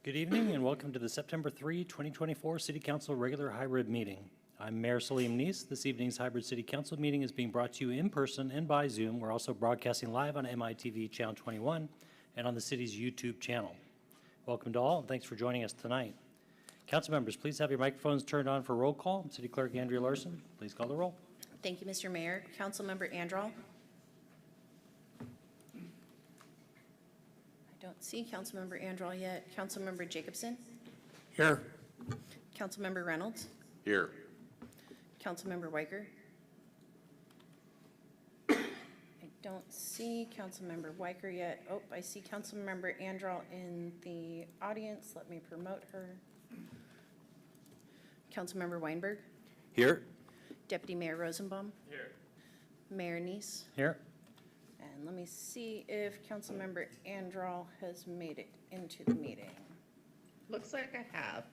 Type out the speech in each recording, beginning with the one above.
Good evening and welcome to the September 3, 2024 City Council regular hybrid meeting. I'm Mayor Salim Neese. This evening's hybrid City Council meeting is being brought to you in person and by Zoom. We're also broadcasting live on MITV Channel 21 and on the city's YouTube channel. Welcome to all and thanks for joining us tonight. Council members, please have your microphones turned on for roll call. City Clerk Andrea Larson, please call the roll. Thank you, Mr. Mayor. Councilmember Andral. I don't see Councilmember Andral yet. Councilmember Jacobson. Here. Councilmember Reynolds. Here. Councilmember Weicker. I don't see Councilmember Weicker yet. Oh, I see Councilmember Andral in the audience. Let me promote her. Councilmember Weinberg. Here. Deputy Mayor Rosenbaum. Here. Mayor Neese. Here. And let me see if Councilmember Andral has made it into the meeting. Looks like I have.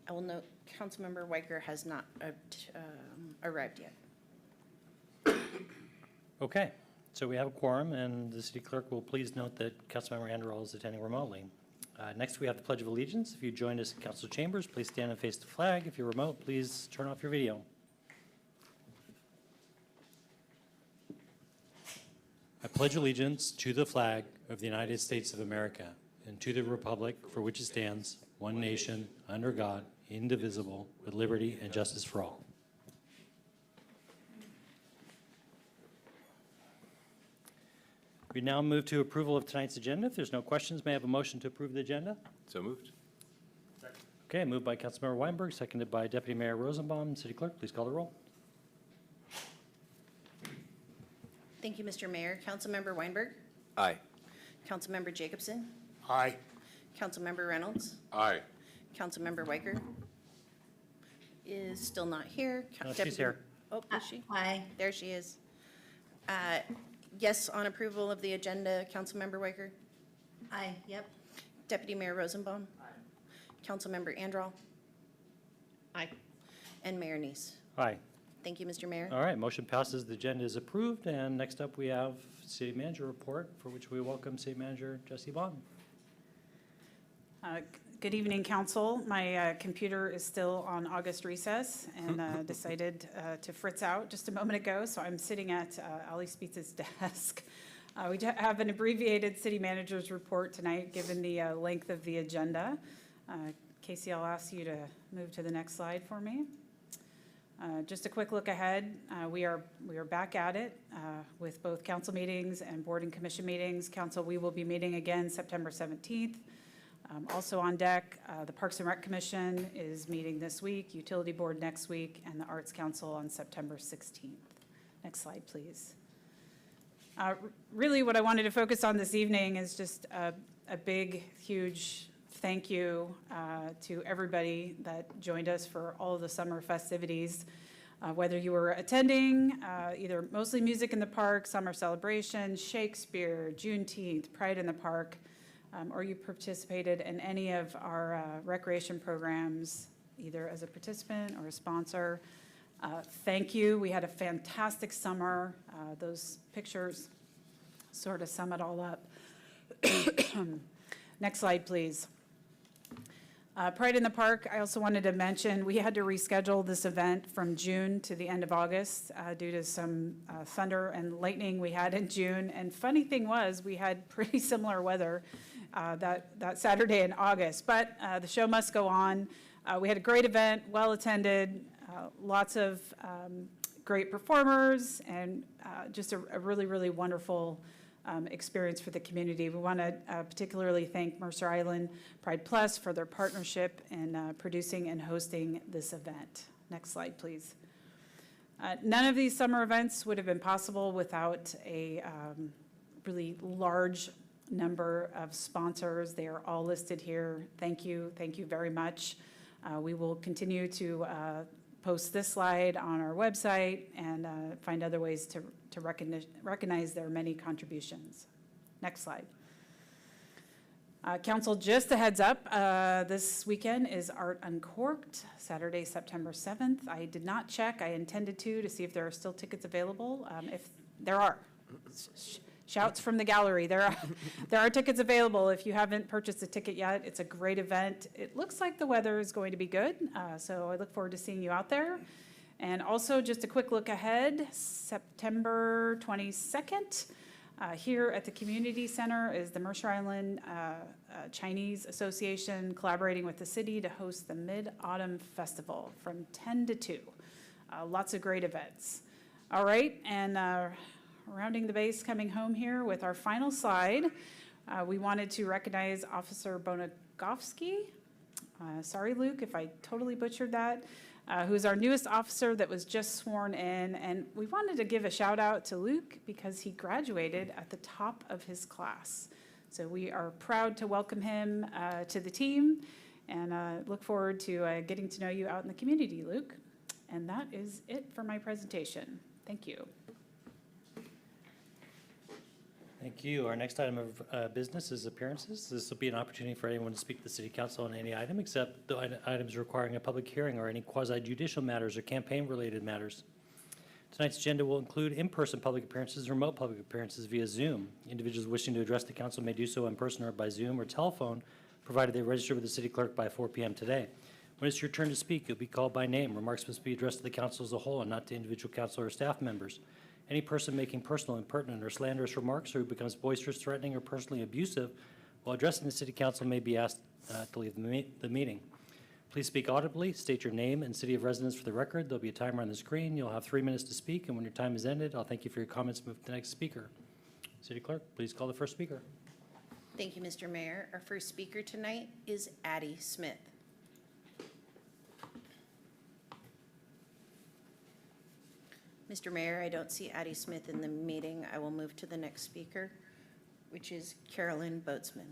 I will note Councilmember Weicker has not arrived yet. Okay, so we have a quorum and the City Clerk will please note that Councilmember Andral is attending remotely. Next, we have the Pledge of Allegiance. If you joined us in Council Chambers, please stand and face the flag. If you're remote, please turn off your video. I pledge allegiance to the flag of the United States of America and to the republic for which it stands, one nation, under God, indivisible, with liberty and justice for all. We now move to approval of tonight's agenda. If there's no questions, may I have a motion to approve the agenda? So moved. Okay, moved by Councilmember Weinberg, seconded by Deputy Mayor Rosenbaum. City Clerk, please call the roll. Thank you, Mr. Mayor. Councilmember Weinberg. Aye. Councilmember Jacobson. Aye. Councilmember Reynolds. Aye. Councilmember Weicker is still not here. No, she's here. Oh, is she? Aye. There she is. Yes, on approval of the agenda, Councilmember Weicker. Aye, yep. Deputy Mayor Rosenbaum. Aye. Councilmember Andral. Aye. And Mayor Neese. Aye. Thank you, Mr. Mayor. All right, motion passes. The agenda is approved. And next up, we have City Manager report, for which we welcome City Manager Jesse Bond. Good evening, Council. My computer is still on August recess and decided to fritz out just a moment ago, so I'm sitting at Ali Spietz's desk. We have an abbreviated City Manager's report tonight, given the length of the agenda. Casey, I'll ask you to move to the next slide for me. Just a quick look ahead. We are back at it with both council meetings and board and commission meetings. Council, we will be meeting again September 17th. Also on deck, the Parks and Rec Commission is meeting this week, Utility Board next week, and the Arts Council on September 16th. Next slide, please. Really what I wanted to focus on this evening is just a big, huge thank you to everybody that joined us for all of the summer festivities. Whether you were attending either mostly Music in the Park, Summer Celebration, Shakespeare, Juneteenth, Pride in the Park, or you participated in any of our recreation programs, either as a participant or a sponsor. Thank you. We had a fantastic summer. Those pictures sort of sum it all up. Next slide, please. Pride in the Park, I also wanted to mention, we had to reschedule this event from June to the end of August due to some thunder and lightning we had in June. And funny thing was, we had pretty similar weather that Saturday in August, but the show must go on. We had a great event, well attended, lots of great performers, and just a really, really wonderful experience for the community. We want to particularly thank Mercer Island Pride Plus for their partnership in producing and hosting this event. Next slide, please. None of these summer events would have been possible without a really large number of sponsors. They are all listed here. Thank you very much. We will continue to post this slide on our website and find other ways to recognize their many contributions. Next slide. Council, just a heads up, this weekend is Art Uncorked, Saturday, September 7th. I did not check. I intended to see if there are still tickets available. If there are, shouts from the gallery. There are tickets available if you haven't purchased a ticket yet. It's a great event. It looks like the weather is going to be good, so I look forward to seeing you out there. And also, just a quick look ahead, September 22nd, here at the Community Center is the Mercer Island Chinese Association collaborating with the city to host the Mid-Autumn Festival from 10 to 2. Lots of great events. All right, and rounding the base, coming home here with our final slide, we wanted to recognize Officer Bonagovsky. Sorry, Luke, if I totally butchered that. Who's our newest officer that was just sworn in. And we wanted to give a shout out to Luke because he graduated at the top of his class. So we are proud to welcome him to the team and look forward to getting to know you out in the community, Luke. And that is it for my presentation. Thank you. Thank you. Our next item of business is appearances. This will be an opportunity for anyone to speak to the city council on any item except the items requiring a public hearing or any quasi-judicial matters or campaign-related matters. Tonight's agenda will include in-person public appearances, remote public appearances via Zoom. Individuals wishing to address the council may do so in person or by Zoom or telephone, provided they register with the city clerk by 4 p.m. today. When it's your turn to speak, you'll be called by name. Remarks must be addressed to the council as a whole and not to individual council or staff members. Any person making personal, impertinent, or slanderous remarks or who becomes boisterous, threatening, or personally abusive while addressing the city council may be asked to leave the meeting. Please speak audibly, state your name and city of residence for the record. There'll be a timer on the screen. You'll have 3 minutes to speak, and when your time is ended, I'll thank you for your comments and move to the next speaker. City Clerk, please call the first speaker. Thank you, Mr. Mayor. Our first speaker tonight is Addie Smith. Mr. Mayor, I don't see Addie Smith in the meeting. I will move to the next speaker, which is Carolyn Boatsman.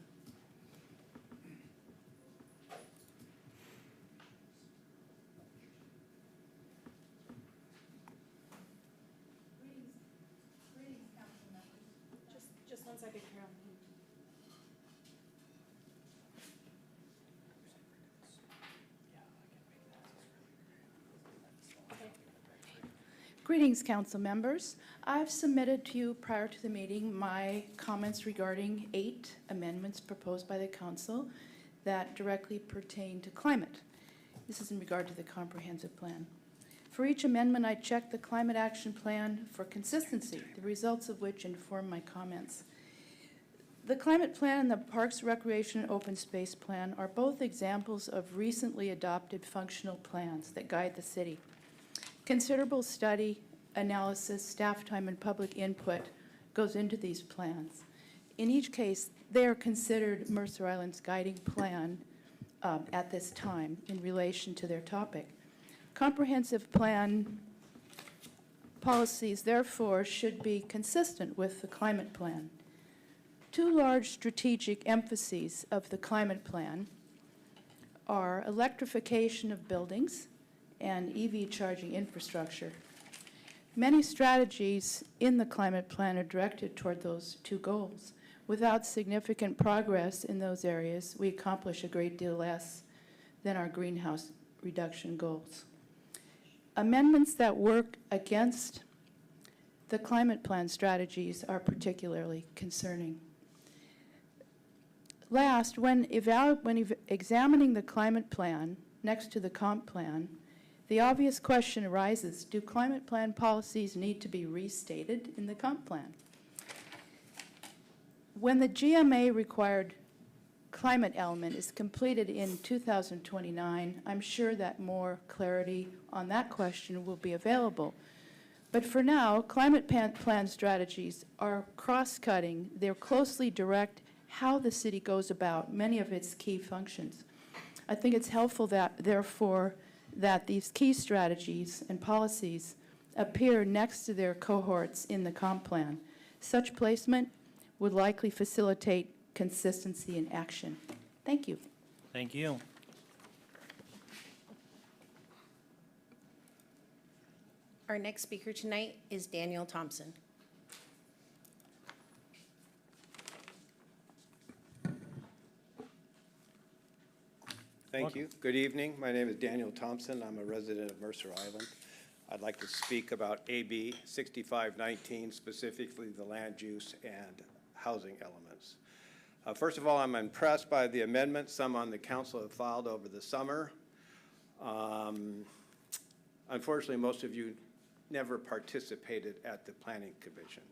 Just 1 second, Carol. Greetings, council members. I've submitted to you prior to the meeting my comments regarding 8 amendments proposed by the council that directly pertain to climate. This is in regard to the comprehensive plan. For each amendment, I checked the climate action plan for consistency, the results of which inform my comments. The climate plan and the Parks, Recreation, and Open Space plan are both examples of recently adopted functional plans that guide the city. Considerable study, analysis, staff time, and public input goes into these plans. In each case, they are considered Mercer Island's guiding plan at this time in relation to their topic. Comprehensive plan policies, therefore, should be consistent with the climate plan. 2 large strategic emphases of the climate plan are electrification of buildings and EV charging infrastructure. Many strategies in the climate plan are directed toward those 2 goals. Without significant progress in those areas, we accomplish a great deal less than our greenhouse reduction goals. Amendments that work against the climate plan strategies are particularly concerning. Last, when examining the climate plan next to the comp plan, the obvious question arises, do climate plan policies need to be restated in the comp plan? When the GMA required climate element is completed in 2029, I'm sure that more clarity on that question will be available. But for now, climate plan strategies are cross-cutting. They're closely direct how the city goes about many of its key functions. I think it's helpful that, therefore, that these key strategies and policies appear next to their cohorts in the comp plan. Such placement would likely facilitate consistency in action. Thank you. Thank you. Our next speaker tonight is Daniel Thompson. Thank you. Good evening. My name is Daniel Thompson. I'm a resident of Mercer Island. I'd like to speak about AB 6519, specifically the land use and housing elements. First of all, I'm impressed by the amendments some on the council have filed over the summer. Unfortunately, most of you never participated at the Planning Commission.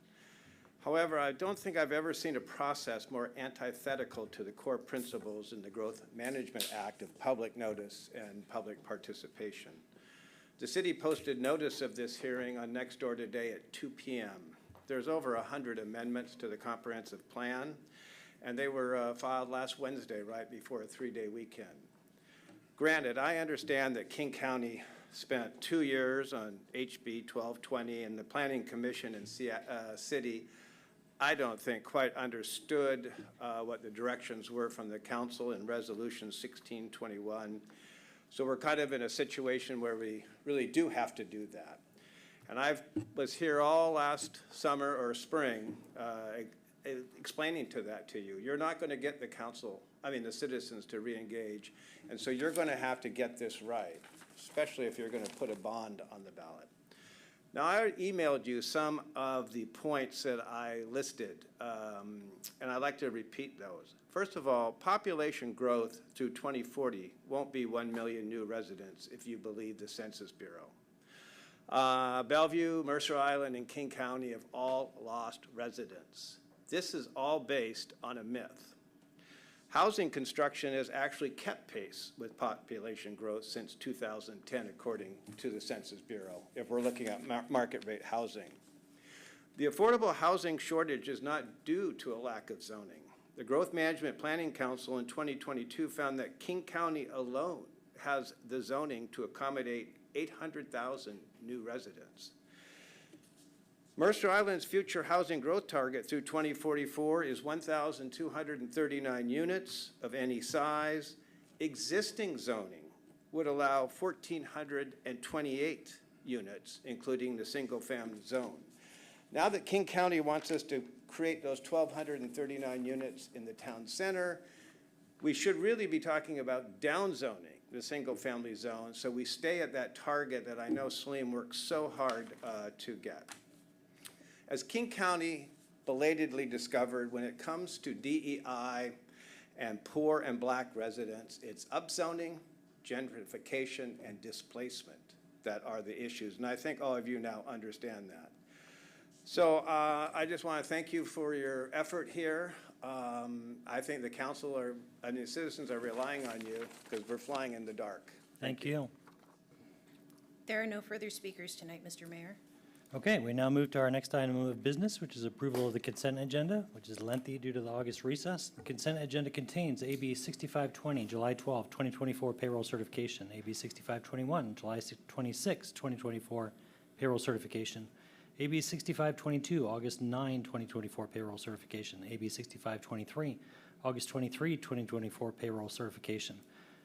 However, I don't think I've ever seen a process more antithetical to the core principles in the Growth Management Act of public notice and public participation. The city posted notice of this hearing on Nextdoor today at 2 p.m. There's over 100 amendments to the comprehensive plan, and they were filed last Wednesday, right before a 3-day weekend. Granted, I understand that King County spent 2 years on HB 1220, and the Planning Commission and city, I don't think, quite understood what the directions were from the council in Resolution 1621. So we're kind of in a situation where we really do have to do that. And I was here all last summer or spring explaining that to you. You're not going to get the citizens to re-engage, and so you're going to have to get this right, especially if you're going to put a bond on the ballot. Now, I emailed you some of the points that I listed, and I'd like to repeat those. First of all, population growth through 2040 won't be 1 million new residents if you believe the Census Bureau. Bellevue, Mercer Island, and King County have all lost residents. This is all based on a myth. Housing construction has actually kept pace with population growth since 2010, according to the Census Bureau, if we're looking at market rate housing. The affordable housing shortage is not due to a lack of zoning. The Growth Management Planning Council in 2022 found that King County alone has the zoning to accommodate 800,000 new residents. Mercer Island's future housing growth target through 2044 is 1,239 units of any size. Existing zoning would allow 1,428 units, including the single-family zone. Now that King County wants us to create those 1,239 units in the town center, we should really be talking about downzoning the single-family zone, so we stay at that target that I know Salim works so hard to get. As King County belatedly discovered, when it comes to DEI and poor and black residents, it's upzoning, gentrification, and displacement that are the issues. And I think all of you now understand that. So I just want to thank you for your effort here. I think the council and the citizens are relying on you because we're flying in the dark. Thank you. There are no further speakers tonight, Mr. Mayor. Okay, we now move to our next item of business, which is approval of the consent agenda, which is lengthy due to the August recess. The consent agenda contains AB 6520, July 12, 2024 payroll certification, AB 6521, July 26, 2024 payroll certification, AB 6522, August 9, 2024 payroll certification, AB 6523, August 23, 2024 payroll certification,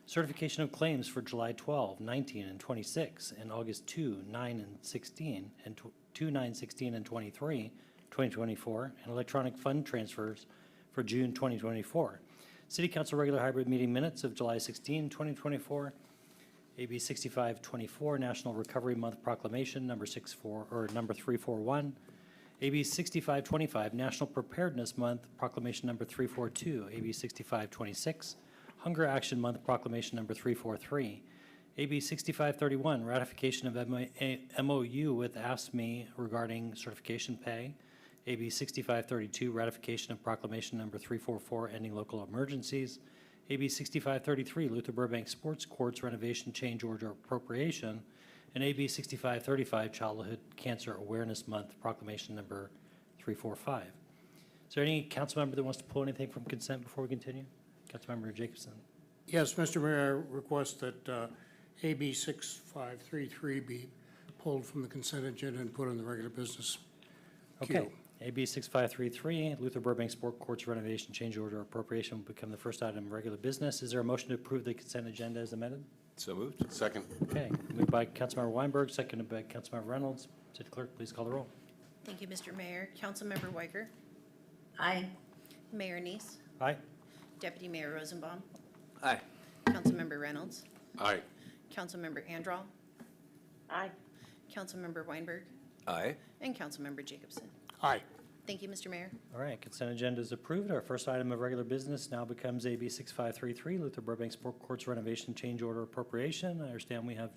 certification of claims for July 12, 19, and 26, and August 2, 9, and 16, and 2, 9, 16, and 23, 2024, and electronic fund transfers for June 2024. City Council regular hybrid meeting minutes of July 16, 2024, AB 6524, National Recovery Month Proclamation, number 341, AB 6525, National Preparedness Month Proclamation number 342, AB 6526, Hunger Action Month Proclamation number 343, AB 6531, ratification of MOU with AFSCME regarding certification pay, AB 6532, ratification of Proclamation number 344, ending local emergencies, AB 6533, Luther Burbank Sports Courts renovation change order appropriation, and AB 6535, Childhood Cancer Awareness Month Proclamation number 345. Is there any council member that wants to pull anything from consent before we continue? Councilmember Jacobson. Yes, Mr. Mayor, I request that AB 6533 be pulled from the consent agenda and put on the regular business queue. Okay. AB 6533, Luther Burbank Sport Courts renovation change order appropriation will become the first item of regular business. Is there a motion to approve the consent agenda as amended? So moved. Second. Okay. Moved by Councilmember Weinberg, seconded by Councilmember Reynolds. City Clerk, please call the roll. Thank you, Mr. Mayor. Councilmember Weicker. Aye. Mayor Neese. Aye. Deputy Mayor Rosenbaum. Aye. Councilmember Reynolds. Aye. Councilmember Andral. Aye. Councilmember Weinberg, Aye. and Councilmember Jacobson. Aye. Thank you, Mr. Mayor. All right, consent agenda is approved. Our first item of regular business now becomes AB 6533, Luther Burbank Sport Courts renovation change order appropriation. I understand we have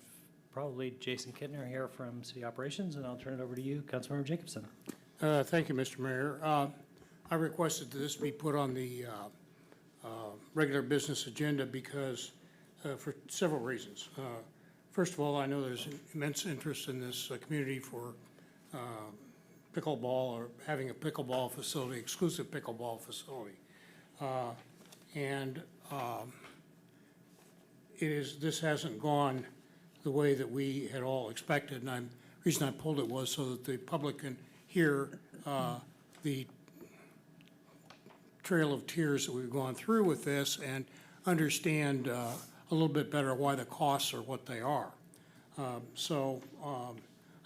probably Jason Kittner here from City Operations, and I'll turn it over to you, Councilmember Jacobson. Thank you, Mr. Mayor. I requested that this be put on the regular business agenda because, for several reasons. First of all, I know there's immense interest in this community for pickleball or having a pickleball facility, exclusive pickleball facility. This hasn't gone the way that we had all expected, and the reason I pulled it was so that the public can hear the trail of tears that we've gone through with this and understand a little bit better why the costs are what they are. I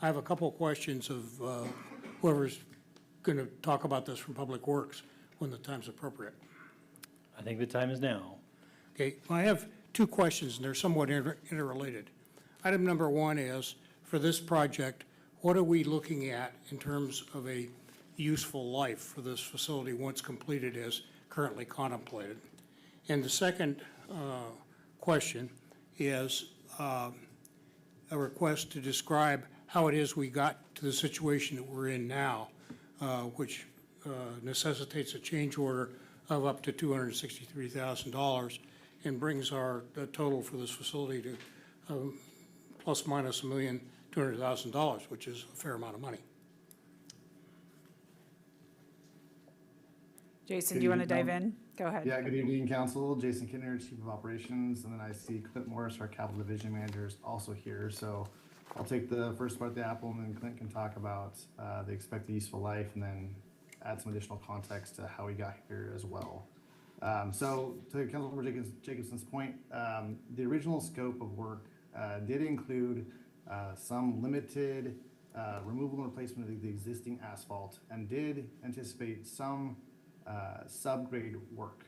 have a couple of questions of whoever's going to talk about this from Public Works when the time's appropriate. I think the time is now. Okay, I have two questions, and they're somewhat interrelated. Item number one is, for this project, what are we looking at in terms of a useful life for this facility once completed as currently contemplated? And the second question is a request to describe how it is we got to the situation that we're in now, which necessitates a change order of up to $263,000 and brings our total for this facility to plus minus $1,200,000, which is a fair amount of money. Jason, do you want to dive in? Go ahead. Yeah, good evening, Council. Jason Kittner, Chief of Operations, and then I see Clint Morris, our Capital Division Manager, is also here. So I'll take the first part of the apple, and then Clint can talk about the expected useful life, and then add some additional context to how we got here as well. So to Councilmember Jacobson's point, the original scope of work did include some limited removal and replacement of the existing asphalt, and did anticipate some subgrade work.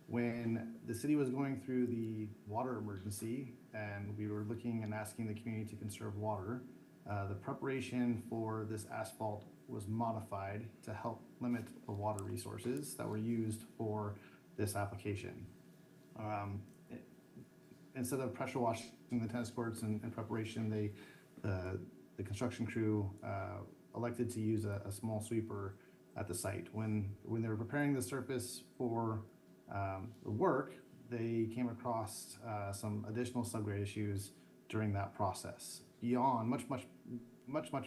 When the city was going through the water emergency and we were looking and asking the community to conserve water, the preparation for this asphalt was modified to help limit the water resources that were used for this application. Instead of pressure washing the tennis courts in preparation, the construction crew elected to use a small sweeper at the site. When they were preparing the surface for the work, they came across some additional subgrade issues during that process, beyond much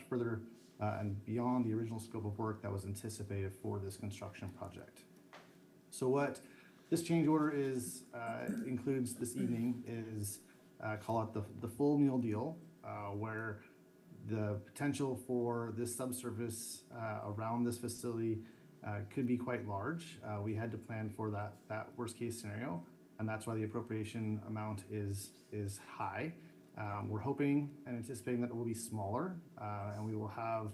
further and beyond the original scope of work that was anticipated for this construction project. So what this change order includes this evening is call it the full meal deal, where the potential for this subsurface around this facility could be quite large. We had to plan for that worst case scenario, and that's why the appropriation amount is high. We're hoping and anticipating that it will be smaller, and we will have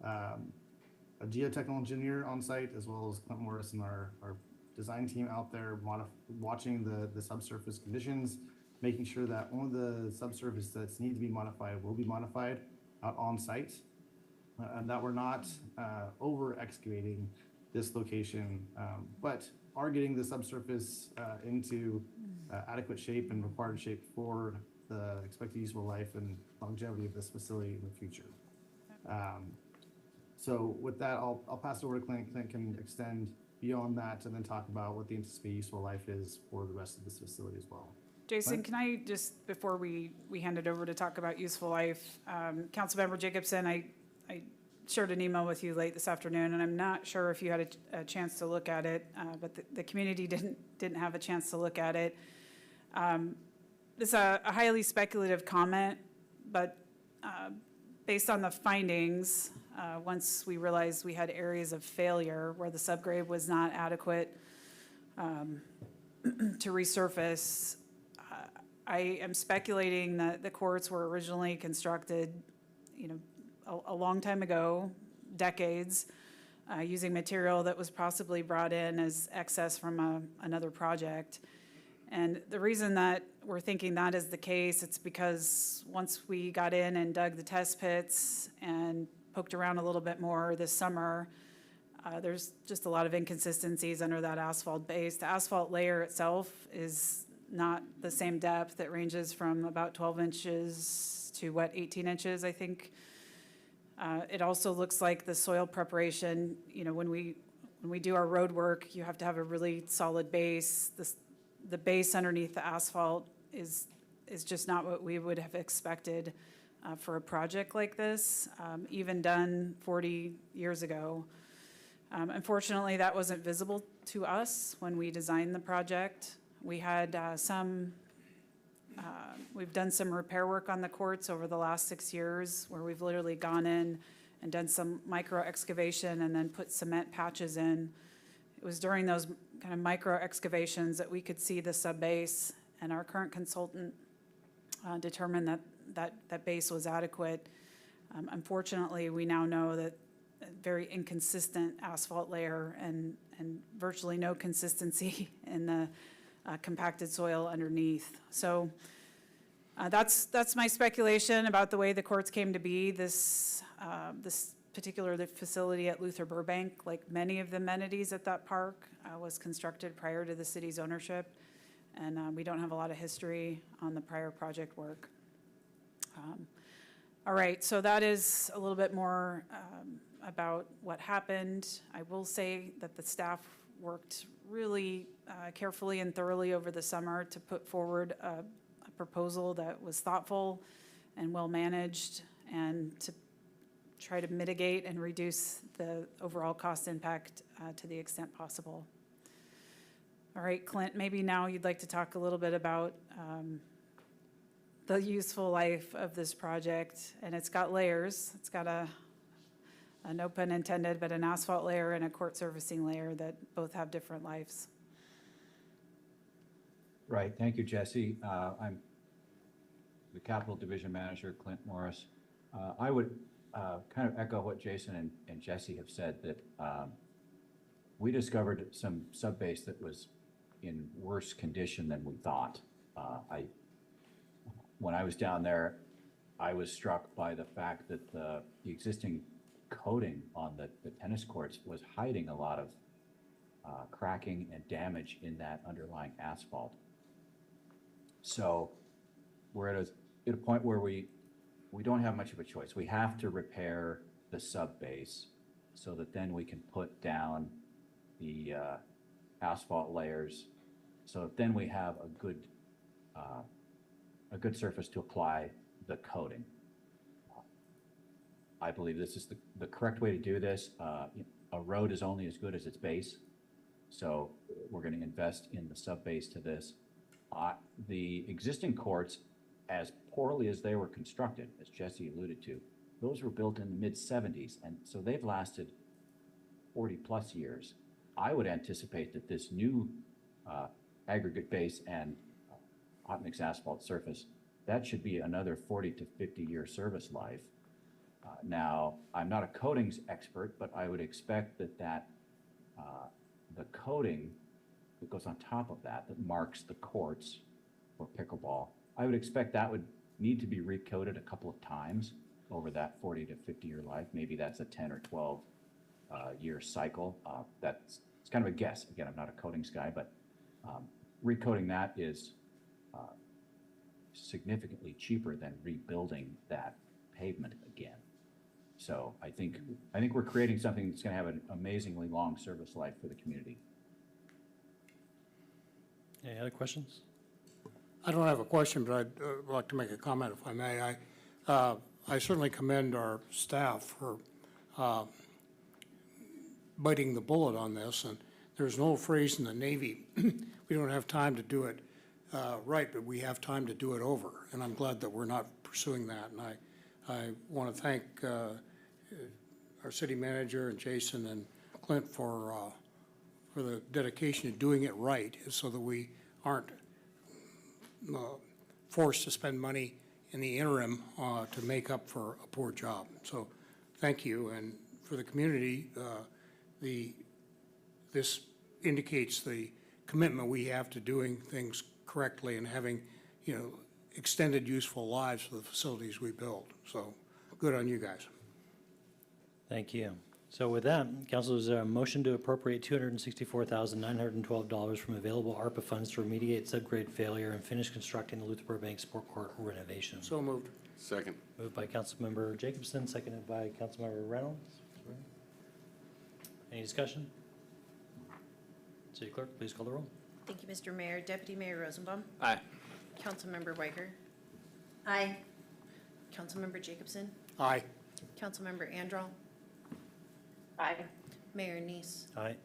a geotechnical engineer on site, as well as Clint Morris and our design team out there watching the subsurface conditions, making sure that only the subsurface that's need to be modified will be modified out on site, and that we're not over excavating this location, but are getting the subsurface into adequate shape and required shape for the expected useful life and longevity of this facility in the future. So with that, I'll pass it over to Clint. Clint can extend beyond that and then talk about what the anticipated useful life is for the rest of this facility as well. Jason, can I just, before we hand it over to talk about useful life, Councilmember Jacobson, I shared an email with you late this afternoon, and I'm not sure if you had a chance to look at it, but the community didn't have a chance to look at it. This is a highly speculative comment, but based on the findings, once we realized we had areas of failure where the subgrade was not adequate to resurface, I am speculating that the courts were originally constructed, a long time ago, decades, using material that was possibly brought in as excess from another project. And the reason that we're thinking that is the case, it's because once we got in and dug the test pits and poked around a little bit more this summer, there's just a lot of inconsistencies under that asphalt base. The asphalt layer itself is not the same depth. It ranges from about 12 inches to 18 inches, I think. It also looks like the soil preparation, when we do our road work, you have to have a really solid base. The base underneath the asphalt is just not what we would have expected for a project like this, even done 40 years ago. Unfortunately, that wasn't visible to us when we designed the project. We had we've done some repair work on the courts over the last 6 years where we've literally gone in and done some micro excavation and then put cement patches in. It was during those kind of micro excavations that we could see the subbase, and our current consultant determined that base was adequate. Unfortunately, we now know that a very inconsistent asphalt layer and virtually no consistency in the compacted soil underneath. So that's my speculation about the way the courts came to be. This particular facility at Luther Burbank, like many of the amenities at that park, was constructed prior to the city's ownership, and we don't have a lot of history on the prior project work. All right, so that is a little bit more about what happened. I will say that the staff worked really carefully and thoroughly over the summer to put forward a proposal that was thoughtful and well-managed, and to try to mitigate and reduce the overall cost impact to the extent possible. All right, Clint, maybe now you'd like to talk a little bit about the useful life of this project. And it's got layers. It's got a no pun intended, but an asphalt layer and a court servicing layer that both have different lives. Right, thank you, Jesse. I'm the Capital Division Manager, Clint Morris. I would kind of echo what Jason and Jesse have said, that we discovered some subbase that was in worse condition than we thought. When I was down there, I was struck by the fact that the existing coating on the tennis courts was hiding a lot of cracking and damage in that underlying asphalt. So we're at a point where we don't have much of a choice. We have to repair the sub base so that then we can put down the asphalt layers, so that then we have a good surface to apply the coating. I believe this is the correct way to do this. A road is only as good as its base, so we're going to invest in the sub base to this. The existing courts, as poorly as they were constructed, as Jesse alluded to, those were built in the mid-70s, and so they've lasted 40 plus years. I would anticipate that this new aggregate base and hot mix asphalt surface, that should be another 40 to 50 year service life. Now, I'm not a coatings expert, but I would expect that the coating that goes on top of that marks the courts for pickleball, I would expect that would need to be recoated a couple of times over that 40 to 50 year life. Maybe that's a 10 or 12 year cycle. It's kind of a guess. Again, I'm not a coatings guy, but recoating that is significantly cheaper than rebuilding that pavement again. So I think we're creating something that's going to have an amazingly long service life for the community. Any other questions? I don't have a question, but I'd like to make a comment if I may. I certainly commend our staff for biting the bullet on this. And there's an old phrase in the Navy, we don't have time to do it right, but we have time to do it over. And I'm glad that we're not pursuing that. And I want to thank our city manager and Jason and Clint for the dedication to doing it right, so that we aren't forced to spend money in the interim to make up for a poor job. So thank you. And for the community, this indicates the commitment we have to doing things correctly and having, extended useful lives for the facilities we build. So good on you guys. Thank you. So with that, council, is there a motion to appropriate $264,912 from available ARPA funds to remediate subgrade failure and finish constructing the Luther Burbank Sport Court renovation? So moved. Second. Moved by Councilmember Jacobson, seconded by Councilmember Reynolds. Any discussion? City Clerk, please call the roll. Thank you, Mr. Mayor. Deputy Mayor Rosenbaum. Aye. Councilmember Weicker. Aye. Councilmember Jacobson. Aye. Councilmember Andral. Aye. Mayor Neese. Aye.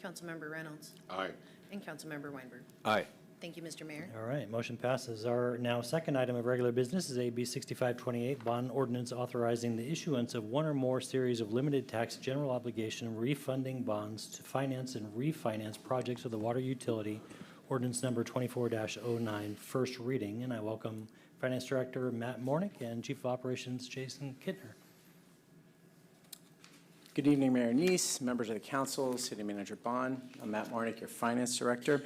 Councilmember Reynolds. Aye. And Councilmember Weinberg. Aye. Thank you, Mr. Mayor. All right, motion passes. Our now second item of regular business is AB 6528, bond ordinance authorizing the issuance of one or more series of limited tax general obligation refunding bonds to finance and refinance projects of the water utility, ordinance number 24-09, first reading. And I welcome Finance Director Matt Mornick and Chief of Operations Jason Kittner. Good evening, Mayor Neese, members of the council, City Manager Bond. I'm Matt Marnick, your Finance Director.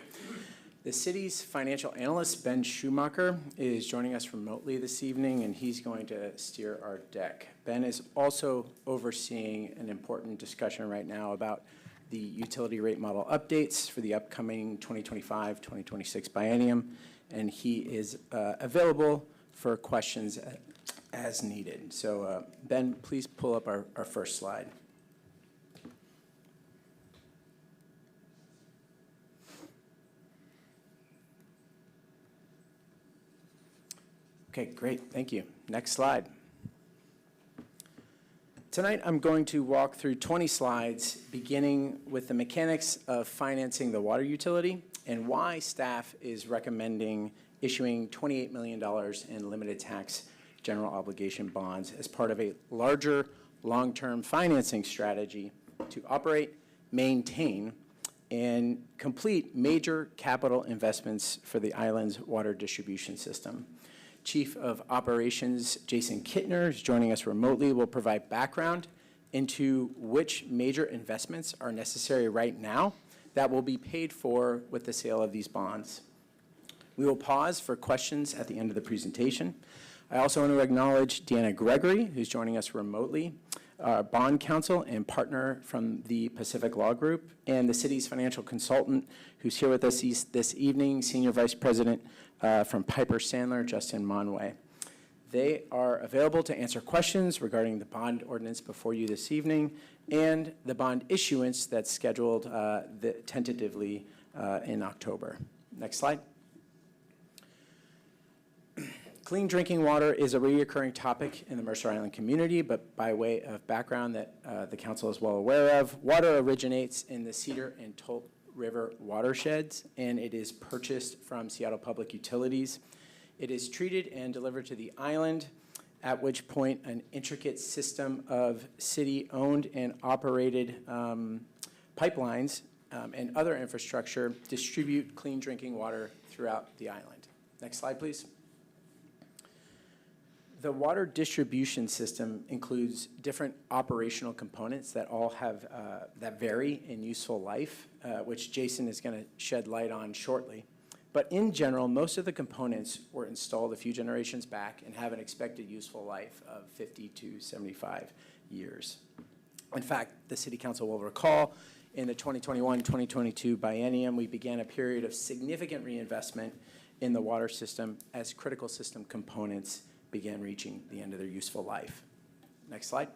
The city's financial analyst, Ben Schumacher, is joining us remotely this evening, and he's going to steer our deck. Ben is also overseeing an important discussion right now about the utility rate model updates for the upcoming 2025-2026 biennium, and he is available for questions as needed. So, Ben, please pull up our first slide. Okay, great, thank you. Next slide. Tonight, I'm going to walk through 20 slides, beginning with the mechanics of financing the water utility and why staff is recommending issuing $28 million in limited tax general obligation bonds as part of a larger long-term financing strategy to operate, maintain, and complete major capital investments for the island's water distribution system. Chief of Operations Jason Kittner, who's joining us remotely, will provide background into which major investments are necessary right now that will be paid for with the sale of these bonds. We will pause for questions at the end of the presentation. I also want to acknowledge Deanna Gregory, who's joining us remotely, our bond counsel and partner from the Pacific Law Group, and the city's financial consultant, who's here with us this evening, Senior Vice President from Piper Sandler, Justin Monway. They are available to answer questions regarding the bond ordinance before you this evening and the bond issuance that's scheduled tentatively in October. Next slide. Clean drinking water is a recurring topic in the Mercer Island community, but by way of background that the council is well aware of, water originates in the Cedar and Tolt River watersheds, and it is purchased from Seattle Public Utilities. It is treated and delivered to the island, at which point an intricate system of city-owned and operated pipelines and other infrastructure distribute clean drinking water throughout the island. Next slide, please. The water distribution system includes different operational components that all have, that vary in useful life, which Jason is going to shed light on shortly. But in general, most of the components were installed a few generations back and have an expected useful life of 50 to 75 years. In fact, the City Council will recall in the 2021-2022 biennium, we began a period of significant reinvestment in the water system as critical system components began reaching the end of their useful life. Next slide.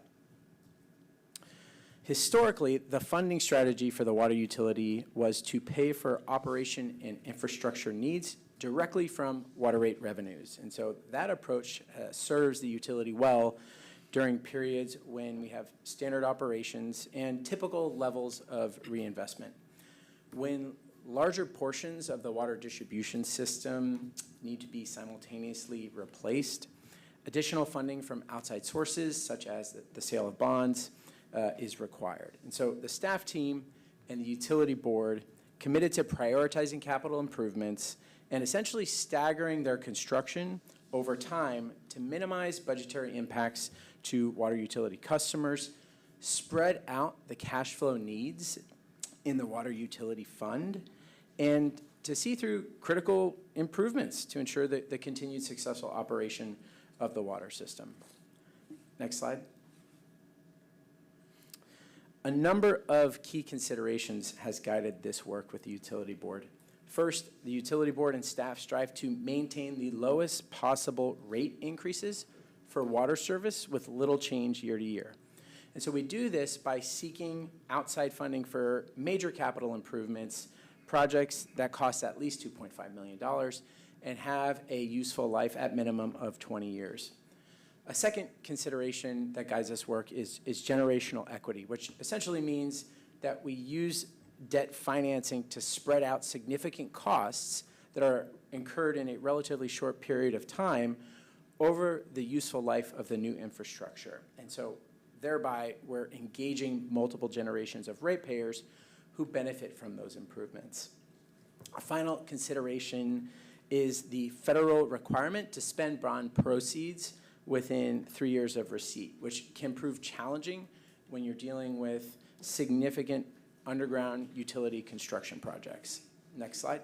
Historically, the funding strategy for the water utility was to pay for operation and infrastructure needs directly from water rate revenues. And so that approach serves the utility well during periods when we have standard operations and typical levels of reinvestment. When larger portions of the water distribution system need to be simultaneously replaced, additional funding from outside sources, such as the sale of bonds, is required. And so the staff team and the utility board committed to prioritizing capital improvements and essentially staggering their construction over time to minimize budgetary impacts to water utility customers, spread out the cash flow needs in the water utility fund, and to see through critical improvements to ensure the continued successful operation of the water system. Next slide. A number of key considerations has guided this work with the utility board. First, the utility board and staff strive to maintain the lowest possible rate increases for water service with little change year to year. And so we do this by seeking outside funding for major capital improvements, projects that cost at least $2.5 million and have a useful life at minimum of 20 years. A second consideration that guides this work is generational equity, which essentially means that we use debt financing to spread out significant costs that are incurred in a relatively short period of time over the useful life of the new infrastructure. And so thereby, we're engaging multiple generations of ratepayers who benefit from those improvements. A final consideration is the federal requirement to spend bond proceeds within 3 years of receipt, which can prove challenging when you're dealing with significant underground utility construction projects. Next slide.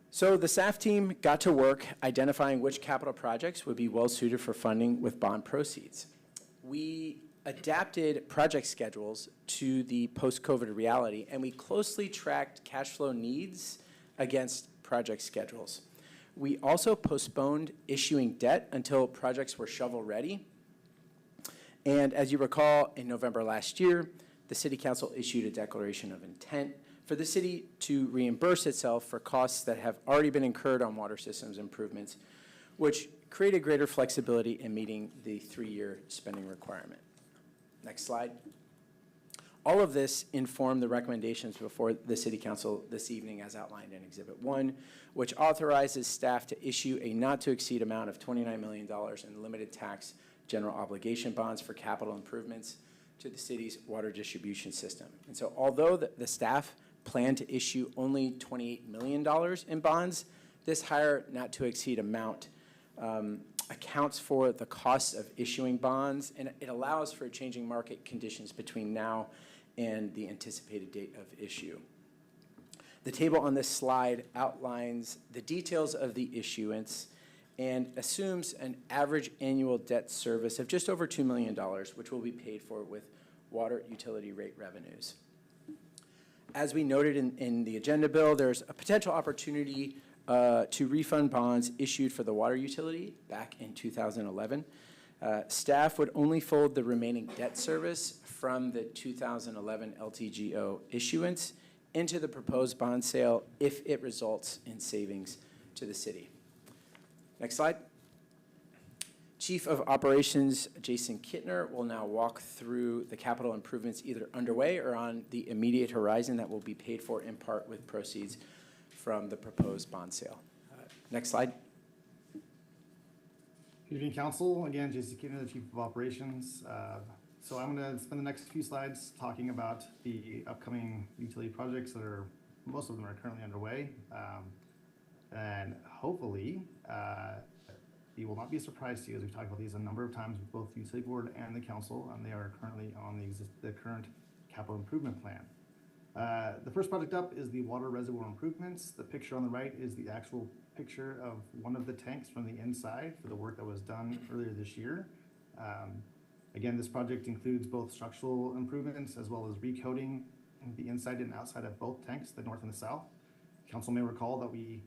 So the staff team got to work identifying which capital projects would be well suited for funding with bond proceeds. We adapted project schedules to the post-COVID reality, and we closely tracked cash flow needs against project schedules. We also postponed issuing debt until projects were shovel-ready. And as you recall, in November last year, the City Council issued a declaration of intent for the city to reimburse itself for costs that have already been incurred on water systems improvements, which created greater flexibility in meeting the 3-year spending requirement. Next slide. All of this informed the recommendations before the City Council this evening as outlined in Exhibit 1, which authorizes staff to issue a not-to-exceed amount of $29 million in limited tax general obligation bonds for capital improvements to the city's water distribution system. And so although the staff plan to issue only $28 million in bonds, this higher not-to-exceed amount accounts for the costs of issuing bonds, and it allows for changing market conditions between now and the anticipated date of issue. The table on this slide outlines the details of the issuance and assumes an average annual debt service of just over $2 million, which will be paid for with water utility rate revenues. As we noted in the agenda bill, there's a potential opportunity to refund bonds issued for the water utility back in 2011. Staff would only fold the remaining debt service from the 2011 LTGO issuance into the proposed bond sale if it results in savings to the city. Next slide. Chief of Operations Jason Kittner will now walk through the capital improvements either underway or on the immediate horizon that will be paid for in part with proceeds from the proposed bond sale. Next slide. Good evening, Council. Again, Jason Kittner, the Chief of Operations. So I'm going to spend the next few slides talking about the upcoming utility projects that are, most of them are currently underway. And hopefully, it will not be a surprise to you as we've talked about these a number of times with both the utility board and the council, and they are currently on the current capital improvement plan. The first project up is the water reservoir improvements. The picture on the right is the actual picture of one of the tanks from the inside for the work that was done earlier this year. Again, this project includes both structural improvements as well as recoating the inside and outside of both tanks, the north and the south. Council may recall that we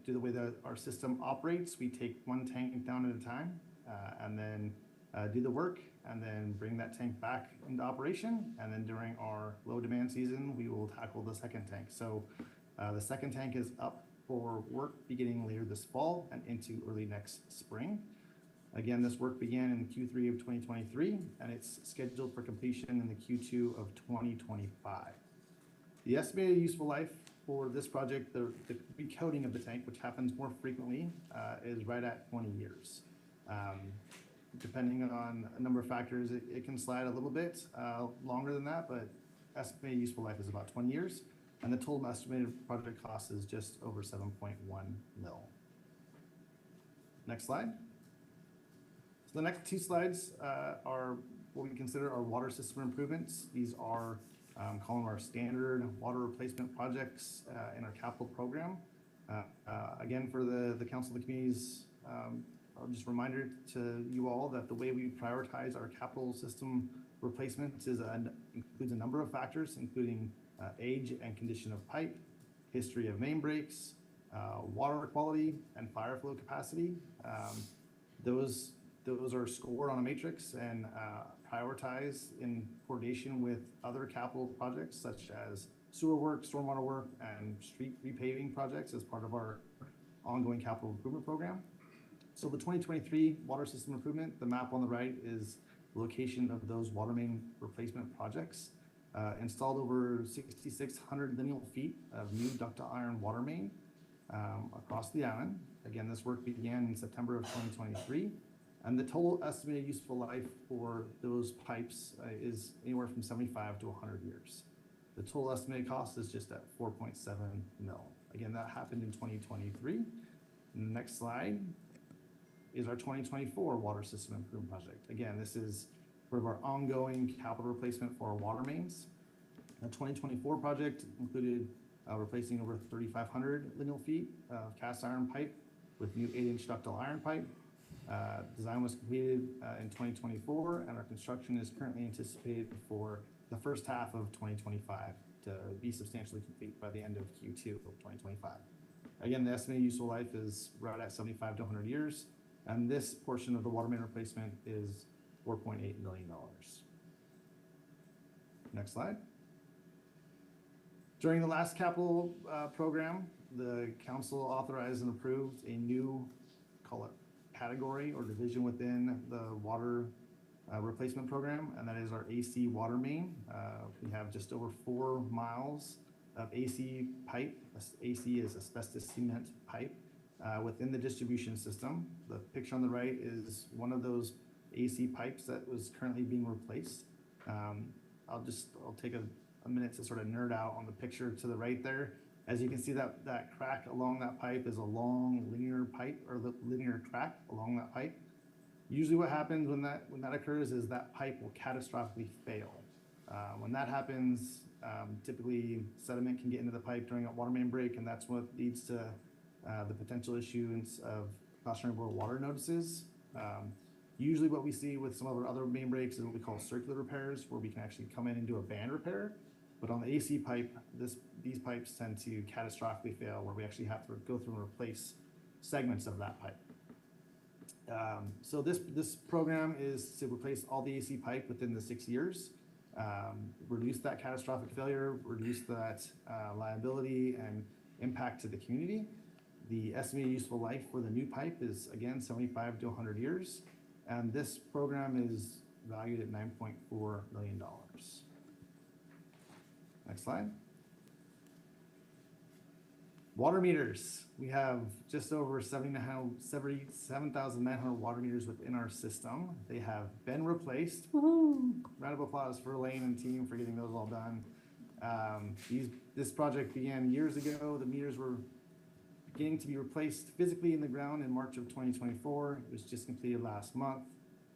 do the way that our system operates. We take one tank down at a time and then do the work and then bring that tank back into operation. And then during our low demand season, we will tackle the second tank. So the second tank is up for work beginning later this fall and into early next spring. Again, this work began in Q3 of 2023, and it's scheduled for completion in the Q2 of 2025. The estimated useful life for this project, the recoating of the tank, which happens more frequently, is right at 20 years. Depending on a number of factors, it can slide a little bit longer than that, but estimated useful life is about 20 years, and the total estimated project cost is just over 7.1 mil. Next slide. So the next two slides are what we consider our water system improvements. These are call them our standard water replacement projects in our capital program. Again, for the Council of the Communities, just a reminder to you all that the way we prioritize our capital system replacements includes a number of factors, including age and condition of pipe, history of main breaks, water quality, and fire flow capacity. Those are scored on a matrix and prioritized in coordination with other capital projects such as sewer work, stormwater work, and street repaving projects as part of our ongoing capital improvement program. So the 2023 water system improvement, the map on the right is the location of those water main replacement projects. Installed over 6,600 lineal feet of new ductile iron water main across the island. Again, this work began in September of 2023, and the total estimated useful life for those pipes is anywhere from 75 to 100 years. The total estimated cost is just at 4.7 mil. Again, that happened in 2023. Next slide is our 2024 water system improvement project. Again, this is sort of our ongoing capital replacement for our water mains. The 2024 project included replacing over 3,500 lineal feet of cast iron pipe with new 8-inch ductile iron pipe. Design was completed in 2024, and our construction is currently anticipated for the first half of 2025 to be substantially complete by the end of Q2 of 2025. Again, the estimated useful life is right at 75 to 100 years, and this portion of the water main replacement is $4.8 million. Next slide. During the last capital program, the council authorized and approved a new, call it category or division within the water replacement program, and that is our AC water main. We have just over 4 miles of AC pipe. AC is asbestos cement pipe within the distribution system. The picture on the right is one of those AC pipes that was currently being replaced. I'll take a minute to sort of nerd out on the picture to the right there. As you can see, that crack along that pipe is a long linear pipe or linear crack along that pipe. Usually what happens when that occurs is that pipe will catastrophically fail. When that happens, typically sediment can get into the pipe during a water main break, and that's what leads to the potential issuance of cautionary board water notices. Usually what we see with some of our other main breaks is what we call circular repairs, where we can actually come in and do a band repair. But on the AC pipe, these pipes tend to catastrophically fail, where we actually have to go through and replace segments of that pipe. So this program is to replace all the AC pipe within the 6 years, reduce that catastrophic failure, reduce that liability and impact to the community. The estimated useful life for the new pipe is, again, 75 to 100 years. And this program is valued at $9.4 million. Next slide. Water meters. We have just over 77,900 water meters within our system. They have been replaced. Woo-hoo! Round of applause for Elaine and team for getting those all done. This project began years ago. The meters were beginning to be replaced physically in the ground in March of 2024. It was just completed last month.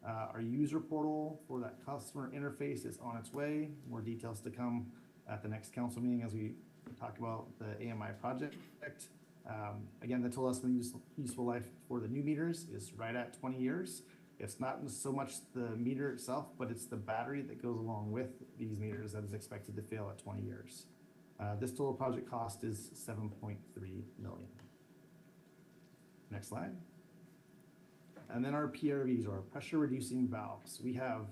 Our user portal for that customer interface is on its way. More details to come at the next council meeting as we talk about the AMI project. Again, the total estimated useful life for the new meters is right at 20 years. It's not so much the meter itself, but it's the battery that goes along with these meters that is expected to fail at 20 years. This total project cost is $7.3 million. Next slide. And then our PRVs, or pressure reducing valves. We have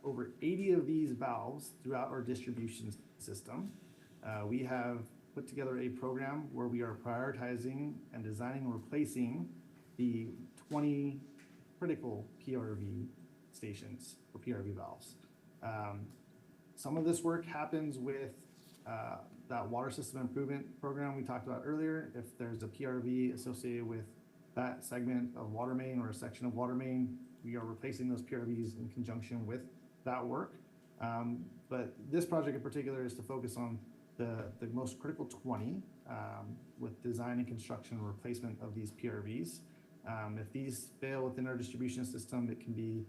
over 80 of these valves throughout our distribution system. We have put together a program where we are prioritizing and designing and replacing the 20 critical PRV stations for PRV valves. Some of this work happens with that water system improvement program we talked about earlier. If there's a PRV associated with that segment of water main or a section of water main, we are replacing those PRVs in conjunction with that work. But this project in particular is to focus on the most critical 20 with design and construction and replacement of these PRVs. If these fail within our distribution system, it can be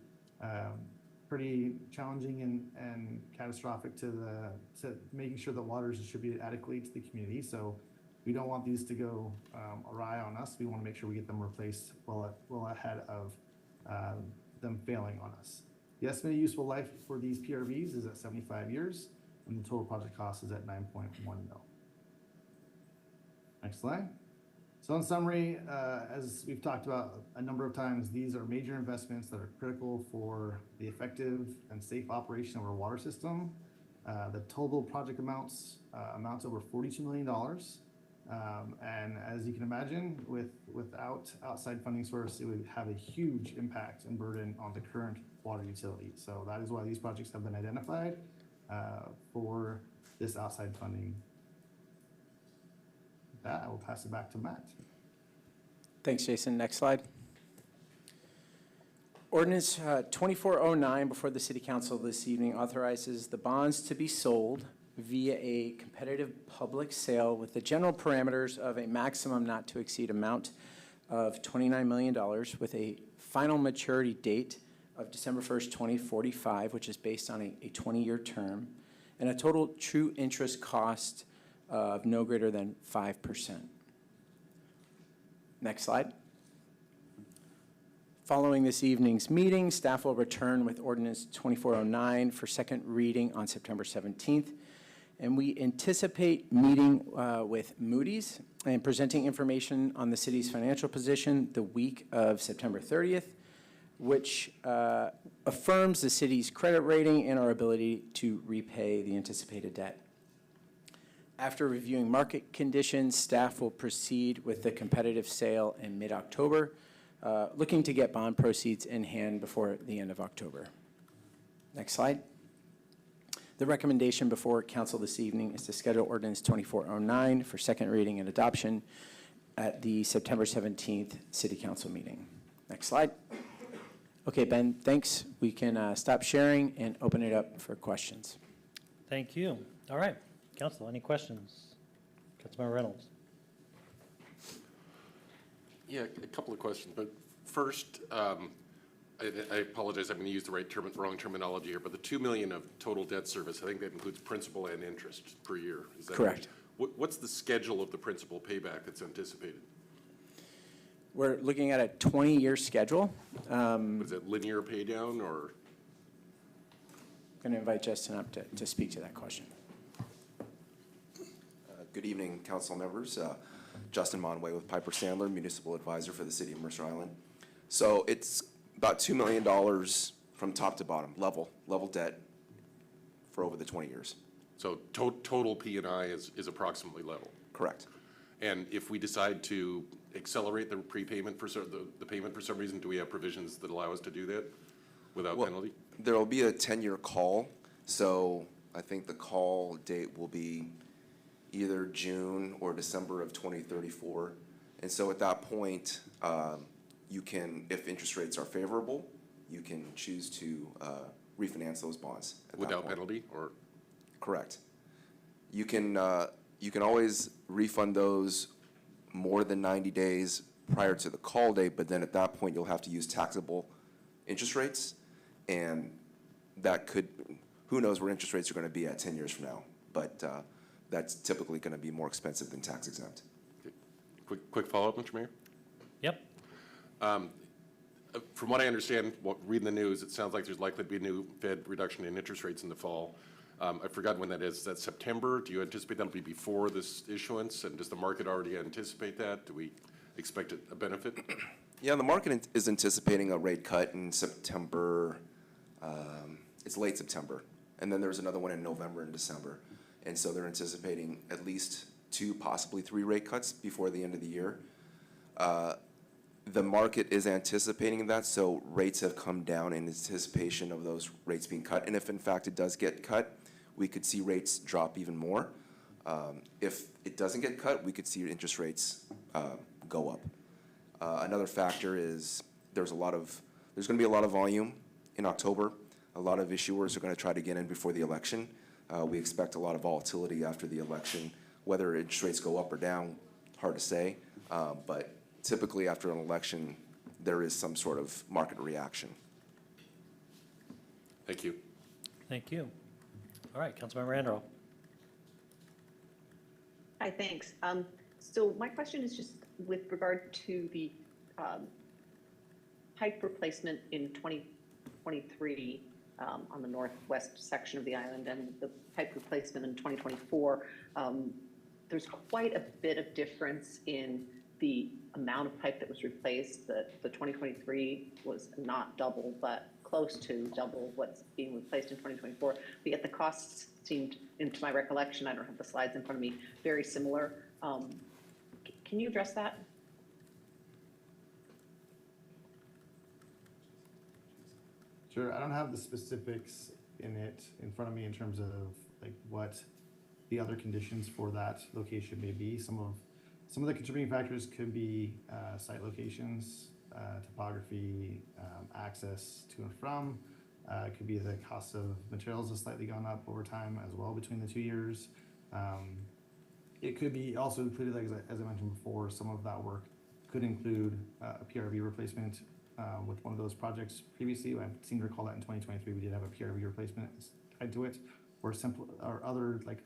pretty challenging and catastrophic to making sure that water is distributed adequately to the community. So we don't want these to go awry on us. We want to make sure we get them replaced well ahead of them failing on us. The estimated useful life for these PRVs is at 75 years, and the total project cost is at 9.1 mil. Next slide. So in summary, as we've talked about a number of times, these are major investments that are critical for the effective and safe operation of our water system. The total project amounts over $42 million. And as you can imagine, without outside funding source, it would have a huge impact and burden on the current water utility. So that is why these projects have been identified for this outside funding. With that, I will pass it back to Matt. Thanks, Jason. Next slide. Ordinance 2409 before the City Council this evening authorizes the bonds to be sold via a competitive public sale with the general parameters of a maximum not to exceed amount of $29 million with a final maturity date of December 1st, 2045, which is based on a 20-year term, and a total true interest cost of no greater than 5%. Next slide. Following this evening's meeting, staff will return with Ordinance 2409 for second reading on September 17th. And we anticipate meeting with Moody's and presenting information on the city's financial position the week of September 30th, which affirms the city's credit rating and our ability to repay the anticipated debt. After reviewing market conditions, staff will proceed with the competitive sale in mid-October, looking to get bond proceeds in hand before the end of October. Next slide. The recommendation before council this evening is to schedule Ordinance 2409 for second reading and adoption at the September 17th City Council meeting. Next slide. Okay, Ben, thanks. We can stop sharing and open it up for questions. Thank you. All right, council, any questions? Councilmember Reynolds. Yeah, a couple of questions, but first, I apologize, I'm going to use the wrong terminology here, but the $2 million of total debt service, I think that includes principal and interest per year. Is that Correct. Right? What's the schedule of the principal payback that's anticipated? We're looking at a 20-year schedule. Is it linear pay down or? I'm going to invite Justin up to speak to that question. Good evening, council members. Justin Monway with Piper Sandler, Municipal Advisor for the City of Mercer Island. So it's about $2 million from top to bottom, level debt for over the 20 years. So total P&I is approximately level? Correct. And if we decide to accelerate the prepayment for the payment for some reason, do we have provisions that allow us to do that without penalty? There will be a 10-year call. So I think the call date will be either June or December of 2034. And so at that point, you can, if interest rates are favorable, you can choose to refinance those bonds at without that point. penalty, or? Correct. You can always refund those more than 90 days prior to the call date, but then at that point, you'll have to use taxable interest rates. And that could, who knows where interest rates are going to be at 10 years from now. But that's typically going to be more expensive than tax exempt. Okay. Quick follow-up, Mr. Mayor? Yep. From what I understand, reading the news, it sounds like there's likely to be a new Fed reduction in interest rates in the fall. I forgot when that is. Is that September? Do you anticipate that'll be before this issuance? And does the market already anticipate that? Do we expect a benefit? Yeah, the market is anticipating a rate cut in September. It's late September. And then there's another one in November and December. And so they're anticipating at least 2, possibly 3 rate cuts before the end of the year. The market is anticipating that, so rates have come down in anticipation of those rates being cut. And if in fact it does get cut, we could see rates drop even more. If it doesn't get cut, we could see interest rates go up. Another factor is there's going to be a lot of volume in October. A lot of issuers are going to try to get in before the election. We expect a lot of volatility after the election. Whether interest rates go up or down, hard to say. But typically after an election, there is some sort of market reaction. Thank you. Thank you. All right, Councilmember Anderl. Hi, thanks. So my question is just with regard to the pipe replacement in 2023 on the northwest section of the island and the pipe replacement in 2024. There's quite a bit of difference in the amount of pipe that was replaced. The 2023 was not double, but close to double what's being replaced in 2024. But yet the costs seemed, into my recollection, I don't have the slides in front of me, very similar. Can you address that? Sure, I don't have the specifics in it in front of me in terms of like what the other conditions for that location may be. Some of the contributing factors could be site locations, topography, access to and from. It could be the cost of materials has slightly gone up over time as well between the 2 years. It could be also included, like as I mentioned before, some of that work could include a PRV replacement with one of those projects previously. I seem to recall that in 2023 we did have a PRV replacement tied to it, or simple or other like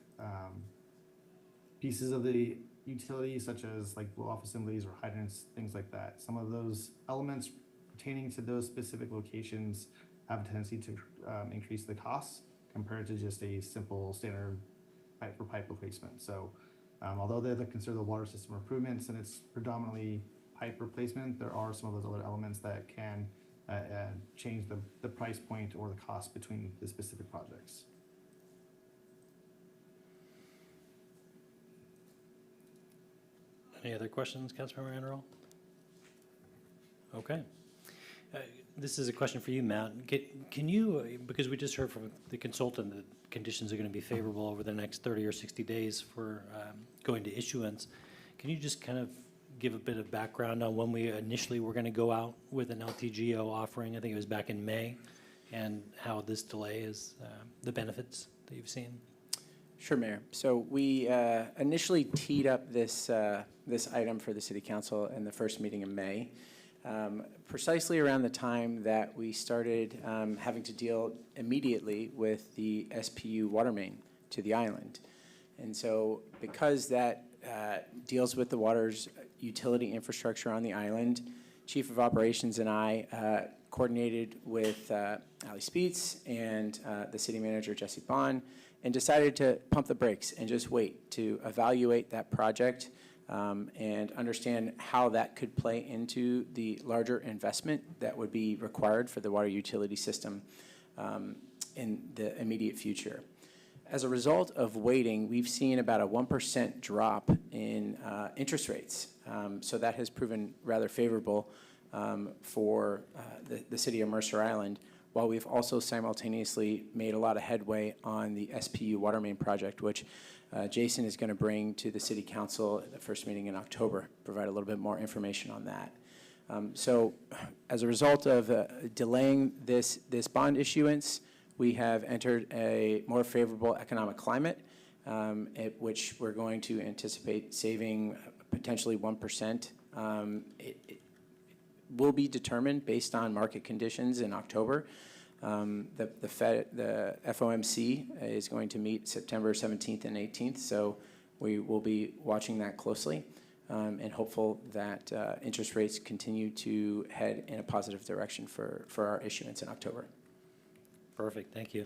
pieces of the utility, such as like blow-off assemblies or hydrants, things like that. Some of those elements pertaining to those specific locations have a tendency to increase the costs compared to just a simple standard pipe for pipe replacement. So although they're considered the water system improvements and it's predominantly pipe replacement, there are some of those other elements that can change the price point or the cost between the specific projects. Any other questions, Councilmember Anderl? Okay. This is a question for you, Matt. Can you, because we just heard from the consultant that conditions are going to be favorable over the next 30 or 60 days for going to issuance, can you just kind of give a bit of background on when we initially were going to go out with an LTGO offering? I think it was back in May, and how this delay is, the benefits that you've seen? Sure, Mayor. So we initially teed up this item for the City Council in the first meeting in May, precisely around the time that we started having to deal immediately with the SPU water main to the island. And so because that deals with the water's utility infrastructure on the island, Chief of Operations and I coordinated with Ali Speets and the City Manager, Jesse Bond, and decided to pump the brakes and just wait to evaluate that project and understand how that could play into the larger investment that would be required for the water utility system in the immediate future. As a result of waiting, we've seen about a 1% drop in interest rates. So that has proven rather favorable for the city of Mercer Island, while we've also simultaneously made a lot of headway on the SPU water main project, which Jason is going to bring to the City Council at the first meeting in October, provide a little bit more information on that. So as a result of delaying this bond issuance, we have entered a more favorable economic climate, at which we're going to anticipate saving potentially 1%. It will be determined based on market conditions in October. The FOMC is going to meet September 17th and 18th, so we will be watching that closely and hopeful that interest rates continue to head in a positive direction for our issuance in October. Perfect, thank you.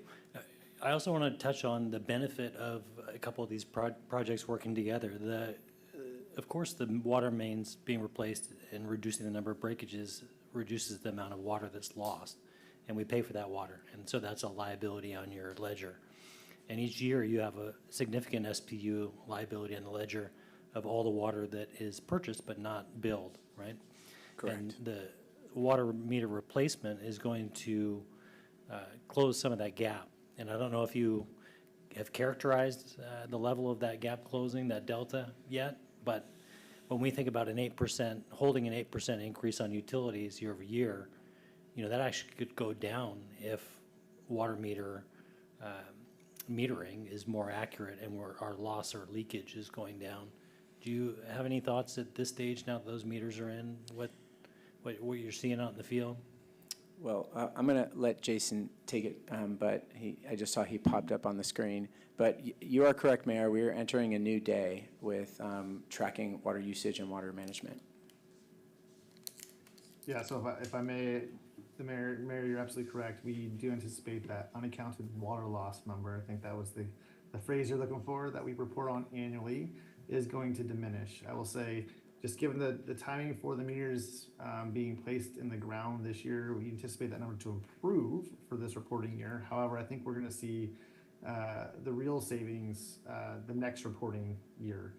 I also want to touch on the benefit of a couple of these projects working together. Of course, the water mains being replaced and reducing the number of breakages reduces the amount of water that's lost, and we pay for that water, and so that's a liability on your ledger. And each year you have a significant SPU liability on the ledger of all the water that is purchased but not billed, right? Correct. And the water meter replacement is going to close some of that gap. And I don't know if you have characterized the level of that gap closing, that delta yet, but when we think about an 8%, holding an 8% increase on utilities year over year, you know, that actually could go down if water meter metering is more accurate and our loss or leakage is going down. Do you have any thoughts at this stage, now that those meters are in, what you're seeing out in the field? Well, I'm going to let Jason take it, but I just saw he popped up on the screen. But you are correct, Mayor. We are entering a new day with tracking water usage and water management. Yeah, so if I may, the Mayor, you're absolutely correct. We do anticipate that unaccounted water loss number, I think that was the phrase you're looking for, that we report on annually, is going to diminish. I will say, just given the timing for the meters being placed in the ground this year, we anticipate that number to improve for this reporting year. However, I think we're going to see the real savings the next reporting year.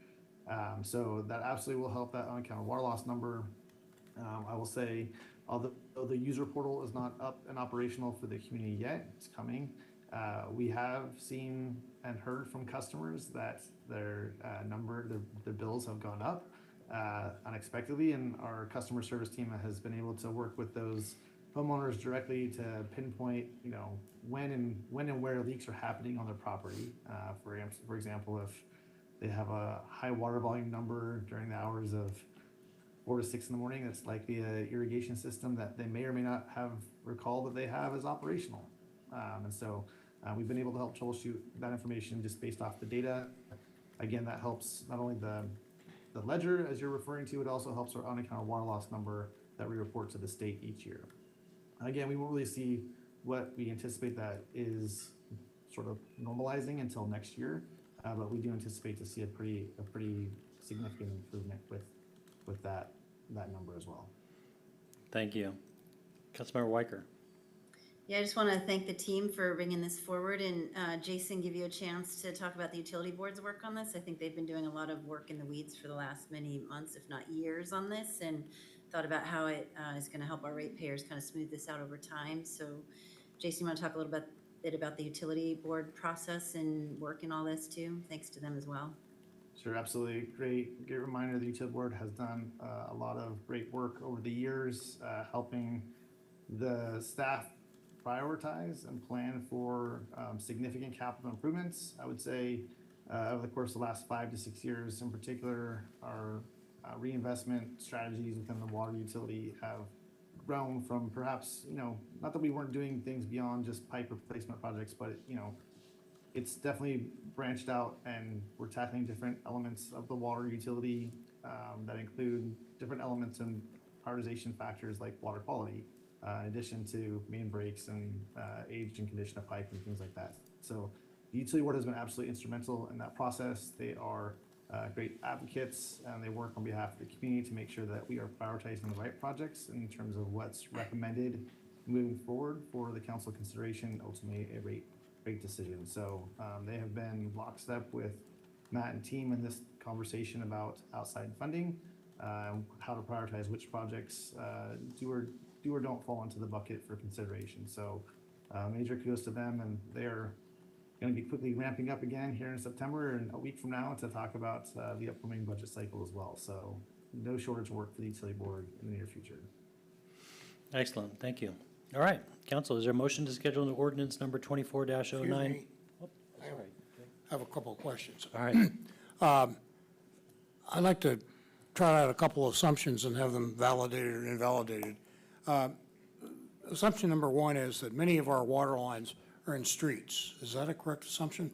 So that absolutely will help that unaccounted water loss number. I will say, although the user portal is not up and operational for the community yet, it's coming. We have seen and heard from customers that their bills have gone up unexpectedly, and our customer service team has been able to work with those homeowners directly to pinpoint, when and where leaks are happening on their property. For example, if they have a high water volume number during the hours of 4 to 6 in the morning, that's likely an irrigation system that they may or may not have recalled that they have as operational. And so we've been able to help troubleshoot that information just based off the data. Again, that helps not only the ledger, as you're referring to, it also helps our unaccounted water loss number that we report to the state each year. Again, we won't really see what we anticipate that is sort of normalizing until next year, but we do anticipate to see a pretty significant improvement with that number as well. Thank you. Councilmember Weicker. Yeah, I just want to thank the team for bringing this forward, and Jason, give you a chance to talk about the utility board's work on this. I think they've been doing a lot of work in the weeds for the last many months, if not years, on this, and thought about how it is going to help our ratepayers kind of smooth this out over time. So, Jason, you want to talk a little bit about the utility board process and work in all this too? Thanks to them as well. Sure, absolutely. Great reminder. The utility board has done a lot of great work over the years, helping the staff prioritize and plan for significant capital improvements. I would say over the course of the last 5 to 6 years in particular, our reinvestment strategies within the water utility have grown from perhaps, not that we weren't doing things beyond just pipe replacement projects, but, it's definitely branched out, and we're tackling different elements of the water utility that include different elements and prioritization factors like water quality, in addition to main breaks and age and condition of pipe and things like that. So the utility board has been absolutely instrumental in that process. They are great advocates, and they work on behalf of the community to make sure that we are prioritizing the right projects in terms of what's recommended moving forward for the council consideration, ultimately a rate decision. So they have been lockstep with Matt and team in this conversation about outside funding, how to prioritize which projects do or don't fall into the bucket for consideration. So major kudos to them, and they are going to be quickly ramping up again here in September and a week from now to talk about the upcoming budget cycle as well. So no shortage of work for the utility board in the near future. Excellent, thank you. All right, council, is there a motion to schedule an ordinance number 24-09? Excuse me. I have a couple of questions. All right, I'd like to try out a couple of assumptions and have them validated or invalidated. Assumption number one is that many of our water lines are in streets. Is that a correct assumption?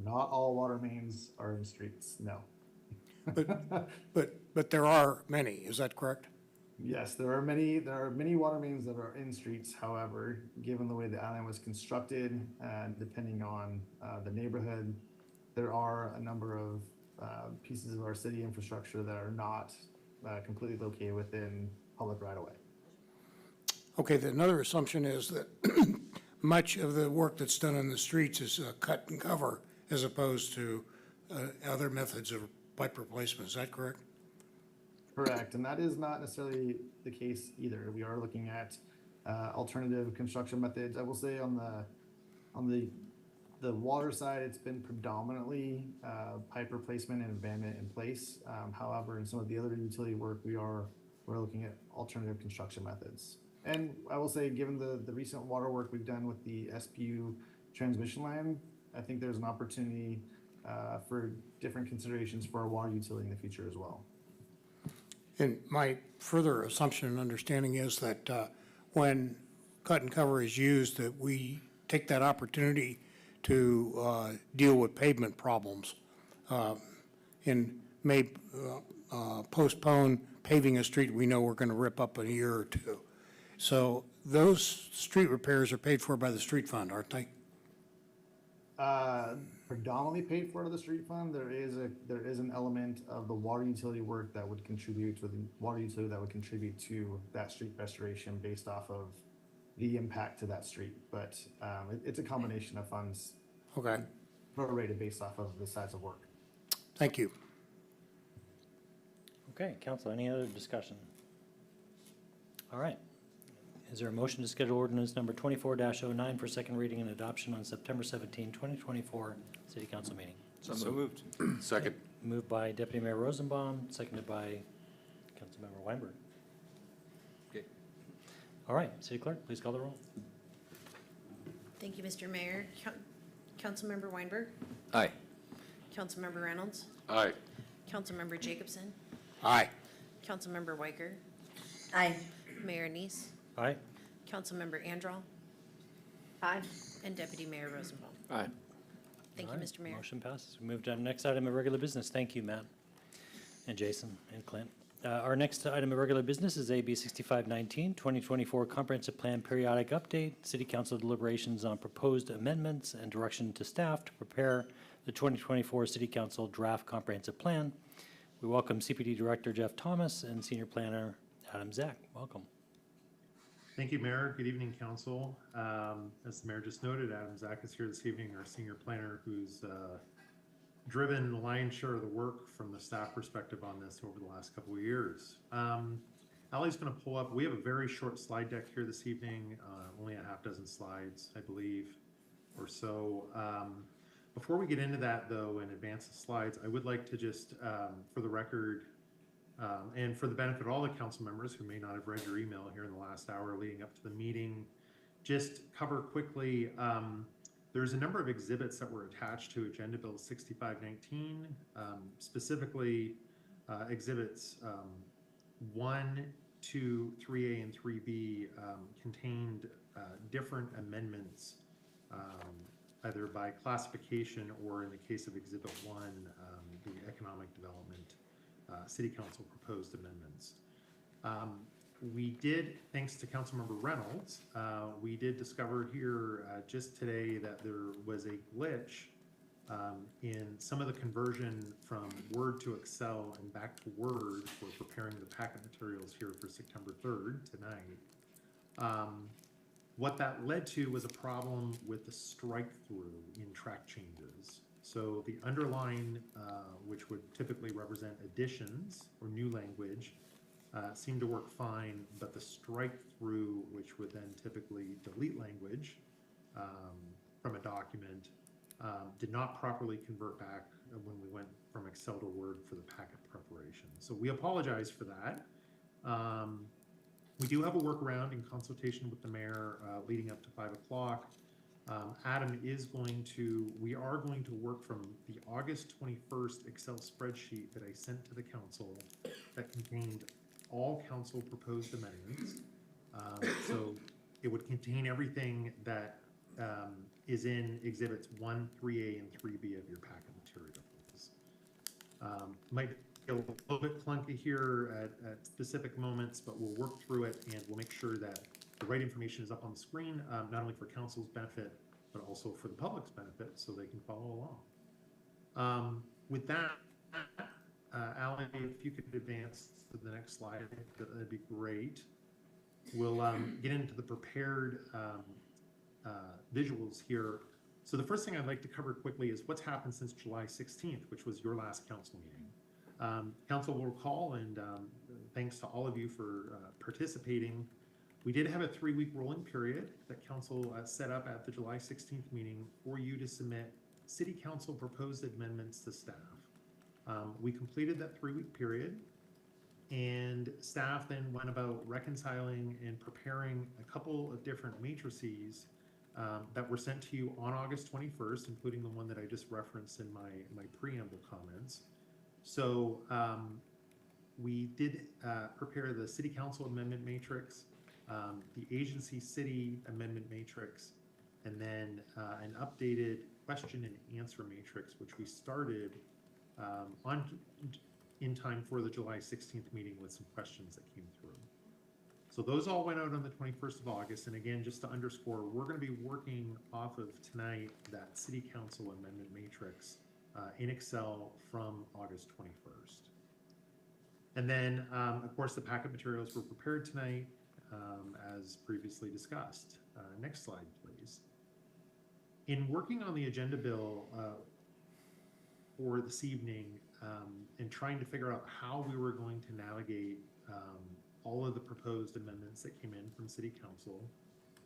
Not all water mains are in streets, no. But there are many, is that correct? Yes, there are many water mains that are in streets. However, given the way the island was constructed and depending on the neighborhood, there are a number of pieces of our city infrastructure that are not completely located within public right-of-way. Okay, another assumption is that much of the work that's done in the streets is cut and cover as opposed to other methods of pipe replacement. Is that correct? Correct, and that is not necessarily the case either. We are looking at alternative construction methods. I will say on the water side, it's been predominantly pipe replacement and abandonment in place. However, in some of the other utility work, we're looking at alternative construction methods. And I will say, given the recent water work we've done with the SPU transmission line, I think there's an opportunity for different considerations for our water utility in the future as well. And my further assumption and understanding is that when cut and cover is used, that we take that opportunity to deal with pavement problems and may postpone paving a street we know we're going to rip up in a year or two. So those street repairs are paid for by the street fund, aren't they? Predominantly paid for out of the street fund. There is an element of the water utility work that would contribute to that street restoration based off of the impact to that street. But it's a combination of funds. Okay, Prorated based off of the size of work. thank you. Okay, council, any other discussion? All right. Is there a motion to schedule ordinance number 24-09 for second reading and adoption on September 17, 2024, city council meeting? So moved. Second. Moved by Deputy Mayor Rosenbaum, seconded by Councilmember Weinberg. Okay. All right, city clerk, please call the roll. Thank you, Mr. Mayor. Councilmember Weinberg, Aye. Councilmember Reynolds, Aye. Councilmember Jacobson, Aye. Councilmember Weicker, Aye. Mayor Neese, Aye. Councilmember Andral, Aye. and Deputy Mayor Rosenbaum. Aye. Thank you, All right, Mr. Mayor. Motion passes. We move to the next item of regular business. Thank you, Matt, and Jason, and Clint. Our next item of regular business is AB 6519, 2024 Comprehensive Plan Periodic Update, City Council deliberations on proposed amendments and direction to staff to prepare the 2024 City Council Draft Comprehensive Plan. We welcome CPD Director Jeff Thomas and Senior Planner Adam Zach. Welcome. Thank you, Mayor. Good evening, Council. As the Mayor just noted, Adam Zach is here this evening, our Senior Planner, who's driven the lion's share of the work from the staff perspective on this over the last couple of years. Ali's going to pull up. We have a very short slide deck here this evening, only a half dozen slides, I believe, or so. Before we get into that, though, and advance the slides, I would like to just, for the record, and for the benefit of all the council members who may not have read your email here in the last hour leading up to the meeting, just cover quickly, there's a number of exhibits that were attached to Agenda Bill 6519, specifically exhibits 1, 2, 3A, and 3B contained different amendments, either by classification or in the case of Exhibit 1, the Economic Development City Council proposed amendments. We did, thanks to Councilmember Reynolds, we did discover here just today that there was a glitch in some of the conversion from Word to Excel and back to Word for preparing the packet materials here for September 3rd tonight. What that led to was a problem with the strike-through in track changes. So the underline, which would typically represent additions or new language, seemed to work fine, but the strike-through, which would then typically delete language from a document, did not properly convert back when we went from Excel to Word for the packet preparation. So we apologize for that. We do have a workaround in consultation with the mayor leading up to 5 o'clock. Adam is going to, we are going to work from the August 21st Excel spreadsheet that I sent to the council that contained all council proposed amendments. So it would contain everything that is in exhibits 1, 3A, and 3B of your packet materials. Might be a little bit clunky here at specific moments, but we'll work through it and we'll make sure that the right information is up on the screen, not only for council's benefit, but also for the public's benefit so they can follow along. With that, Alan, if you could advance to the next slide, that'd be great. We'll get into the prepared visuals here. So the first thing I'd like to cover quickly is what's happened since July 16th, which was your last council meeting. Council will recall, and thanks to all of you for participating, we did have a 3-week rolling period that council set up at the July 16th meeting for you to submit city council proposed amendments to staff. We completed that 3-week period, and staff then went about reconciling and preparing a couple of different matrices that were sent to you on August 21st, including the one that I just referenced in my preamble comments. So We did prepare the city council amendment matrix, the agency city amendment matrix, and then an updated question and answer matrix, which we started in time for the July 16th meeting with some questions that came through. So those all went out on the 21st of August. And again, just to underscore, we're going to be working off of tonight that city council amendment matrix in Excel from August 21st. And then, of course, the packet materials were prepared tonight as previously discussed. Next slide, please. In working on the agenda bill for this evening and trying to figure out how we were going to navigate all of the proposed amendments that came in from City Council,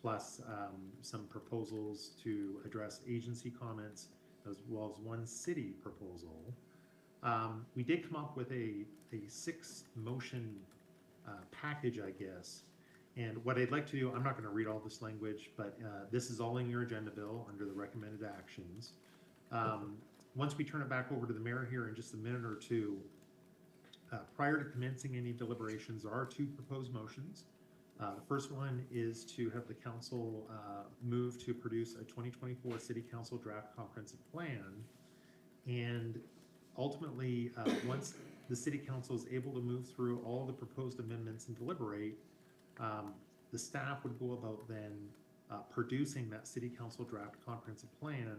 plus some proposals to address agency comments, as well as one city proposal, we did come up with a 6-motion package, I guess. And what I'd like to do, I'm not going to read all this language, but this is all in your agenda bill under the recommended actions. Once we turn it back over to the mayor here in just a minute or two, prior to commencing any deliberations, there are 2 proposed motions. The first one is to have the council move to produce a 2024 City Council draft comprehensive plan. And ultimately, once the City Council is able to move through all the proposed amendments and deliberate, the staff would go about then producing that City Council draft comprehensive plan,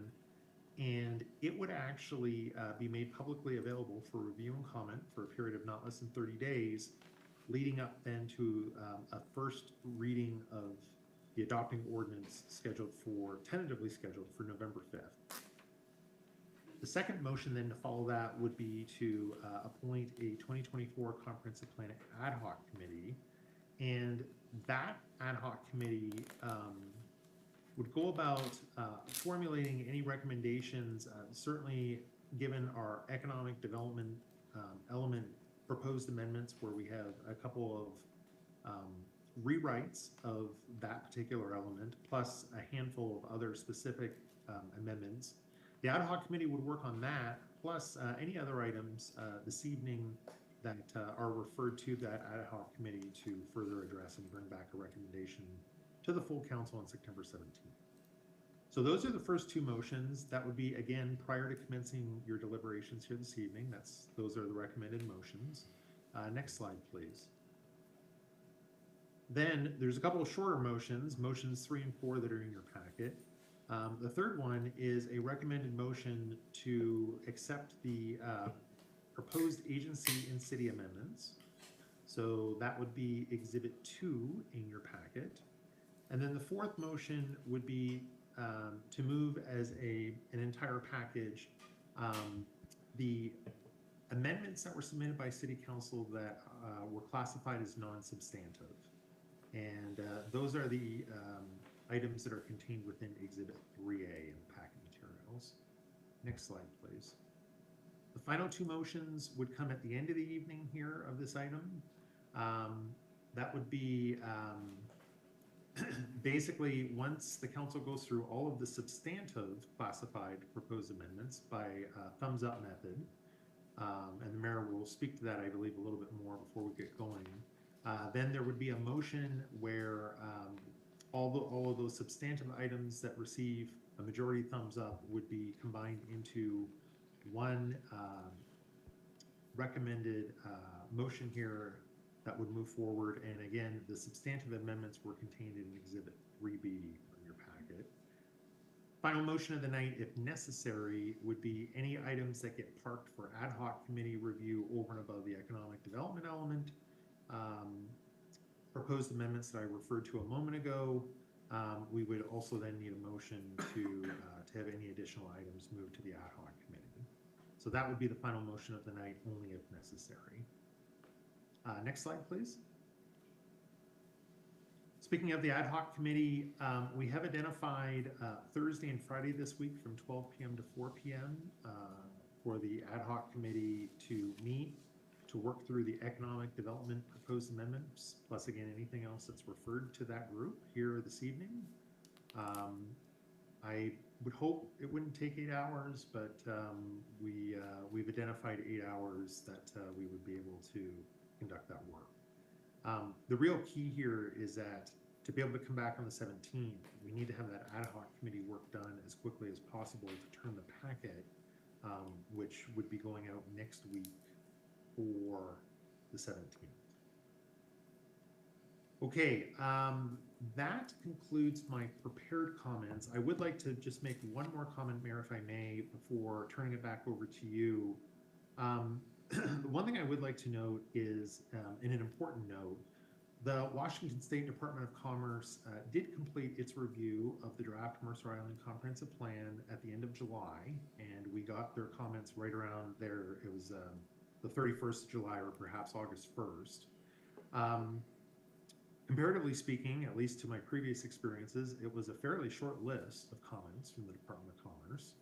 and it would actually be made publicly available for review and comment for a period of not less than 30 days, leading up then to a first reading of the adopting ordinance tentatively scheduled for November 5th. The second motion then to follow that would be to appoint a 2024 comprehensive plan ad hoc committee. And that ad hoc committee would go about formulating any recommendations, certainly given our economic development element proposed amendments, where we have a couple of rewrites of that particular element, plus a handful of other specific amendments. The ad hoc committee would work on that, plus any other items this evening that are referred to that ad hoc committee to further address and bring back a recommendation to the full council on September 17th. So those are the first 2 motions. That would be, again, prior to commencing your deliberations here this evening. Those are the recommended motions. Next slide, please. Then there's a couple of shorter motions, motions 3 and 4 that are in your packet. The third one is a recommended motion to accept the proposed agency and city amendments. So that would be Exhibit 2 in your packet. And then the fourth motion would be to move as an entire package the amendments that were submitted by City Council that were classified as non-substantive. And those are the items that are contained within Exhibit 3A in the packet materials. Next slide, please. The final 2 motions would come at the end of the evening here of this item. That would be basically once the council goes through all of the substantive classified proposed amendments by thumbs up method, and the mayor will speak to that, I believe, a little bit more before we get going. Then there would be a motion where all of those substantive items that receive a majority thumbs up would be combined into one recommended motion here that would move forward. And again, the substantive amendments were contained in Exhibit 3B on your packet. Final motion of the night, if necessary, would be any items that get parked for ad hoc committee review over and above the economic development element. Proposed amendments that I referred to a moment ago, we would also then need a motion to have any additional items moved to the ad hoc committee. So that would be the final motion of the night, only if necessary. Next slide, please. Speaking of the ad hoc committee, we have identified Thursday and Friday this week from 12 p.m. to 4 p.m. For the ad hoc committee to meet, to work through the economic development proposed amendments, plus again, anything else that's referred to that group here this evening. I would hope it wouldn't take 8 hours, but we've identified 8 hours that we would be able to conduct that work. The real key here is that to be able to come back on the 17th, we need to have that ad hoc committee work done as quickly as possible to turn the packet, which would be going out next week for the 17th. Okay, that concludes my prepared comments. I would like to just make one more comment, Mayor, if I may, before turning it back over to you. The one thing I would like to note is, and an important note, the Washington State Department of Commerce did complete its review of the draft Mercer Island Comprehensive Plan at the end of July, and we got their comments right around there. It was the 31st of July or perhaps August 1st. Comparatively speaking, at least to my previous experiences, it was a fairly short list of comments from the Department of Commerce.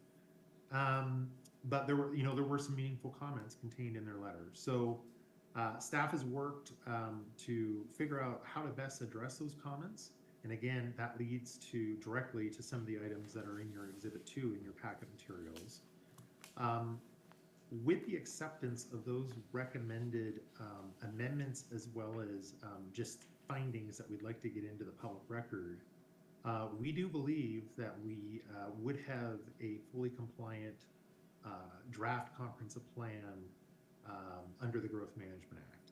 But there were some meaningful comments contained in their letters. So staff has worked to figure out how to best address those comments. And again, that leads directly to some of the items that are in your Exhibit 2 in your packet materials. With the acceptance of those recommended amendments, as well as just findings that we'd like to get into the public record, we do believe that we would have a fully compliant draft comprehensive plan under the Growth Management Act.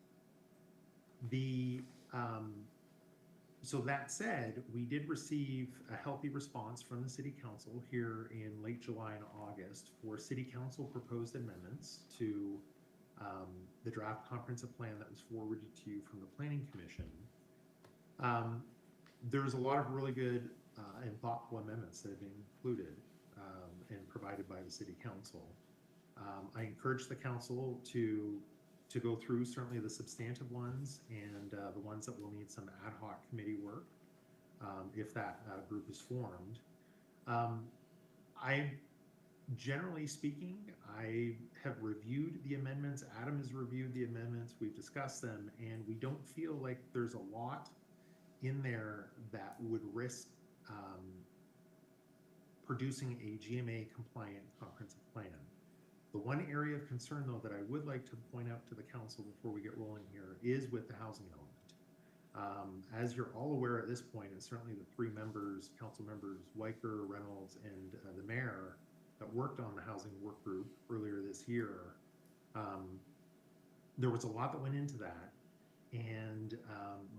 So that said, we did receive a healthy response from the City Council here in late July and August for City Council proposed amendments to the draft comprehensive plan that was forwarded to you from the Planning Commission. There's a lot of really good and thoughtful amendments that have been included and provided by the City Council. I encourage the Council to go through certainly the substantive ones and the ones that will need some ad hoc committee work if that group is formed. Generally speaking, I have reviewed the amendments. Adam has reviewed the amendments. We've discussed them, and we don't feel like there's a lot in there that would risk producing a GMA compliant comprehensive plan. The one area of concern, though, that I would like to point out to the council before we get rolling here is with the housing element. As you're all aware at this point, and certainly the three members, council members, Weicker, Reynolds, and the mayor that worked on the housing work group earlier this year, there was a lot that went into that. And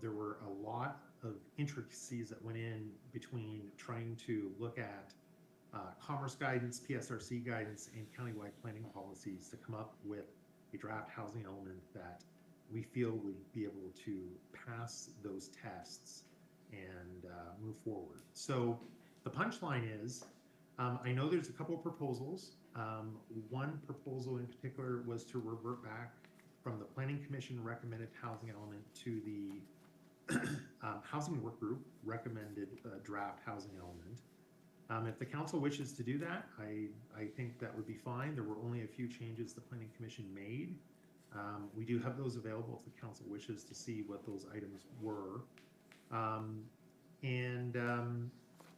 there were a lot of intricacies that went in between trying to look at commerce guidance, PSRC guidance, and countywide planning policies to come up with a draft housing element that we feel would be able to pass those tests and move forward. So the punchline is, I know there's a couple of proposals. One proposal in particular was to revert back from the Planning Commission recommended housing element to the housing work group recommended draft housing element. If the council wishes to do that, I think that would be fine. There were only a few changes the Planning Commission made. We do have those available if the council wishes to see what those items were.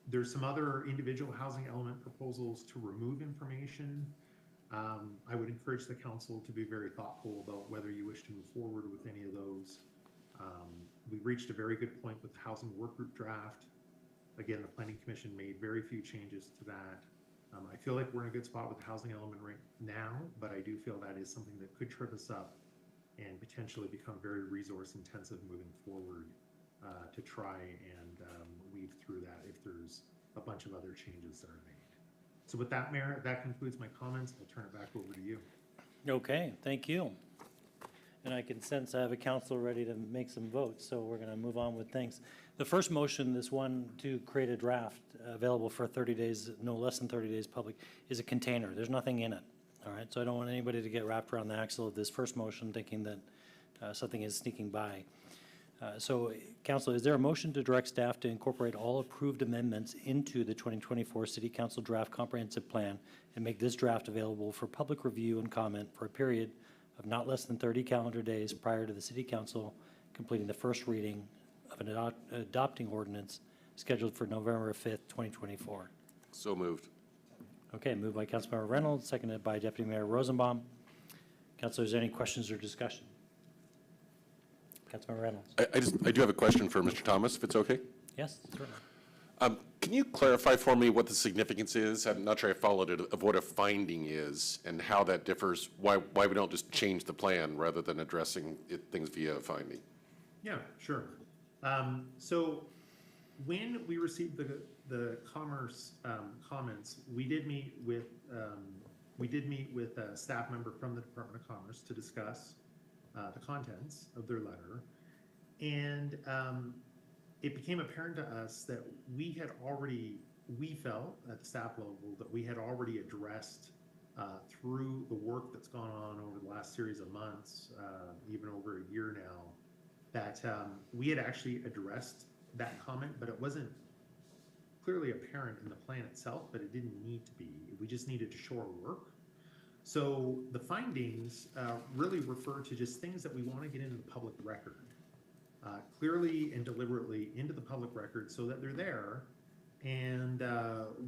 There's some other individual housing element proposals to remove information. I would encourage the council to be very thoughtful about whether you wish to move forward with any of those. We reached a very good point with the housing work group draft. Again, the Planning Commission made very few changes to that. I feel like we're in a good spot with the housing element right now, but I do feel that is something that could trip us up and potentially become very resource intensive moving forward to try and weave through that if there's a bunch of other changes that are made. So with that, Mayor, that concludes my comments. I'll turn it back over to you. Okay, thank you. And I can sense I have a council ready to make some votes, so we're going to move on with things. The first motion, this one to create a draft available for 30 days, no less than 30 days public, is a container. There's nothing in it, all right? So I don't want anybody to get wrapped around the axle of this first motion thinking that something is sneaking by. So, Council, is there a motion to direct staff to incorporate all approved amendments into the 2024 City Council Draft Comprehensive Plan and make this draft available for public review and comment for a period of not less than 30 calendar days prior to the City Council completing the first reading of an adopting ordinance scheduled for November 5th, 2024? So moved. Okay, moved by Councilmember Reynolds, seconded by Deputy Mayor Rosenbaum. Councilor, is there any questions or discussion? Councilmember Reynolds. I do have a question for Mr. Thomas, if it's okay. Yes, certainly. Can you clarify for me what the significance is? I'm not sure I followed it, of what a finding is and how that differs, why we don't just change the plan rather than addressing things via a finding? Yeah, sure. So when we received the Commerce comments, we did meet with a staff member from the Department of Commerce to discuss the contents of their letter. And it became apparent to us that we felt at the staff level that we had already addressed through the work that's gone on over the last series of months, even over a year now, that we had actually addressed that comment, but it wasn't clearly apparent in the plan itself, but it didn't need to be. We just needed to show our work. So the findings really refer to just things that we want to get into the public record, clearly and deliberately into the public record so that they're there. And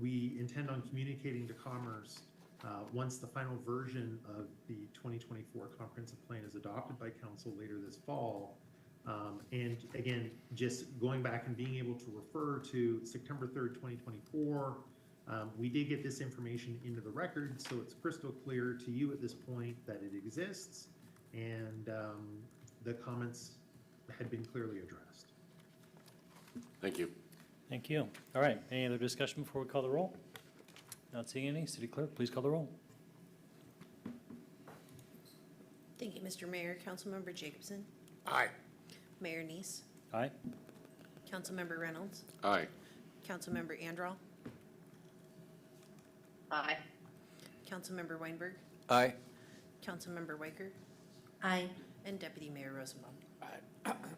we intend on communicating to Commerce once the final version of the 2024 comprehensive plan is adopted by council later this fall. And again, just going back and being able to refer to September 3rd, 2024, we did get this information into the record, so it's crystal clear to you at this point that it exists, and the comments had been clearly addressed. Thank you. Thank you. All right, any other discussion before we call the roll? Not seeing any. City Clerk, please call the roll. Thank you, Mr. Mayor. Councilmember Jacobson. Aye. Mayor Neese. Aye. Councilmember Reynolds. Aye. Councilmember Andral. Aye. Councilmember Weinberg. Aye. Councilmember Weicker. Aye. And Deputy Mayor Rosenbaum.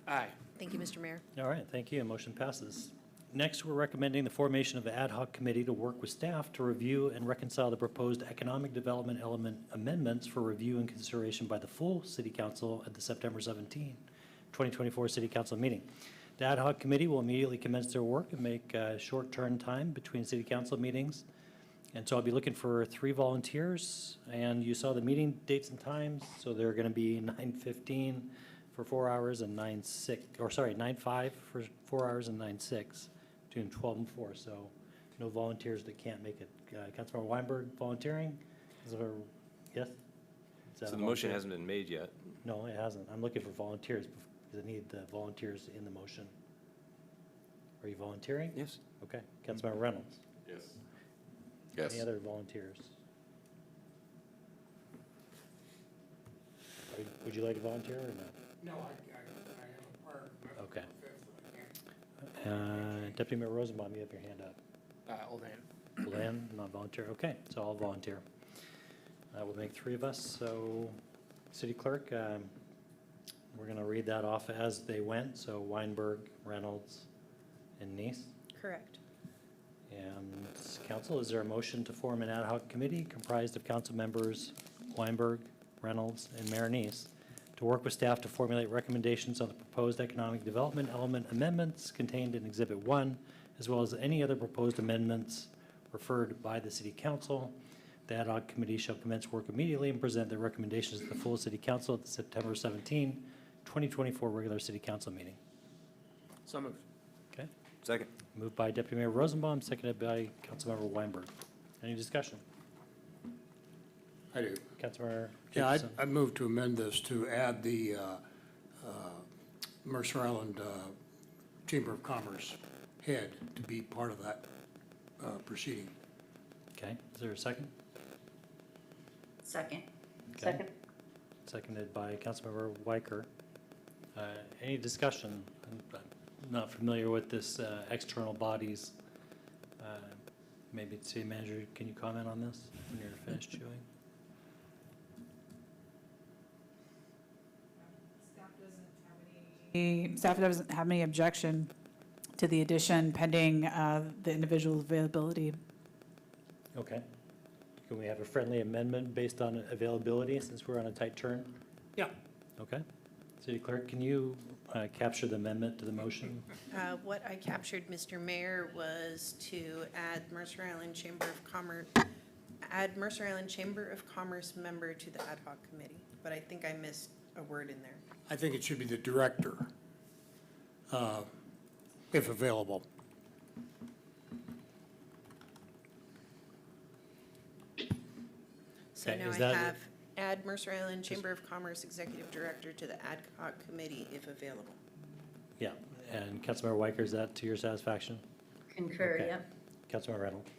Aye. Thank you, Mr. Mayor. All right, thank you. Motion passes. Next, we're recommending the formation of an ad hoc committee to work with staff to review and reconcile the proposed economic development element amendments for review and consideration by the full City Council at the September 17, 2024 City Council meeting. The ad hoc committee will immediately commence their work and make a short turn time between City Council meetings. And so I'll be looking for 3 volunteers, and you saw the meeting dates and times, so they're going to be 9:15 for 4 hours and 9:5 for 4 hours and 9:6, between 12 and 4. So no volunteers that can't make it. Councilmember Weinberg volunteering? Yes? Is that So a the motion volunteer? hasn't been made yet. No, it hasn't. I'm looking for volunteers because I need the volunteers in the motion. Are you volunteering? Yes. Okay. Councilmember Reynolds? Yes. Yes. Any other volunteers? Would you like to volunteer or not? No, I have a prior commitment. Okay. So I can't. Deputy Mayor Rosenbaum, you have your hand up. Old man. Luann, not volunteer. Okay, so I'll volunteer. That will make 3 of us. So, City Clerk, we're going to read that off as they went. So Weinberg, Reynolds, and Neese. Correct. And council, is there a motion to form an ad hoc committee comprised of council members Weinberg, Reynolds, and Mayor Neese to work with staff to formulate recommendations on the proposed economic development element amendments contained in Exhibit 1, as well as any other proposed amendments referred by the City Council? The ad hoc committee shall commence work immediately and present their recommendations to the full City Council at the September 17, 2024 regular City Council meeting. So moved. Okay? Second. Moved by Deputy Mayor Rosenbaum, seconded by Councilmember Weinberg. Any discussion? I do. Councilmember Yeah, Jacobson? I'd move to amend this to add the Mercer Island Chamber of Commerce head to be part of that proceeding. Okay, is there a second? Second. Okay. Second. Seconded by Councilmember Weicker. Any discussion? I'm not familiar with this external bodies. Maybe City Manager, can you comment on this when you're finished chewing? Staff doesn't have any objection to the addition pending the individual's availability. Okay. Can we have a friendly amendment based on availability since we're on a tight turn? Yeah. Okay. City Clerk, can you capture the amendment to the motion? What I captured, Mr. Mayor, was to add Mercer Island Chamber of Commerce, member to the ad hoc committee, but I think I missed a word in there. I think it should be the director, if available. So Okay, now is I that- have add Mercer Island Chamber of Commerce Executive Director to the ad hoc committee if available. Yeah, and Councilmember Weicker, is that to your satisfaction? Concur, Okay. yep. Councilmember Reynolds?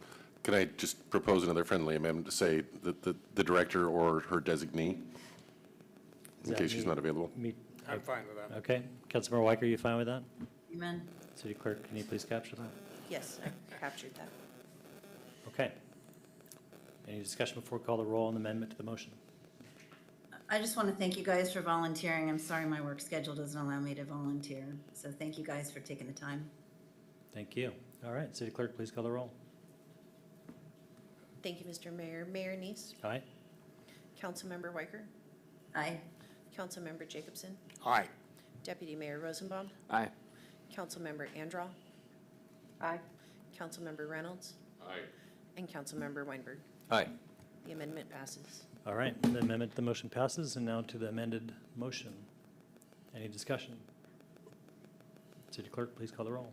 Can I just propose another friendly amendment to say that the director or her designee, Does in that case she's meet- not available? I'm fine with that. Okay, Councilmember Weicker, you fine with that? Amen. City Clerk, can you please capture that? Yes, I captured that. Okay. Any discussion before we call the roll on the amendment to the motion? I just want to thank you guys for volunteering. I'm sorry my work schedule doesn't allow me to volunteer. So thank you guys for taking the time. Thank you. All right, City Clerk, please call the roll. Thank you, Mr. Mayor. Mayor Neese, Aye? Councilmember Weicker, Aye. Councilmember Jacobson, Aye. Deputy Mayor Rosenbaum, Aye. Councilmember Andral, Aye. Councilmember Reynolds, Aye. and Councilmember Weinberg. Aye. The amendment passes. All right, the amendment to the motion passes, and now to the amended motion. Any discussion? City Clerk, please call the roll.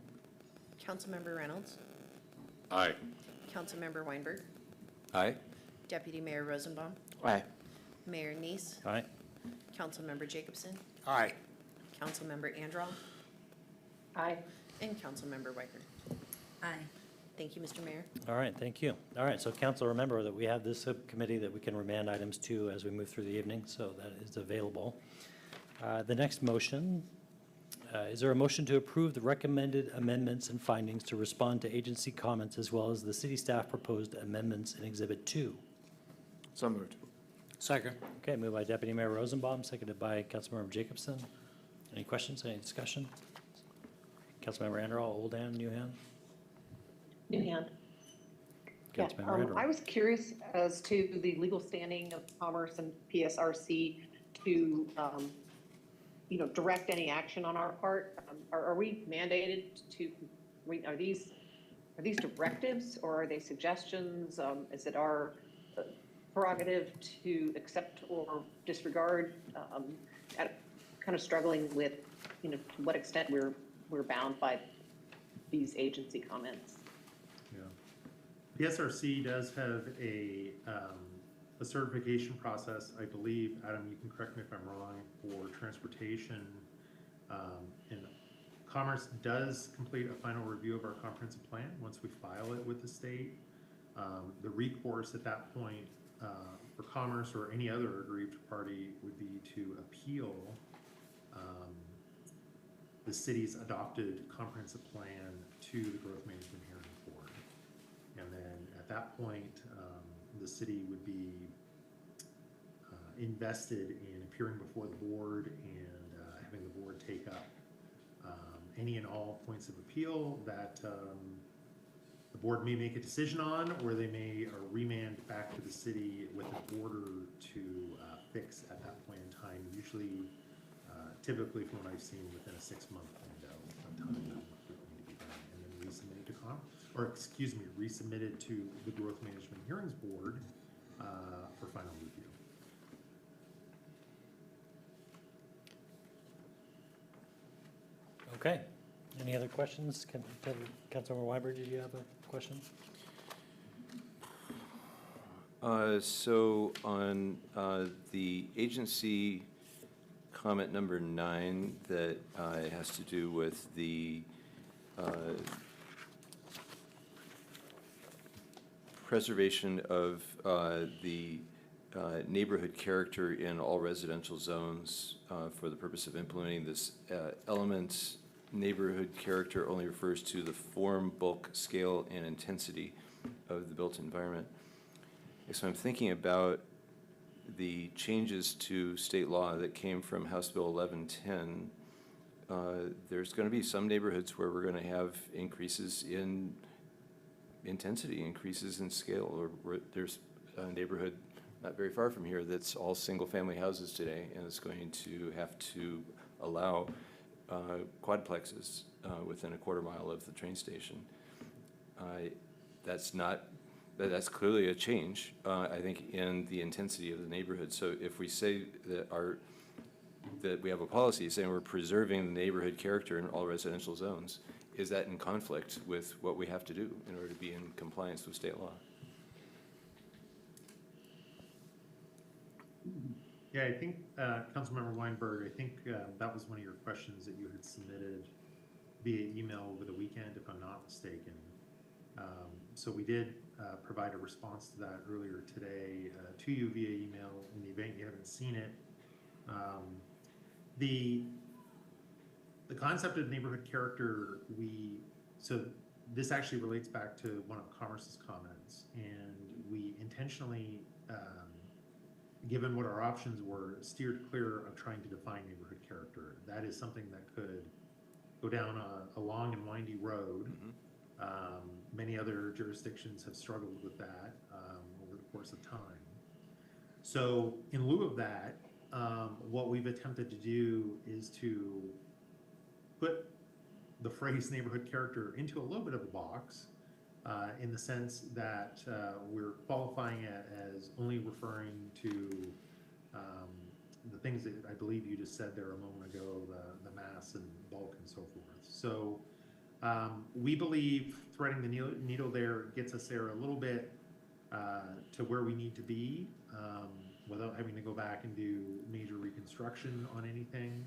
Councilmember Reynolds, Aye. Councilmember Weinberg, Aye. Deputy Mayor Rosenbaum, Aye. Mayor Neese, Aye? Councilmember Jacobson, Aye. Councilmember Andral, Aye. and Councilmember Weicker. Aye. Thank you, Mr. Mayor. All right, thank you. All right, so council, remember that we have this subcommittee that we can remand items to as we move through the evening, so that is available. The next motion, is there a motion to approve the recommended amendments and findings to respond to agency comments as well as the city staff proposed amendments in Exhibit 2? So moved. Second. Okay, moved by Deputy Mayor Rosenbaum, seconded by Councilmember Jacobson. Any questions, any discussion? Councilmember Anderall, old hand, new hand? New hand. Yeah, Councilmember Anderall. I was curious as to the legal standing of Commerce and PSRC to, direct any action on our part. Are we mandated to, are these directives or are they suggestions? Is it our prerogative to accept or disregard? Kind of struggling with, to what extent we're bound by these agency comments. Yeah. PSRC does have a certification process, I believe, Adam, you can correct me if I'm wrong, for transportation. And Commerce does complete a final review of our comprehensive plan once we file it with the state. The recourse at that point for Commerce or any other aggrieved party would be to appeal the city's adopted comprehensive plan to the Growth Management Hearing Board. And then at that point, the city would be invested in appearing before the board and having the board take up any and all points of appeal that the board may make a decision on, or they may remand back to the city with an order to fix at that point in time, usually, typically from what I've seen, within a 6-month window of time that work would need to be done, and then resubmitted to resubmitted to the Growth Management Hearings Board for final review. Okay. Any other questions? Councilmember Weiber, did you have a question? So on the agency comment number 9 that has to do with the preservation of the neighborhood character in all residential zones for the purpose of implementing this element, neighborhood character only refers to the form, bulk, scale, and intensity of the built environment. So I'm thinking about the changes to state law that came from House Bill 1110. There's going to be some neighborhoods where we're going to have increases in intensity, increases in scale, or where there's a neighborhood not very far from here that's all single-family houses today, and it's going to have to allow quadplexes within a quarter mile of the train station. That's clearly a change, I think, in the intensity of the neighborhood. So if we say that that we have a policy saying we're preserving the neighborhood character in all residential zones. Is that in conflict with what we have to do in order to be in compliance with state law? Yeah, I think, Councilmember Weinberg, I think that was one of your questions that you had submitted via email over the weekend, if I'm not mistaken. So we did provide a response to that earlier today to you via email. In the event you haven't seen it, the concept of neighborhood character, so this actually relates back to one of Commerce's comments, and we intentionally, given what our options were, steered clear of trying to define neighborhood character. That is something that could go down a long and windy road. Many other jurisdictions have struggled with that over the course of time. So in lieu of that, what we've attempted to do is to put the phrase neighborhood character into a little bit of a box, in the sense that we're qualifying it as only referring to the things that I believe you just said there a moment ago, the mass and bulk and so forth. So we believe threading the needle there gets us there a little bit to where we need to be, without having to go back and do major reconstruction on anything.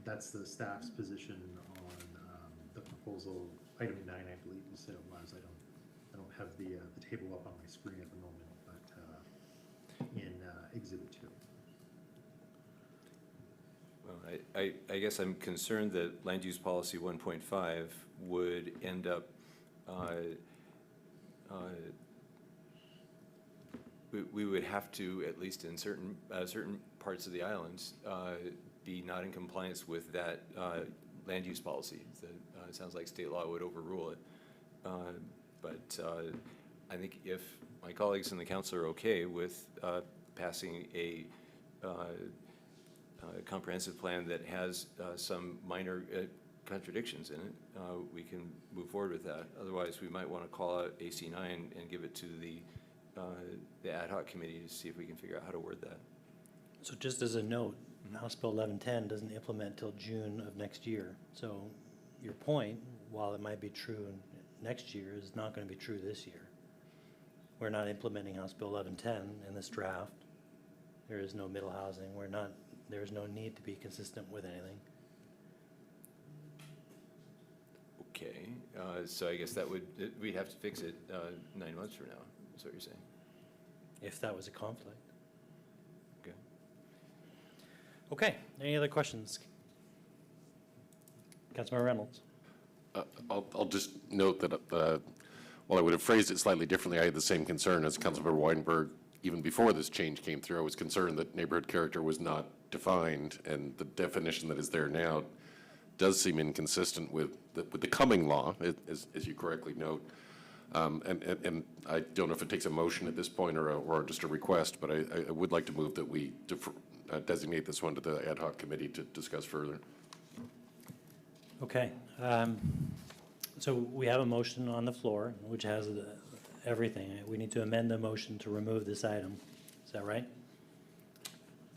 That's the staff's position on the proposal, item 9, I believe you said it was. I don't have the table up on my screen at the moment, but in Exhibit 2. Well, I guess I'm concerned that land use policy 1.5 would end up, we would have to, at least in certain parts of the islands, be not in compliance with that land use policy. It sounds like state law would overrule it. But I think if my colleagues in the council are okay with passing a comprehensive plan that has some minor contradictions in it, we can move forward with that. Otherwise, we might want to call out AC 9 and give it to the ad hoc committee to see if we can figure out how to word that. So just as a note, House Bill 1110 doesn't implement till June of next year. So your point, while it might be true next year, is not going to be true this year. We're not implementing House Bill 1110 in this draft. There is no middle housing. There is no need to be consistent with anything. Okay, so I guess we'd have to fix it 9 months from now, is what you're saying. If that was a conflict. Okay. Okay, any other questions? Councilmember Reynolds. I'll just note that while I would have phrased it slightly differently, I had the same concern as Councilmember Weinberg. Even before this change came through, I was concerned that neighborhood character was not defined, and the definition that is there now does seem inconsistent with the coming law, as you correctly note. And I don't know if it takes a motion at this point or just a request, but I would like to move that we designate this one to the ad hoc committee to discuss further. Okay, so we have a motion on the floor, which has everything. We need to amend the motion to remove this item. Is that right?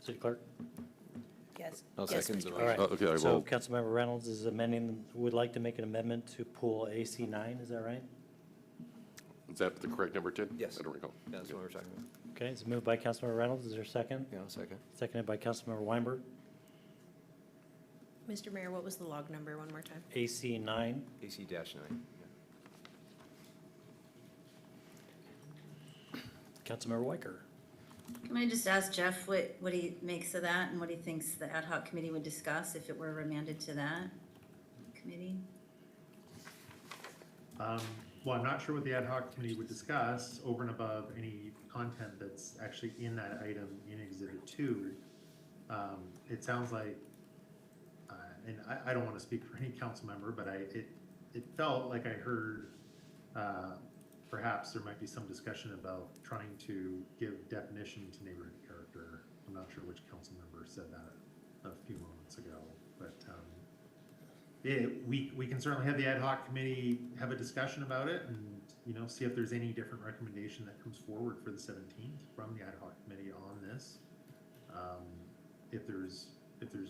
City Clerk? Yes. I'll second the All right, Okay, I so will. Councilmember Reynolds is would like to make an amendment to pull AC 9, is that right? Is that the correct number, Tim? Yes. I don't recall. Yeah, that's what we're talking about. Okay, it's moved by Councilmember Reynolds. Is there a second? Yeah, I'll second. Seconded by Councilmember Weinberg. Mr. Mayor, what was the log number one more time? AC 9. AC-9. Councilmember Weicker. Can I just ask Jeff what he makes of that and what he thinks the ad hoc committee would discuss if it were remanded to that committee? Well, I'm not sure what the ad hoc committee would discuss over and above any content that's actually in that item in Exhibit 2. It sounds like, and I don't want to speak for any council member, but it felt like I heard perhaps there might be some discussion about trying to give definition to neighborhood character. I'm not sure which council member said that a few moments ago, but we can certainly have the ad hoc committee have a discussion about it and, see if there's any different recommendation that comes forward for the 17th from the ad hoc committee on this. if there's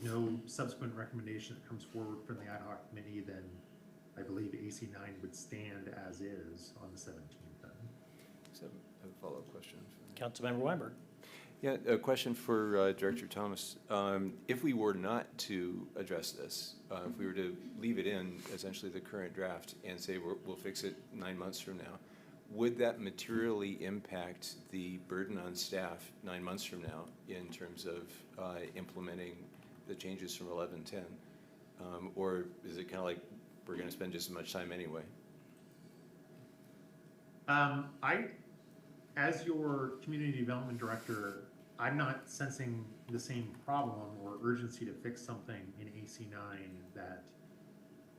no subsequent recommendation that comes forward from the ad hoc committee, then I believe AC 9 would stand as is on the 17th then. So I have a follow-up question. Councilmember Weinberg. Yeah, a question for Director Thomas. If we were not to address this, if we were to leave it in essentially the current draft and say we'll fix it 9 months from now, would that materially impact the burden on staff 9 months from now in terms of implementing the changes from 1110? Or is it kind of like we're going to spend just as much time anyway? As your community development director, I'm not sensing the same problem or urgency to fix something in AC 9 that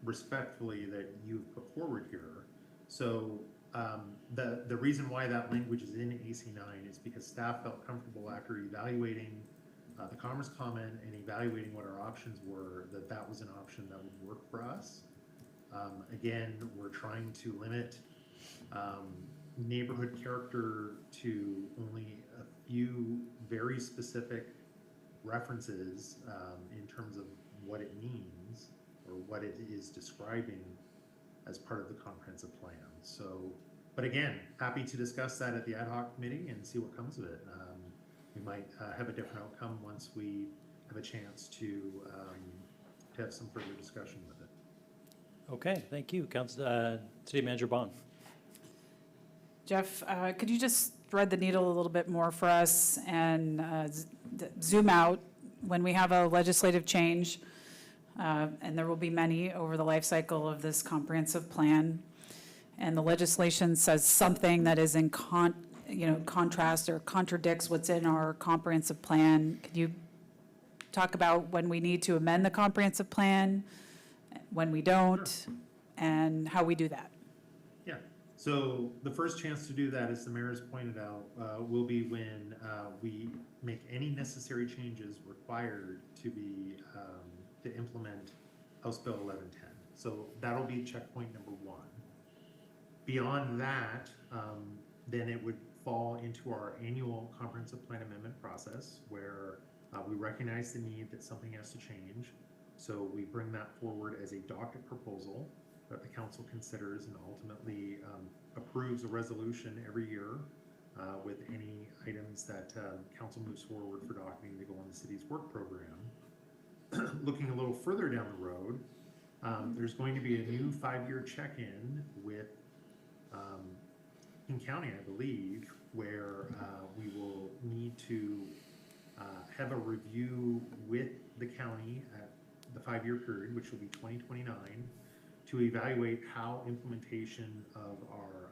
respectfully that you've put forward here. So the reason why that language is in AC 9 is because staff felt comfortable after evaluating the Commerce comment and evaluating what our options were, that was an option that would work for us. Again, we're trying to limit neighborhood character to only a few very specific references in terms of what it means or what it is describing as part of the comprehensive plan. So, but again, happy to discuss that at the ad hoc committee and see what comes of it. We might have a different outcome once we have a chance to have some further discussion with it. Okay, thank you. City Manager Bond. Jeff, could you just thread the needle a little bit more for us and zoom out when we have a legislative change, and there will be many over the life cycle of this comprehensive plan, and the legislation says something that is in contrast or contradicts what's in our comprehensive plan. Could you talk about when we need to amend the comprehensive plan, when we don't, Sure. and how we do that? Yeah, so the first chance to do that, as the mayor has pointed out, will be when we make any necessary changes required to be, to implement House Bill 1110. So that'll be checkpoint number one. Beyond that, then it would fall into our annual comprehensive plan amendment process where we recognize the need that something has to change. So we bring that forward as a docket proposal that the council considers and ultimately approves a resolution every year with any items that council moves forward for docketing to go on the city's work program. Looking a little further down the road, there's going to be a new 5-year check-in with King County, I believe, where we will need to have a review with the county at the 5-year period, which will be 2029, to evaluate how implementation of our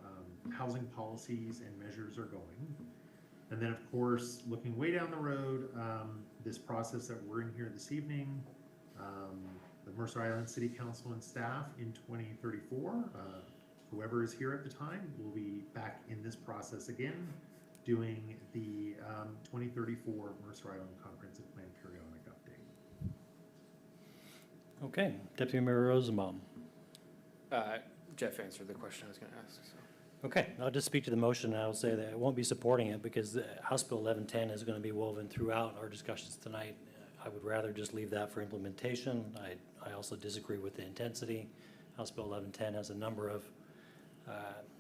housing policies and measures are going. And then, of course, looking way down the road, this process that we're in here this evening, the Mercer Island City Council and staff in 2034, whoever is here at the time will be back in this process again, doing the 2034 Mercer Island Comprehensive Plan periodic update. Okay, Deputy Mayor Rosenbaum. Jeff answered the question I was going to ask. So. Okay, I'll just speak to the motion, and I'll say that I won't be supporting it because House Bill 1110 is going to be woven throughout our discussions tonight. I would rather just leave that for implementation. I also disagree with the intensity. House Bill 1110 has a number of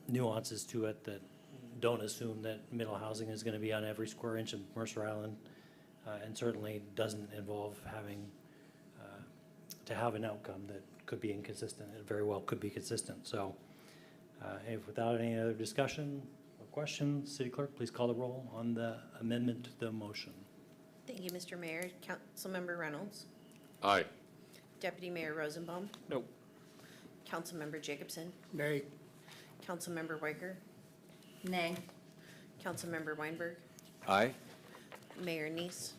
nuances to it that don't assume that middle housing is going to be on every square inch of Mercer Island, and certainly doesn't involve having to have an outcome that could be inconsistent. It very well could be consistent. So if without any other discussion or questions, City Clerk, please call the roll on the amendment to the motion. Thank you, Mr. Mayor. Councilmember Reynolds. Aye. Deputy Mayor Rosenbaum. No. Councilmember Jacobson. Nay. Councilmember Weicker. Nay. Councilmember Weinberg. Aye. Mayor Neese.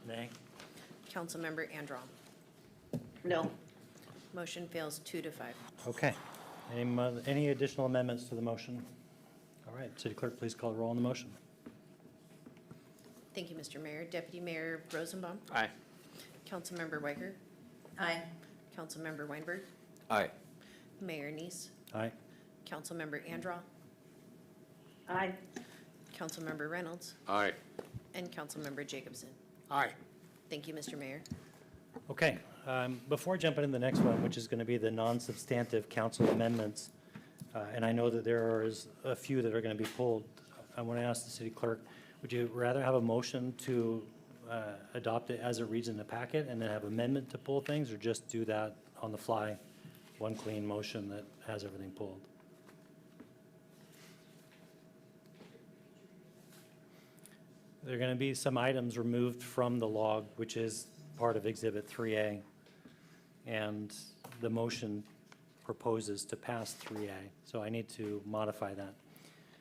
Nay. Councilmember Andral. No. Motion fails 2-5. Okay. Any additional amendments to the motion? All right, City Clerk, please call the roll on the motion. Thank you, Mr. Mayor. Deputy Mayor Rosenbaum. Aye. Councilmember Weicker. Aye. Councilmember Weinberg. Aye. Mayor Neese. Aye. Councilmember Andral. Aye. Councilmember Reynolds. Aye. And Councilmember Jacobson. Aye. Thank you, Mr. Mayor. Okay, before jumping into the next one, which is going to be the non-substantive council amendments, and I know that there is a few that are going to be pulled, I want to ask the city clerk, would you rather have a motion to adopt it as it reads in the packet and then have amendment to pull things, or just do that on the fly, one clean motion that has everything pulled? There are going to be some items removed from the log, which is part of Exhibit 3A, and the motion proposes to pass 3A, so I need to modify that.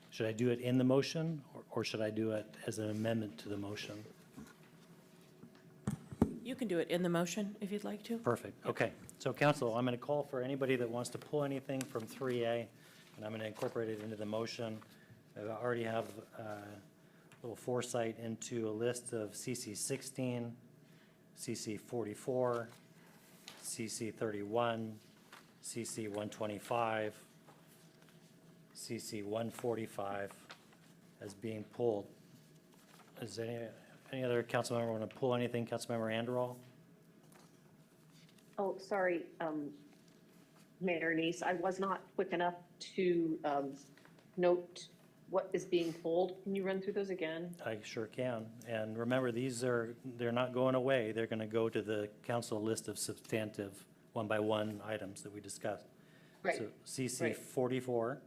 Should I do it in the motion, or should I do it as an amendment to the motion? You can do it in the motion if you'd like to. Perfect, okay. So council, I'm going to call for anybody that wants to pull anything from 3A, and I'm going to incorporate it into the motion. I already have a little foresight into a list of CC 16, CC 44, CC 31, CC 125, CC 145 as being pulled. Is any other council member want to pull anything? Councilmember Anderall? Oh, sorry, Mayor Neese, I was not quick enough to note what is being pulled. Can you run through those again? I sure can. And remember, they're not going away. They're going to go to the council list of substantive one-by-one items that we discussed. Right. So CC Right. 44,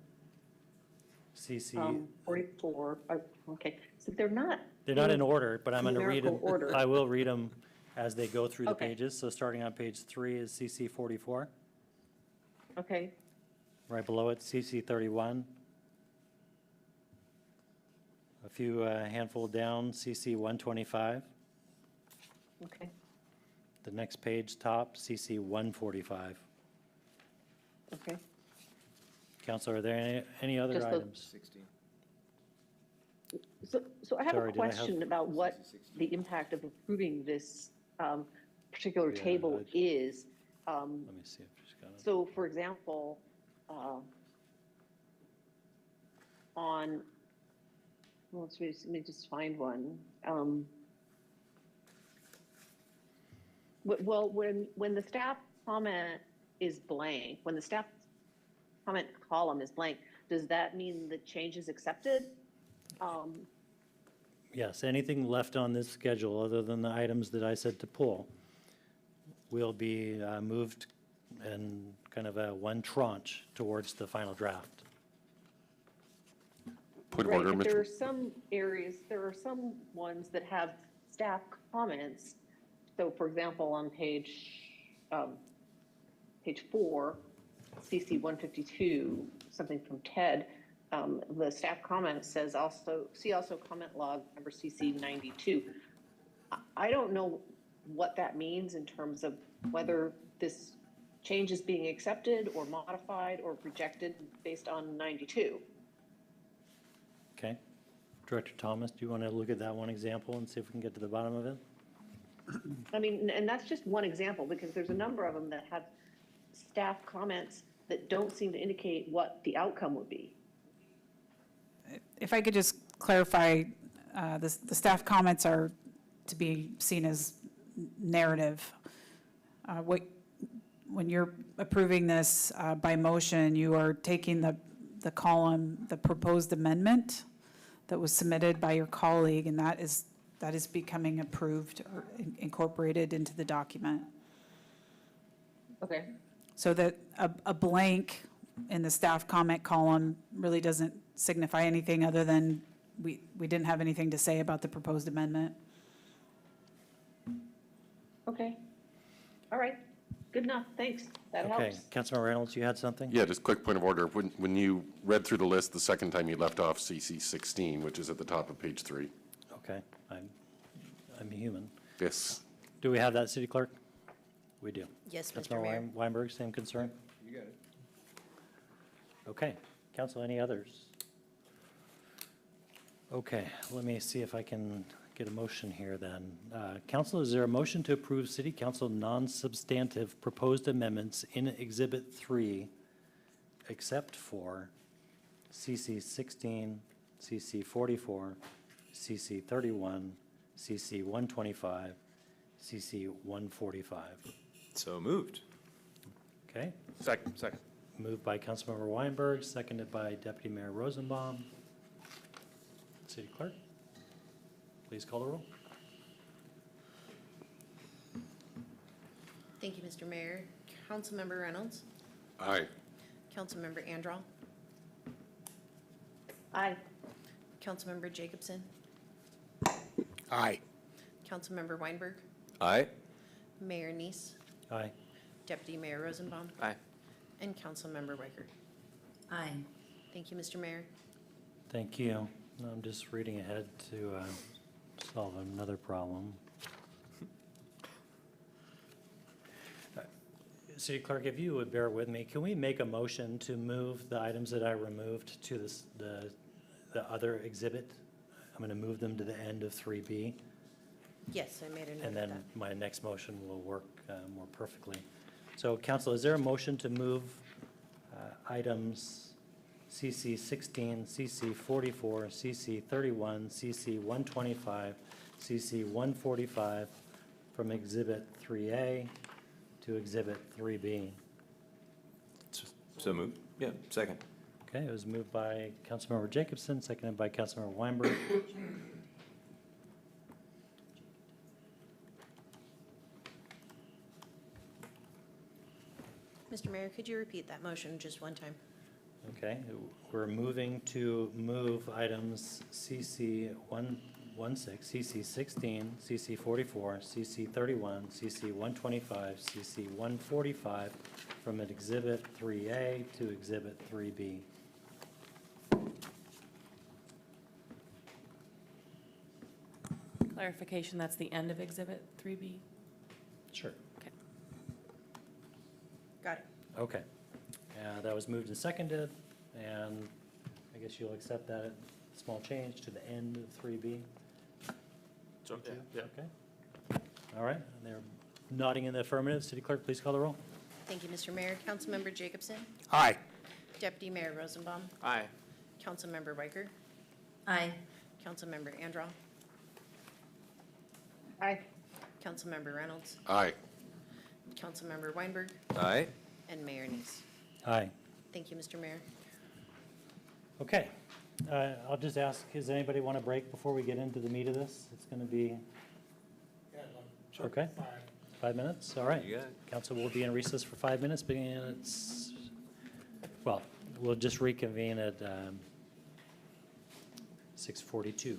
CC, 44, okay. So they're not. they're not in order, but I'm going to read them. numerical order. I will read them as they go through the Okay. pages. So starting on page 3 is CC 44. Okay, Right below it, CC 31. A few handful down, CC 125. okay, The next page, top, CC 145. okay. Council, are there any other Just the- items? So I have Sorry, a did I have- question about what the impact of approving this particular Yeah, table is. Let me see if she's got it. So, for example, on, well, let me just find one. Well, when the staff comment is blank, when the staff comment column is blank, does that mean the change is accepted? Yes, anything left on this schedule, other than the items that I said to pull, will be moved in kind of a one tranche towards the final draft. Point of Right, order, but there are Mr. some areas, there are some ones that have staff comments. So for example, on page 4, CC 152, something from Ted, the staff comment says see also comment log number CC 92. I don't know what that means in terms of whether this change is being accepted or modified or rejected based on 92. Okay? Director Thomas, do you want to look at that one example and see if we can get to the bottom of it? I mean, and that's just one example, because there's a number of them that have staff comments that don't seem to indicate what the outcome would be. If I could just clarify, the staff comments are to be seen as narrative. When you're approving this by motion, you are taking the column, the proposed amendment that was submitted by your colleague, and that is becoming approved or incorporated into the document. Okay. So that a blank in the staff comment column really doesn't signify anything other than we didn't have anything to say about the proposed amendment. Okay. All right. Good enough. Thanks. That Okay, helps. Councilmember Reynolds, you had something? Yeah, just quick point of order. When you read through the list the second time, you left off CC 16, which is at the top of page 3. Okay, I'm human. Yes. Do we have that, City Clerk? We do. Yes, Mr. Mayor. Councilmember Weinberg, same concern? You got it. Okay, council, any others? Okay, let me see if I can get a motion here then. Council, is there a motion to approve City Council non-substantive proposed amendments in Exhibit 3, except for CC 16, CC 44, CC 31, CC 125, CC 145. So moved. Okay, Second. moved by Councilmember Weinberg, seconded by Deputy Mayor Rosenbaum. City Clerk, please call the roll. Thank you, Mr. Mayor. Councilmember Reynolds, Aye. Councilmember Andral, Aye. Councilmember Jacobson, Aye. Councilmember Weinberg, Aye. Mayor Neese, Aye. Deputy Mayor Rosenbaum, Aye. and Councilmember Weicker. Aye. Thank you, Mr. Mayor. Thank you. I'm just reading ahead to solve another problem. City Clerk, if you would bear with me, can we make a motion to move the items that I removed to the other exhibit? I'm going to move them to the end of 3B, Yes, I made a note and of then that. my next motion will work more perfectly. So, Council, is there a motion to move items CC 16, CC 44, CC 31, CC 125, CC 145 from Exhibit 3A to Exhibit 3B? So moved. Yeah, second. Okay, it was moved by Councilmember Jacobson, seconded by Councilmember Weinberg. Mr. Mayor, could you repeat that motion just one time? Okay, we're moving to move items CC 116, CC 16, CC 44, CC 31, CC 125, CC 145 from Exhibit 3A to Exhibit 3B. Clarification, that's the end of Exhibit 3B? Sure. Okay. Got it. Okay. That was moved and seconded, and I guess you'll accept that small change to the end of 3B? So, yeah. Okay. All right, they're nodding in the affirmative. City Clerk, please call the roll. Thank you, Mr. Mayor. Councilmember Jacobson, Aye. Deputy Mayor Rosenbaum, Aye. Councilmember Weicker, Aye. Councilmember Andral, Aye. Councilmember Reynolds, Aye. Councilmember Weinberg, Aye. and Mayor Neese. Aye. Thank you, Mr. Mayor. Okay, I'll just ask, does anybody want to break before we get into the meat of this? It's going to be, okay, 5 minutes, all right. You got it. Council will be in recess for 5 minutes, beginning at, well, we'll just reconvene at 6:42.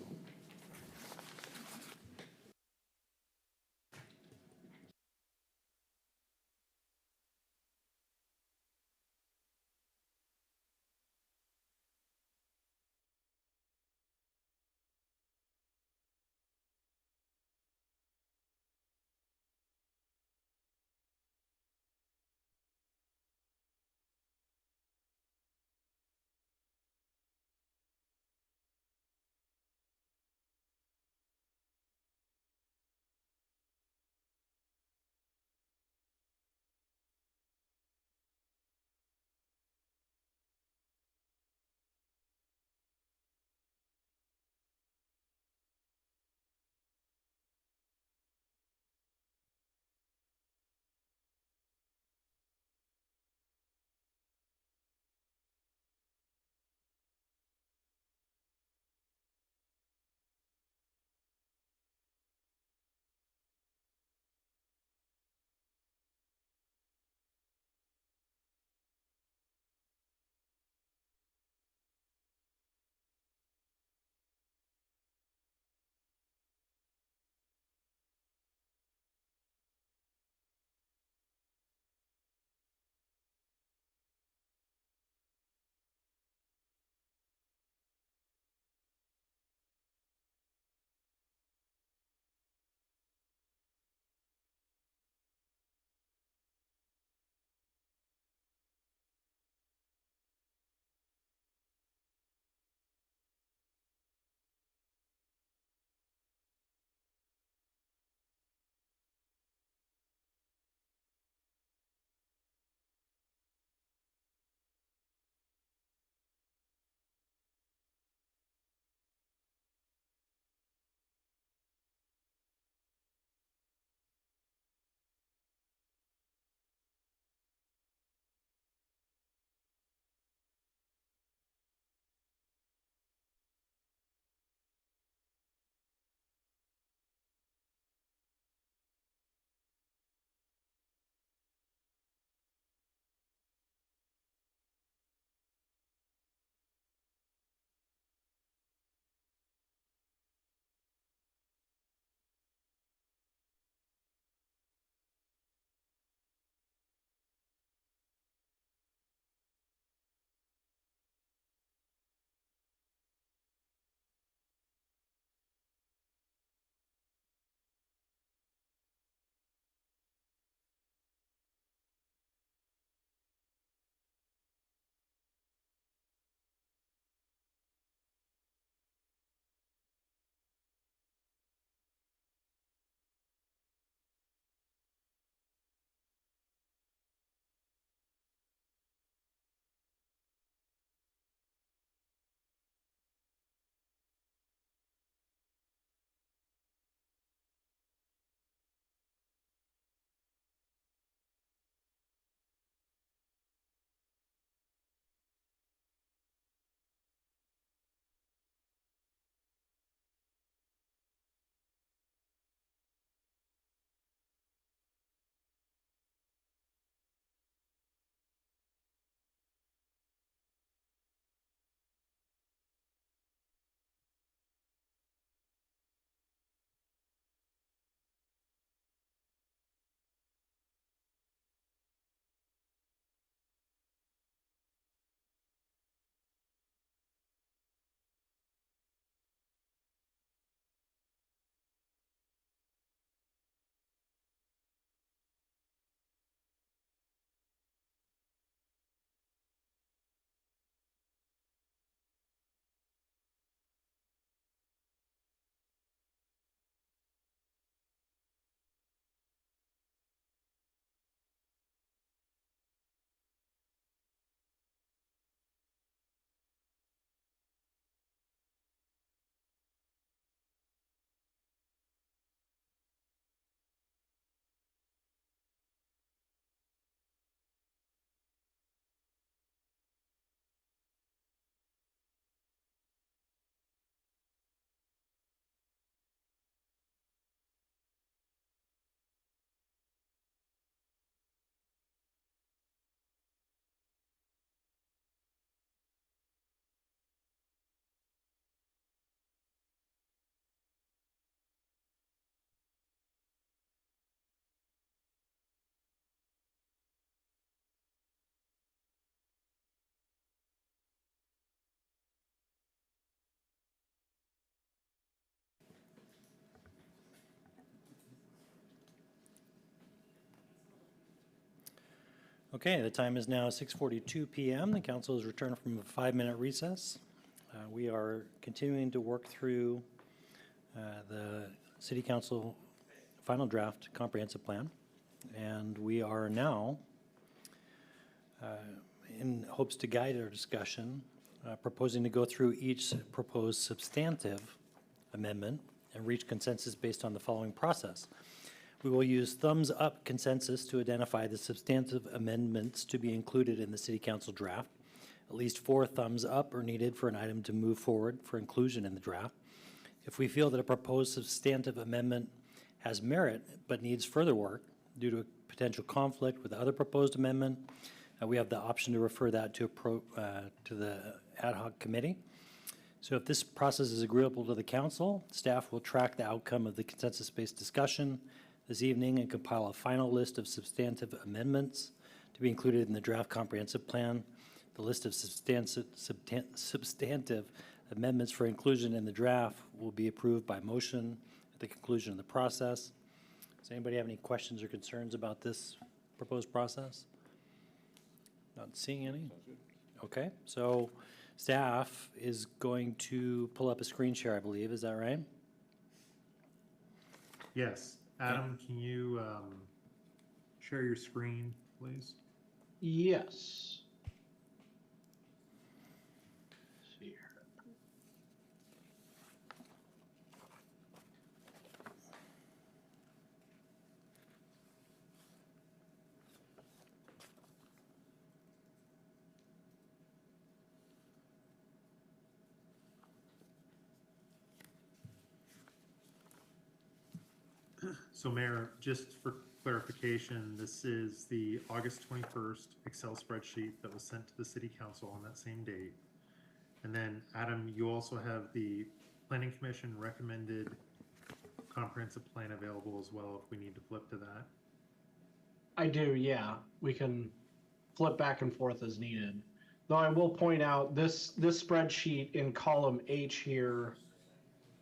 Okay, the time is now 6:42 PM. The council has returned from a 5-minute recess. We are continuing to work through the city council final draft comprehensive plan. And we are now, in hopes to guide our discussion, proposing to go through each proposed substantive amendment and reach consensus based on the following process. We will use thumbs up consensus to identify the substantive amendments to be included in the city council draft. At least 4 thumbs up are needed for an item to move forward for inclusion in the draft. If we feel that a proposed substantive amendment has merit but needs further work due to a potential conflict with the other proposed amendment, we have the option to refer that to the ad hoc committee. So if this process is agreeable to the council, staff will track the outcome of the consensus-based discussion this evening and compile a final list of substantive amendments to be included in the draft comprehensive plan. The list of substantive amendments for inclusion in the draft will be approved by motion at the conclusion of the process. Does anybody have any questions or concerns about this proposed process? Not seeing any? Okay, so staff is going to pull up a screen share, I believe. Is that right? Yes. Adam, can you share your screen, please? Yes. Let's see here. So Mayor, just for clarification, this is the August 21st Excel spreadsheet that was sent to the city council on that same date. And then Adam, you also have the planning commission recommended comprehensive plan available as well if we need to flip to that. I do, yeah. We can flip back and forth as needed. Though I will point out this spreadsheet in column H here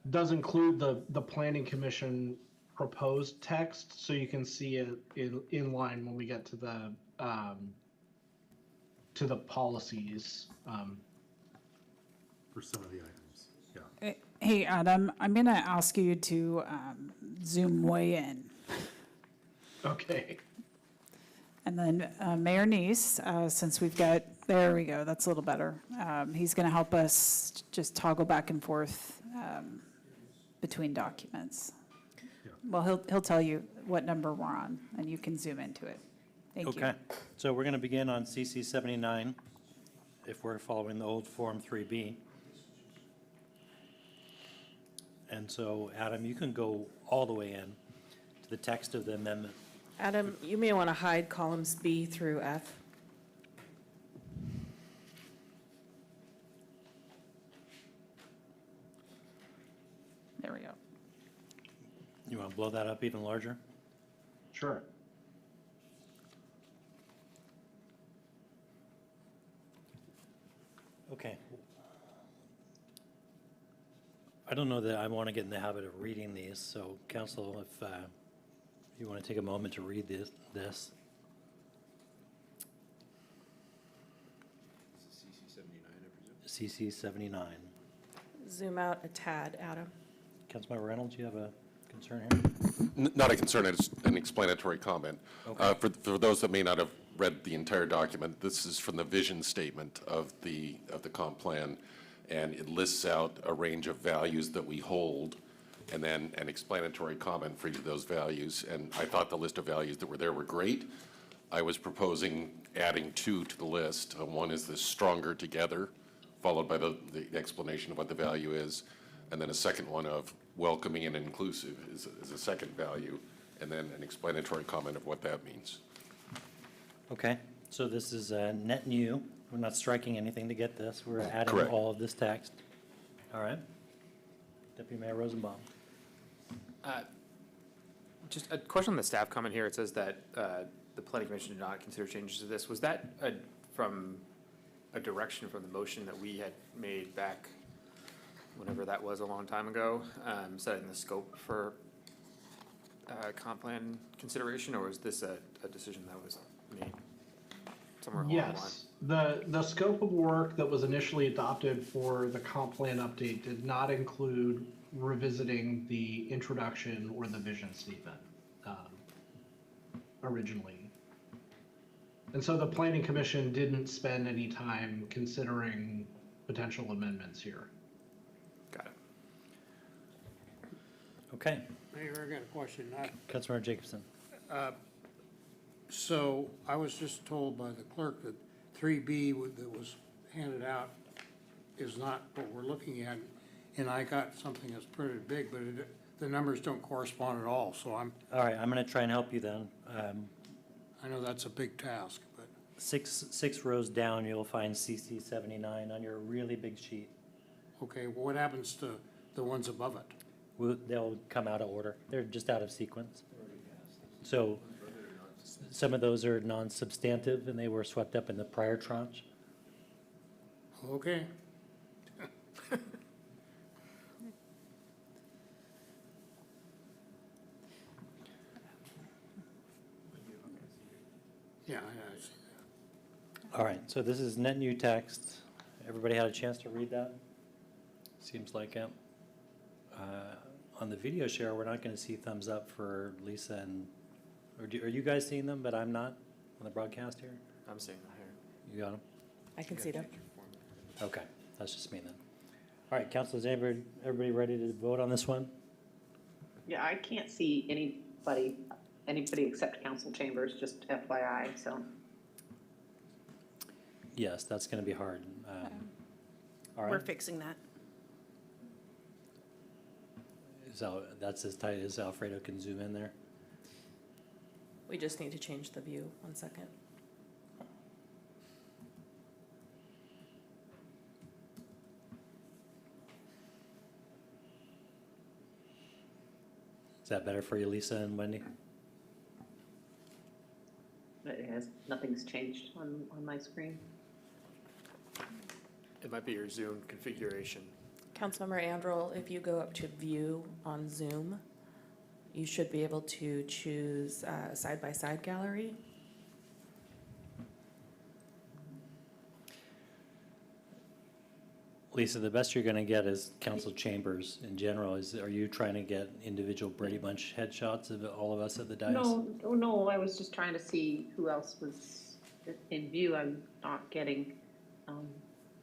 does include the planning commission proposed text, so you can see it in line when we get to the policies. For some of the items, yeah. Hey, Adam, I'm going to ask you to zoom way in. Okay. And then Mayor Neese, since we've got, there we go, that's a little better. He's going to help us just toggle back and forth between documents. Well, he'll tell you what number we're on, and you can zoom into it. Thank you. Okay, so we're going to begin on CC 79, if we're following the old Form 3B. And so, Adam, you can go all the way in to the text of the amendment. Adam, you may want to hide columns B through F. There we go. You want to blow that up even larger? Sure. Okay. I don't know that I want to get in the habit of reading these, so council, if you want to take a moment to read this. CC 79, I presume? CC 79. Zoom out a tad, Adam. Councilmember Reynolds, you have a concern here? Not a concern, it's an explanatory comment. Okay. For those that may not have read the entire document, this is from the vision statement of the comp plan, and it lists out a range of values that we hold, and then an explanatory comment for each of those values. And I thought the list of values that were there were great. I was proposing adding 2 to the list. One is the stronger together, followed by the explanation of what the value is, and then a second one of welcoming and inclusive is a second value, and then an explanatory comment of what that means. Okay, so this is net new. We're not striking anything to get this. We're adding Correct. all of this text. All right. Deputy Mayor Rosenbaum. Just a question on the staff comment here. It says that the planning commission did not consider changes to this. Was that from a direction from the motion that we had made back whenever that was a long time ago, setting the scope for comp plan consideration, or was this a decision that was made? somewhere along the line. Yes, the scope of work that was initially adopted for the comp plan update did not include revisiting the introduction or the vision statement originally. And so the planning commission didn't spend any time considering potential amendments here. Got it. Okay. Mayor, I got a question. Councilmember Jacobson. So I was just told by the clerk that 3B that was handed out is not what we're looking at. And I got something that's printed big, but the numbers don't correspond at all. So All right, I'm going to try and help you then. I know that's a big task, but. Six rows down, you'll find CC 79 on your really big sheet. Okay, well, what happens to the ones above it? They'll come out of order. They're just out of sequence. So some of those are non-substantive and they were swept up in the prior tranche. Okay. Yeah, I see that. All right, so this is net new text. Everybody had a chance to read that? Seems like it. On the video share, we're not going to see thumbs up for Lisa and, are you guys seeing them, but I'm not on the broadcast here? I'm seeing them here. You got them? I can see them. Okay, that's just me then. All right, council, is everybody ready to vote on this one? Yeah, I can't see anybody except council chambers, just FYI, so. Yes, that's going to be hard. All We're right, fixing that. so that's as tight as Alfredo can zoom in there. We just need to change the view. 1 second. Is that better for you, Lisa and Wendy? Nothing's changed on my screen. It might be your Zoom configuration. Councilmember Andrel, if you go up to view on Zoom, you should be able to choose side-by-side gallery. Lisa, the best you're going to get is council chambers in general. Are you trying to get individual Brady Bunch headshots of all of us at the dais? No, I was just trying to see who else was in view. I'm not getting,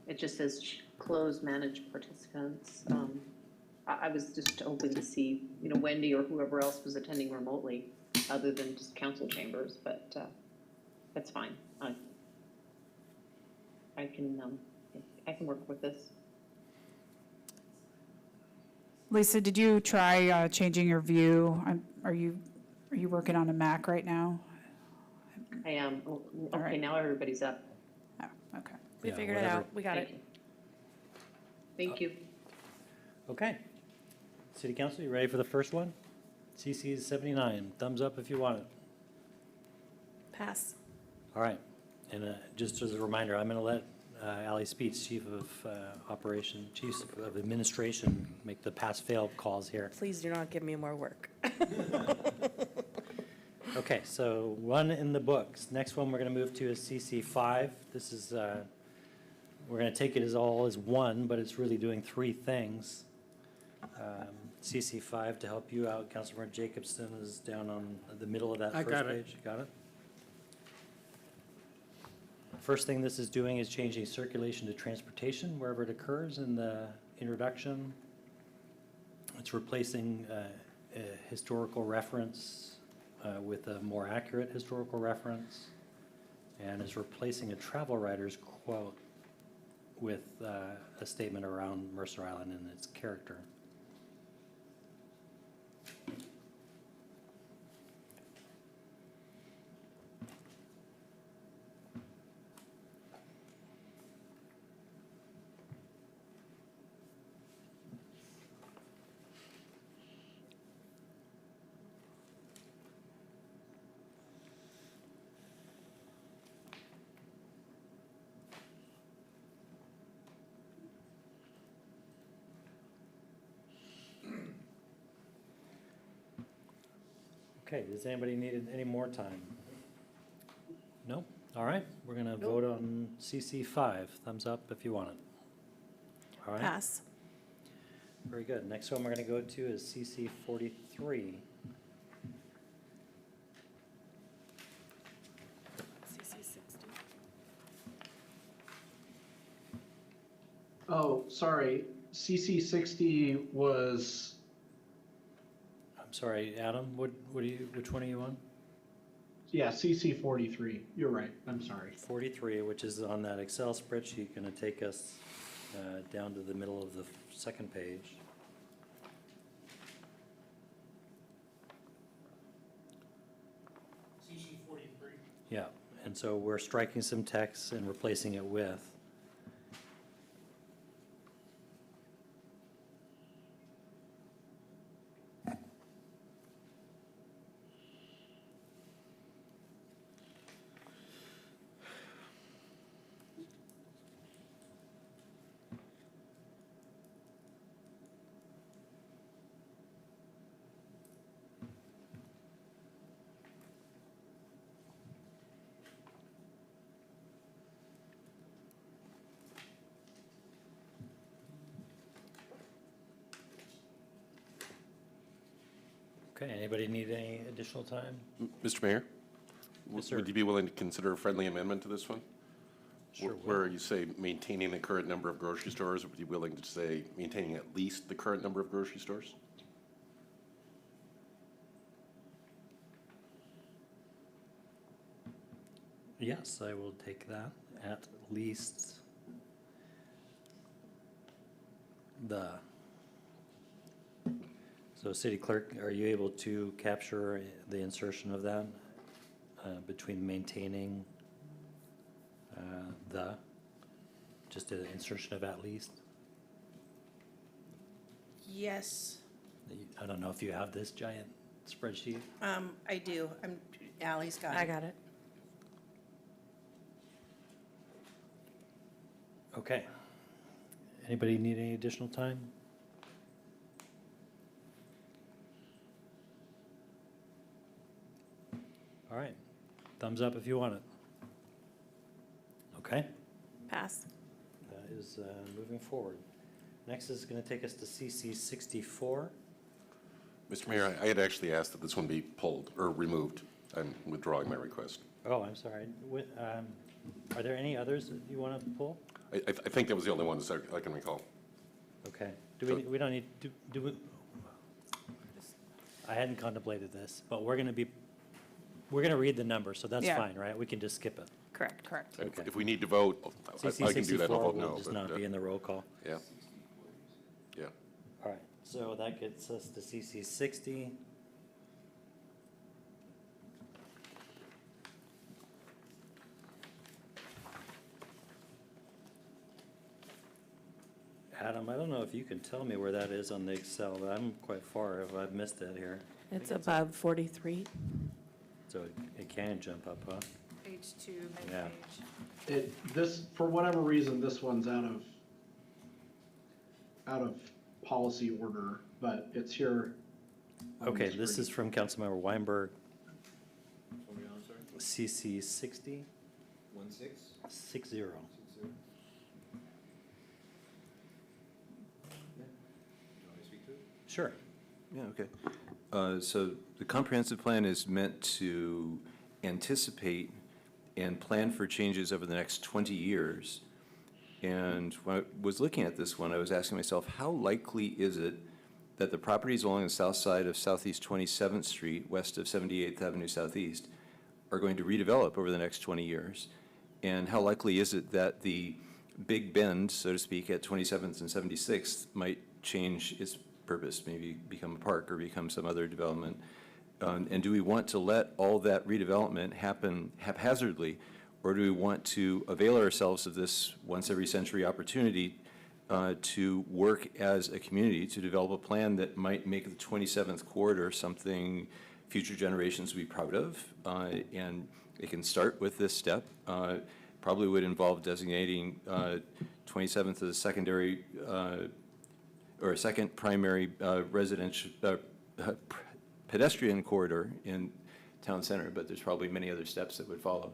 it just says close manage participants. I was just hoping to see, Wendy or whoever else was attending remotely, other than just council chambers, but that's fine. I can work with this. Lisa, did you try changing your view? Are you working on a Mac right now? I am. Okay, right. now everybody's up. Oh, okay. We Yeah, figured whatever. it out. We got Thank it. you. Thank you. Okay. City Council, you ready for the first one? CC is 79. Thumbs up if you want it. Pass. All right. And just as a reminder, I'm going to let Ally Speets, Chief of Chief of Administration, make the pass-fail calls here. Please do not give me more work. Okay, so one in the books. Next one we're going to move to is CC 5. This is, we're going to take it as all as one, but it's really doing three things. CC 5, to help you out, Councilmember Jacobson is down on the middle of that I first got it. page. Got it? First thing this is doing is changing circulation to transportation wherever it occurs in the introduction. It's replacing a historical reference with a more accurate historical reference, and is replacing a travel writer's quote with a statement around Mercer Island and its character. Okay, does anybody need any more time? No? All right, we're going to vote on CC5. Thumbs up if you want it. All right. Pass. Very good. Next one we're going to go to is CC43. Oh, sorry. CC 60 was, I'm sorry, Adam, which one are you on? yeah, CC 43. You're right. I'm sorry. 43, which is on that Excel spreadsheet, going to take us down to the middle of the second page. CC 43. Yeah, and so we're striking some text and replacing it with. Okay, anybody need any additional time? Mr. Mayor? Yes, sir. Would you be willing to consider a friendly amendment to this one? Sure will. Where you say maintaining the current number of grocery stores, would you be willing to say maintaining at least the current number of grocery stores? Yes, I will take that, at least the. So City Clerk, are you able to capture the insertion of that between maintaining just an insertion of at least? Yes, I don't know if you have this giant spreadsheet. I do. Ally's got it. I got it. Okay. Anybody need any additional time? All right. Thumbs up if you want it. Okay. Pass. That is moving forward. Next is going to take us to CC 64. Mr. Mayor, I had actually asked that this one be pulled or removed. I'm withdrawing my request. Oh, I'm sorry. Are there any others that you want to pull? I think that was the only one that I can recall. Okay. We don't need, do we? I hadn't contemplated this, but we're going to read the number, so that's Yeah. fine, right? We can just skip it. Correct. Okay. If we need to vote, I can do that. I'll CC64 vote will no. just but, not be in the roll call. Yeah. Yeah. All right, so that gets us to CC 60. Adam, I don't know if you can tell me where that is on the Excel, but I'm quite far if I've missed it here. It's above 43. So it can jump up, huh? Page 2, Yeah. mid-page. this, for whatever reason, this one's out of policy order, but it's here. on the Okay, this screen. is from Councilmember Weinberg. CC 60? 60. Sure. Yeah, okay. So the comprehensive plan is meant to anticipate and plan for changes over the next 20 years. And when I was looking at this one, I was asking myself, how likely is it that the properties along the south side of Southeast 27th Street, west of 78th Avenue Southeast, are going to redevelop over the next 20 years? And how likely is it that the big bend, so to speak, at 27th and 76th might change its purpose, maybe become a park or become some other development? And do we want to let all that redevelopment happen haphazardly, or do we want to avail ourselves of this once every century opportunity to work as a community to develop a plan that might make the 27th corridor something future generations will be proud of? And it can start with this step. Probably would involve designating 27th as a secondary or a second primary residential pedestrian corridor in town center, but there's probably many other steps that would follow.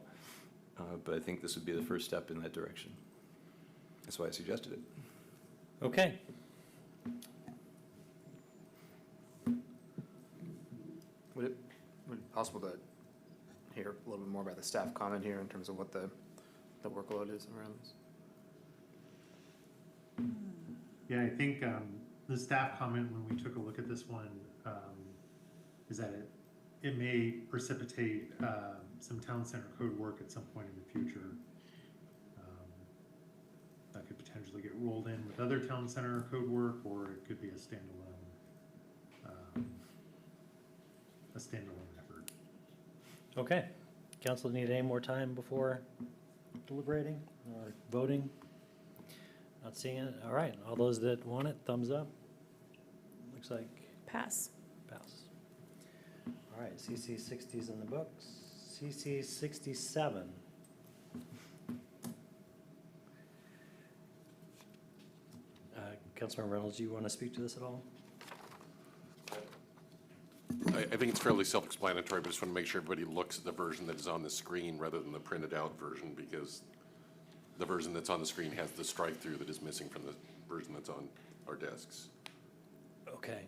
but I think this would be the first step in that direction. That's why I suggested it. Okay. Would it be possible to hear a little bit more about the staff comment here in terms of what the workload is around this? Yeah, I think the staff comment when we took a look at this one is that it may precipitate some town center code work at some point in the future. That could potentially get rolled in with other town center code work, or it could be a standalone effort. Okay. Council need any more time before deliberating or voting? Not seeing it. All right. All those that want it, thumbs up. Looks like Pass. pass. All right. CC 60's in the books. CC 67. Councilmember Reynolds, do you want to speak to this at all? I think it's fairly self-explanatory, but just want to make sure everybody looks at the version that is on the screen rather than the printed out version, because the version that's on the screen has the strike-through that is missing from the version that's on our desks. Okay.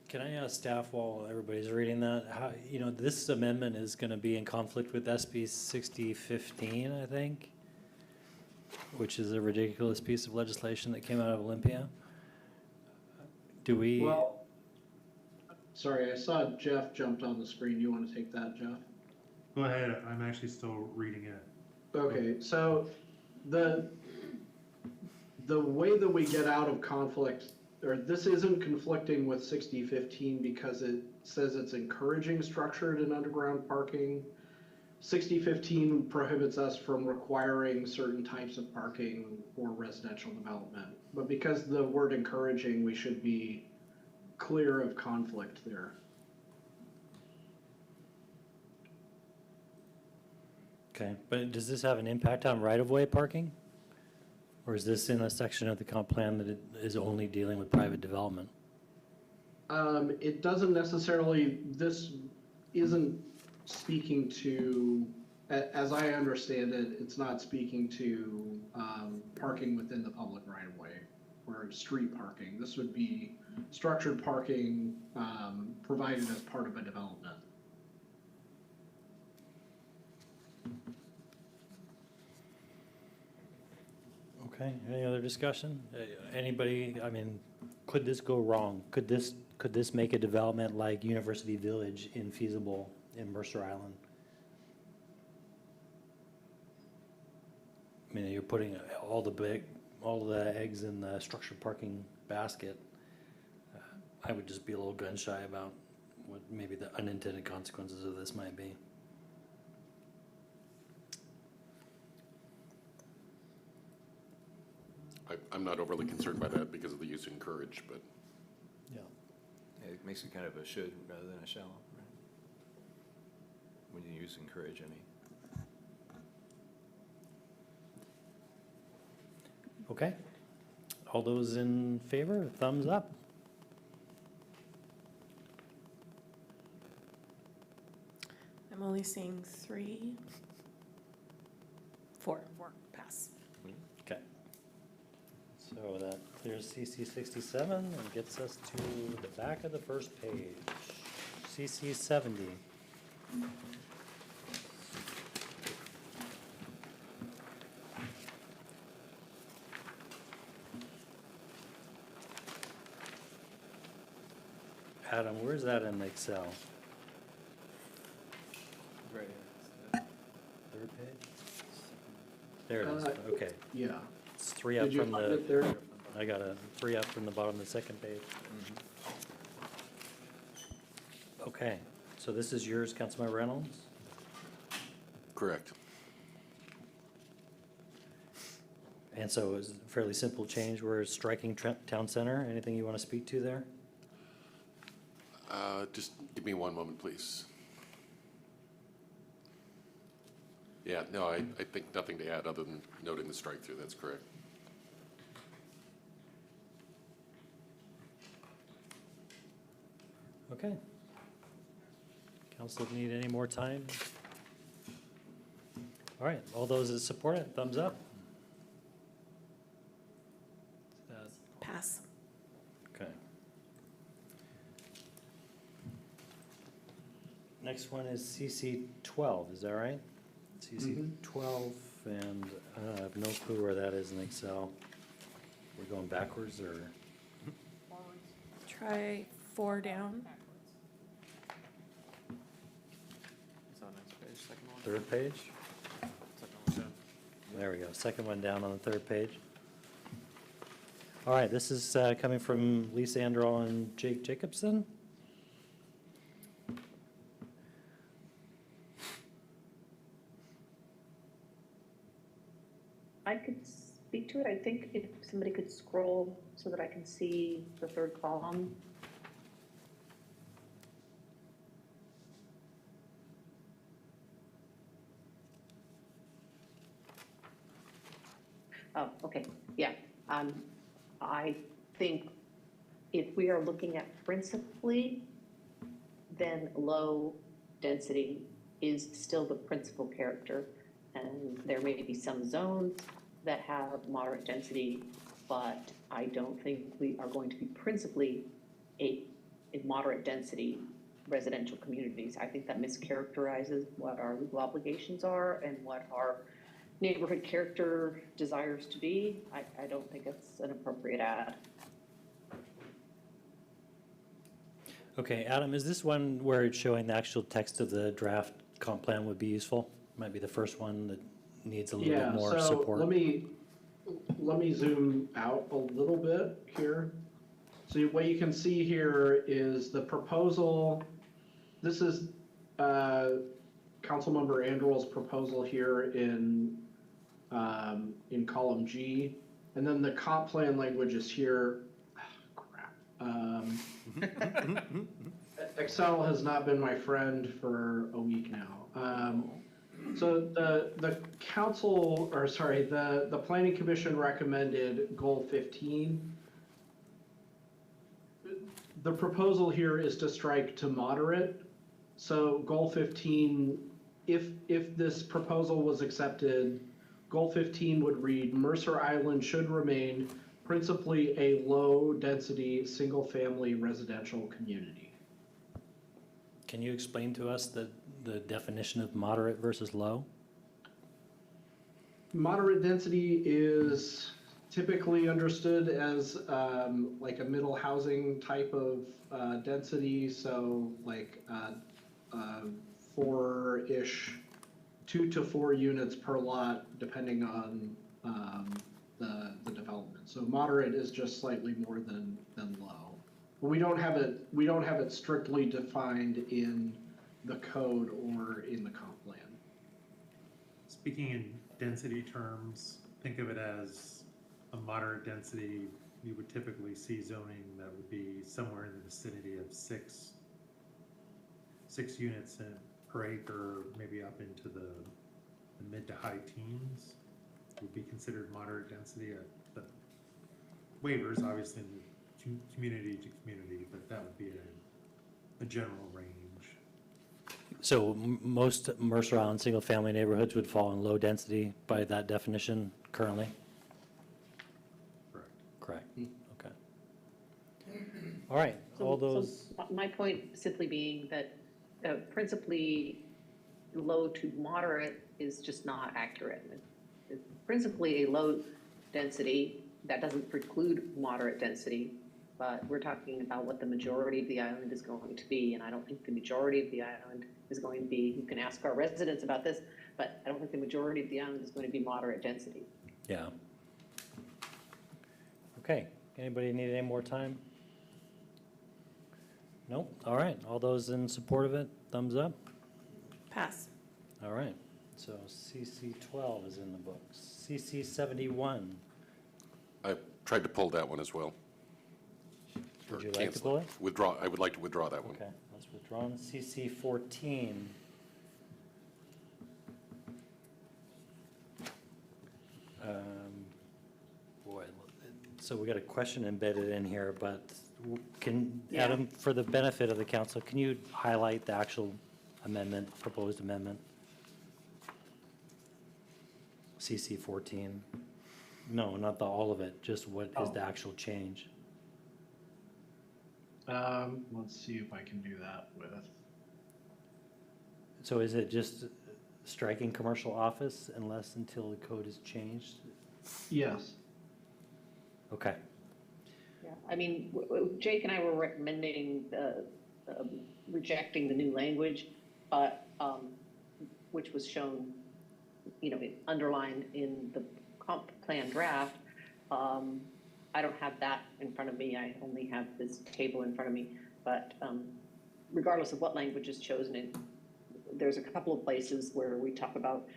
Can I ask staff while everybody's reading that, how, this amendment is going to be in conflict with SB 6015, I think, which is a ridiculous piece of legislation that came out of Olympia. Do we? Well, sorry, I saw Jeff jumped on the screen. You want to take that, Jeff? Go ahead, I'm actually still reading it. Okay, so the way that we get out of conflict, or this isn't conflicting with 6015 because it says it's encouraging structured and underground parking. 6015 prohibits us from requiring certain types of parking for residential development. But because the word encouraging, we should be clear of conflict there. Okay, but does this have an impact on right-of-way parking? Or is this in a section of the comp plan that it is only dealing with private development? It doesn't necessarily, this isn't speaking to, as I understand it, it's not speaking to parking within the public right-of-way or street parking. This would be structured parking provided as part of a development. Okay, any other discussion? Anybody, could this go wrong? Could this make a development like University Village infeasible in Mercer Island? You're putting all the eggs in the structured parking basket. I would just be a little gun shy about what maybe the unintended consequences of this might be. I'm not overly concerned by that because of the use encourage, but. Yeah. It makes it kind of a should rather than a shall, right? When you use encourage, I mean. Okay. All those in favor, thumbs up. I'm only seeing 3. 4. Pass. Okay. So that clears CC 67 and gets us to the back of the first page. CC 70. Adam, where's that in Excel? Right Third page? There it is, okay. Yeah. It's 3 up Did you from find it there? I got a 3 up from the bottom of the second page. Okay, so this is yours, Councilmember Reynolds? Correct. And so it's a fairly simple change. We're striking town center. Anything you want to speak to there? Just give me one moment, please. Yeah, no, I think nothing to add other than noting the strike-through. That's correct. Okay. Council need any more time? All right, all those that support it, thumbs up. Pass. Okay. Next one is CC 12, is that right? CC 12, and I have no clue where that is in Excel. We're going backwards, or? Try 4 down. So next page, second one. Third page? Second one down. There we go, second one down on the third page. All right, this is coming from Lisa Androl and Jake Jacobson. I could speak to it. I think if somebody could scroll so that I can see the third column. Oh, okay, yeah. I think if we are looking at principally, then low density is still the principal character. And there may be some zones that have moderate density, but I don't think we are going to be principally a moderate density residential communities. I think that mischaracterizes what our legal obligations are and what our neighborhood character desires to be. I don't think it's an appropriate ad. Okay, Adam, is this one where it's showing the actual text of the draft comp plan would be useful? Might be the first one that needs a little bit more support. Let me zoom out a little bit here. So what you can see here is the proposal. This is Councilmember Androl's proposal here in column G, and then the comp plan language is here. Excel has not been my friend for a week now. So the council, or sorry, the planning commission recommended goal 15. The proposal here is to strike to moderate. So goal 15, if this proposal was accepted, goal 15 would read, Mercer Island should remain principally a low-density, single-family residential community. Can you explain to us the definition of moderate versus low? Moderate density is typically understood as like a middle housing type of density, so like 4-ish, 2 to 4 units per lot, depending on the development. So moderate is just slightly more than low. We don't have it strictly defined in the code or in the comp plan. Speaking in density terms, think of it as a moderate density. You would typically see zoning that would be somewhere in the vicinity of six units per acre, maybe up into the mid to high teens would be considered moderate density. The waivers, obviously, community to community, but that would be a general range. So most Mercer Island single-family neighborhoods would fall in low density by that definition currently? Correct. Okay. All right, all those. So my point simply being that principally low to moderate is just not accurate. It's principally a low density, that doesn't preclude moderate density, but we're talking about what the majority of the island is going to be, and I don't think the majority of the island is going to be, you can ask our residents about this, but I don't think the majority of the island is going to be moderate density. Yeah. Okay, anybody need any more time? Nope, all right, all those in support of it, thumbs up? Pass. All right, so CC 12 is in the books. CC 71, I tried to pull that one as well. would Or you like to cancel pull it? Withdraw, I would like to withdraw that one. Okay, that's withdrawn. CC 14. Boy, so we got a question embedded in here, but can, Yeah. Adam, for the benefit of the council, can you highlight the actual amendment, proposed amendment? CC 14. No, not all of it, just what is the actual change? Let's see if I can do that with. So is it just striking commercial office unless until the code is changed? Yes. Okay. Yeah, I mean, Jake and I were recommending rejecting the new language, but, which was shown, underlined in the comp plan draft. I don't have that in front of me. I only have this table in front of me. But regardless of what language is chosen, there's a couple of places where we talk about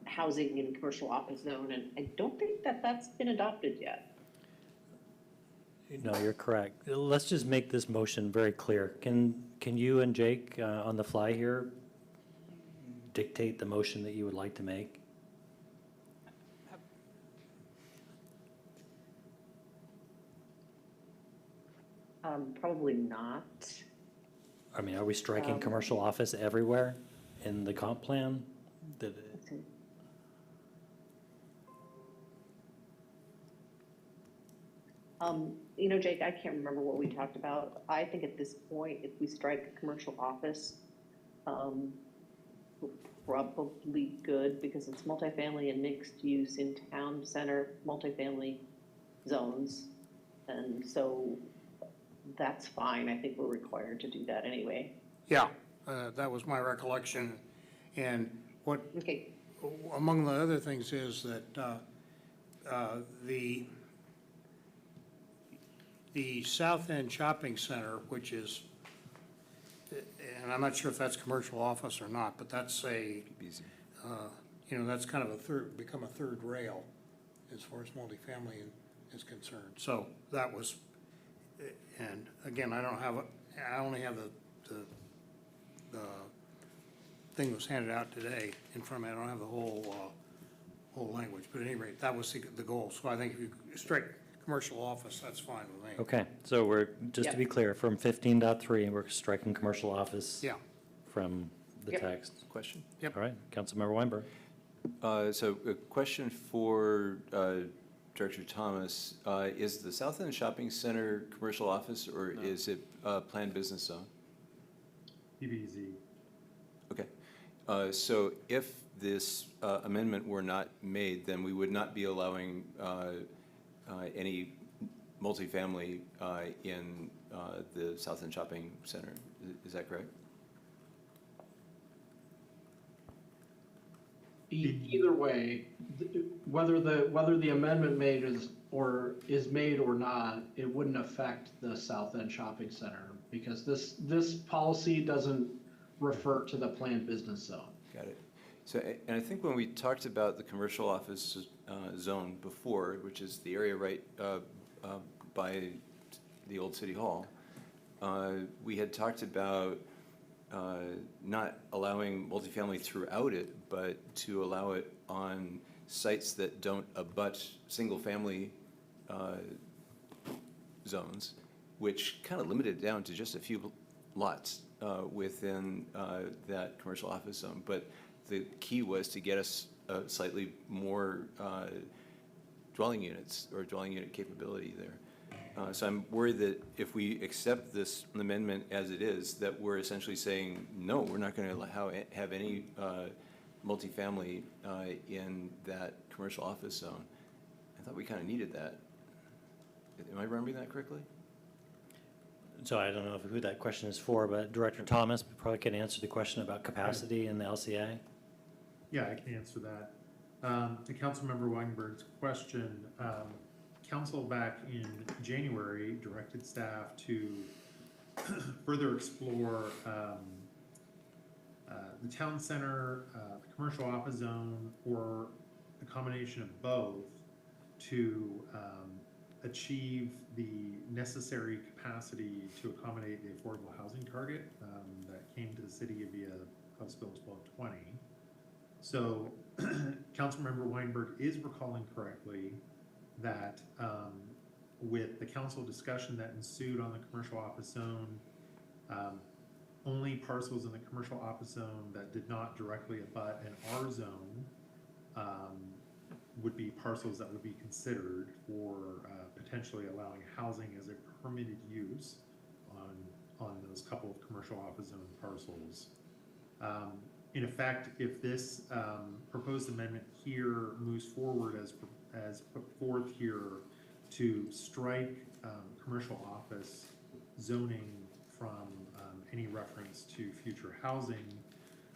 housing in commercial office zone, and I don't think that that's been adopted yet. No, you're correct. Let's just make this motion very clear. Can you and Jake, on the fly here, dictate the motion that you would like to make? Probably not. I mean, are we striking commercial office everywhere in the comp plan? Jake, I can't remember what we talked about. I think at this point, if we strike commercial office, probably good because it's multifamily and mixed use in town center multifamily zones. And so that's fine. I think we're required to do that anyway. Yeah, that was my recollection. And what, Okay. among the other things is that the South End Shopping Center, which is, and I'm not sure if that's commercial office or not, but that's that's kind of become a third rail as far as multifamily is concerned. So that was, and again, I only have the thing that was handed out today in front of me. I don't have the whole language, but at any rate, that was the goal. So I think if you strike commercial office, that's fine with me. Okay, so we're, just to be clear, from 15.3, we're striking commercial office from the text. Question? All right, Councilmember Weinberg. So a question for Director Thomas. Is the South End Shopping Center commercial office or is it planned business zone? PBZ. Okay. So if this amendment were not made, then we would not be allowing any multifamily in the South End Shopping Center. Is that correct? Either way, whether the amendment is made or not, it wouldn't affect the South End Shopping Center because this policy doesn't refer to the planned business zone. Got it. So, and I think when we talked about the commercial office zone before, which is the area right by the old City Hall, we had talked about not allowing multifamily throughout it, but to allow it on sites that don't abut single-family zones, which kind of limited it down to just a few lots within that commercial office zone. But the key was to get us slightly more dwelling units or dwelling unit capability there. So I'm worried that if we accept this amendment as it is, that we're essentially saying, no, we're not going to have any multifamily in that commercial office zone. I thought we kind of needed that. Am I remembering that correctly? So I don't know who that question is for, but Director Thomas probably can answer the question about capacity in the LCA. Yeah, I can answer that. To Councilmember Weinberg's question, Council back in January directed staff to further explore the town center, the commercial office zone, or a combination of both to achieve the necessary capacity to accommodate the affordable housing target that came to the city via House Bill 1220. So Councilmember Weinberg is recalling correctly that with the council discussion that ensued on the commercial office zone, only parcels in the commercial office zone that did not directly abut an R zone would be parcels that would be considered for potentially allowing housing as a permitted use on those couple of commercial office zone parcels. In effect, if this proposed amendment here moves forward as put forth here to strike commercial office zoning from any reference to future housing,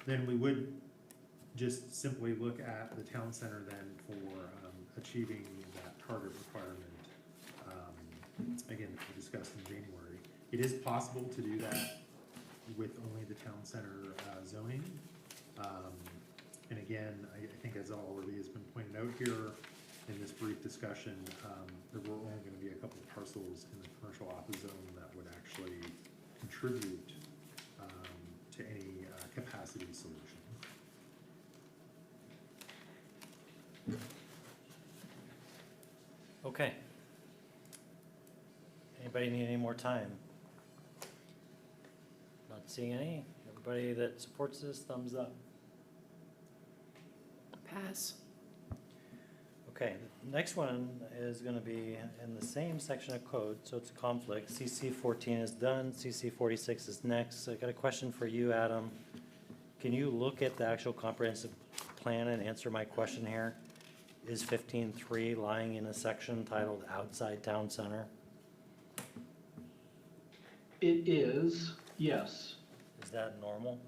then we would just simply look at the town center then for achieving that target requirement, again, that we discussed in January. It is possible to do that with only the town center zoning. And again, I think as already has been pointed out here in this brief discussion, there were only going to be a couple of parcels in the commercial office zone that would actually contribute to any capacity solution. Okay. Anybody need any more time? Not seeing any. Everybody that supports this, thumbs up. Pass. Okay, the next one is gonna be in the same section of code, so it's a conflict. CC 14 is done, CC 46 is next. So I got a question for you, Adam. Can you look at the actual comprehensive plan and answer my question here? Is 15.3 lying in a section titled outside town center? It is, yes. Is that normal?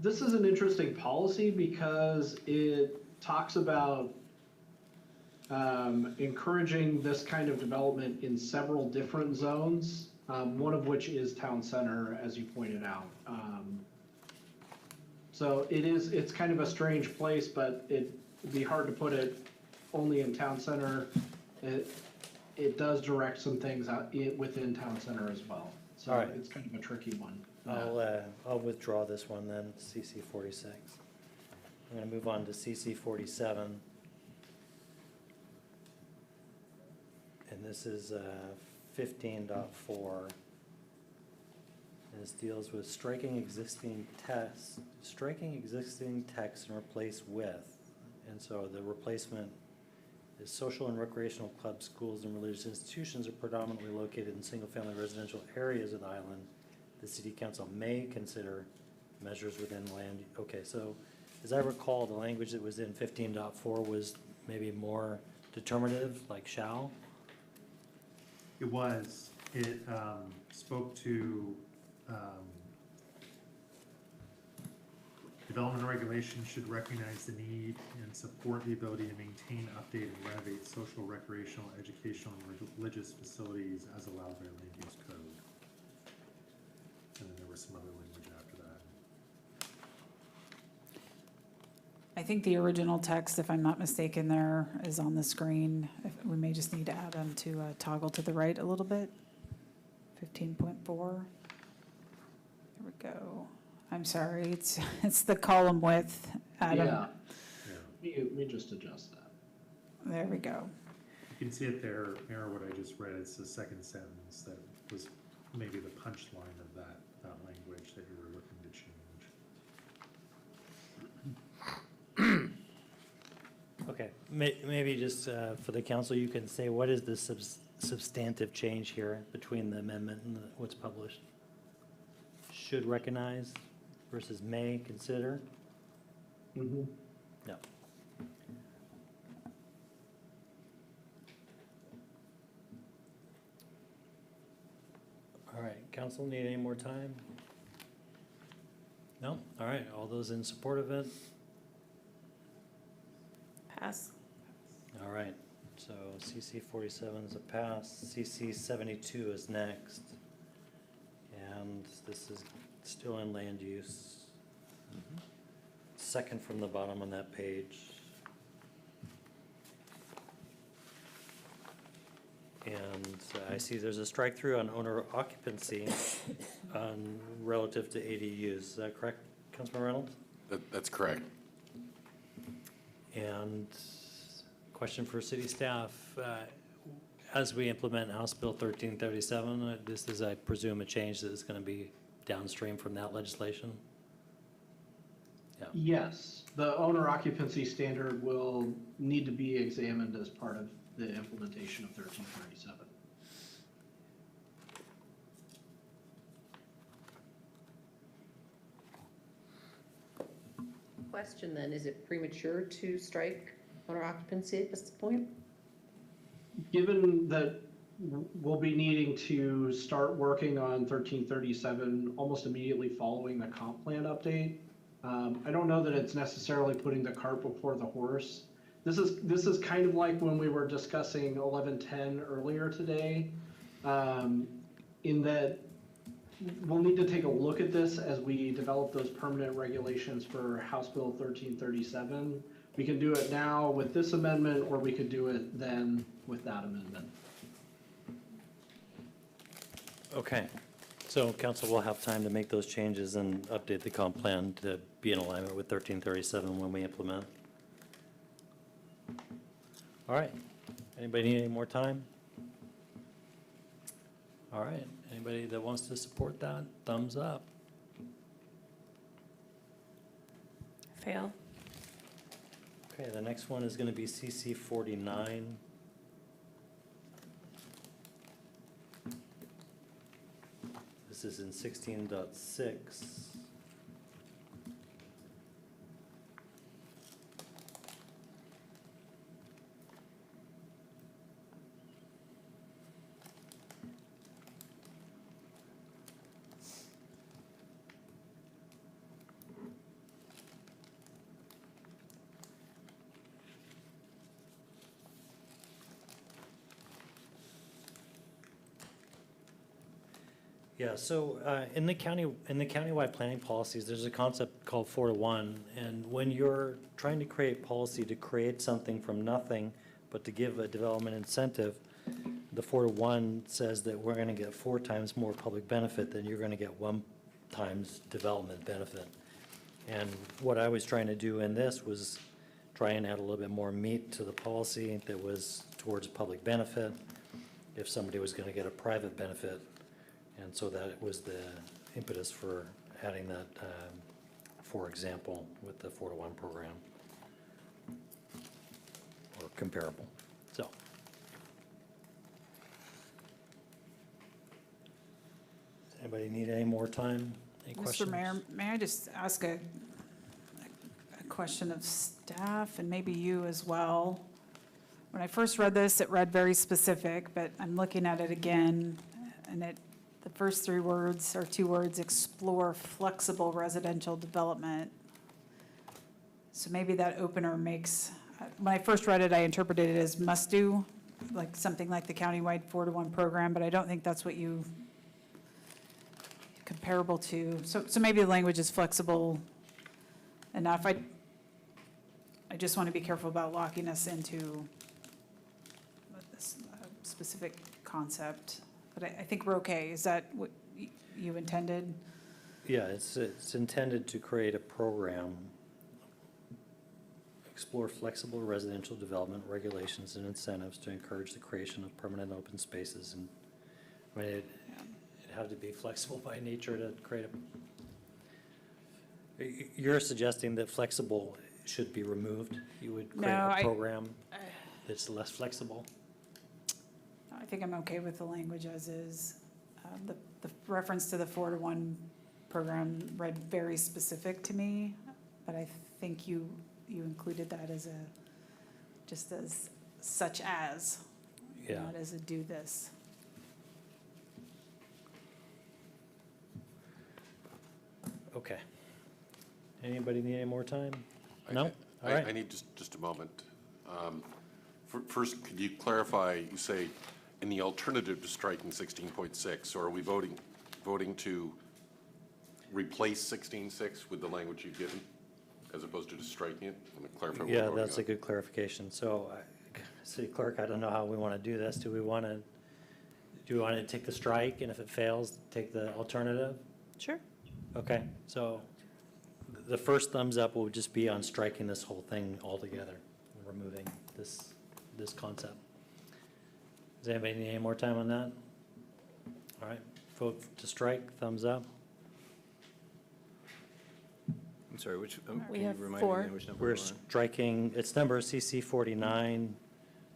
This is an interesting policy because it talks about encouraging this kind of development in several different zones, one of which is town center, as you pointed out. So it's kind of a strange place, but it'd be hard to put it only in town center. It does direct some things out within town center as well. So All right. it's kind of a tricky one. I'll withdraw this one then, CC 46. I'm gonna move on to CC 47. And this is 15.4. This deals with striking existing text and replace with. And so the replacement is social and recreational clubs, schools, and religious institutions are predominantly located in single-family residential areas of the island. The city council may consider measures within land. Okay, so as I recall, the language that was in 15.4 was maybe more determinative, like shall? It was. It spoke to development regulations should recognize the need and support the ability to maintain, update, and renovate social, recreational, educational, and religious facilities as allowed by land use code. And then there was some other language after that. I think the original text, if I'm not mistaken, there is on the screen. We may just need to add them to toggle to the right a little bit. 15.4. There we go. I'm sorry, it's the column width, Adam. Yeah. We just adjust that. There we go. You can see it there, Mayor, what I just read. It's the second sentence that was maybe the punchline of that language that you were looking to change. Okay, maybe just for the council, you can say, what is the substantive change here between the amendment and what's published? Should recognize versus may consider? Mm-hmm. No. All right, council, need any more time? No? All right, all those in support of it? Pass. All right, so CC 47 is a pass, CC 72 is next. And this is still in land use. Second from the bottom on that page. And I see there's a strike through on owner occupancy relative to ADUs. Is that correct, Councilman Reynolds? That's correct. And question for city staff, as we implement House Bill 1337, this is, I presume, a change that is going to be downstream from that legislation? Yes, the owner occupancy standard will need to be examined as part of the implementation of 1337. Question then, is it premature to strike owner occupancy at this point? Given that we'll be needing to start working on 1337 almost immediately following the comp plan update, I don't know that it's necessarily putting the cart before the horse. This is kind of like when we were discussing 1110 earlier today, in that we'll need to take a look at this as we develop those permanent regulations for House Bill 1337. We can do it now with this amendment, or we could do it then with that amendment. Okay, so council will have time to make those changes and update the comp plan to be in alignment with 1337 when we implement. All right, anybody need any more time? All right, anybody that wants to support that, thumbs up. Fail. Okay, the next one is gonna be CC 49. This is in 16.6. Yeah, so in the countywide planning policies, there's a concept called 4-to-1, and when you're trying to create policy to create something from nothing, but to give a development incentive, the 4-to-1 says that we're going to get 4 times more public benefit than you're going to get 1 times development benefit. And what I was trying to do in this was try and add a little bit more meat to the policy that was towards public benefit if somebody was going to get a private benefit. And so that was the impetus for adding that, for example, with the 4-to-1 program, or comparable. So. Anybody need any more time? Any questions? Mr. Mayor, may I just ask a question of staff and maybe you as well? When I first read this, it read very specific, but I'm looking at it again, and the first 3 words are 2 words, explore flexible residential development. So maybe that opener makes, when I first read it, I interpreted it as must do, like something like the countywide 4-to-1 program, but I don't think that's what you, comparable to, so maybe the language is flexible enough. I just want to be careful about locking us into this specific concept. But I think we're okay. Is that what you intended? Yeah, it's intended to create a program, explore flexible residential development regulations and incentives to encourage the creation of permanent open spaces. And I mean, it had to be flexible by nature to create a. You're suggesting that flexible should be removed? You would create a program that's less flexible? I think I'm okay with the language as is. The reference to the 4-to-1 program read very specific to me, but I think you included that as just as such as, not as a do this. Okay. Anybody need any more time? No? All right. I need just a moment. First, could you clarify, you say in the alternative to striking 16.6, or are we voting to replace 16.6 with the language you've given, as opposed to just striking it? I'm gonna clarify what we're Yeah, voting that's on. a good clarification. So, City Clerk, I don't know how we want to do this. Do we want to take the strike, and if it fails, take the alternative? Sure. Okay, so the first thumbs up will just be on striking this whole thing altogether, removing this concept. Does anybody need any more time on that? All right, vote to strike, thumbs up. sorry, which, We can you have remind me 4. again which number We're we're on? striking, it's number CC 49,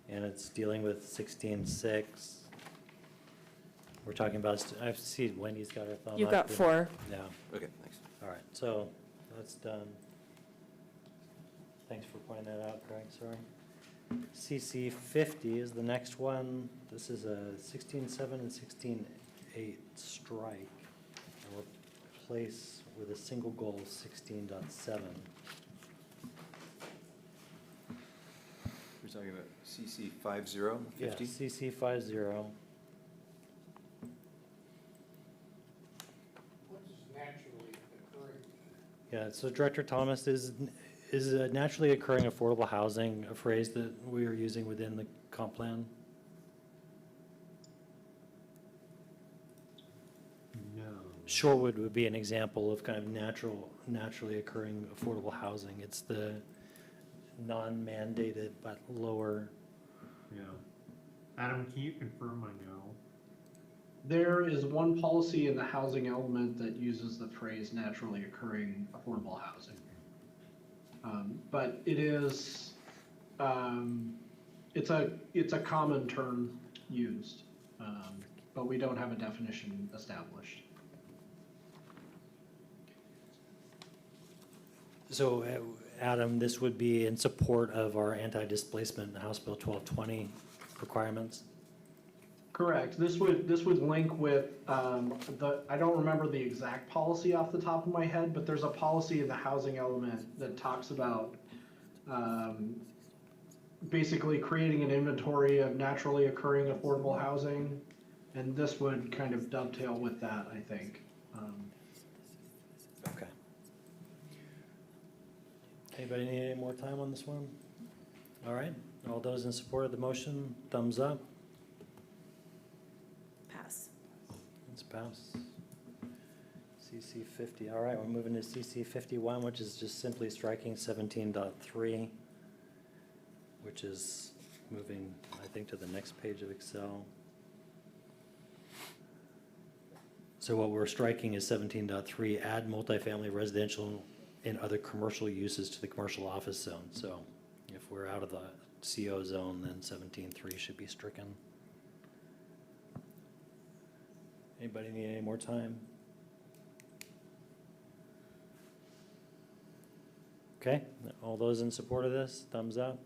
and it's dealing with 16.6. We're talking about, I see Wendy's got her thumb up. You got 4. Yeah, Okay, thanks. all right, so that's done. Thanks for pointing that out, Craig, sorry. CC 50 is the next one. This is a 16.7 and 16.8 strike, and replace with a single goal of 16.7. We're talking about CC 50, Yeah, 50? CC 50. What is naturally occurring? Yeah, so Director Thomas, is naturally occurring affordable housing a phrase that we are using within the comp plan? No. Shorewood would be an example of kind of naturally occurring affordable housing. It's the non-mandated but lower. Yeah. Adam, can you confirm I know? There is one policy in the housing element that uses the phrase naturally occurring affordable housing. But it is, it's a common term used, but we don't have a definition established. So, Adam, this would be in support of our anti-displacement House Bill 1220 requirements? Correct. This would link with, I don't remember the exact policy off the top of my head, but there's a policy in the housing element that talks about basically creating an inventory of naturally occurring affordable housing. And this would kind of dovetail with that, I think. Okay. Anybody need any more time on this one? All right, all those in support of the motion, thumbs up. Pass. It's passed. CC 50, all right, we're moving to CC 51, which is just simply striking 17.3, which is moving, I think, to the next page of Excel. So what we're striking is 17.3, add multifamily residential and other commercial uses to the commercial office zone. So if we're out of the CO zone, then 17.3 should be stricken. Anybody need any more time? Okay, all those in support of this, thumbs up.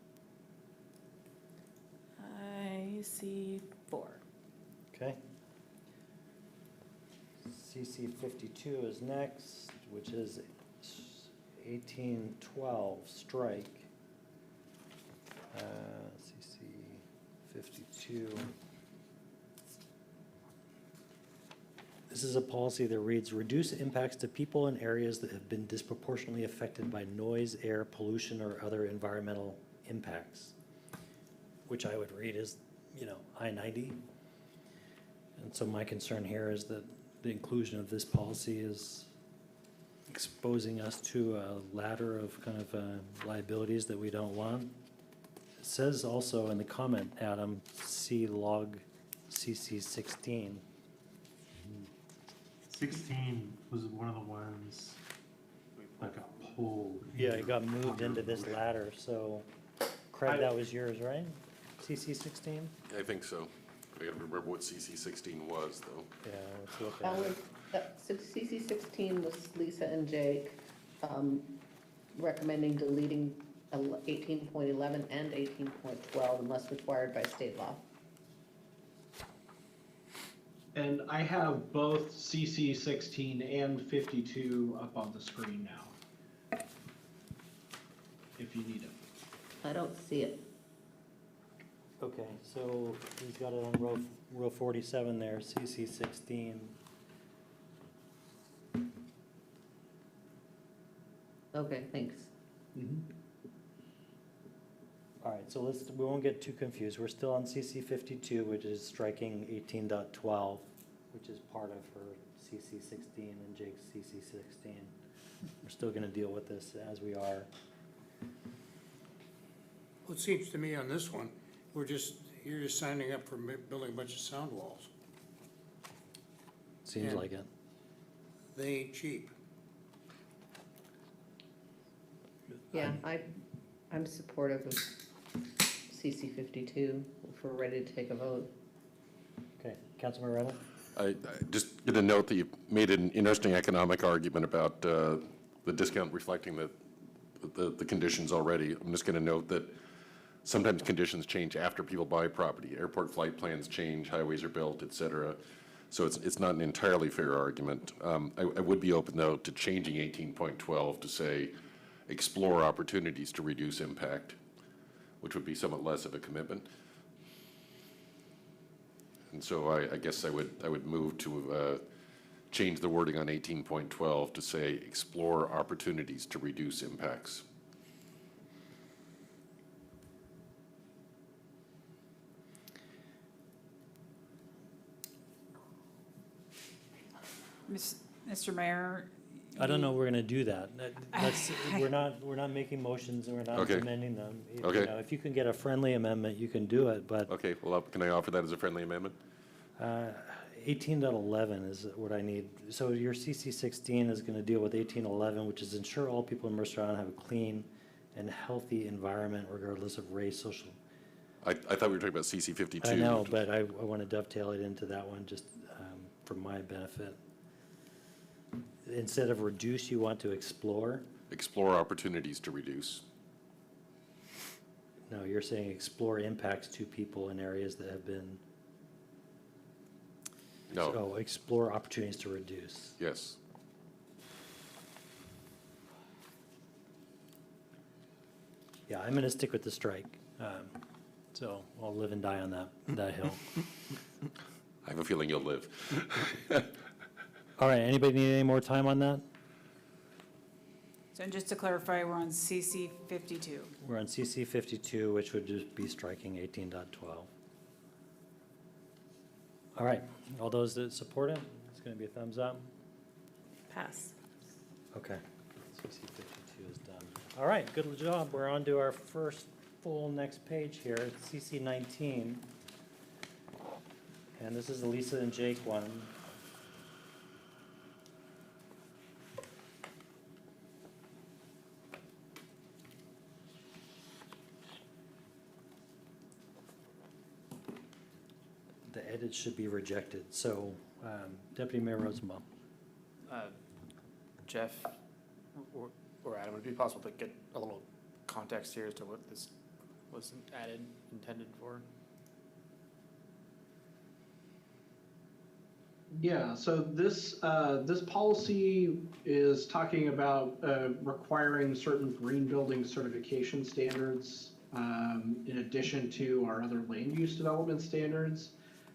I see 4. Okay. CC 52 is next, which is 1812 strike. CC 52. This is a policy that reads, reduce impacts to people in areas that have been disproportionately affected by noise, air, pollution, or other environmental impacts, which I would read as, I-90. And so my concern here is that the inclusion of this policy is exposing us to a ladder of kind of liabilities that we don't want. It says also in the comment, Adam, see log CC 16. 16 was one of the ones that got pulled. Yeah, it got moved into this ladder, so Craig, that was yours, right? CC 16? I think so. I gotta remember what CC 16 was, though. Yeah, let's look That at was, it. CC 16 was Lisa and Jake recommending deleting 18.11 and 18.12 unless required by state law. And I have both CC 16 and 52 up on the screen now, if you need it. I don't see it. Okay, so he's got it on row 47 there, CC 16. Okay, thanks. All right, so we won't get too confused. We're still on CC 52, which is striking 18.12, which is part of her CC 16 and Jake's CC 16. We're still gonna deal with this as we are. Well, it seems to me on this one, you're just signing up for building a bunch of sound walls. Seems Yeah. like it. They ain't cheap. Yeah, I'm supportive of CC 52 if we're ready to take a vote. Okay, Councilmember Reynolds? I just get a note that you made an interesting economic argument about the discount reflecting the conditions already. I'm just going to note that sometimes conditions change after people buy property. Airport flight plans change, highways are built, et cetera. So it's not an entirely fair argument. I would be open, though, to changing 18.12 to say, explore opportunities to reduce impact, which would be somewhat less of a commitment. And so I guess I would move to change the wording on 18.12 to say, explore opportunities to reduce impacts. Mr. Mayor? I don't know we're going to do that. We're not making motions and we're not Okay. amending them. Okay. You know, if you can get a friendly amendment, you can do it, but Okay, well, can I offer that as a friendly amendment? 18.11 is what I need. So your CC 16 is going to deal with 18.11, which is ensure all people in Mercer Island have a clean and healthy environment regardless of race, social. I thought we were talking about CC 52. I know, but I want to dovetail it into that one just for my benefit. Instead of reduce, you want to explore? Explore opportunities to reduce. No, you're saying explore impacts to people in areas that have been. No. So explore opportunities to reduce. Yes. Yeah, I'm going to stick with the strike. So I'll live and die on that hill. I have a feeling you'll live. All right, anybody need any more time on that? So just to clarify, we're on CC 52. We're on CC 52, which would just be striking 18.12. All right, all those that support it, it's going to be a thumbs up. Pass. Okay, CC 52 is done. All right, good job. We're on to our first full next page here, it's CC 19. And this is the Lisa and Jake one. The edits should be rejected. So, Deputy Mayor Rosenbaum. Jeff or Adam, would it be possible to get a little context here as to what this was intended for? Yeah, so this policy is talking about requiring certain green building certification standards in addition to our other land use development standards.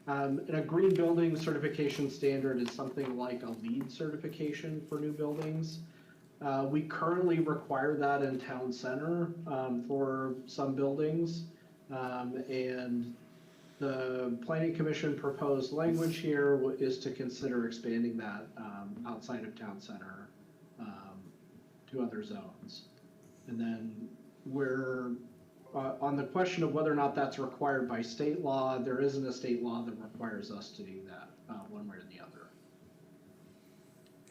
And a green building certification standard is something like a LEED certification for new buildings. We currently require that in town center for some buildings. And the Planning Commission proposed language here is to consider expanding that outside of town center to other zones. And then we're on the question of whether or not that's required by state law, there isn't a state law that requires us to do that one way or the other.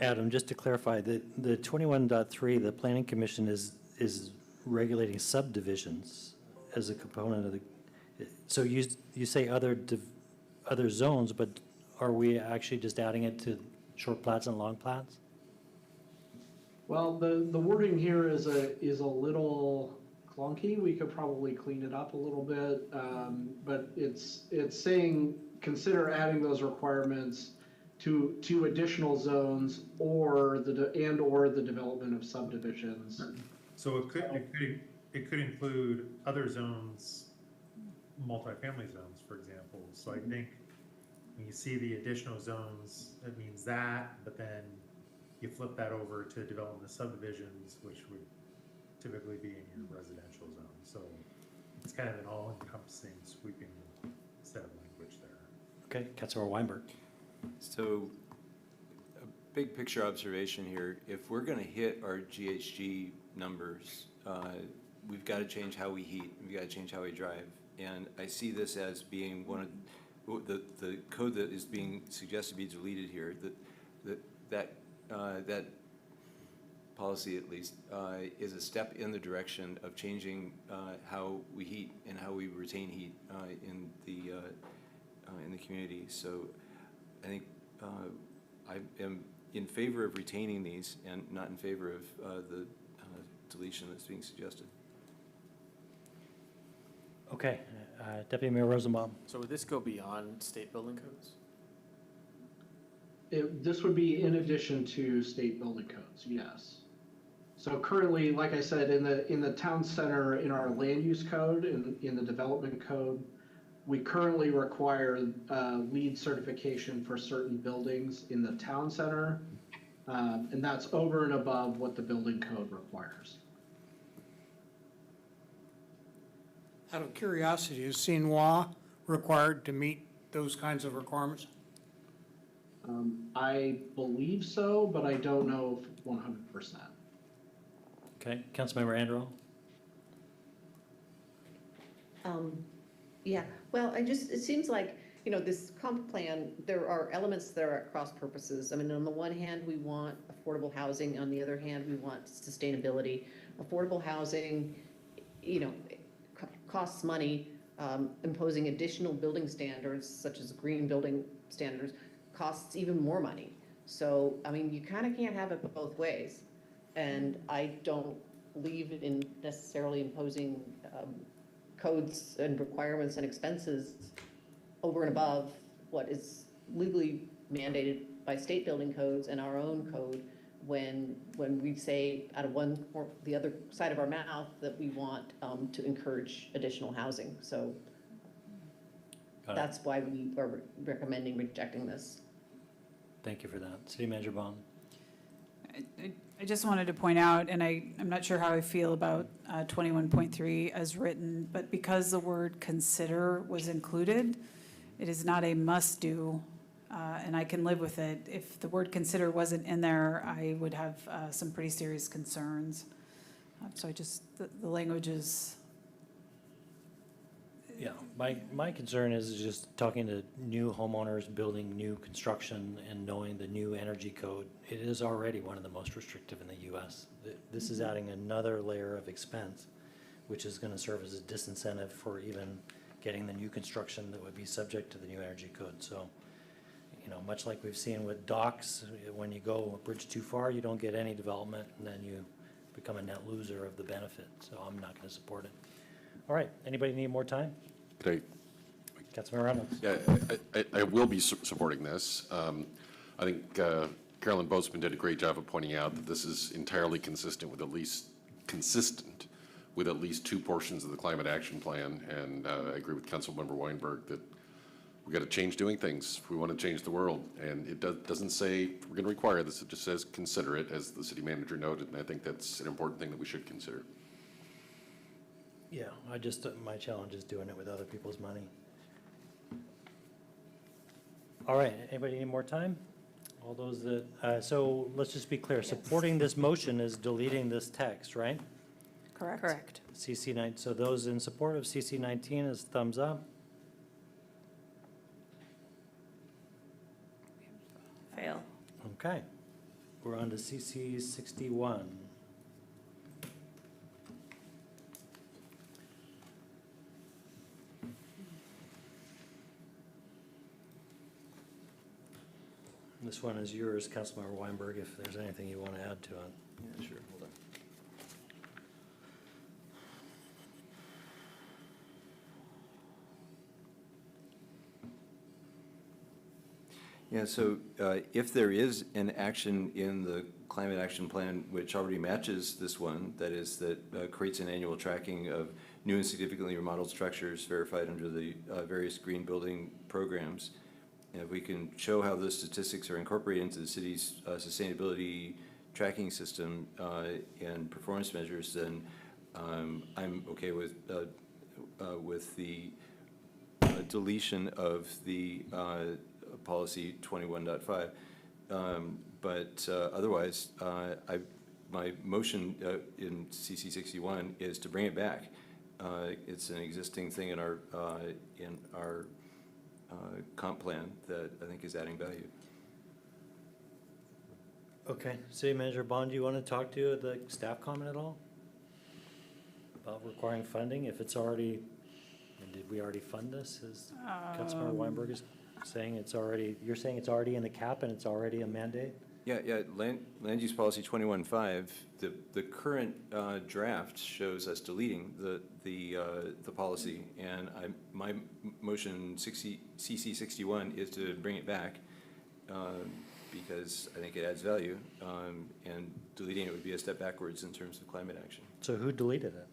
Adam, just to clarify, the 21.3, the Planning Commission is regulating subdivisions as a component of the, so you say other zones, but are we actually just adding it to short plats and long plats? Well, the wording here is a little clunky. We could probably clean it up a little bit, but it's saying consider adding those requirements to additional zones or the development of subdivisions. So it could include other zones, multifamily zones, for example. So I think when you see the additional zones, that means that, but then you flip that over to development of subdivisions, which would typically be in your residential zone. So it's kind of an all-encompassing, sweeping set of language there. Okay, Councilor Weinberg. So a big picture observation here, if we're going to hit our GHG numbers, we've got to change how we heat, we've got to change how we drive. And I see this as being one of the code that is being suggested to be deleted here, that policy at least, is a step in the direction of changing how we heat and how we retain heat in the community. So I think I am in favor of retaining these and not in favor of the deletion that's being suggested. Okay, Deputy Mayor Rosenbaum. So would this go beyond state building codes? This would be in addition to state building codes, yes. So currently, like I said, in the town center, in our land use code, in the development code, we currently require LEED certification for certain buildings in the town center, and that's over and above what the building code requires. Out of curiosity, is Sinois required to meet those kinds of requirements? I believe so, but I don't know if 100%. Okay, Councilmember Andrew. Yeah, well, it seems like, this comp plan, there are elements that are at cross purposes. I mean, on the one hand, we want affordable housing. On the other hand, we want sustainability. Affordable housing, costs money. Imposing additional building standards, such as green building standards, costs even more money. So, I mean, you kind of can't have it both ways. And I don't believe in necessarily imposing codes and requirements and expenses over and above what is legally mandated by state building codes and our own code when we say out of one or the other side of our mouth that we want to encourage additional housing. So that's why we are recommending rejecting this. Thank you for that. City Manager Bond. I just wanted to point out, and I'm not sure how I feel about 21.3 as written, but because the word consider was included, it is not a must-do, and I can live with it. If the word consider wasn't in there, I would have some pretty serious concerns. So the language is... Yeah, my concern is just talking to new homeowners, building new construction, and knowing the new energy code. It is already one of the most restrictive in the U.S. This is adding another layer of expense, which is going to serve as a disincentive for even getting the new construction that would be subject to the new energy code. So, much like we've seen with docks, when you go a bridge too far, you don't get any development, and then you become a net loser of the benefit. So I'm not going to support it. All right, anybody need more time? Could Councilmember Reynolds. Yeah, I will be supporting this. I think Carolyn Bozeman did a great job of pointing out that this is entirely consistent with at least two portions of the climate action plan. And I agree with Councilmember Weinberg that we got to change doing things if we want to change the world. And it doesn't say we're going to require this. It just says consider it, as the city manager noted. And I think that's an important thing that we should consider. Yeah, my challenge is doing it with other people's money. All right, anybody need more time? All those that, so let's just be clear, supporting this motion is deleting this text, right? Correct. CC 9, so those in support of CC 19 is thumbs up. Fail. Okay, we're on to CC 61. This one is yours, Councilmember Weinberg, if there's anything you want to add to it. Yeah, sure, hold on. Yeah, so if there is an action in the climate action plan which already matches this one, that is, that creates an annual tracking of new and significantly remodeled structures verified under the various green building programs, and if we can show how those statistics are incorporated into the city's sustainability tracking system and performance measures, then I'm okay with the deletion of the policy 21.5. But otherwise, my motion in CC 61 is to bring it back. It's an existing thing in our comp plan that I think is adding value. Okay, City Manager Bond, do you want to talk to the staff comment at all? About requiring funding, if it's already, and did we already fund this, as Councilmember Weinberg is saying it's already, you're saying it's already in the cap and it's already a mandate? Yeah, land use policy 21.5, the current draft shows us deleting the policy, and my motion CC 61 is to bring it back, because I think it adds value, and deleting it would be a step backwards in terms of climate action. So who deleted it?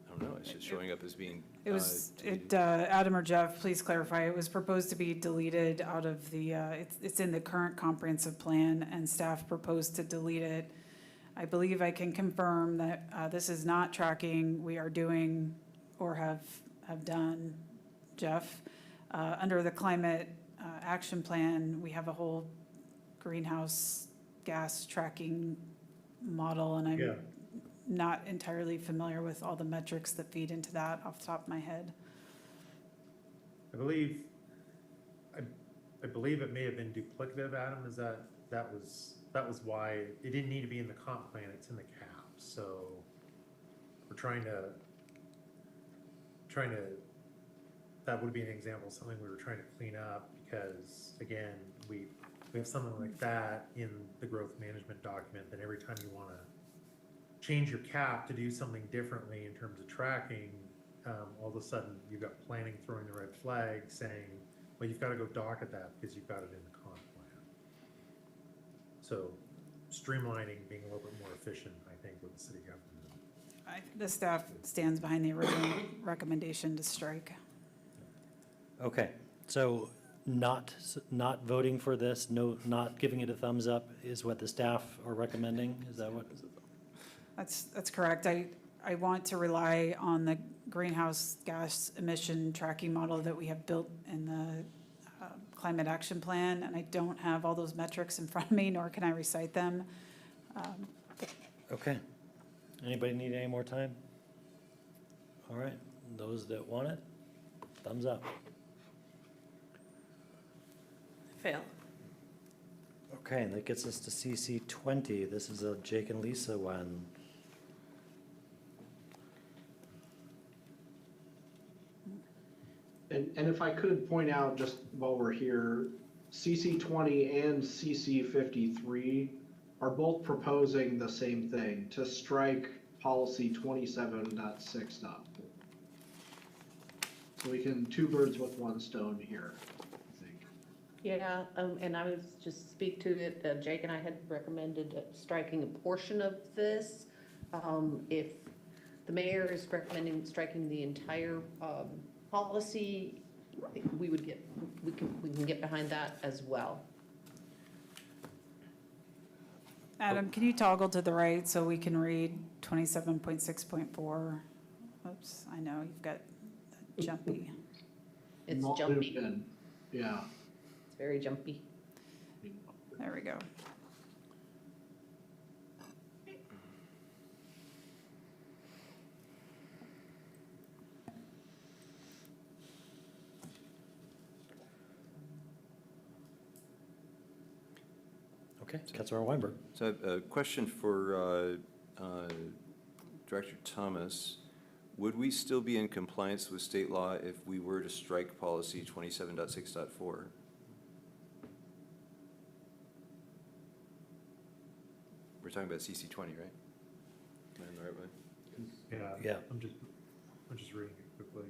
I don't know, it's just showing up as being. It was, deleted. Adam or Jeff, please clarify, it was proposed to be deleted out of the, it's in the current comprehensive plan, and staff proposed to delete it. I believe I can confirm that this is not tracking, we are doing or have done, Jeff. Under the climate action plan, we have a whole greenhouse gas tracking model, and Yeah. I'm not entirely familiar with all the metrics that feed into that off the top of my head. I believe it may have been duplicative, Adam, is that was why, it didn't need to be in the comp plan, it's in the cap, so we're trying to, that would be an example of something we were trying to clean up, because, again, we have something like that in the growth management document, that every time you wanna change your cap to do something differently in terms of tracking, all of a sudden you've got planning throwing the red flag saying, well, you've got to go docket that because you've got it in the comp plan. So streamlining, being a little bit more efficient, I think, with the city government. The staff stands behind the original recommendation to strike. Okay, so not voting for this, not giving it a thumbs up is what the staff are recommending? Is that what? That's correct. I want to rely on the greenhouse gas emission tracking model that we have built in the climate action plan, and I don't have all those metrics in front of me, nor can I recite them. Okay. Anybody need any more time? All right, those that want it, thumbs up. Fail. Okay, that gets us to CC 20. This is a Jake and Lisa one. And if I could point out, just while we're here, CC 20 and CC 53 are both proposing the same thing, to strike policy 27.6. So we can two birds with one stone here, I think. Yeah, and I was just speak to it, Jake and I had recommended striking a portion of this. If the mayor is recommending striking the entire policy, we can get behind that as well. Adam, can you toggle to the right so we can read 27.6.4? Oops, I know, you've got that jumpy. It's Not jumpy. looped in. Yeah. It's very jumpy. There we go. Okay, Councilor Weinberg. So I have a question for Director Thomas. Would we still be in compliance with state law if we were to strike policy 27.6.4? We're talking about CC 20, right? Am I in the right way? Yeah. Yeah. I'm just reading it quickly.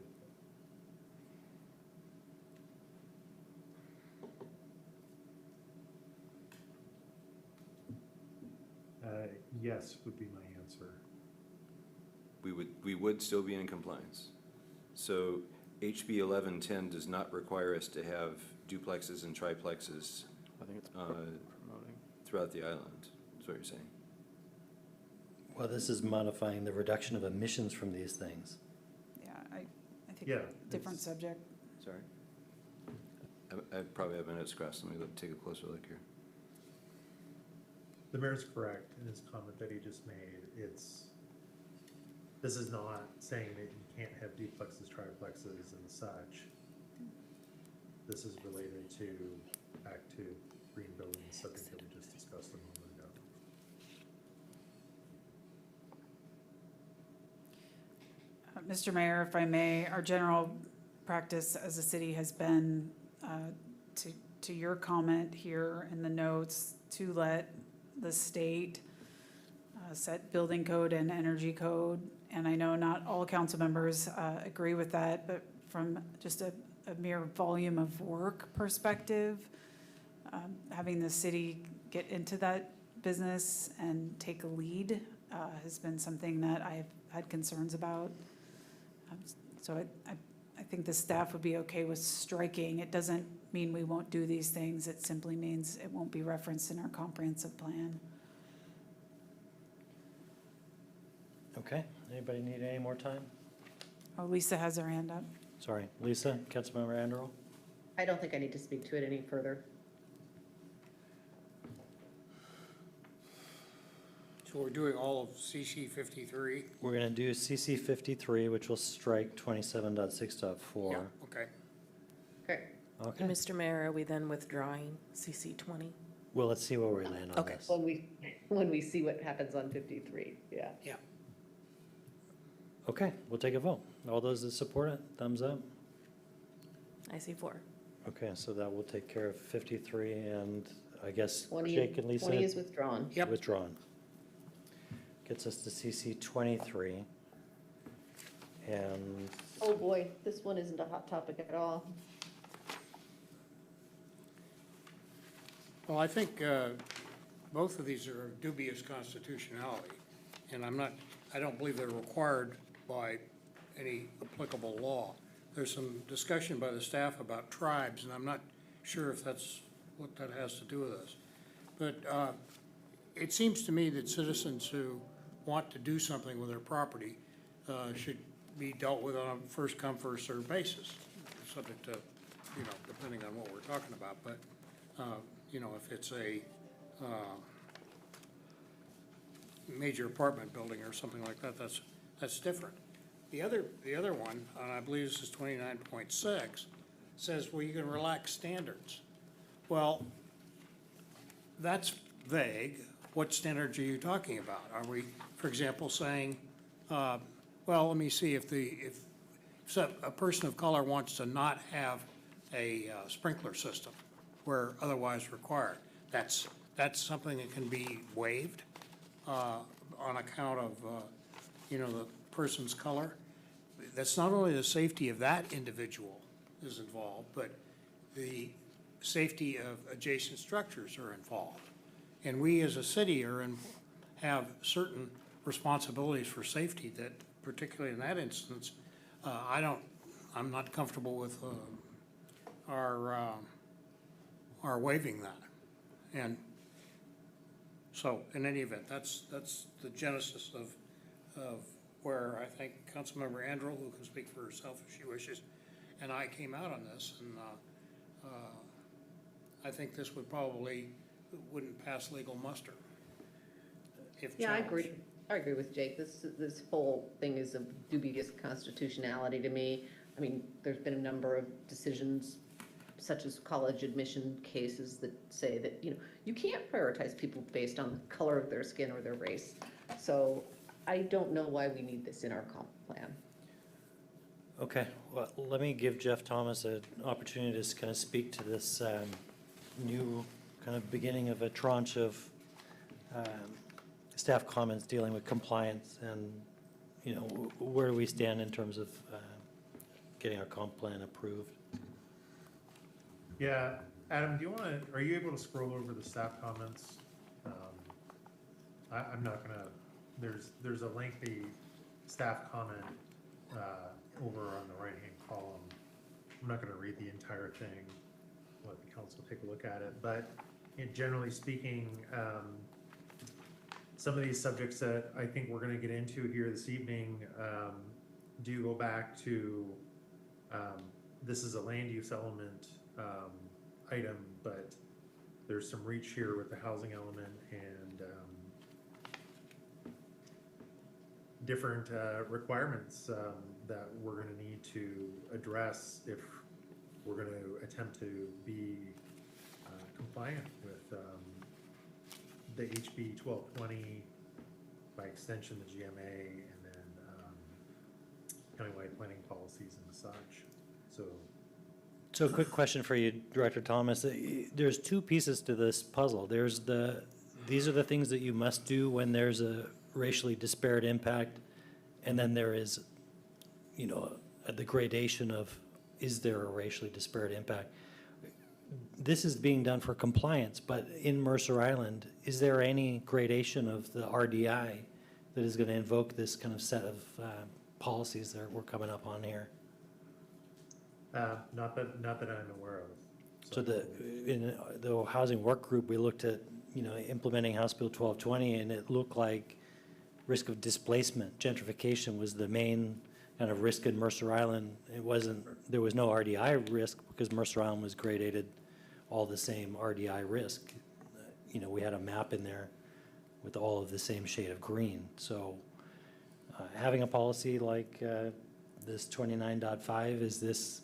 Yes would be my answer. We would still be in compliance. So HB 1110 does not require us to have duplexes and triplexes I think it's promoting. throughout the island, is what you're saying. Well, this is modifying the reduction of emissions from these things. Yeah, I think, Yeah, different it's- subject. Sorry. I probably have my notes crossed. Let me take a closer look here. The mayor's correct in his comment that he just made. This is not saying that you can't have duplexes, triplexes and such. This is related back to green buildings, something that we just discussed a moment ago. Mr. Mayor, if I may, our general practice as a city has been, to your comment here in the notes, to let the state set building code and energy code. And I know not all council members agree with that, but from just a mere volume of work perspective, having the city get into that business and take a lead has been something that I've had concerns about. So I think the staff would be okay with striking. It doesn't mean we won't do these things. It simply means it won't be referenced in our comprehensive plan. Okay, anybody need any more time? Oh, Lisa has her hand up. Sorry, Lisa, Councilmember Anderl? I don't think I need to speak to it any further. So we're doing all of CC 53? We're gonna do CC 53, which will strike 27.6.4. Yeah, okay. Okay. Okay, Mr. Mayor, are we then withdrawing CC 20? well, let's see where we land on Okay. this. When we see what happens on 53, yeah. Yeah. Okay, we'll take a vote. All those that support it, thumbs up. I see 4. Okay, so that will take care of 53, and I guess 20 Jake and Lisa? 20 is withdrawn. Yep. Withdrawn. Gets us to CC 23. And Oh, boy, this one isn't a hot topic at all. Well, I think both of these are of dubious constitutionality, and I don't believe they're required by any applicable law. There's some discussion by the staff about tribes, and I'm not sure if that's what that has to do with us. But it seems to me that citizens who want to do something with their property should be dealt with on a first come, first served basis, subject to, depending on what we're talking about. But, if it's a major apartment building or something like that, that's different. The other one, and I believe this is 29.6, says, well, you can relax standards. Well, that's vague. What standards are you talking about? Are we, for example, saying, well, let me see, if a person of color wants to not have a sprinkler system where otherwise required, that's something that can be waived on account of, the person's color. That's not only the safety of that individual is involved, but the safety of adjacent structures are involved. And we as a city have certain responsibilities for safety that, particularly in that instance, I'm not comfortable with our waiving that. And so, in any event, that's the genesis of where I think Councilmember Anderl, who can speak for herself if she wishes, and I came out on this, and I think this wouldn't pass legal muster if Yeah, I challenged. agree. I agree with Jake. This whole thing is of dubious constitutionality to me. I mean, there's been a number of decisions, such as college admission cases, that say that, you can't prioritize people based on the color of their skin or their race. So I don't know why we need this in our comp plan. Okay, well, let me give Jeff Thomas an opportunity to kind of speak to this new kind of beginning of a tranche of staff comments dealing with compliance and, where do we stand in terms of getting our comp plan approved? Yeah, Adam, are you able to scroll over the staff comments? I'm not gonna, there's a lengthy staff comment over on the right-hand column. I'm not gonna read the entire thing, let the council take a look at it, but generally speaking, some of these subjects that I think we're gonna get into here this evening do go back to, this is a land use element item, but there's some reach here with the housing element and different requirements that we're going to need to address if we're going to attempt to be compliant with the HB 1220, by extension the GMA, and then planning policies and such. So a quick question for you, Director Thomas. There's two pieces to this puzzle. These are the things that you must do when there's a racially disparate impact, and then there is, the gradation of, is there a racially disparate impact? This is being done for compliance, but in Mercer Island, is there any gradation of the RDI that is going to invoke this kind of set of policies that we're coming up on here? Not that I'm aware of. So in the housing work group, we looked at, implementing House Bill 1220, and it looked like risk of displacement, gentrification was the main kind of risk in Mercer Island. There was no RDI risk because Mercer Island was gradated all the same RDI risk. We had a map in there with all of the same shade of green. So having a policy like this 29.5, is this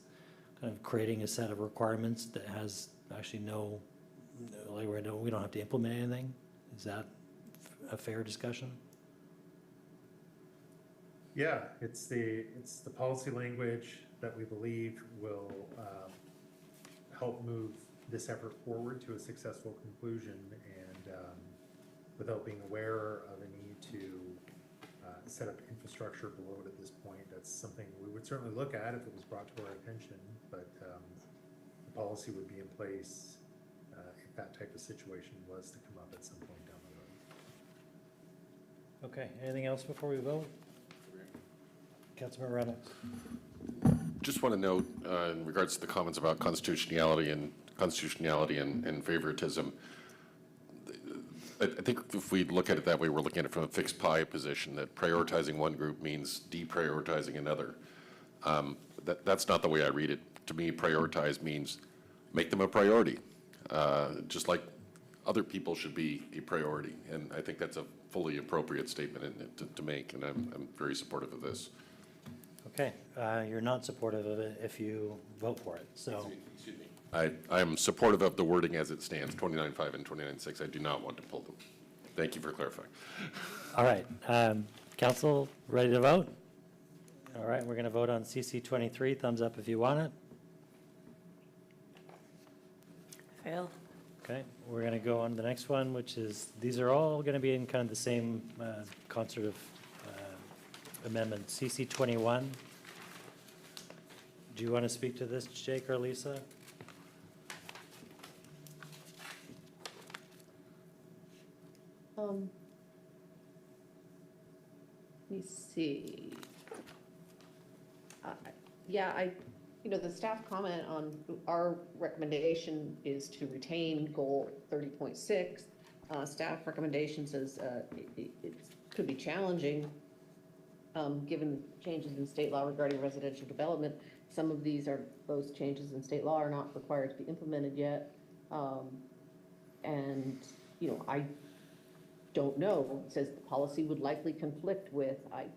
kind of creating a set of requirements that has actually we don't have to implement anything? Is that a fair discussion? Yeah, it's the policy language that we believe will help move this effort forward to a successful conclusion, and without being aware of a need to set up infrastructure below it at this point, that's something we would certainly look at if it was brought to our attention, but the policy would be in place if that type of situation was to come up at some point down the road. Okay, anything else before we vote? Councilmember Reynolds. Just want to note, in regards to the comments about constitutionality and favoritism, I think if we look at it that way, we're looking at it from a fixed pie position, that prioritizing one group means deprioritizing another. That's not the way I read it. To me, prioritize means make them a priority, just like other people should be a priority. And I think that's a fully appropriate statement to make, and I'm very supportive of this. Okay, you're not supportive of it if you vote for it, so. Excuse me. I am supportive of the wording as it stands, 29.5 and 29.6. I do not want to pull them. Thank you for clarifying. All right, council, ready to vote? All right, we're going to vote on CC 23. Thumbs up if you want it. Fail. Okay, we're going to go on to the next one, which is, these are all going to be in kind of the same concert of amendment. CC 21. Do you want to speak to this, Jake or Lisa? Let me see. Yeah, the staff comment on our recommendation is to retain goal 30.6. Staff recommendation says it could be challenging given changes in state law regarding residential development. Some of those changes in state law are not required to be implemented yet. And, I don't know. It says the policy would likely conflict with, I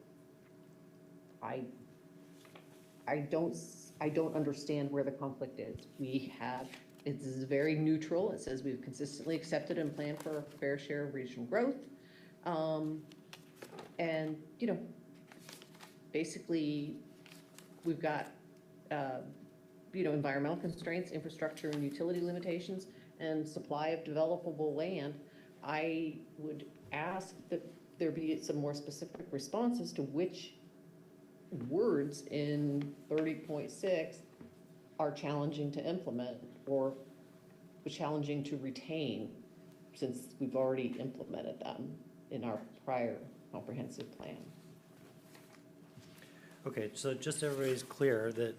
don't understand where the conflict is. It is very neutral. It says we've consistently accepted and planned for a fair share of regional growth. And, basically, we've got, environmental constraints, infrastructure and utility limitations, and supply of developable land. I would ask that there be some more specific responses to which words in 30.6 are challenging to implement or challenging to retain, since we've already implemented them in our prior comprehensive plan. Okay, so just so everybody's clear that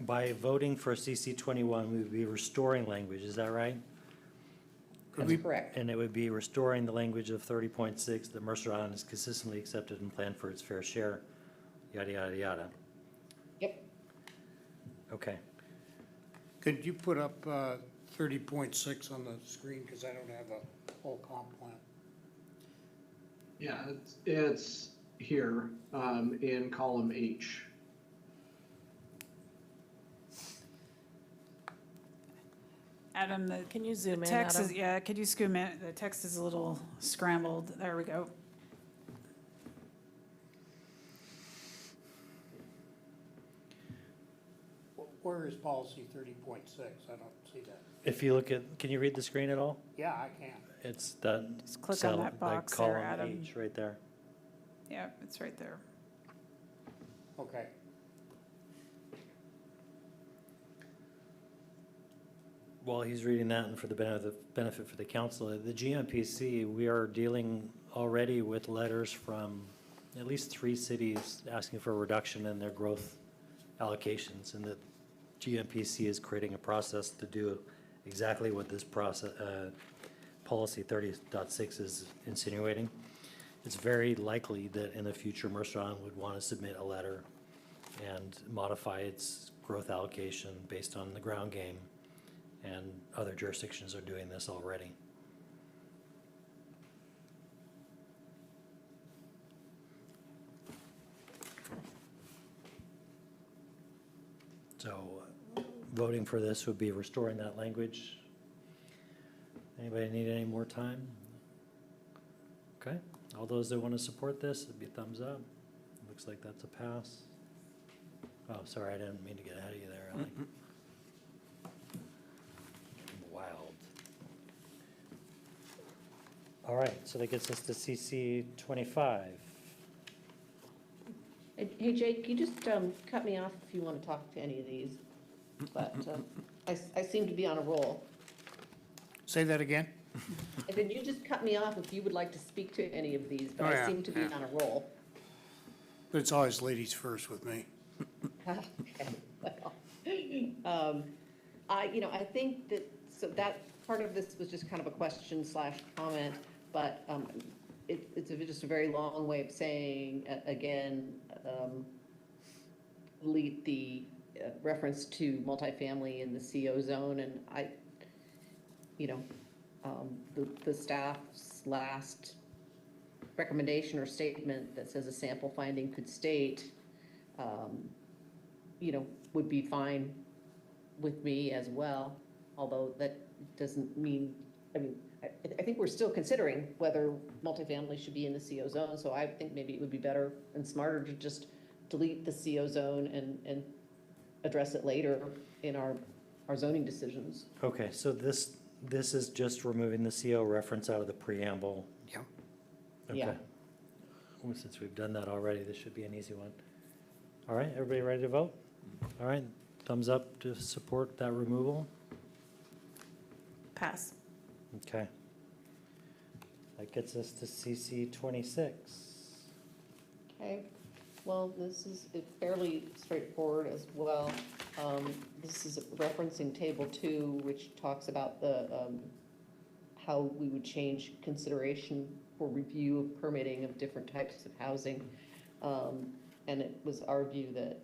by voting for CC 21, we would be restoring language, is that right? That's correct. And it would be restoring the language of 30.6 that Mercer Island is consistently accepted and planned for its fair share, yada, yada, yada. Yep. Okay. Could you put up 30.6 on the screen, because I don't have a whole comp plan? Yeah, it's here in column H. Adam, Can you zoom in, text Adam? is, yeah, could you zoom in? The text is a little scrambled. There we go. where is policy 30.6? I don't see that. If you look at, can you read the screen at all? Yeah, I can. It's that Just click on cell, that box there, column Adam. H right there. Yeah, it's right there. Okay. While he's reading that, and for the benefit for the council, the GMPC, we are dealing already with letters from at least 3 cities asking for a reduction in their growth allocations, and the GMPC is creating a process to do exactly what this process, policy 30.6 is insinuating. It's very likely that in the future, Mercer would want to submit a letter and modify its growth allocation based on the ground game. And other jurisdictions are doing this already. So voting for this would be restoring that language. Anybody need any more time? Okay, all those that want to support this, it'd be a thumbs up. Looks like that's a pass. Oh, sorry, I didn't mean to get ahead of you there, Ally. Wild. All right, so that gets us to CC 25. Hey, Jake, you just cut me off if you want to talk to any of these, but I seem to be on a roll. Say that again? I said, you just cut me off if you would like to speak to any of these, but Oh, yeah, I seem to be yeah. on a roll. But it's always ladies first with me. Okay, well, I think that, so that part of this was just kind of a question / comment, but it's just a very long way of saying, again, delete the reference to multifamily in the CO zone, and the staff's last recommendation or statement that says a sample finding could state, would be fine with me as well, although that doesn't mean, I think we're still considering whether multifamily should be in the CO zone, so I think maybe it would be better and smarter to just delete the CO zone and address it later in our zoning decisions. Okay, so this is just removing the CO reference out of the preamble. Yeah. Okay. Yeah. Well, since we've done that already, this should be an easy one. All right, everybody ready to vote? All right, thumbs up to support that removal? Pass. Okay. That gets us to CC 26. Okay, well, this is fairly straightforward as well. This is referencing Table 2, which talks about the, how we would change consideration for review of permitting of different types of housing. And it was our view that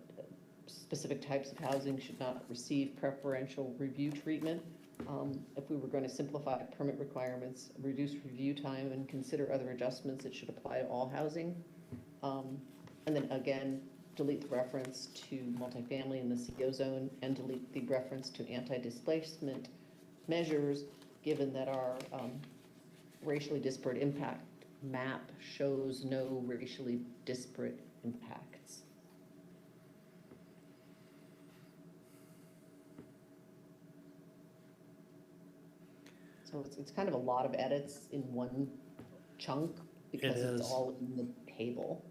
specific types of housing should not receive preferential review treatment. If we were going to simplify permit requirements, reduce review time, and consider other adjustments, it should apply to all housing. And then again, delete the reference to multifamily in the CO zone and delete the reference to anti-displacement measures, given that our racially disparate impact map shows no racially disparate impacts. So it's kind of a lot of edits in one chunk because is. it's all in the table.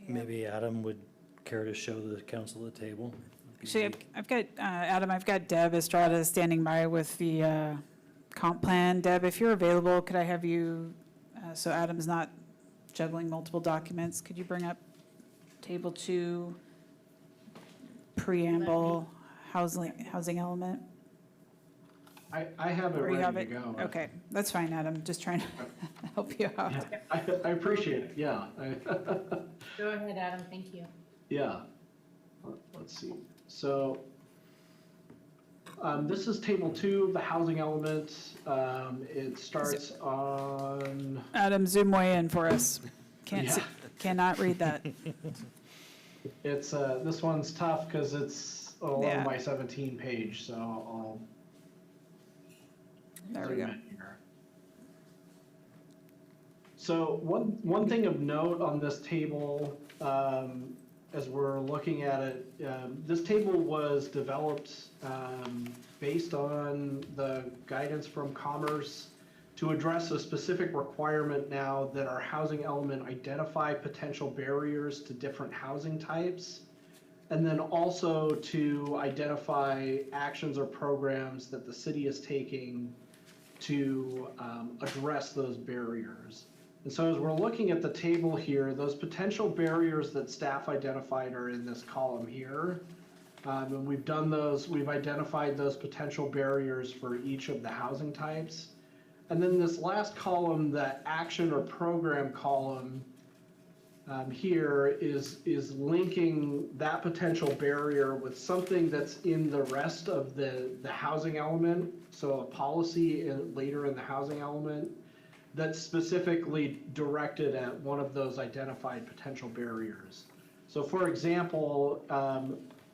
Maybe Adam would care to show the council the table? Actually, I've got, Adam, I've got Deb Estrada standing by with the comp plan. Deb, if you're available, could I have you, so Adam's not juggling multiple documents, could you bring up Table 2, preamble, housing element? I have it Where you have ready to it? go. Okay, that's fine, Adam, just trying to help you out. Yeah, I appreciate it, yeah. Go ahead, Adam, thank you. Yeah. Let's see. So this is Table 2 of the housing element. It starts on, Adam, zoom way in for us. Can't see, Yeah. cannot read that. it's, this one's tough because it's an 11 Yeah. by 17 page, so I'll There we zoom go. in here. So one thing of note on this table, as we're looking at it, this table was developed based on the guidance from Commerce to address a specific requirement now that our housing element identify potential barriers to different housing types, and then also to identify actions or programs that the city is taking to address those barriers. And so as we're looking at the table here, those potential barriers that staff identified are in this column here. And we've done those, we've identified those potential barriers for each of the housing types. And then this last column, the action or program column here is linking that potential barrier with something that's in the rest of the housing element. So a policy later in the housing element that's specifically directed at one of those identified potential barriers. So for example,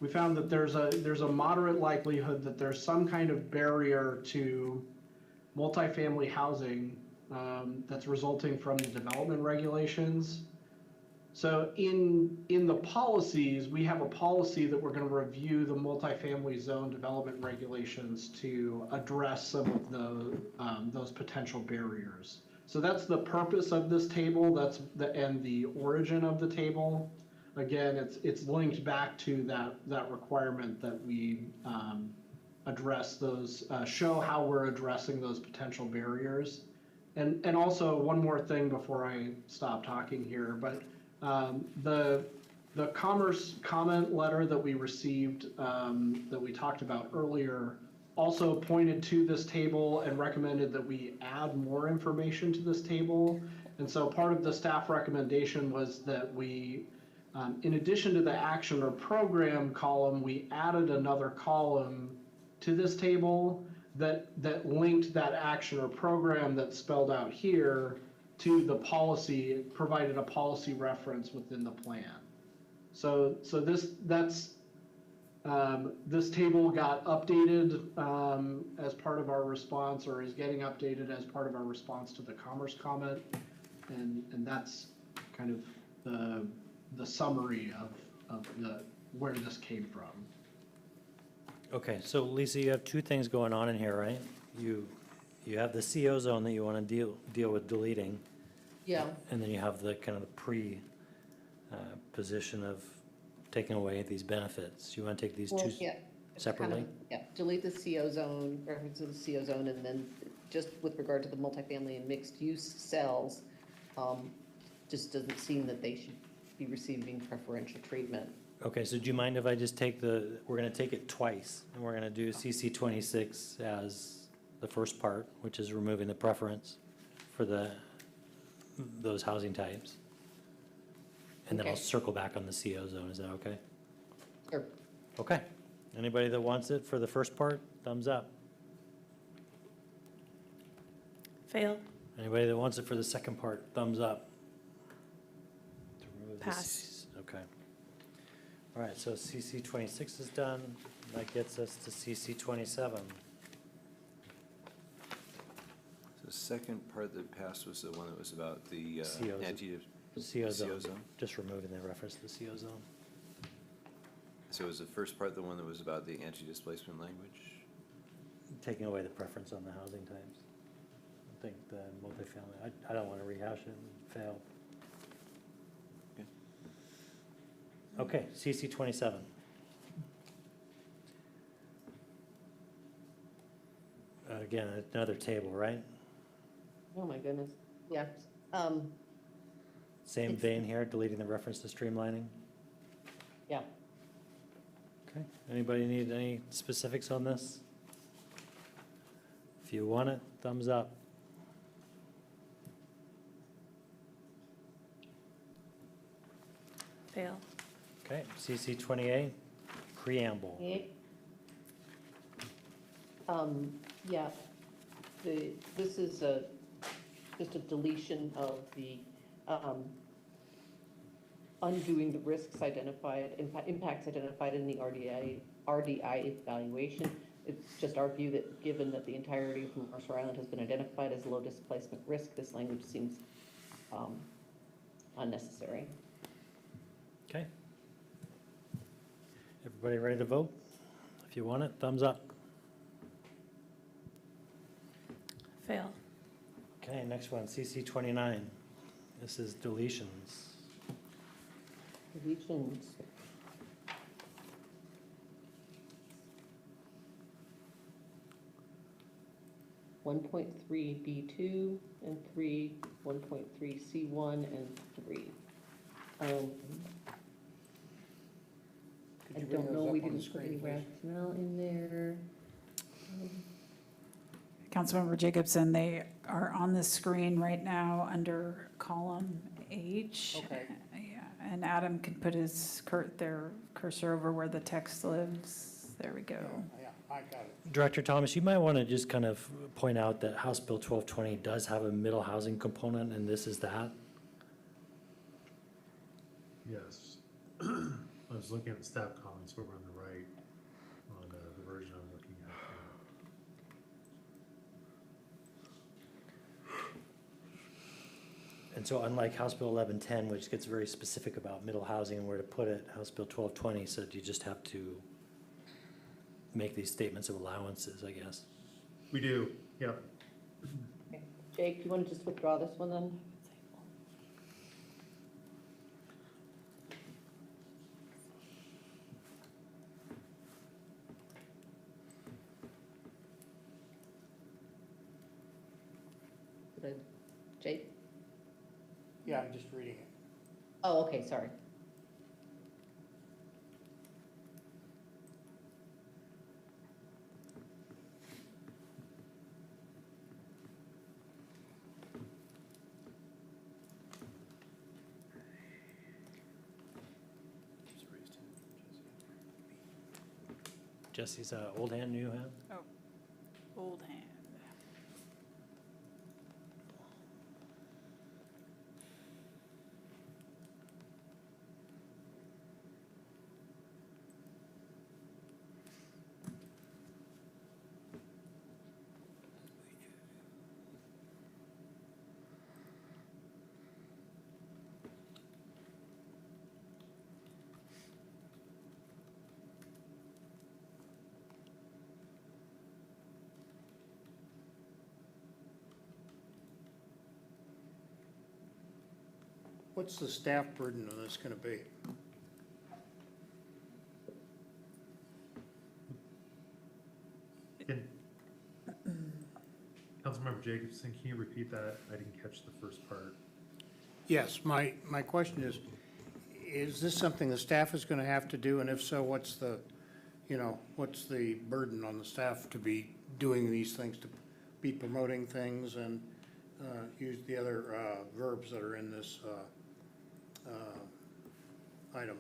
we found that there's a moderate likelihood that there's some kind of barrier to multifamily housing that's resulting from the development regulations. So in the policies, we have a policy that we're going to review the multifamily zone development regulations to address some of those potential barriers. So that's the purpose of this table. That's the origin of the table. Again, it's linked back to that requirement that we address those, show how we're addressing those potential barriers. And also one more thing before I stop talking here, but the Commerce comment letter that we received that we talked about earlier also pointed to this table and recommended that we add more information to this table. And so part of the staff recommendation was that we, in addition to the action or program column, we added another column to this table that linked that action or program that's spelled out here to the policy. It provided a policy reference within the plan. So this table got updated as part of our response, or is getting updated as part of our response to the Commerce comment, and that's kind of the summary of where this came from. Okay, so Lisa, you have two things going on in here, right? You have the CO zone that you want to deal with deleting. Yeah. And then you have the kind of the position of taking away these benefits. You want to take these two Yeah, it's separately? kind of, yeah, delete the CO zone, reference to the CO zone, and then just with regard to the multifamily and mixed-use cells, just doesn't seem that they should be receiving preferential treatment. Okay, so do you mind if I just take we're going to take it twice, and we're going to do CC 26 as the first part, which is removing the preference for those housing types. And then I'll circle back on the CO zone. Is that okay? Sure. Okay. Anybody that wants it for the first part, thumbs up. Fail. Anybody that wants it for the second part, thumbs up. Pass. Okay. All right, so CC 26 is done. That gets us to CC 27. The second part that passed was the one that was about the CO zone, just removing the reference to the CO zone. So was the first part the one that was about the anti-displacement language? Taking away the preference on the housing types. I think the multifamily, I don't want to rehash it and fail. Okay, CC 27. Again, another table, right? Oh, my goodness. Yeah. Same vein here, deleting the reference to streamlining. Yeah. Okay, anybody need any specifics on this? If you want it, thumbs up. Fail. Okay, CC 28, preamble. Yeah, this is just a deletion of the undoing the risks identified, impacts identified in the RDI evaluation. It's just our view that given that the entirety of Mercer Island has been identified as low displacement risk, this language seems unnecessary. Okay, Everybody ready to vote? If you want it, thumbs up. Fail. Okay, next one, CC 29. This is deletions. Deletions. 1.3B2 and 1.3C1 and 3. I don't know, we didn't put any rationale in there. Councilmember Jacobson, they are on the screen right now under column H. Okay. Yeah, and Adam can put his their cursor over where the text lives. There we go. Yeah, I got it. Director Thomas, you might want to just kind of point out that House Bill 1220 does have a middle housing component, and this is that. Yes. I was looking at the staff comments over on the right on the version I'm looking at. And so unlike House Bill 1110, which gets very specific about middle housing and where to put it, House Bill 1220 said you just have to make these statements of allowances, I guess. We do, yep. Jake, do you want to just withdraw this one then? Jake? Yeah, I'm just reading it. Oh, okay, sorry. Jesse's old hand, new hand? Oh, old hand. What's the staff burden on this going to be? Councilmember Jacobson, can you repeat that? I didn't catch the first part. Yes, my question is this something the staff is going to have to do? And if so, what's the burden on the staff to be doing these things, to be promoting things and use the other verbs that are in this item?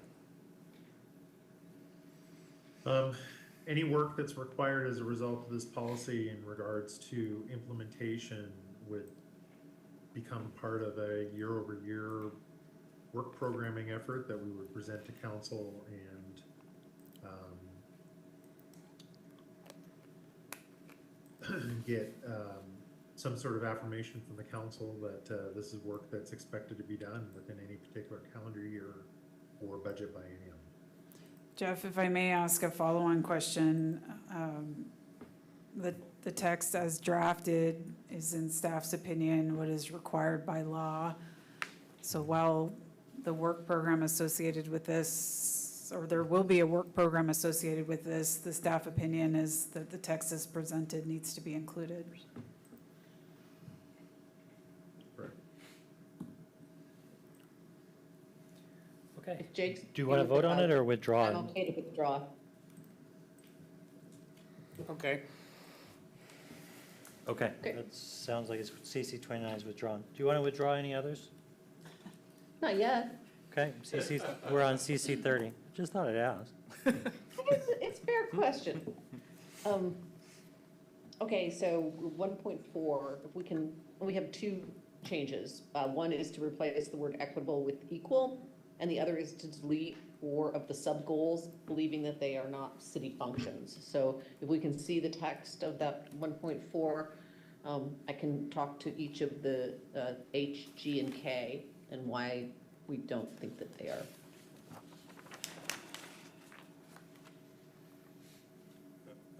Any work that's required as a result of this policy in regards to implementation would become part of a year-over-year work programming effort that we would present to council and get some sort of affirmation from the council that this is work that's expected to be done within any particular calendar year or budget biennium. Jeff, if I may ask a follow-on question, the text as drafted is in staff's opinion what is required by law. So while the work program associated with this, or there will be a work program associated with this, the staff opinion is that the text as presented needs to be included. Okay. Jake's. Do you want to vote on it or withdraw it? I'm okay to withdraw. Okay. Okay, Okay. that sounds like it's CC 29 is withdrawn. Do you want to withdraw any others? Not yet. Okay, we're on CC 30. Just thought I'd ask. It's a fair question. Okay, so 1.4, we have two changes. One is to replace the word equitable with equal, and the other is to delete 4 of the sub-goals, believing that they are not city functions. So if we can see the text of that 1.4, I can talk to each of the H, G, and K and why we don't think that they are.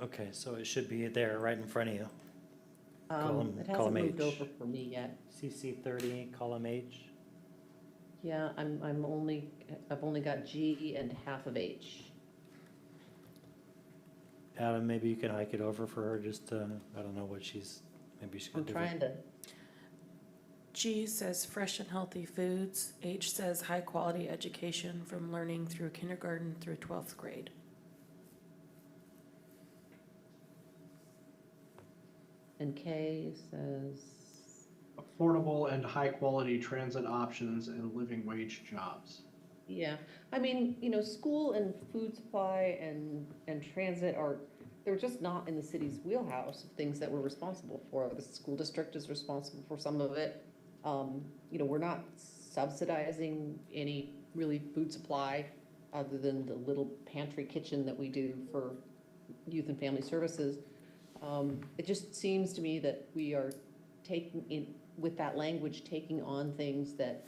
Okay, so it should be there, right in front of you. Column- It hasn't column moved H. over for me yet. CC 30, column H. Yeah, I've only got G and half of H. Adam, maybe you can hike it over for her, just, I don't know what maybe she's got I'm different. trying to, G says fresh and healthy foods. H says high quality education from learning through kindergarten through 12th grade. and K says, Affordable and high-quality transit options and living wage jobs. yeah. I mean, school and food supply and transit they're just not in the city's wheelhouse of things that we're responsible for. The school district is responsible for some of it. We're not subsidizing any really food supply other than the little pantry kitchen that we do for youth and family services. It just seems to me that we are with that language, taking on things that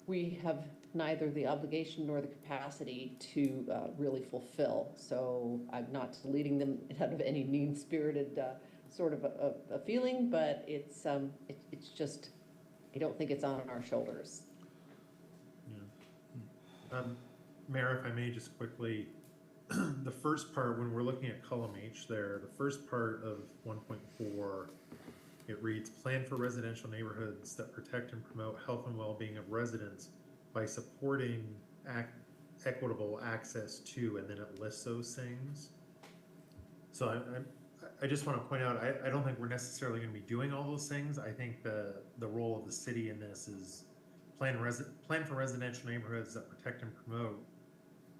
we have neither the obligation nor the capacity to really fulfill. So I'm not deleting them out of any mean-spirited sort of a feeling, but it's just, I don't think it's on our shoulders. Mayor, if I may just quickly, the first part, when we're looking at column H there, the first part of 1.4, it reads, plan for residential neighborhoods that protect and promote health and well-being of residents by supporting equitable access to, and then it lists those things. So I just want to point out, I don't think we're necessarily going to be doing all those things. I think the role of the city in this is plan for residential neighborhoods that protect and promote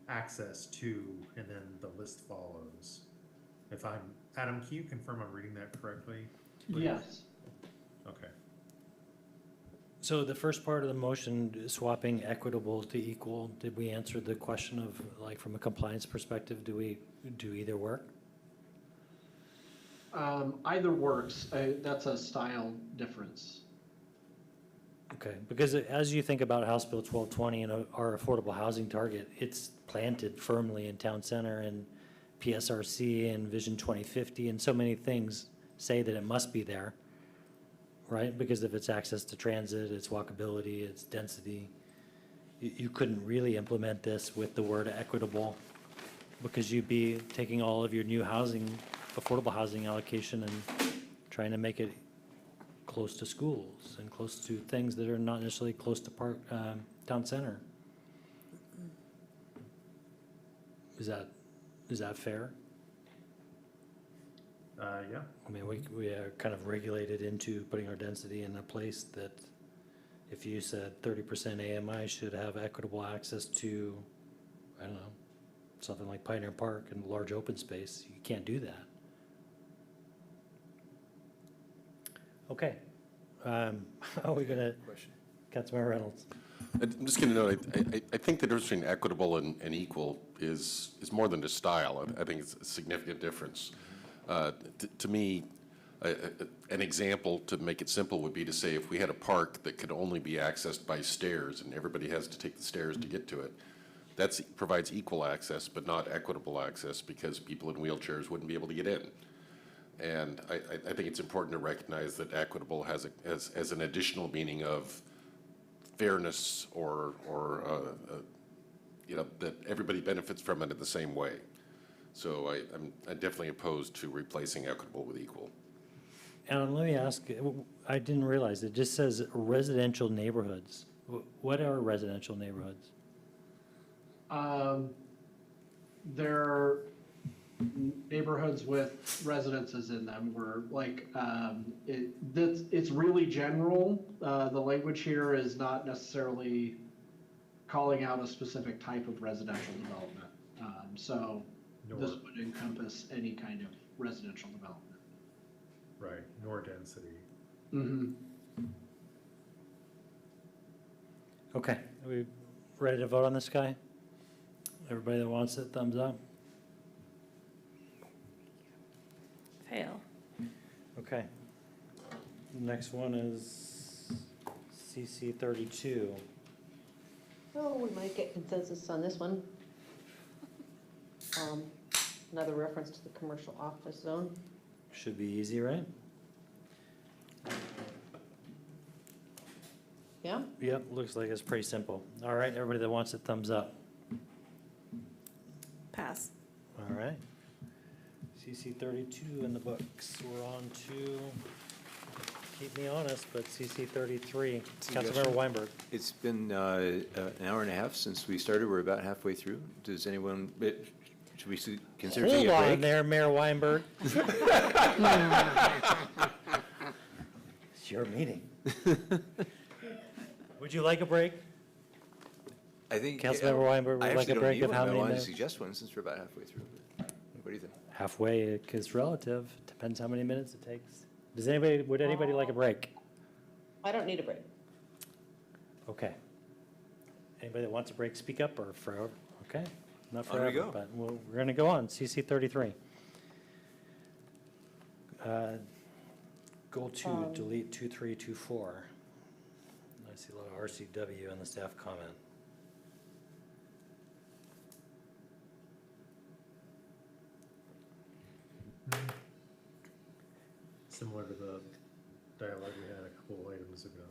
access to, and then the list follows. Adam, can you confirm I'm reading that correctly? Please? Yes. Okay. So the first part of the motion, swapping equitable to equal, did we answer the question of, like, from a compliance perspective, do either work? Either works. That's a style difference. Okay, because as you think about House Bill 1220 and our affordable housing target, it's planted firmly in Town Center and PSRC and Vision 2050, and so many things say that it must be there, right? Because if it's access to transit, it's walkability, it's density. You couldn't really implement this with the word equitable, because you'd be taking all of your new housing, affordable housing allocation and trying to make it close to schools and close to things that are not necessarily close to Town Center. Is that fair? Yeah. I mean, we are kind of regulated into putting our density in a place that if you said 30% AMI should have equitable access to, I don't know, something like Pioneer Park and large open space, you can't do that. Okay. How are we gonna, Councilmember Reynolds? I'm just going to note, I think the difference between equitable and equal is more than just style. I think it's a significant difference. To me, an example to make it simple would be to say if we had a park that could only be accessed by stairs and everybody has to take the stairs to get to it, that provides equal access but not equitable access because people in wheelchairs wouldn't be able to get in. And I think it's important to recognize that equitable has an additional meaning of fairness or that everybody benefits from it in the same way. So I'm definitely opposed to replacing equitable with equal. Alan, let me ask, I didn't realize, it just says residential neighborhoods. What are residential neighborhoods? They're neighborhoods with residences in them where it's really general. The language here is not necessarily calling out a specific type of residential development. This would encompass any kind of residential development. Right, nor density. Mm-hmm. Okay, are we ready to vote on this guy? Everybody that wants it, thumbs up. Fail. Okay. The next one is CC 32. oh, we might get consensus on this one. another reference to the commercial office zone. Should be easy, right? Yeah? Yep, looks like it's pretty simple. All right, everybody that wants it, thumbs up. Pass. All right. CC 32 in the books. We're on to, keep me honest, but CC 33. Councilmember Weinberg. It's been an hour and a half since we started. We're about halfway through. Does anyone, should we consider taking a break? Hold on there, Mayor Weinberg. It's your meeting. Would you like a break? I think. Councilmember Weinberg would like a break of how many I wanted to minutes? suggest one since we're about halfway through. What do you think? Halfway is relative. Depends how many minutes it takes. Would anybody like a break? I don't need a break. Okay. Anybody that wants a break, speak up or forever? Okay, not On we forever, go. but we're going to go on. CC 33. Goal 2, delete 2324. I see a lot of RCW in the staff comment. Similar to the dialogue we had a couple of items ago.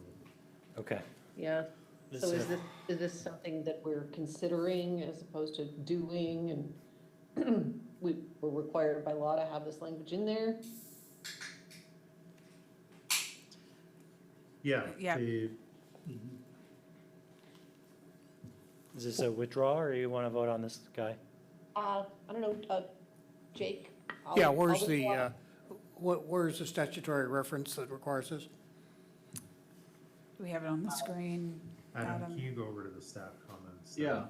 Okay. Yeah. This So is- is this something that we're considering as opposed to doing? And we're required by law to have this language in there? Yeah. Yeah. Is this a withdrawal or you want to vote on this guy? I don't know, Jake? Yeah, where's where's the statutory reference that requires this? We have it on the screen. Adam, Adam. can you go over to the staff comments? Yeah.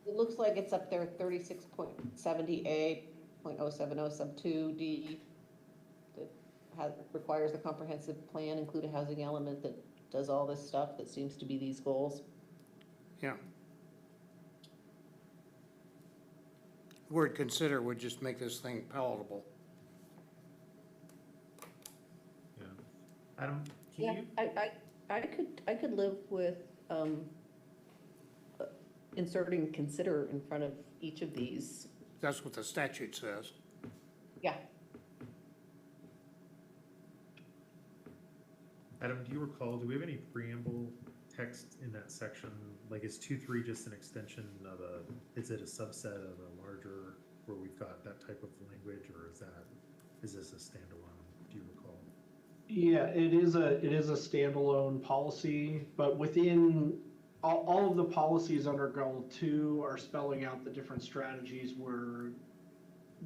It looks like it's up there, 36.70A, .070 sub 2D. That requires the comprehensive plan, include a housing element that does all this stuff that seems to be these goals. Yeah. Word consider would just make this thing palatable. Yeah. Adam, can Yeah, you? I could live with inserting consider in front of each of these. That's what the statute says. Yeah. Adam, do you recall, do we have any preamble text in that section? Like, is 2.3 just an extension of is it a subset of a larger, where we've got that type of language, or is this a standalone? Do you recall? Yeah, it is a standalone policy, but within all of the policies under Goal 2 are spelling out the different strategies we're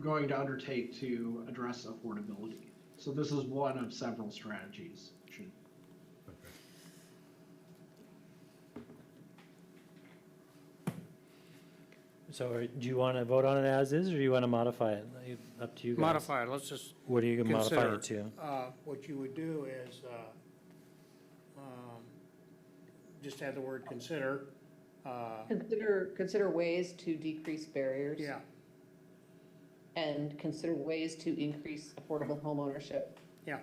going to undertake to address affordability. So this is one of several strategies. So do you want to vote on it as is, or do you want to modify it? Up to you guys. Modify it, let's just What are you going to modify it consider. to? What you would do is, just add the word consider. Consider ways to decrease barriers. Yeah, And consider ways to increase affordable homeownership. yeah.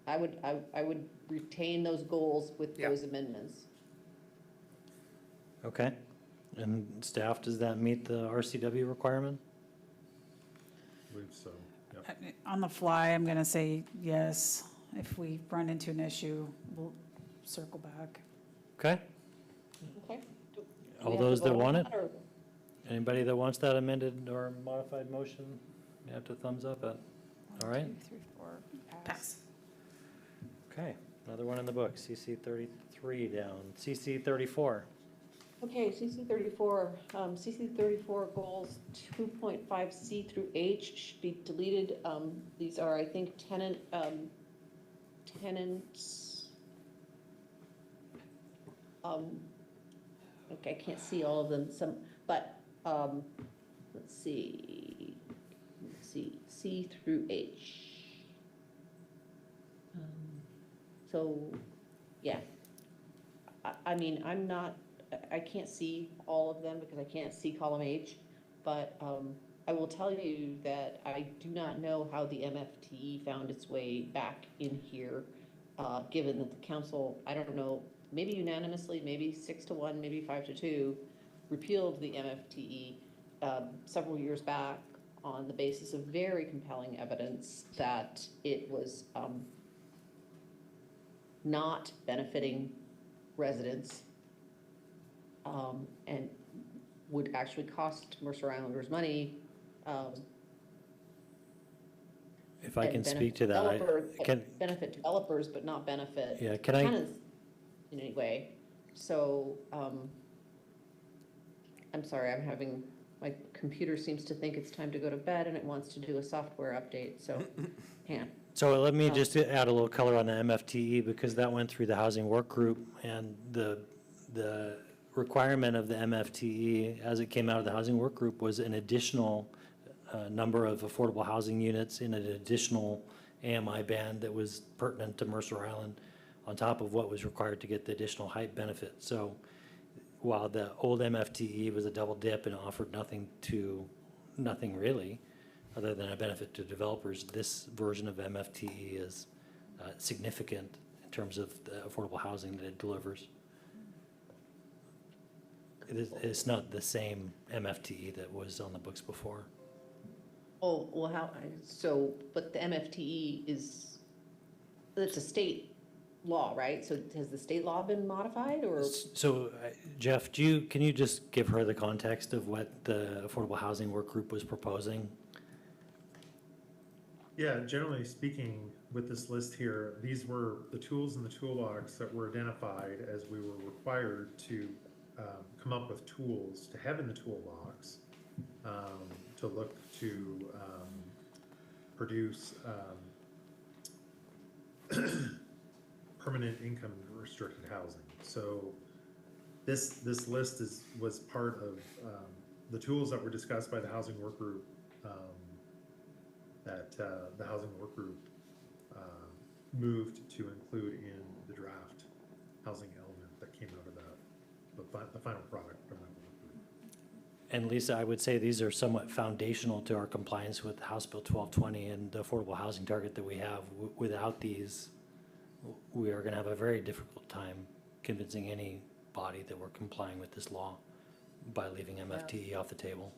I would retain those goals with Yeah. those amendments. Okay. And staff, does that meet the RCW requirement? I believe so, yep. On the fly, I'm going to say yes. If we run into an issue, we'll circle back. Okay. Okay? Do we All have to those that vote on want it? that, or- Anybody that wants that amended or modified motion, you have to thumbs up it. All right. 1, 2, 3, 4, pass. Okay, another one in the book, CC 33 down. CC 34. Okay, CC 34, goals 2.5C through H should be deleted. These are, I think, tenants. Okay, I can't see all of them, but, let's see, C through H. So, yeah. I mean, I can't see all of them because I can't see column H, but I will tell you that I do not know how the MFT found its way back in here, given that the council, I don't know, maybe unanimously, maybe 6-1, maybe 5-2, repealed the MFTE. several years back on the basis of very compelling evidence that it was not benefiting residents and would actually cost Mercer Islanders money. If I and can benefit speak to that, benefit developers, but not benefit Yeah, can I- tenants in any way. So, I'm sorry, my computer seems to think it's time to go to bed and it wants to do a software update, so can't. So let me just add a little color on the MFTE, because that went through the housing work group, and the requirement of the MFTE, as it came out of the housing work group, was an additional number of affordable housing units in an additional AMI band that was pertinent to Mercer Island, on top of what was required to get the additional height benefit. So while the old MFTE was a double dip and offered nothing really, other than a benefit to developers, this version of MFTE is significant in terms of the affordable housing that it delivers. It's not the same MFTE that was on the books before. Oh, well, but the MFTE it's a state law, right? So has the state law been modified, or? So Jeff, can you just give her the context of what the Affordable Housing Work Group was proposing? Yeah, generally speaking, with this list here, these were the tools in the toolbox that were identified as we were required to come up with tools to have in the toolbox to look to produce permanent income restricted housing. So this list was part of the tools that were discussed by the housing work group that the housing work group moved to include in the draft housing element that came out of that, the final product from that work group. And Lisa, I would say these are somewhat foundational to our compliance with House Bill 1220 and the affordable housing target that we have. Without these, we are going to have a very difficult time convincing any body that we're complying with this law by leaving MFTE off the table.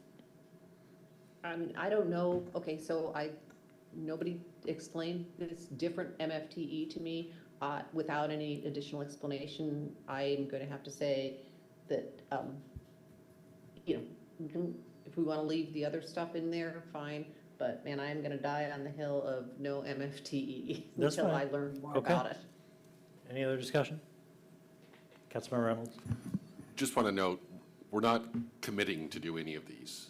I don't know, okay, so nobody explained this different MFTE to me. Without any additional explanation, I'm gonna have to say that, if we wanna leave the other stuff in there, fine, but man, I am gonna die on the hill of no MFTE That's until fine. I learn more Okay. about it. Any other discussion? Councilmember Reynolds? Just want to note, we're not committing to do any of these.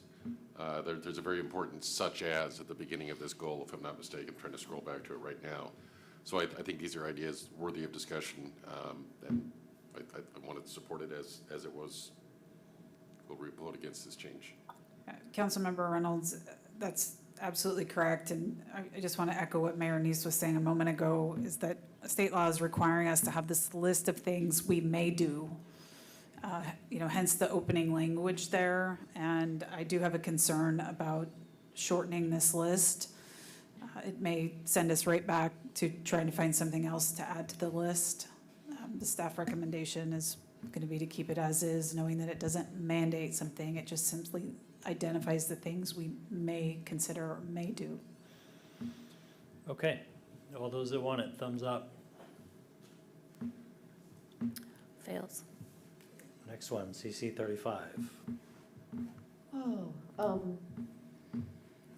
There's a very important such as at the beginning of this goal, if I'm not mistaken. I'm trying to scroll back to it right now. So I think these are ideas worthy of discussion, and I wanted to support it as it was. We'll vote against this change. Councilmember Reynolds, that's absolutely correct, and I just want to echo what Mayor Neese was saying a moment ago, is that state law is requiring us to have this list of things we may do. Hence the opening language there, and I do have a concern about shortening this list. It may send us right back to trying to find something else to add to the list. The staff recommendation is going to be to keep it as is, knowing that it doesn't mandate something, it just simply identifies the things we may consider or may do. Okay, all those that want it, thumbs up. Fails. Next one, CC 35.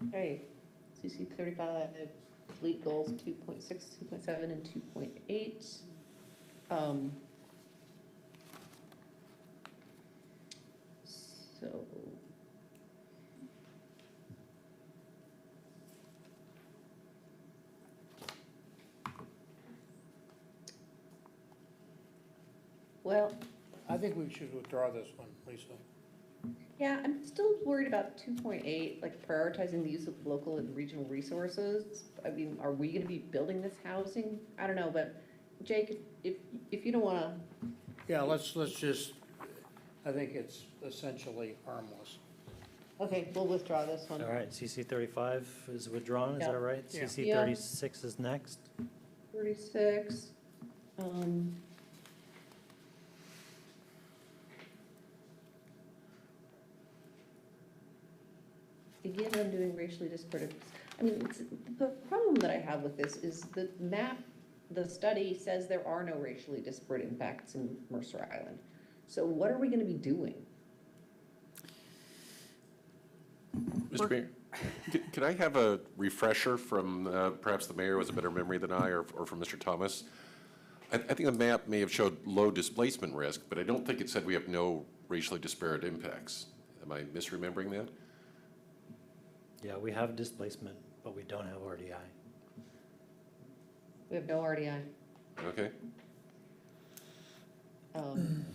Okay, CC 35, fleet goals 2.6, 2.7, and 2.8. So. Well, I think we should withdraw this one, Lisa. yeah, I'm still worried about 2.8, like prioritizing the use of local and regional resources. I mean, are we gonna be building this housing? I don't know, but Jake, if you don't wanna, Yeah, let's just, I think it's essentially harmless. okay, we'll withdraw this one. All right, CC 35 is withdrawn, is Yeah. that right? Yeah. CC Yeah. 36 is next. 36, again, I'm doing racially disparate. I mean, the problem that I have with this is the map, the study says there are no racially disparate impacts in Mercer Island. So what are we gonna be doing? Mr. Mayor, could I have a refresher from, perhaps the mayor has a better memory than I, or from Mr. Thomas? I think the map may have showed low displacement risk, but I don't think it said we have no racially disparate impacts. Am I misremembering that? Yeah, we have displacement, but we don't have RDI. We have no RDI. Okay. And,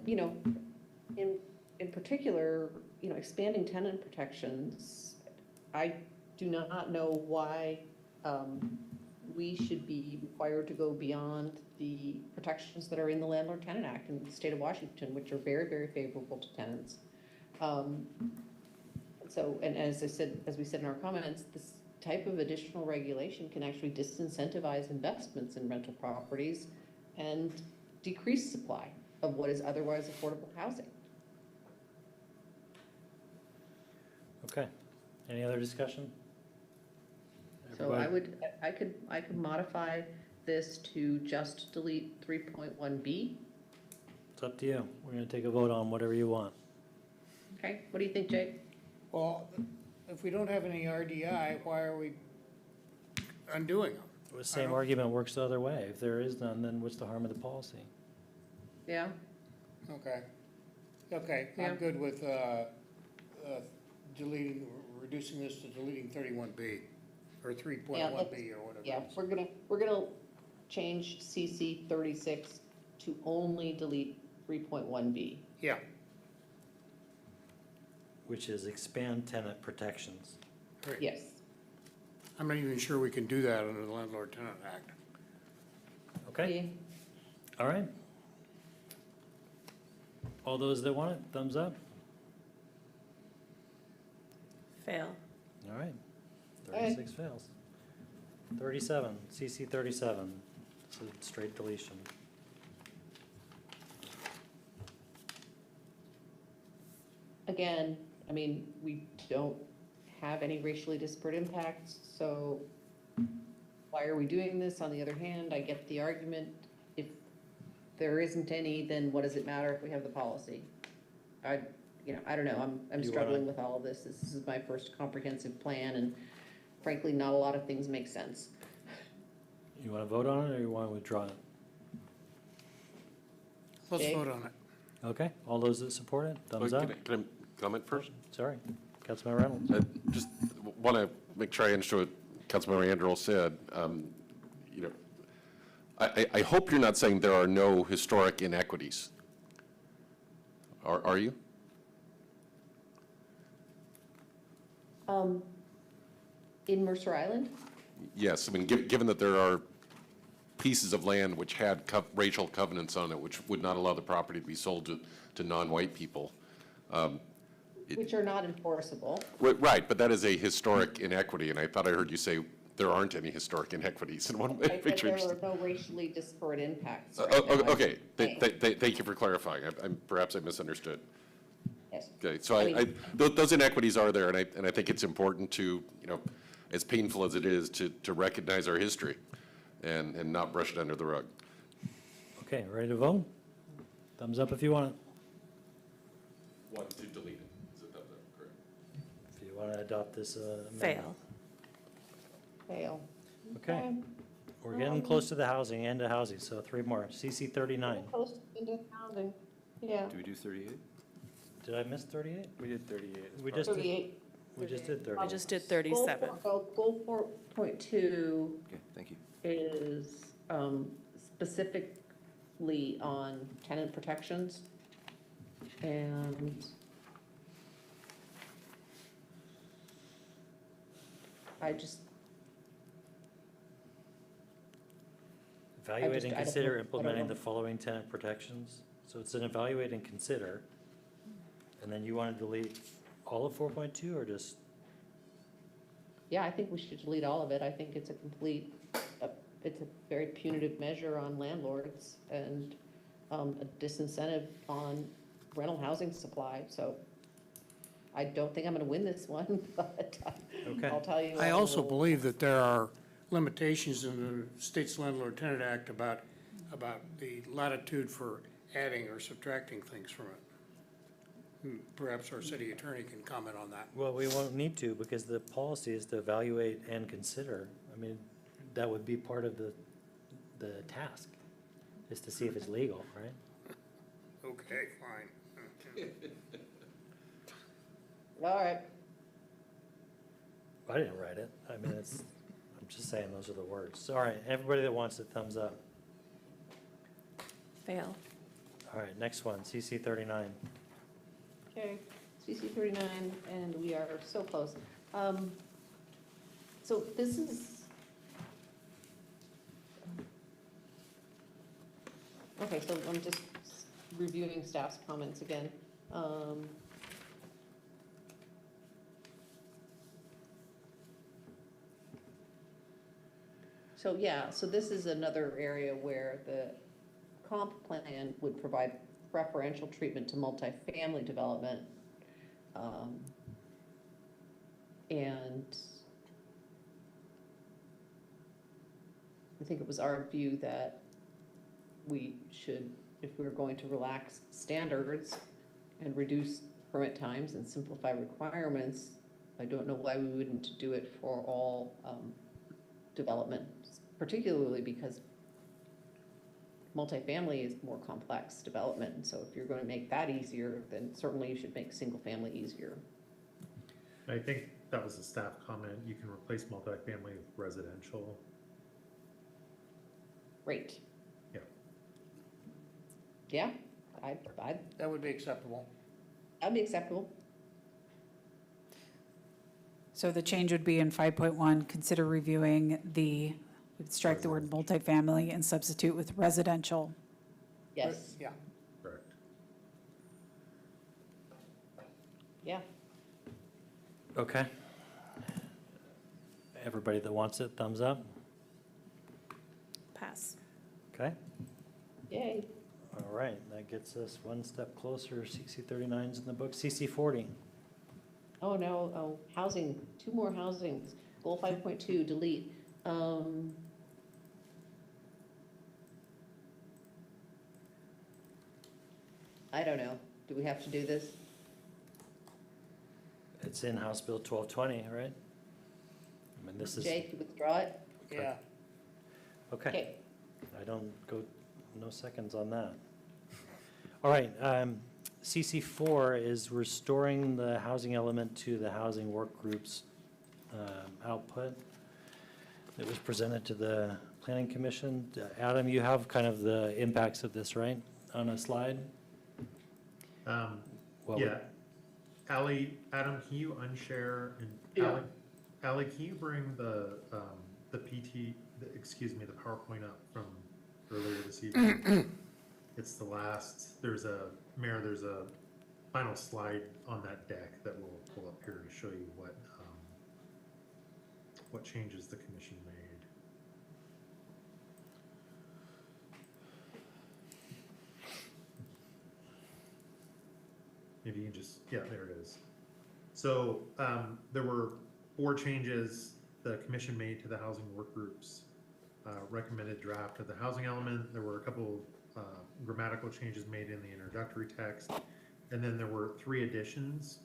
you know, in particular, you know, expanding tenant protections, I do not know why we should be required to go beyond the protections that are in the Landlord-Tenant Act in the state of Washington, which are very, very favorable to tenants. So, and as I said, as we said in our comments, this type of additional regulation can actually disincentivize investments in rental properties and decrease supply of what is otherwise affordable housing. Okay. Any other discussion? So I could modify this to just delete 3.1B. It's up to you. We're going to take a vote on whatever you want. Okay, what do you think, Jake? Well, if we don't have any RDI, why are we undoing them? The same argument works the other way. If there is none, then what's the harm of the policy? Yeah? Okay. Okay, Yeah. I'm good with reducing this to deleting 31B, or 3.1B, or whatever. Yeah, we're gonna change CC 36 to only delete 3.1B. Yeah. Which is expand tenant protections. Great. Yes. I'm not even sure we can do that under the Landlord-Tenant Act. Okay? All right. All those that want it, thumbs up. Fail. All right. 36 fails. 37, CC 37. It's a straight deletion. Again, I mean, we don't have any racially disparate impacts, so why are we doing this? On the other hand, I get the argument, if there isn't any, then what does it matter if we have the policy? I don't know, I'm You struggling with all of this. This is my first comprehensive plan, and frankly, not a lot of things make sense. You want to vote on it or you want to withdraw it? Let's Jake? vote on it. Okay, all those that support it, thumbs up. Can I comment first? Sorry, Councilmember Reynolds. I just want to make sure I understood what Councilmember Anderl said. You know, I hope you're not saying there are no historic inequities. Are you? In Mercer Island? Yes, I mean, given that there are pieces of land which had racial covenants on it, which would not allow the property to be sold to non-white people. Which are not enforceable. Right, but that is a historic inequity, and I thought I heard you say there aren't any historic inequities. And one I said there are no racially disparate impacts right now. Okay, thank you for clarifying. Perhaps I misunderstood. Yes. Okay, so those inequities are there, and I think it's important to, you know, as painful as it is, to recognize our history and not brush it under the rug. Okay, ready to vote? Thumbs up if you want it. Want to delete it, is it thumbs up, correct? If you want to adopt this amendment. Fail. Fail. Okay. We're getting close to the end of housing, so 3 more. CC 39. Close into housing, yeah. Do we do 38? Did I miss 38? We did 38. We just did, 38. we just did 30. I just did 37. Goal 4.2 Okay, thank you. is specifically on tenant protections. And I just, Evaluate and I don't consider know. I don't implementing know. the following tenant protections. So it's an evaluate and consider. And then you want to delete all of 4.2 or just, yeah, I think we should delete all of it. I think it's it's a very punitive measure on landlords and a disincentive on rental housing supply. So I don't think I'm gonna win this one, but Okay. I'll tell you. I also will- believe that there are limitations in the State's Landlord Tenant Act about the latitude for adding or subtracting things from it. Perhaps our city attorney can comment on that. Well, we won't need to because the policy is to evaluate and consider. I mean, that would be part of the task, is to see if it's legal, right? Okay, fine. All right, I didn't write it. I mean, I'm just saying those are the words. All right, everybody that wants it, thumbs up. Fail. All right, next one, CC 39. okay, CC 39, and we are so close. So this is. Okay, so I'm just reviewing staff's comments again. So yeah, so this is another area where the comp plan would provide preferential treatment to multifamily development. And I think it was our view that we should, if we were going to relax standards and reduce permit times and simplify requirements, I don't know why we wouldn't do it for all development, particularly because multifamily is more complex development. And so if you're going to make that easier, then certainly you should make single family easier. I think that was a staff comment. You can replace multifamily with residential. Great. Yeah. Yeah, That would be acceptable. that'd be acceptable. So the change would be in 5.1, consider reviewing we'd strike the word multifamily and substitute with residential. Yes, Yeah. Correct. yeah. Okay. Everybody that wants it, thumbs up. Pass. Okay. Yay. All right, that gets us one step closer. CC 39's in the book. CC 40. Oh, no, oh, housing, 2 more housings. Goal 5.2, delete. I don't know. Do we have to do this? It's in House Bill 1220, right? I mean, this is, Jake, you withdraw it? Yeah. okay. Okay. I don't go, no seconds on that. All right, CC 4 is restoring the housing element to the housing work group's output. It was presented to the Planning Commission. Adam, you have kind of the impacts of this, right, on a slide? What Yeah. Adam, can you unshare? And Ally, can you bring the PowerPoint up from earlier this evening? It's the last, there's a final slide on that deck that we'll pull up here to show you what changes the commission made. Maybe you can just, yeah, there it is. So there were 4 changes the commission made to the housing work groups recommended draft of the housing element. There were a couple grammatical changes made in the introductory text. And then there were 3 additions.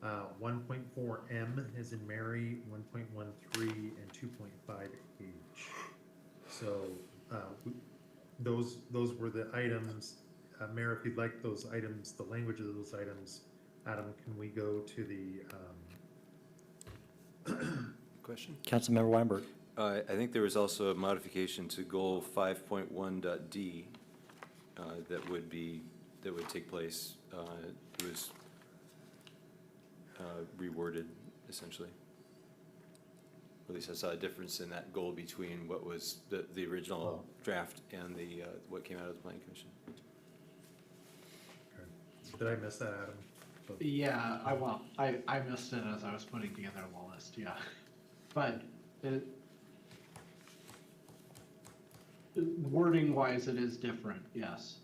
1.4M is in Mary, 1.13, and 2.5H. So those were the items. Mayor, if you'd like those items, the language of those items, Adam, can we go to the Question? Councilmember Weinberg. I think there was also a modification to goal 5.1.d that would take place. It was reworded, essentially. At least I saw a difference in that goal between what was the original draft and what came out of the Planning Commission. Did I miss that, Adam? Yeah, I missed it as I was putting together the list, yeah. But wording-wise, it is different, yes.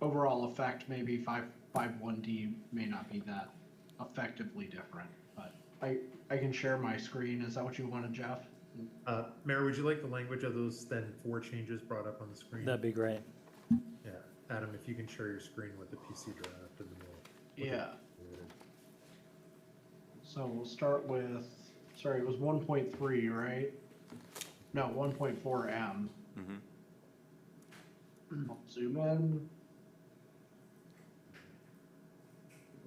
Overall effect, maybe 51D may not be that effectively different, but I can share my screen. Is that what you wanted, Jeff? Mayor, would you like the language of those then 4 changes brought up on the screen? That'd be great. Yeah, Adam, if you can share your screen with the PC draft and then we'll. Yeah. So we'll start with, sorry, it was 1.3, right? No, 1.4M. I'll zoom in.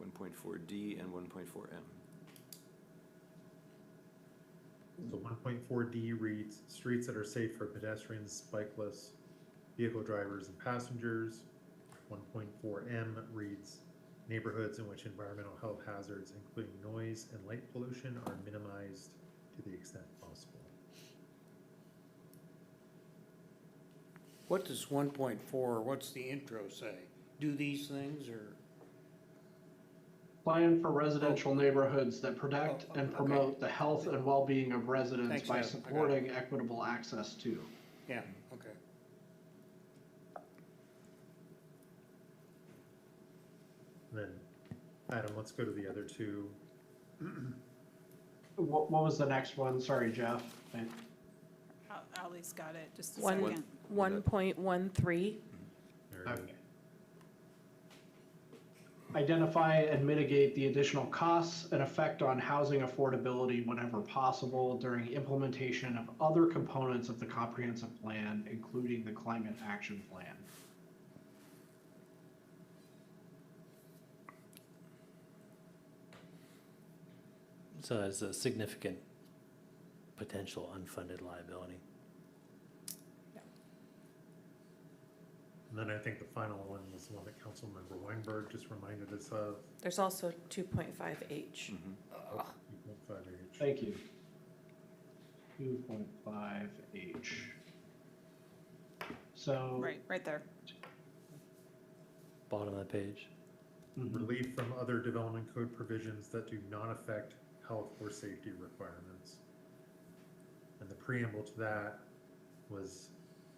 1.4D and 1.4M. So 1.4D reads, streets that are safe for pedestrians, cyclists, vehicle drivers, and passengers. 1.4M reads, neighborhoods in which environmental health hazards, including noise and light pollution, are minimized to the extent possible. What does 1.4, what's the intro say? Do these things, or? Plan for residential neighborhoods that protect and promote the health and well-being of residents Thanks, by Adam. I got it. supporting equitable access to. Yeah, okay. Then, Adam, let's go to the other 2. What was the next one? Sorry, Jeff. Ali's got it, just a One- second. 1.13. There we go. Okay. Identify and mitigate the additional costs and effect on housing affordability whenever possible during implementation of other components of the comprehensive plan, including the climate action plan. So it's a significant potential unfunded liability. And then I think the final one was the one that Councilmember Weinberg just reminded us of. There's also 2.5H. 2.5H. Thank you. 2.5H. So. Right there. Bottom of the page. Relief from other development code provisions that do not affect health or safety requirements. And the preamble to that was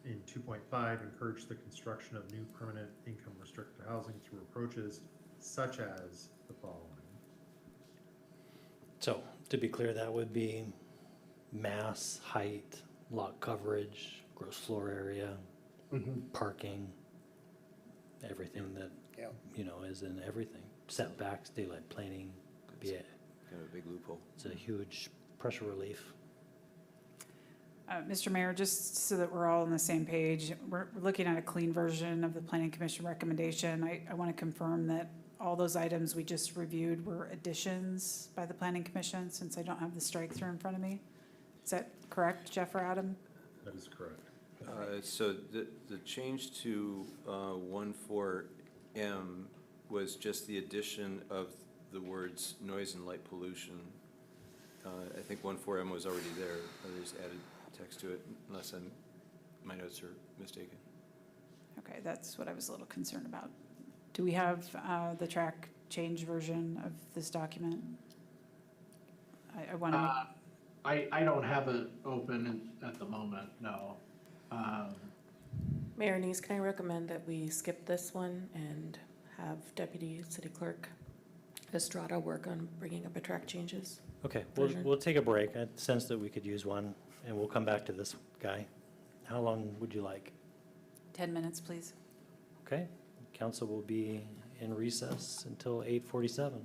in 2.5, encourage the construction of new permanent income restricted housing through approaches such as the following. So, to be clear, that would be mass, height, lot coverage, gross floor area, parking, everything that, Yeah. you know, is in everything. Setbacks, daylight planning, be it. Kind of a big loophole. It's a huge pressure relief. Mr. Mayor, just so that we're all on the same page, we're looking at a clean version of the Planning Commission recommendation. I want to confirm that all those items we just reviewed were additions by the Planning Commission, since I don't have the strike through in front of me. Is that correct, Jeff or Adam? That is correct. So the change to 1.4M was just the addition of the words noise and light pollution. I think 1.4M was already there. I just added text to it, unless my notes are mistaken. Okay, that's what I was a little concerned about. Do we have the track change version of this document? I want to. I don't have it open at the moment, no. Mayor Neese, can I recommend that we skip this one and have Deputy City Clerk Estrada work on bringing up a track changes? Okay, version? we'll take a break. I sense that we could use one, and we'll come back to this guy. How long would you like? 10 minutes, please. Okay, council will be in recess until 8:47.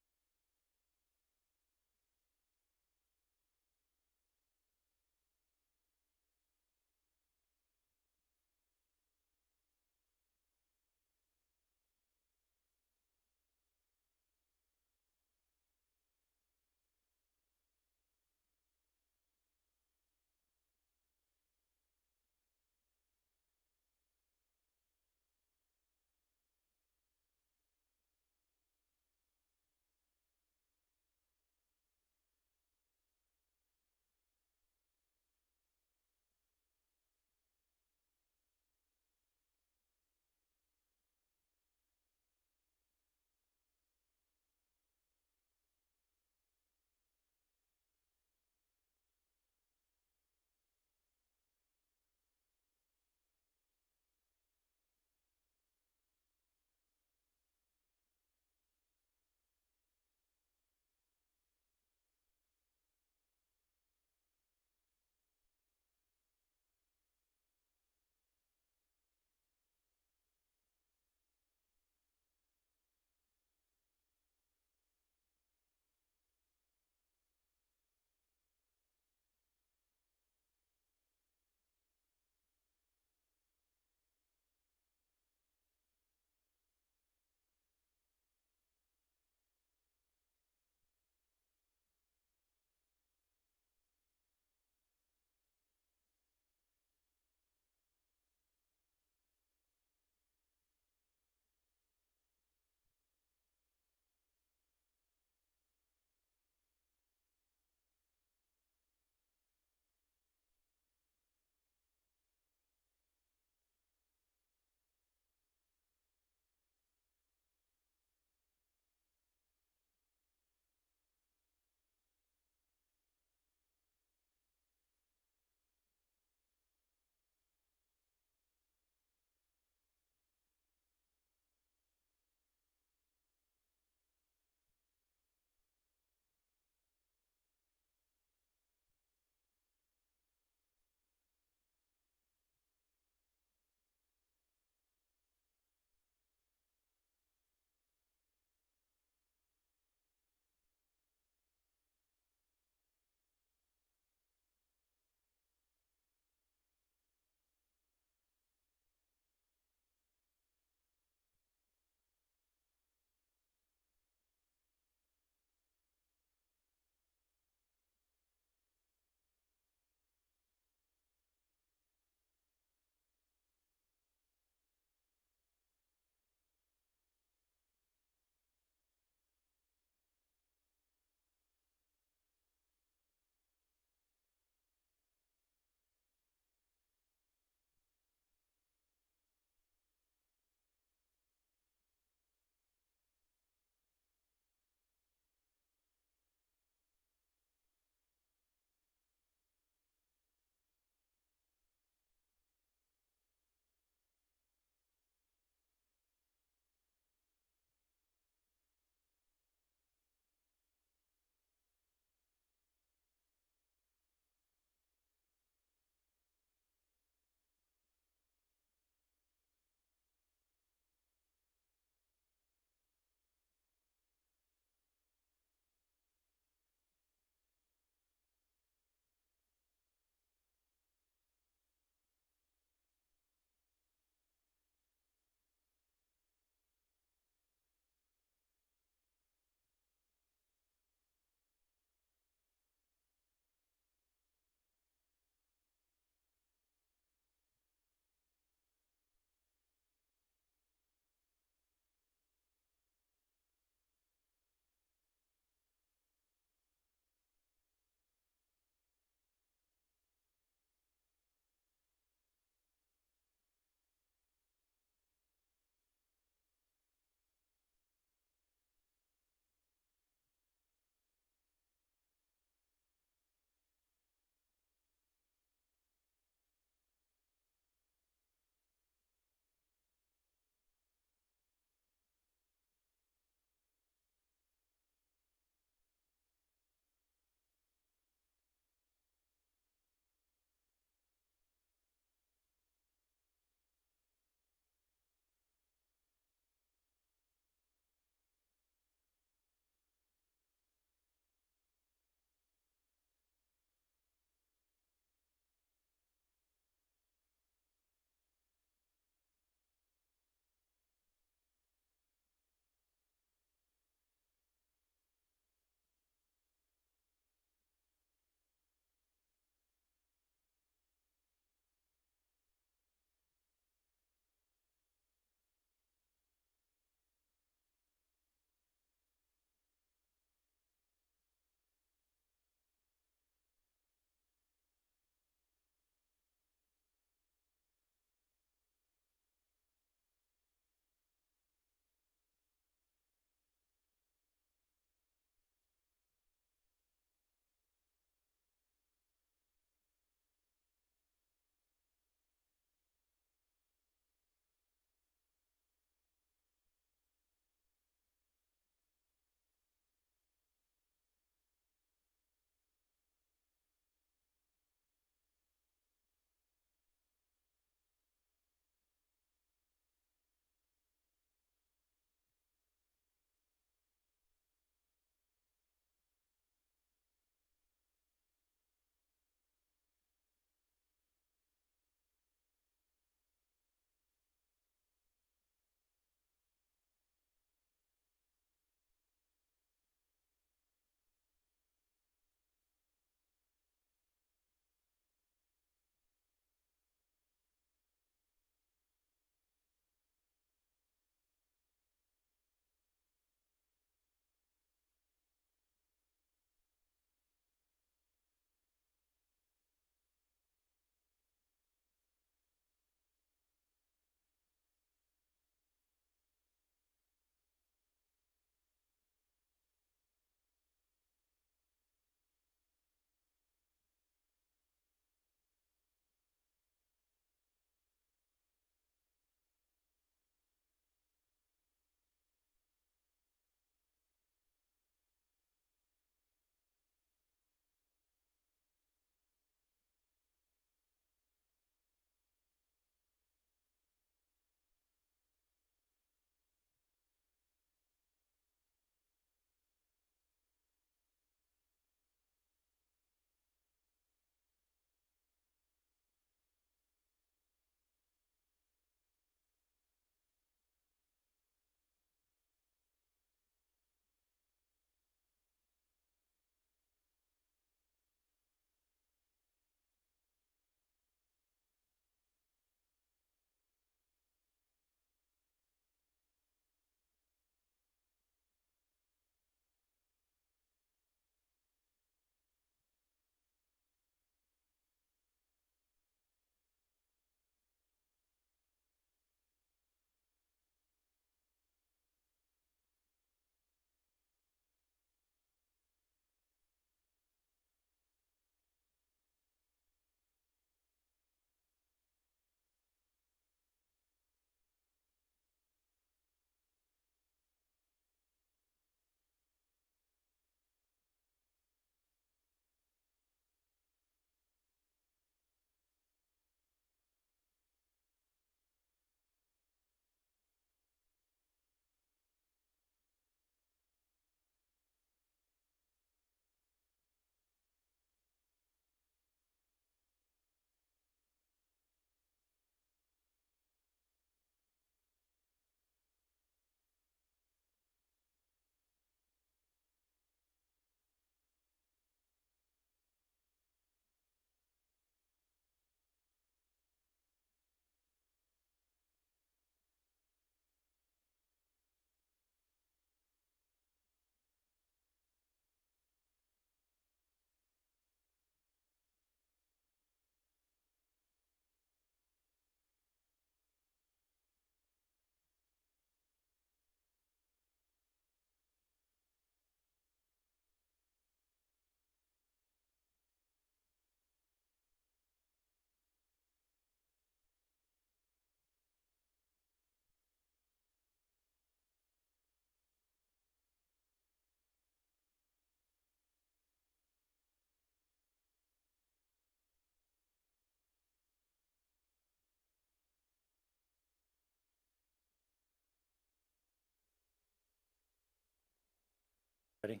Ready?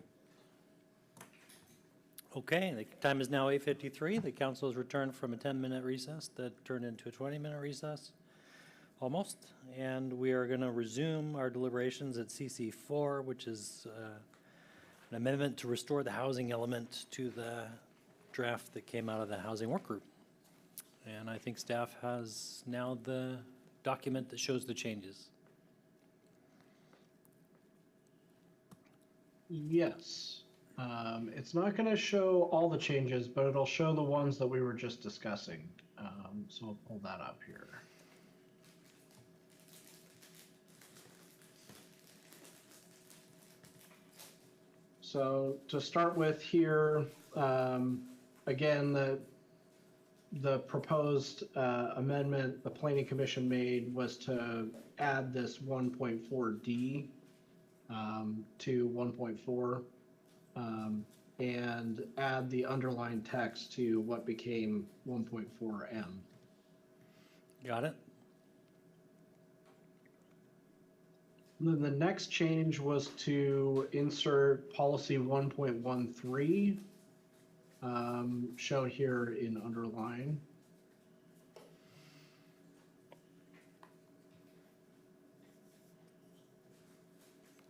Okay, the time is now 8:53. The council has returned from a 10-minute recess that turned into a 20-minute recess, almost. And we are going to resume our deliberations at CC4, which is an amendment to restore the housing element to the draft that came out of the housing work group. And I think staff has now the document that shows the changes. Yes. It's not going to show all the changes, but it'll show the ones that we were just discussing. So I'll pull that up here. So to start with here, again, the proposed amendment the Planning Commission made was to add this 1.4D to 1.4 and add the underlined text to what became 1.4M. Got it? And then the next change was to insert policy 1.13, shown here in underline.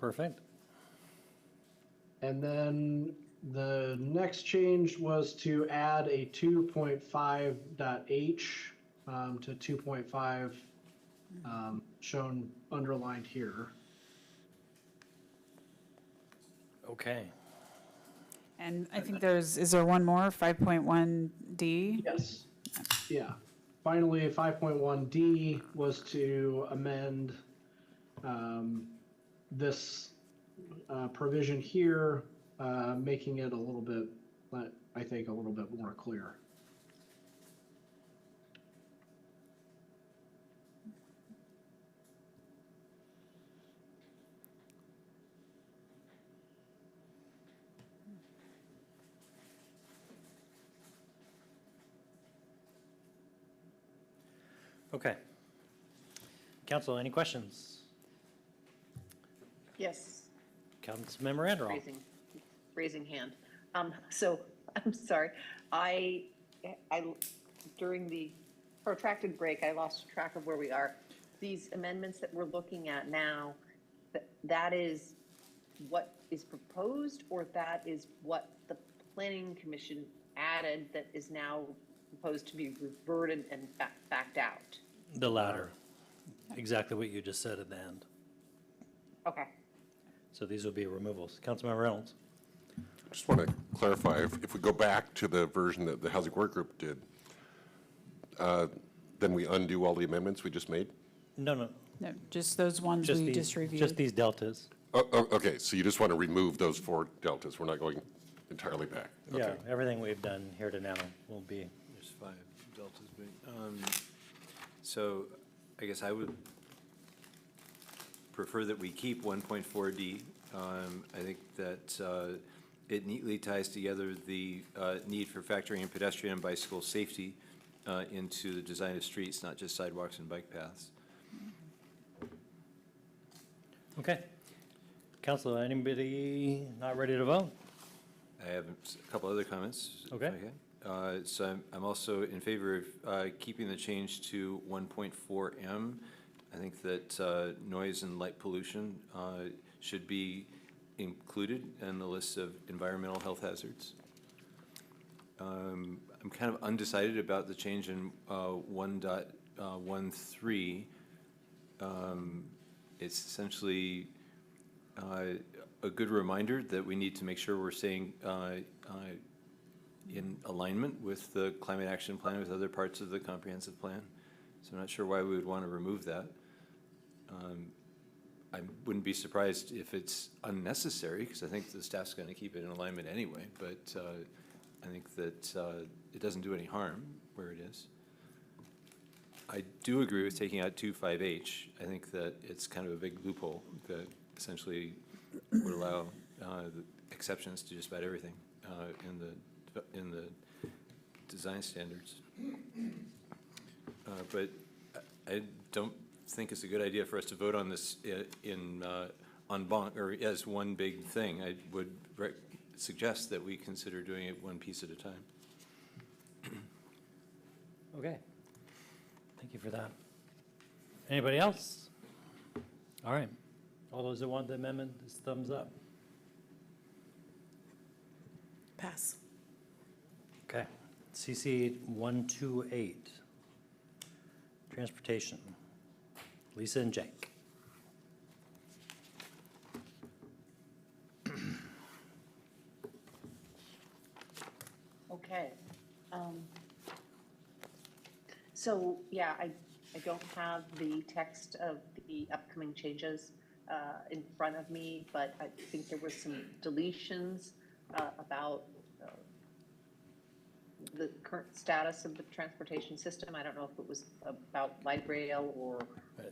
Perfect. And then the next change was to add a 2.5.h to 2.5, shown underlined here. Okay. And I think is there one more, 5.1D? Yes. Yeah. Finally, 5.1D was to amend this provision here, making it a little bit, I think, a little bit more clear. Okay. Council, any questions? Yes. Councilmember Anderall. Raising hand. So, I'm sorry, I during the protracted break, I lost track of where we are. These amendments that we're looking at now, that is what is proposed, or that is what the Planning Commission added that is now proposed to be reverted and backed out? The latter. Exactly what you just said at the end. Okay. So these will be removals. Councilmember Reynolds. Just want to clarify, if we go back to the version that the Housing Work Group did, then we undo all the amendments we just made? No. No, just those ones we just reviewed. Just these deltas. Okay, so you just want to remove those 4 deltas. We're not going entirely back. Yeah, Okay. everything we've done here to now will be. There's 5 deltas, but, so I guess I would prefer that we keep 1.4D. I think that it neatly ties together the need for factoring in pedestrian and bicycle safety into the design of streets, not just sidewalks and bike paths. Okay. Council, anybody not ready to vote? I have a couple other comments. Okay. So I'm also in favor of keeping the change to 1.4M. I think that noise and light pollution should be included in the list of environmental health hazards. I'm kind of undecided about the change in 1.13. It's essentially a good reminder that we need to make sure we're staying in alignment with the climate action plan, with other parts of the comprehensive plan. So I'm not sure why we would want to remove that. I wouldn't be surprised if it's unnecessary, because I think the staff's going to keep it in alignment anyway, but I think that it doesn't do any harm where it is. I do agree with taking out 2.5H. I think that it's kind of a big loophole that essentially would allow the exceptions to just about everything in the design standards. But I don't think it's a good idea for us to vote on this en banc, or as one big thing. I would suggest that we consider doing it one piece at a time. Okay. Thank you for that. Anybody else? All right. All those that want the amendment, just thumbs up. Pass. Okay. CC 128, transportation. Lisa and Jake. Okay. So, yeah, I don't have the text of the upcoming changes in front of me, but I think there were some deletions about the current status of the transportation system. I don't know if it was about light rail or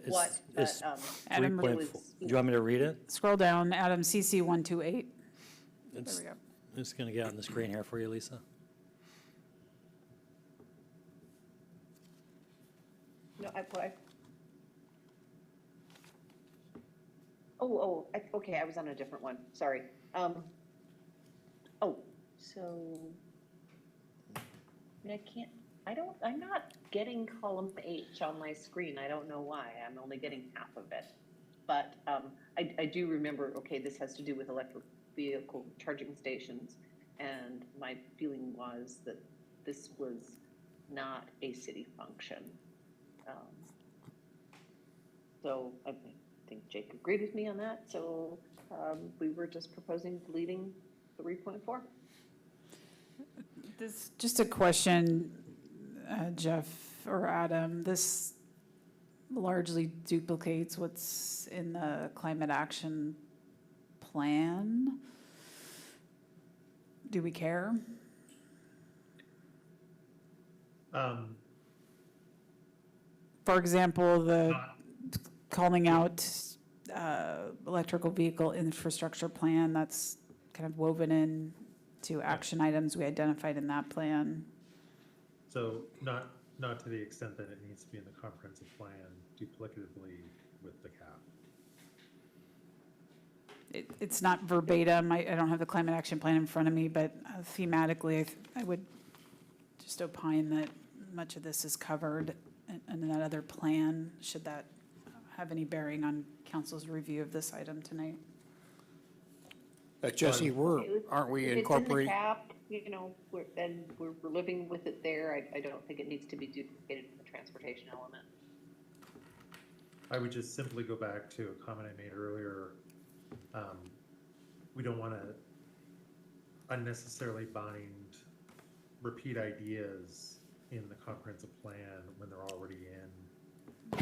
what, but Adam, it was. Do you want me to read it? Scroll down, Adam, CC 128. There It's, we go. I'm just going to get on the screen here for you, Lisa. No, okay, I was on a different one, sorry. So, I mean, I'm not getting column H on my screen, I don't know why, I'm only getting half of it. But I do remember, okay, this has to do with electric vehicle charging stations, and my feeling was that this was not a city function. So I think Jake agreed with me on that, so we were just proposing deleting 3.4. This, just a question, Jeff or Adam, this largely duplicates what's in the climate action plan. Do we care? For example, the calling out electrical vehicle infrastructure plan, that's kind of woven in to action items we identified in that plan. So not to the extent that it needs to be in the comprehensive plan duplicatively with the cap. It's not verbatim, I don't have the climate action plan in front of me, but thematically, I would just opine that much of this is covered in that other plan. Should that have any bearing on council's review of this item tonight? Jesse, aren't we If incorporating? it's in the cap, you know, we're living with it there, I don't think it needs to be duplicated in the transportation element. I would just simply go back to a comment I made earlier. We don't want to unnecessarily bind repeat ideas in the comprehensive plan when they're already in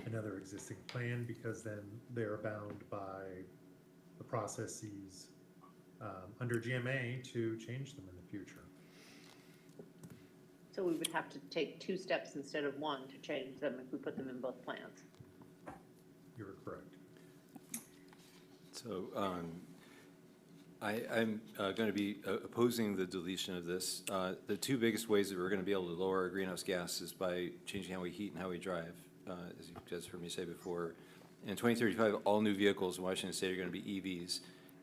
another existing plan, because then they're bound by the processes under GMA to change them in the future. So we would have to take 2 steps instead of 1 to change them if we put them in both plans. You're correct. So I'm going to be opposing the deletion of this. The 2 biggest ways that we're going to be able to lower our greenhouse gas is by changing how we heat and how we drive, as you guys heard me say before. In 2035, all new vehicles in Washington State are going to be EVs.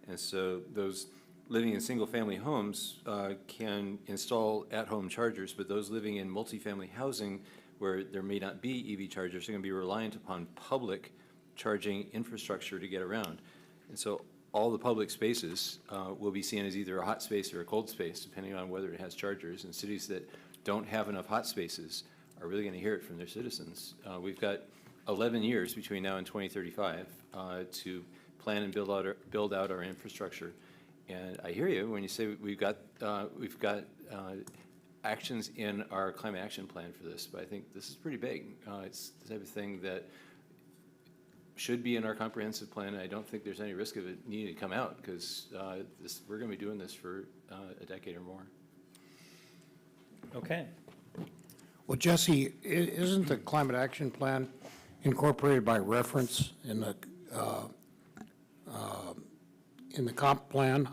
And so those living in single-family homes can install at-home chargers, but those living in multifamily housing where there may not be EV chargers are going to be reliant upon public charging infrastructure to get around. And so all the public spaces will be seen as either a hot space or a cold space, depending on whether it has chargers. And cities that don't have enough hot spaces are really going to hear it from their citizens. We've got 11 years between now and 2035 to plan and build out our infrastructure. And I hear you when you say we've got actions in our climate action plan for this, but I think this is pretty big. It's the type of thing that should be in our comprehensive plan, and I don't think there's any risk of it needing to come out, because we're going to be doing this for a decade or more. Okay. Well, Jesse, isn't the climate action plan incorporated by reference in the comp plan?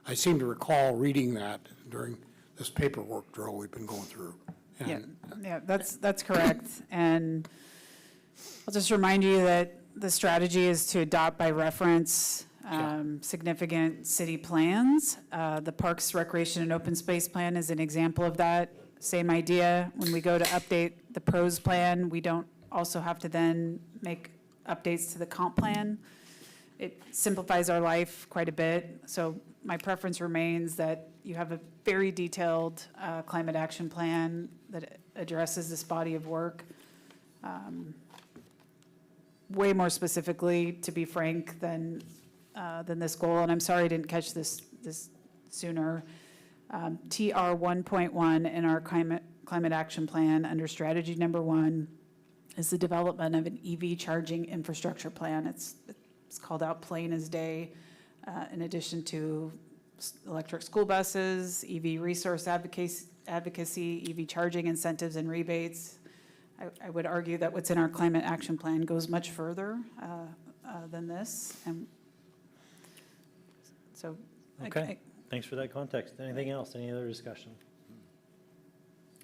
I seem to recall reading that during this paperwork drill we've been going through. Yeah, that's correct. And I'll just remind you that the strategy is to adopt by reference significant city plans. The Parks, Recreation, and Open Space Plan is an example of that. Same idea. When we go to update the PROS plan, we don't also have to then make updates to the comp plan. It simplifies our life quite a bit. So my preference remains that you have a very detailed climate action plan that addresses this body of work. Way more specifically, to be frank, than this goal. And I'm sorry I didn't catch this sooner. TR 1.1 in our climate action plan under strategy number 1 is the development of an EV charging infrastructure plan. It's called out plain as day. In addition to electric school buses, EV resource advocacy, EV charging incentives and rebates. I would argue that what's in our climate action plan goes much further than this. And so, Okay, thanks for that context. Anything else? Any other discussion?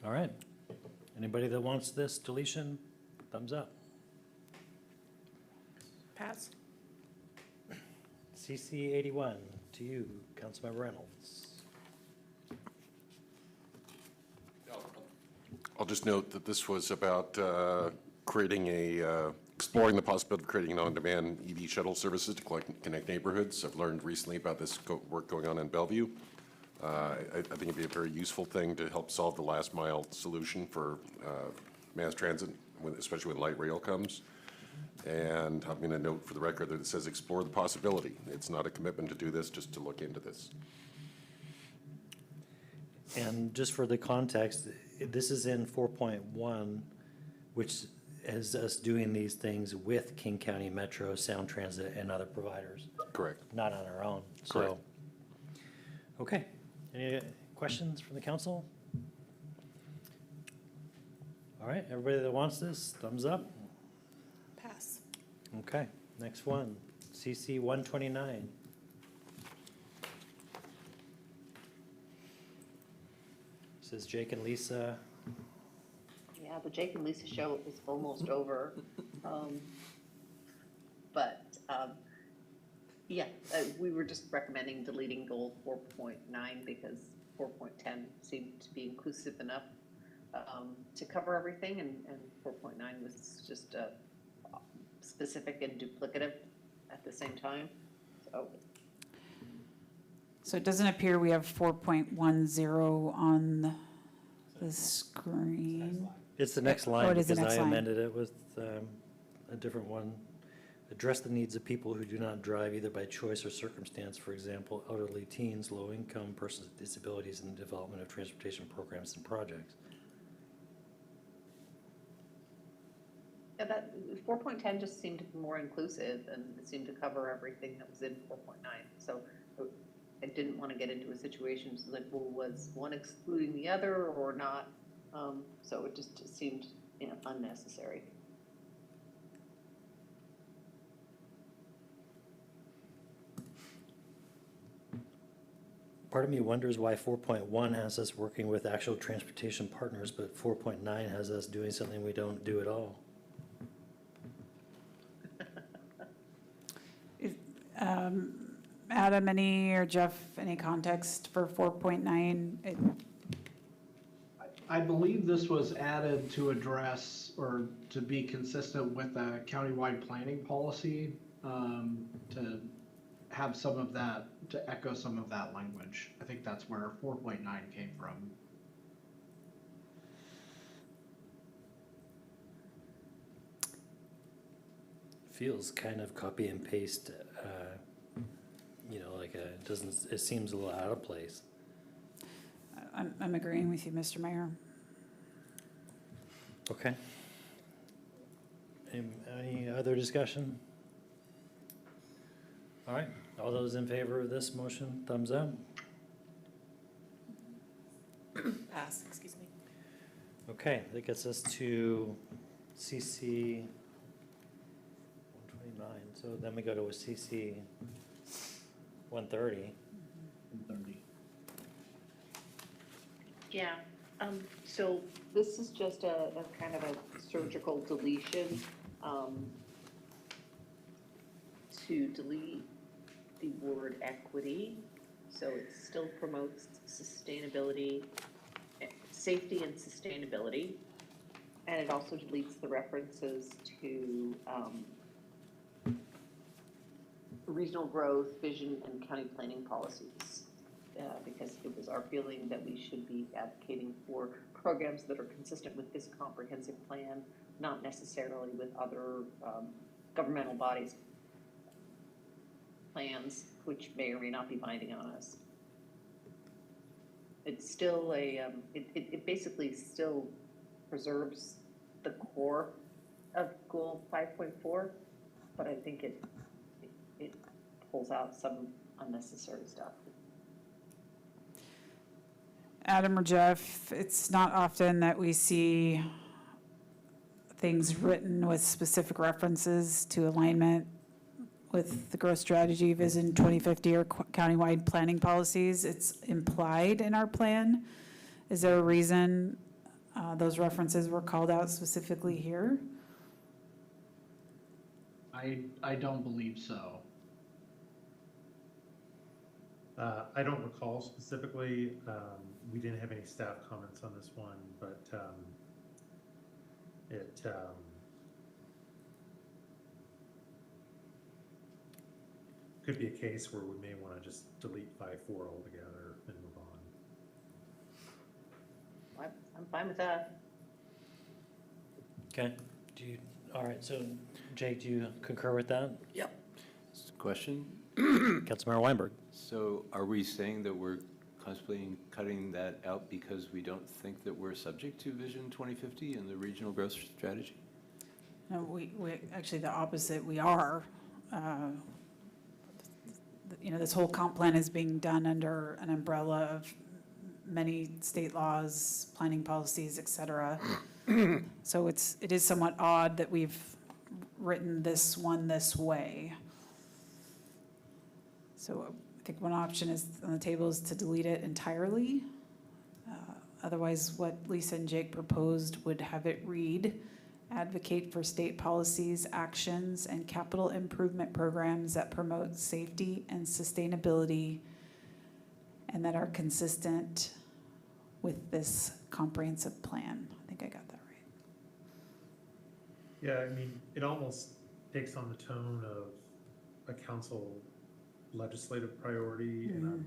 All right. Anybody that wants this deletion, thumbs up. Pass. CC 81, to you, Councilmember Reynolds. I'll just note that this was about exploring the possibility of creating on-demand EV shuttle services to connect neighborhoods. I've learned recently about this work going on in Bellevue. I think it'd be a very useful thing to help solve the last mile solution for mass transit, especially when light rail comes. And I'm going to note for the record that it says explore the possibility. It's not a commitment to do this, just to look into this. And just for the context, this is in 4.1, which is us doing these things with King County Metro, Sound Transit, and other providers. Correct. Not on our own. Correct. So, okay. Any questions from the council? All right, everybody that wants this, thumbs up. Pass. Okay, next one, CC 129. Says Jake and Lisa. Yeah, the Jake and Lisa show is almost over. But yeah, we were just recommending deleting goal 4.9 because 4.10 seemed to be inclusive enough to cover everything, and 4.9 was just specific and duplicative at the same time. So it doesn't appear we have 4.10 on the screen. It's the next Oh, line it is the because next I line. amended it with a different one. Address the needs of people who do not drive either by choice or circumstance, for example, elderly teens, low-income persons with disabilities, and the development of transportation programs and projects. Yeah, that 4.10 just seemed more inclusive and it seemed to cover everything that was in 4.9. So I didn't want to get into a situation like, well, was one excluding the other or not? So it just seemed, unnecessary. Part of me wonders why 4.1 has us working with actual transportation partners, but 4.9 has us doing something we don't do at all. Adam, or Jeff, any context for 4.9? I believe this was added to address or to be consistent with a countywide planning policy, to have some of that, to echo some of that language. I think that's where 4.9 came from. Feels kind of copy and paste, it seems a little out of place. I'm agreeing with you, Mr. Mayor. Okay. Any other discussion? All right, all those in favor of this motion, thumbs up. Pass, excuse me. Okay, that gets us to CC 129. So then we go to a CC 130. 130. Yeah, so this is just a kind of a surgical deletion. to delete the word equity, so it still promotes sustainability, safety and sustainability. And it also deletes the references to regional growth, vision, and county planning policies. Because it was our feeling that we should be advocating for programs that are consistent with this comprehensive plan, not necessarily with other governmental bodies' plans, which may or may not be binding on us. It's still it basically still preserves the core of goal 5.4, but I think it pulls out some unnecessary stuff. Adam or Jeff, it's not often that we see things written with specific references to alignment with the growth strategy, Vision 2050, or countywide planning policies. It's implied in our plan. Is there a reason those references were called out specifically here? I don't believe so. I don't recall specifically. We didn't have any staff comments on this one, but it could be a case where we may want to just delete 5.4 altogether and move on. I'm fine with that. Okay, all right, so Jake, do you concur with that? Yep. Question? Councilmember Weinberg. So are we saying that we're contemplating cutting that out because we don't think that we're subject to Vision 2050 and the regional growth strategy? No, we actually, the opposite, we are. This whole comp plan is being done under an umbrella of many state laws, planning policies, et cetera. So it is somewhat odd that we've written this one this way. So I think one option is on the table is to delete it entirely. Otherwise, what Lisa and Jake proposed would have it read, advocate for state policies, actions, and capital improvement programs that promote safety and sustainability and that are consistent with this comprehensive plan. I think I got that right. Yeah, I mean, it almost takes on the tone of a council legislative priority, and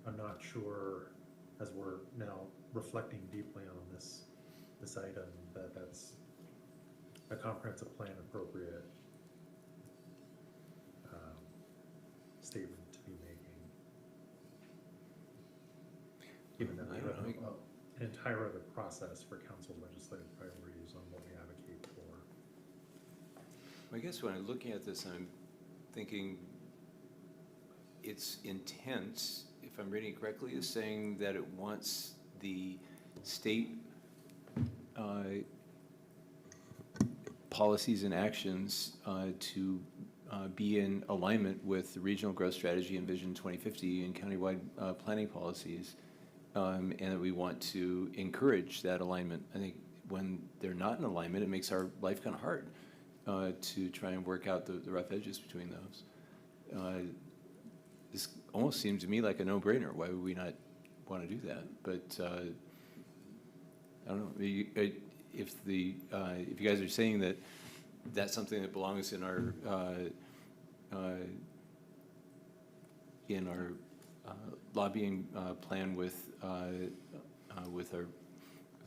I'm not sure, as we're now reflecting deeply on this item, that that's a comprehensive plan appropriate statement to be making. Given that we have an entire other process for council legislative priorities on what we advocate for. I guess when I'm looking at this, I'm thinking its intent, if I'm reading it correctly, is saying that it wants the state policies and actions to be in alignment with the regional growth strategy and Vision 2050 and countywide planning policies, and that we want to encourage that alignment. I think when they're not in alignment, it makes our life kind of hard to try and work out the rough edges between those. This almost seems to me like a no-brainer. Why would we not want to do that? But I don't know. If you guys are saying that that's something that belongs in our lobbying plan with our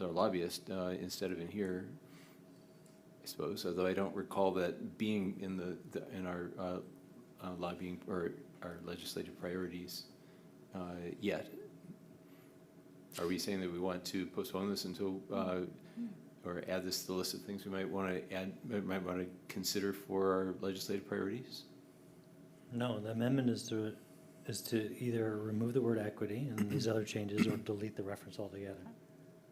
lobbyist instead of in here, I suppose. Although I don't recall that being in our lobbying or our legislative priorities yet. Are we saying that we want to postpone this until, or add this to the list of things we might want to add, might want to consider for our legislative priorities? No, the amendment is to either remove the word equity and these other changes or delete the reference altogether.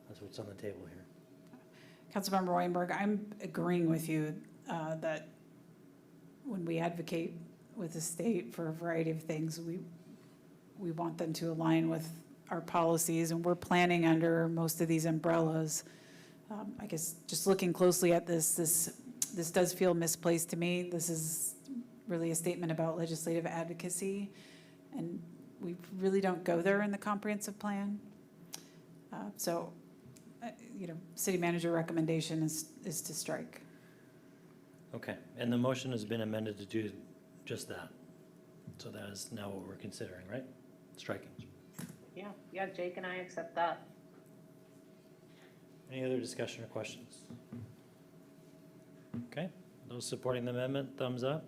That's what's on the table here. Councilmember Weinberg, I'm agreeing with you that when we advocate with the state for a variety of things, we want them to align with our policies, and we're planning under most of these umbrellas. I guess just looking closely at this does feel misplaced to me. This is really a statement about legislative advocacy, and we really don't go there in the comprehensive plan. So, city manager recommendation is to strike. Okay, and the motion has been amended to do just that. So that is now what we're considering, right? Striking. Yeah, Jake and I accept that. Any other discussion or questions? Okay, those supporting the amendment, thumbs up.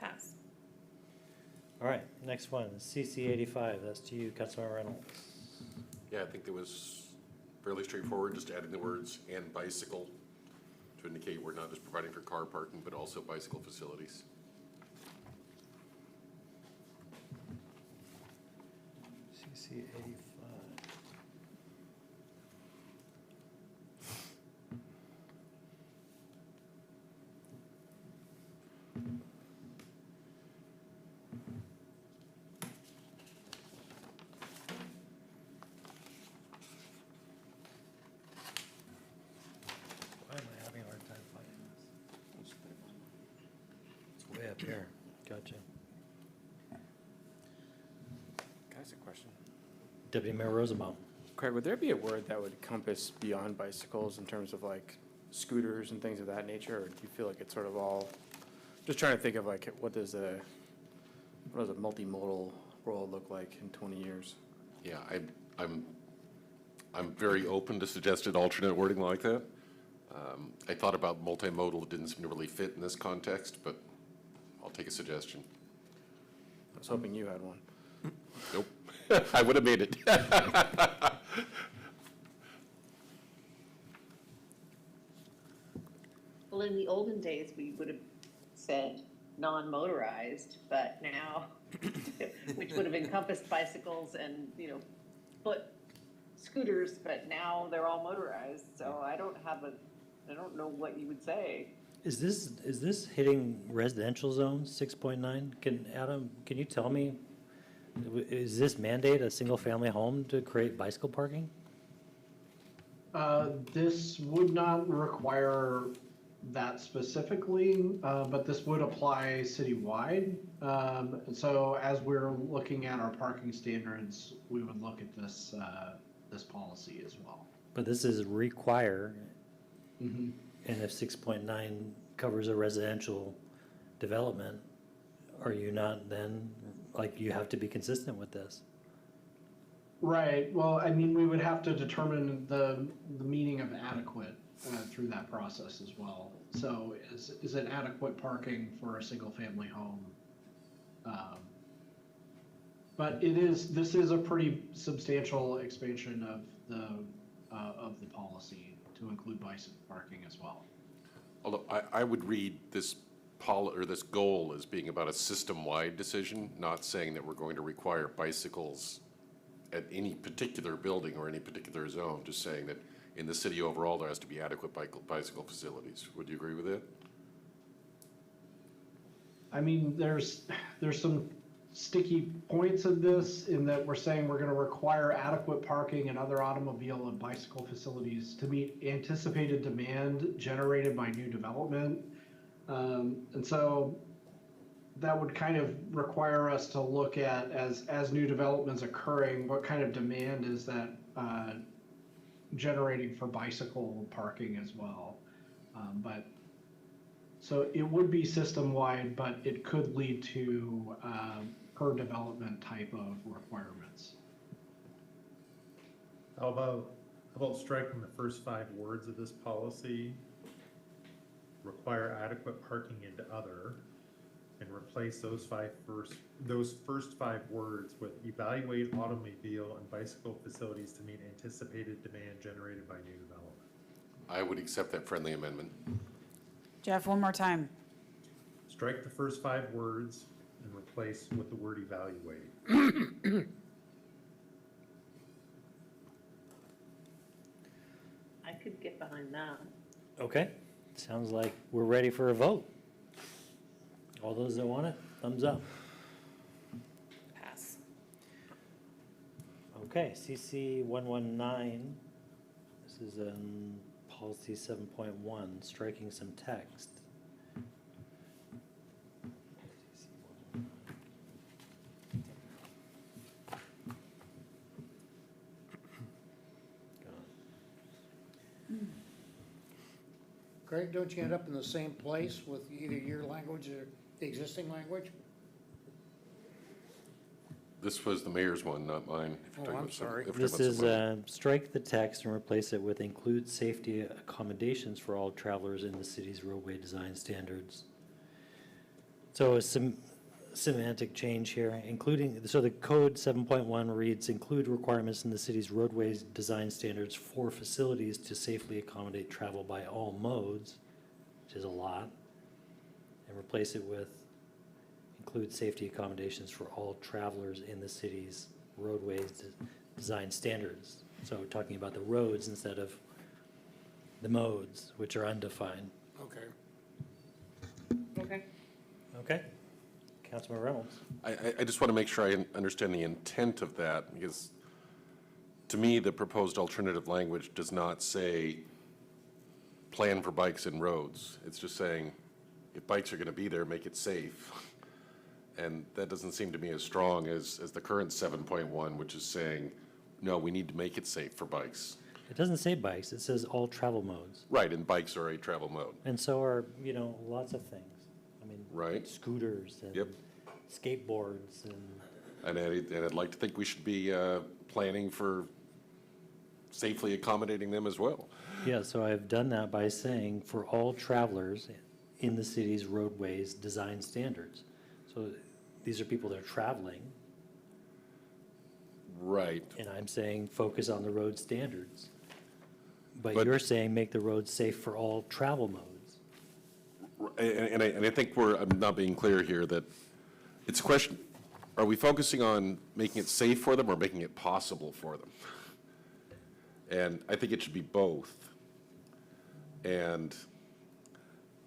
Pass. All right, next one, CC 85, that's to you, Councilmember Reynolds. Yeah, I think it was fairly straightforward, just adding the words "and bicycle" to indicate we're not just providing for car parking, but also bicycle facilities. CC 85. Why am I having a hard time finding this? It's way up here. Gotcha. Can I ask a question? Deputy Mayor Rosenbaum. Craig, would there be a word that would encompass beyond bicycles in terms of like scooters and things of that nature? Or do you feel like it's sort of all, just trying to think of like, what does a multimodal world look like in 20 years? Yeah, I'm very open to suggested alternate wording like that. I thought about multimodal, it didn't seem to really fit in this context, but I'll take a suggestion. I was hoping you had one. Nope, I would have made it. Well, in the olden days, we would have said non-motorized, but now, which would have encompassed bicycles and, foot scooters, but now they're all motorized, so I don't know what you would say. Is this hitting residential zones, 6.9? Adam, can you tell me, is this mandate a single-family home to create bicycle parking? This would not require that specifically, but this would apply citywide. So as we're looking at our parking standards, we would look at this policy as well. But this is require, Mm-hmm. and if 6.9 covers a residential development, are you not then, like, you have to be consistent with this? Right. Well, I mean, we would have to determine the meaning of adequate through that process as well. So is it adequate parking for a single-family home? But this is a pretty substantial expansion of the policy to include bicycle parking as well. Although I would read this this goal as being about a system-wide decision, not saying that we're going to require bicycles at any particular building or any particular zone, just saying that in the city overall, there has to be adequate bicycle facilities. Would you agree with that? I mean, there's some sticky points in this in that we're saying we're going to require adequate parking and other automobile and bicycle facilities to meet anticipated demand generated by new development. And so that would kind of require us to look at, as new developments occurring, what kind of demand is that generating for bicycle parking as well. So it would be system-wide, but it could lead to per development type of requirements. How about striking the first 5 words of this policy? Require adequate parking into other, and replace those first 5 words with evaluate automobile and bicycle facilities to meet anticipated demand generated by new development. I would accept that friendly amendment. Jeff, one more time. Strike the first 5 words and replace with the word evaluate. I could get behind that. Okay, sounds like we're ready for a vote. All those that want it, thumbs up. Pass. Okay, CC 119, this is policy 7.1, striking some text. Craig, don't you end up in the same place with either your language or the existing language? This was the mayor's one, not mine. if you're Oh, talking I'm about some- sorry. if you're This talking about is, someone- strike the text and replace it with include safety accommodations for all travelers in the city's roadway design standards. So a semantic change here, including, so the code 7.1 reads, include requirements in the city's roadways design standards for facilities to safely accommodate travel by all modes, which is a lot, and replace it with include safety accommodations for all travelers in the city's roadways design standards. So we're talking about the roads instead of the modes, which are undefined. Okay. Okay. Okay? Councilman Reynolds? I just want to make sure I understand the intent of that, because to me, the proposed alternative language does not say plan for bikes and roads. It's just saying, if bikes are going to be there, make it safe. And that doesn't seem to me as strong as the current 7.1, which is saying, no, we need to make it safe for bikes. It doesn't say bikes, it says all travel modes. Right, and bikes are a travel mode. And so are, you know, lots of things. I mean, Right. scooters and Yep. skateboards and, And I'd like to think we should be planning for safely accommodating them as well. yeah, so I've done that by saying for all travelers in the city's roadways design standards. So these are people that are traveling, Right. and I'm saying focus on the road standards. But But- you're saying make the roads safe for all travel modes. And I think I'm not being clear here, that it's a question, are we focusing on making it safe for them or making it possible for them? And I think it should be both. And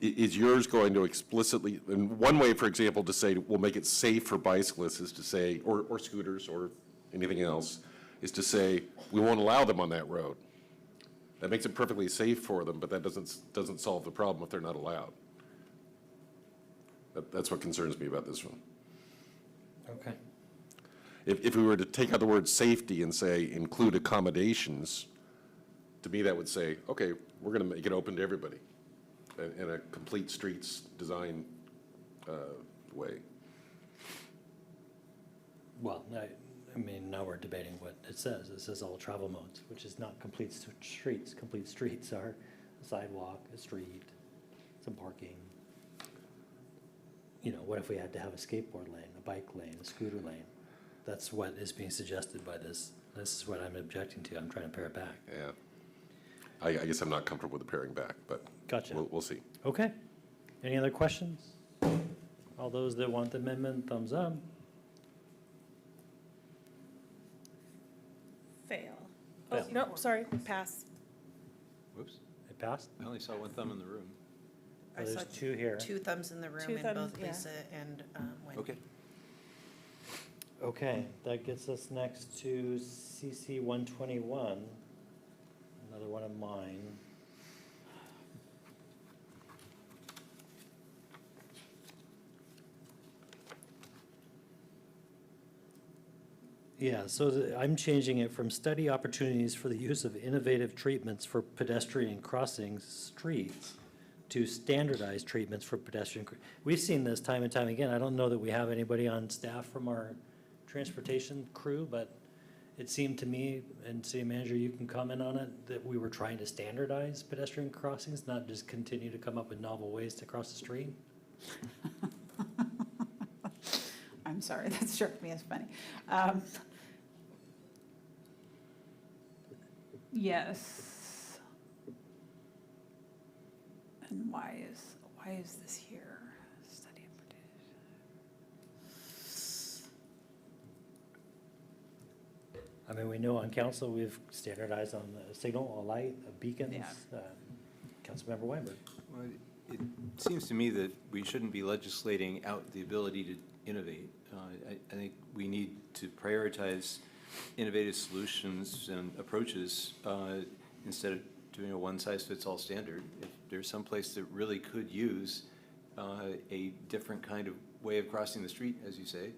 is yours going to explicitly, and one way, for example, to say we'll make it safe for bicyclists is to say, or scooters or anything else, is to say, we won't allow them on that road. That makes it perfectly safe for them, but that doesn't solve the problem if they're not allowed. That's what concerns me about this one. Okay. If we were to take out the word safety and say include accommodations, to me, that would say, okay, we're going to make it open to everybody in a complete streets design way. Well, I mean, now we're debating what it says. It says all travel modes, which is not complete streets. Complete streets are a sidewalk, a street, some parking. You know, what if we had to have a skateboard lane, a bike lane, a scooter lane? That's what is being suggested by this. This is what I'm objecting to. I'm trying to pare it back. Yeah. I guess I'm not comfortable with the paring back, but Gotcha. we'll see. Okay. Any other questions? All those that want the amendment, thumbs up. Fail. Oh, Fail. no, sorry, pass. Whoops, It passed? I only saw one thumb in the room. I Oh, there's saw two here. Two thumbs in the room, Two and thumbs, both yeah. Lisa and Wendy. Okay. Okay, that gets us next to CC 121, another one of mine. Yeah, so I'm changing it from study opportunities for the use of innovative treatments for pedestrian crossing streets to standardized treatments for pedestrian. We've seen this time and time again. I don't know that we have anybody on staff from our transportation crew, but it seemed to me, and city manager, you can comment on it, that we were trying to standardize pedestrian crossings, not just continue to come up with novel ways to cross the street. I'm sorry, that struck me as funny. Yes. And why is this here? Study and I mean, we know on council, we've standardized on the signal, a light, beacons. Yeah. Councilmember Weinberg. Well, it seems to me that we shouldn't be legislating out the ability to innovate. I think we need to prioritize innovative solutions and approaches instead of doing a one-size-fits-all standard. If there's some place that really could use a different kind of way of crossing the street, as you say,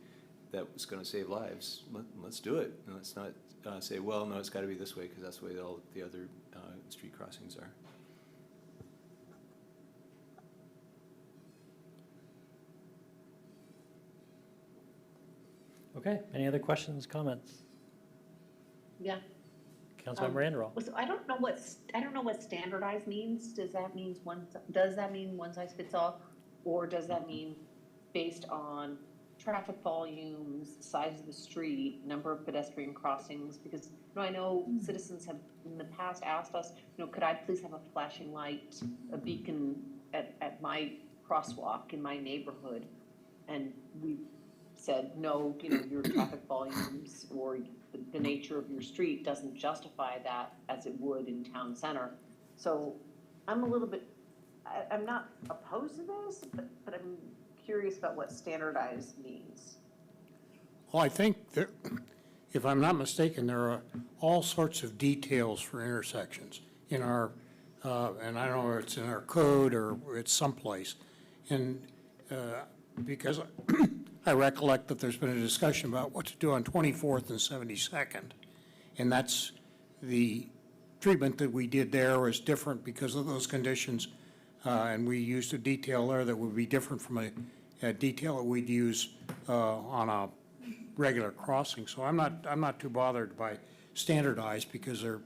that was going to save lives, let's do it. And let's not say, well, no, it's got to be this way because that's the way all the other street crossings are. Okay, any other questions, comments? Yeah. Councilmember Anderall. So I don't know what standardized means. Does that mean one size fits all? Or does that mean based on traffic volumes, size of the street, number of pedestrian crossings? Because, I know citizens have in the past asked us, could I please have a flashing light, a beacon at my crosswalk in my neighborhood? And we said, no, your traffic volumes or the nature of your street doesn't justify that as it would in town center. So I'm a little bit, I'm not opposed to this, but I'm curious about what standardized means. Well, I think that, if I'm not mistaken, there are all sorts of details for intersections in our, and I don't know if it's in our code or it's someplace. And because I recollect that there's been a discussion about what to do on 24th and 72nd. And that's the treatment that we did there was different because of those conditions. And we used a detail there that would be different from a detail that we'd use on a regular crossing. So I'm not too bothered by standardized because there are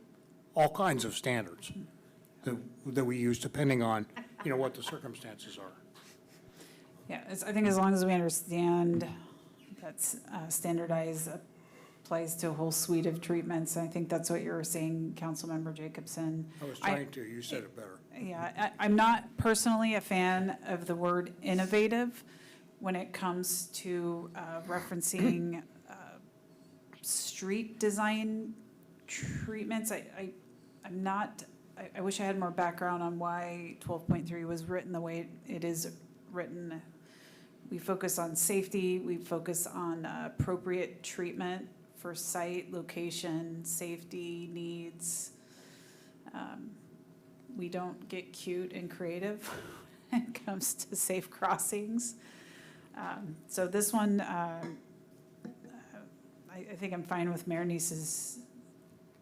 all kinds of standards that we use depending on, what the circumstances are. Yeah, I think as long as we understand that standardized applies to a whole suite of treatments, I think that's what you were saying, Councilmember Jacobson. I was trying to, you said it better. Yeah, I'm not personally a fan of the word innovative when it comes to referencing street design treatments. I'm not, I wish I had more background on why 12.3 was written the way it is written. We focus on safety, we focus on appropriate treatment for site, location, safety needs. We don't get cute and creative when it comes to safe crossings. So this one, I think I'm fine with Mayor Neese's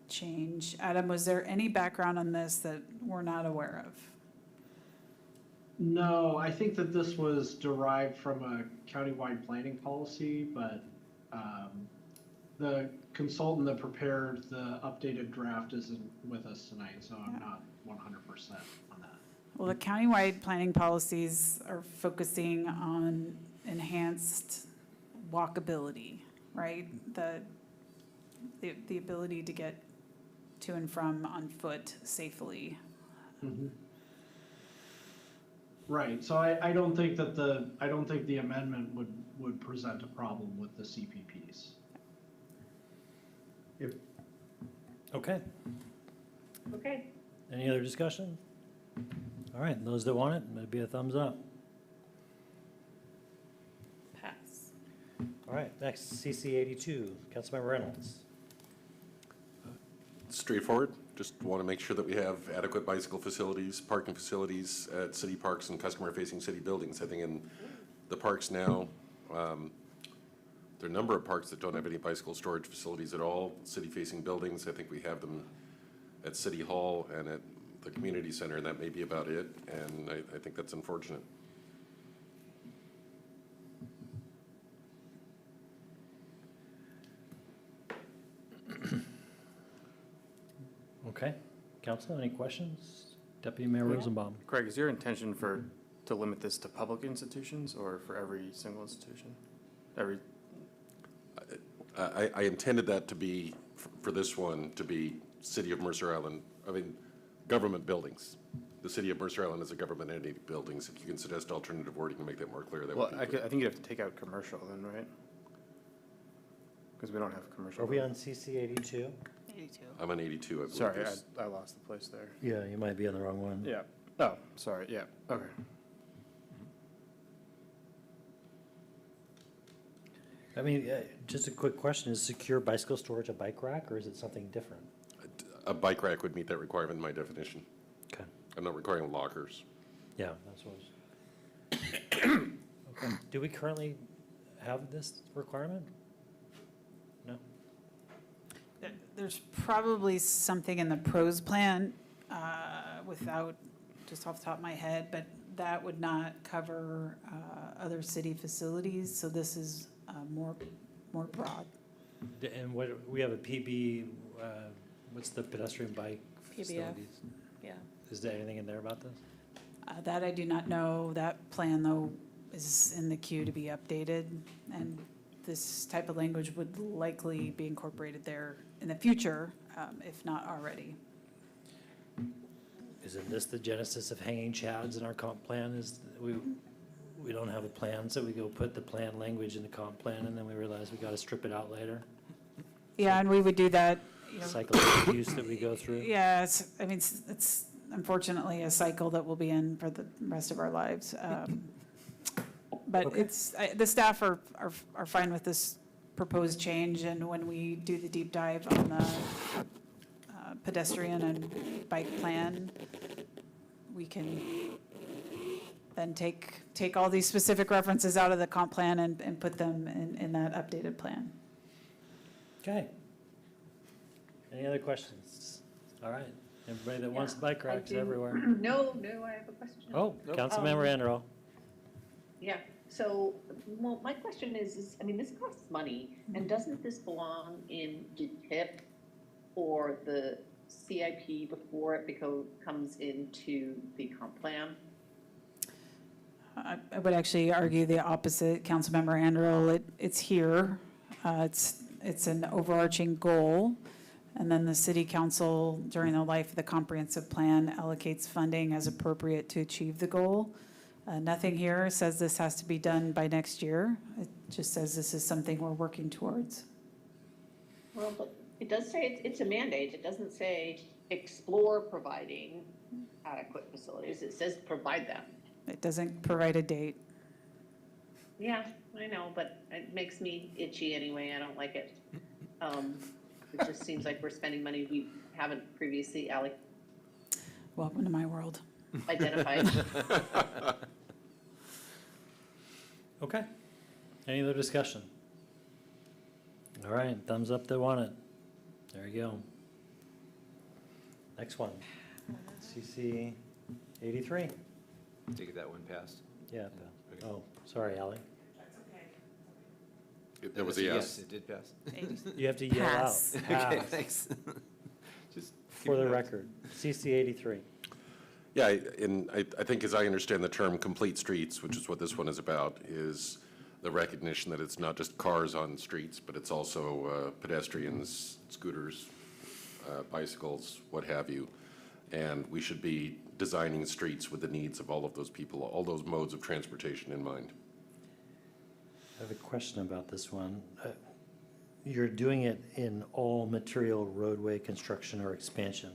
change. Adam, was there any background on this that we're not aware of? No, I think that this was derived from a countywide planning policy, but the consultant that prepared the updated draft isn't with us tonight, so I'm not 100% on that. Well, the countywide planning policies are focusing on enhanced walkability, right? The ability to get to and from on foot safely. Mm-hmm. Right, so I don't think that the amendment would present a problem with the CPPs. Okay. Okay. Any other discussion? All right, those that want it, it'd be a thumbs up. Pass. All right, next, CC 82, Councilmember Reynolds. Straightforward. Just want to make sure that we have adequate bicycle facilities, parking facilities at city parks and customer-facing city buildings. I think in the parks now, there are a number of parks that don't have any bicycle storage facilities at all, city-facing buildings. I think we have them at City Hall and at the community center, and that may be about it, and I think that's unfortunate. Okay, council, any questions? Deputy Mayor Rosenbaum. Craig, is your intention to limit this to public institutions or for every single institution? I intended that to be, for this one, to be City of Mercer Island, government buildings. The City of Mercer Island is a government entity buildings. If you can suggest alternative wording to make that more clear, that would be I good. think you'd have to take out commercial then, right? Because we don't have commercial. Are we on CC 82? 82. I'm on 82, I believe. Sorry, Yes. I lost the place there. Yeah, you might be on the wrong one. Yeah. Oh, sorry, yeah, okay. I mean, just a quick question, is secure bicycle storage a bike rack, or is it something different? A bike rack would meet that requirement in my definition. Okay. I'm not requiring lockers. Yeah, that's what I was. Okay. Do we currently have this requirement? No? There's probably something in the pros plan without, just off the top of my head, but that would not cover other city facilities. So this is more broad. And what, we have a PB, what's the pedestrian bike PBF. facilities? Yeah. Is there anything in there about this? That I do not know. That plan, though, is in the queue to be updated, and this type of language would likely be incorporated there in the future, if not already. Isn't this the genesis of hanging chads in our comp plan, is we don't have a plan, so we go put the plan language in the comp plan, and then we realize we gotta strip it out later? Yeah, and we would do that, you know. Cycle of abuse that we go through? Yeah, it's unfortunately a cycle that we'll be in for the rest of our lives. But Okay. the staff are fine with this proposed change, and when we do the deep dive on the pedestrian and bike plan, we can then take all these specific references out of the comp plan and put them in that updated plan. Okay. Any other questions? All right, everybody that wants bike racks everywhere. No, I have a question. Oh, Councilmember Anderall. Yeah, so, well, my question is, I mean, this costs money, and doesn't this belong in the TIP or the CIP before it comes into the comp plan? I would actually argue the opposite, Councilmember Anderell. It's here. It's an overarching goal. And then the city council, during the life of the comprehensive plan, allocates funding as appropriate to achieve the goal. Nothing here says this has to be done by next year. It just says this is something we're working towards. Well, but it does say it's a mandate. It doesn't say explore providing adequate facilities. It says provide them. It doesn't provide a date. Yeah, I know, but it makes me itchy anyway. I don't like it. It just seems like we're spending money we haven't previously Welcome to my world. identified. Okay. Any other discussion? All right, thumbs up, they want it. There you go. Next one, CC 83. Take it that one passed. Yeah, oh, sorry, Ally. That was a yes. It did pass. You have to yell out. Pass. Okay, Pass. thanks. Just For the keep it up. record, CC 83. Yeah, and I think as I understand the term complete streets, which is what this one is about, is the recognition that it's not just cars on streets, but it's also pedestrians, scooters, bicycles, what have you. And we should be designing streets with the needs of all of those people, all those modes of transportation in mind. I have a question about this one. You're doing it in all material roadway construction or expansion.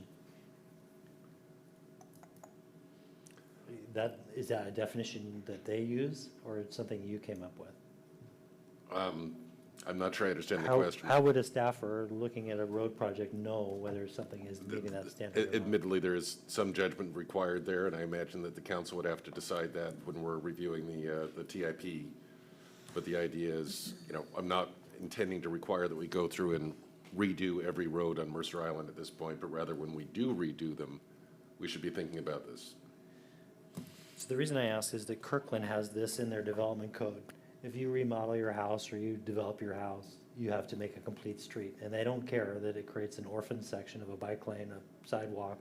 Is that a definition that they use, or it's something you came up with? I'm not sure I understand the question. How would a staffer looking at a road project know whether something is meeting that standard or not? Admittedly, there is some judgment required there, and I imagine that the council would have to decide that when we're reviewing the TIP. But the idea is, I'm not intending to require that we go through and redo every road on Mercer Island at this point, but rather when we do redo them, we should be thinking about this. So the reason I ask is that Kirkland has this in their development code. If you remodel your house or you develop your house, you have to make a complete street. And they don't care that it creates an orphan section of a bike lane, a sidewalk.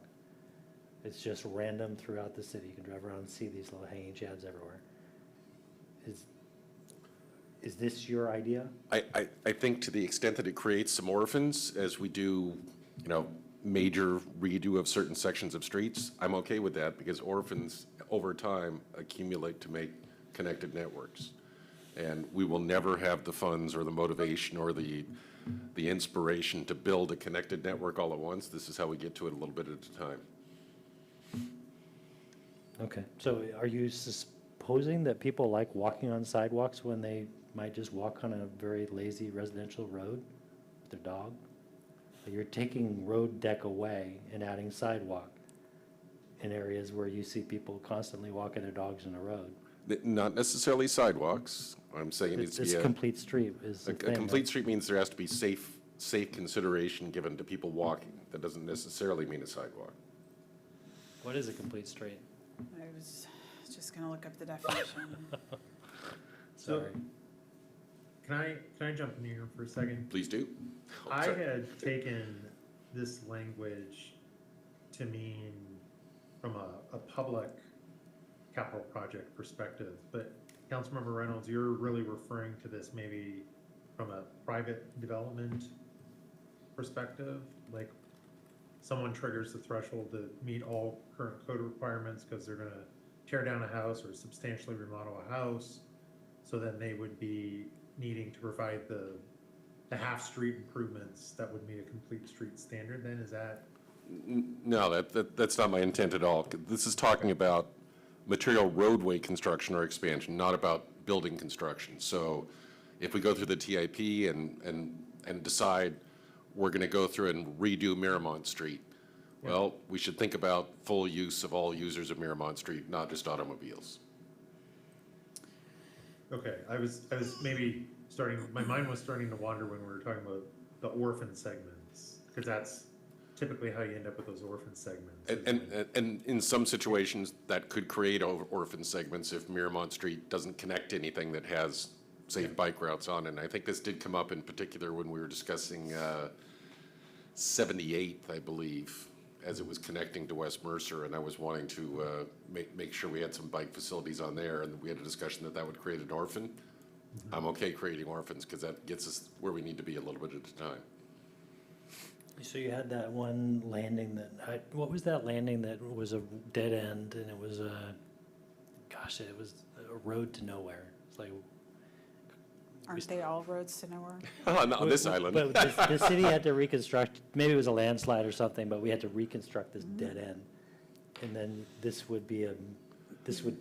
It's just random throughout the city. You can drive around and see these little hanging chads everywhere. Is this your idea? I think to the extent that it creates some orphans as we do, major redo of certain sections of streets, I'm okay with that because orphans over time accumulate to make connected networks. And we will never have the funds or the motivation or the inspiration to build a connected network all at once. This is how we get to it a little bit at a time. Okay, so are you supposing that people like walking on sidewalks when they might just walk on a very lazy residential road with their dog? You're taking road deck away and adding sidewalk in areas where you see people constantly walking their dogs in the road. Not necessarily sidewalks. I'm saying it needs to be This complete street is the a thing, complete right? street means there has to be safe consideration given to people walking. That doesn't necessarily mean a sidewalk. What is a complete street? I was just gonna look up the definition. Sorry. Can I jump in here for a second? Please do. Oh, I sorry. had taken this language to mean from a public capital project perspective, but Councilmember Reynolds, you're really referring to this maybe from a private development perspective, like someone triggers the threshold to meet all current code requirements because they're gonna tear down a house or substantially remodel a house. So then they would be needing to provide the half-street improvements that would meet a complete street standard then, is that? No, that's not my intent at all. This is talking about material roadway construction or expansion, not about building construction. So if we go through the TIP and decide we're going to go through and redo Miramont Street, well, we should think about full use of all users of Miramont Street, not just automobiles. Okay, I was maybe my mind was starting to wander when we were talking about the orphan segments, because that's typically how you end up with those orphan segments. And in some situations, that could create orphan segments if Miramont Street doesn't connect to anything that has safe bike routes on it. And I think this did come up in particular when we were discussing 78th, I believe, as it was connecting to West Mercer, and I was wanting to make sure we had some bike facilities on there, and we had a discussion that would create an orphan. I'm okay creating orphans, because that gets us where we need to be a little bit at a time. So you had that one landing what was that landing that was a dead end, and it was it was a road to nowhere. It's like, Aren't they all roads to nowhere? On this island. But the city had to reconstruct, maybe it was a landslide or something, but we had to reconstruct this dead end. And then this would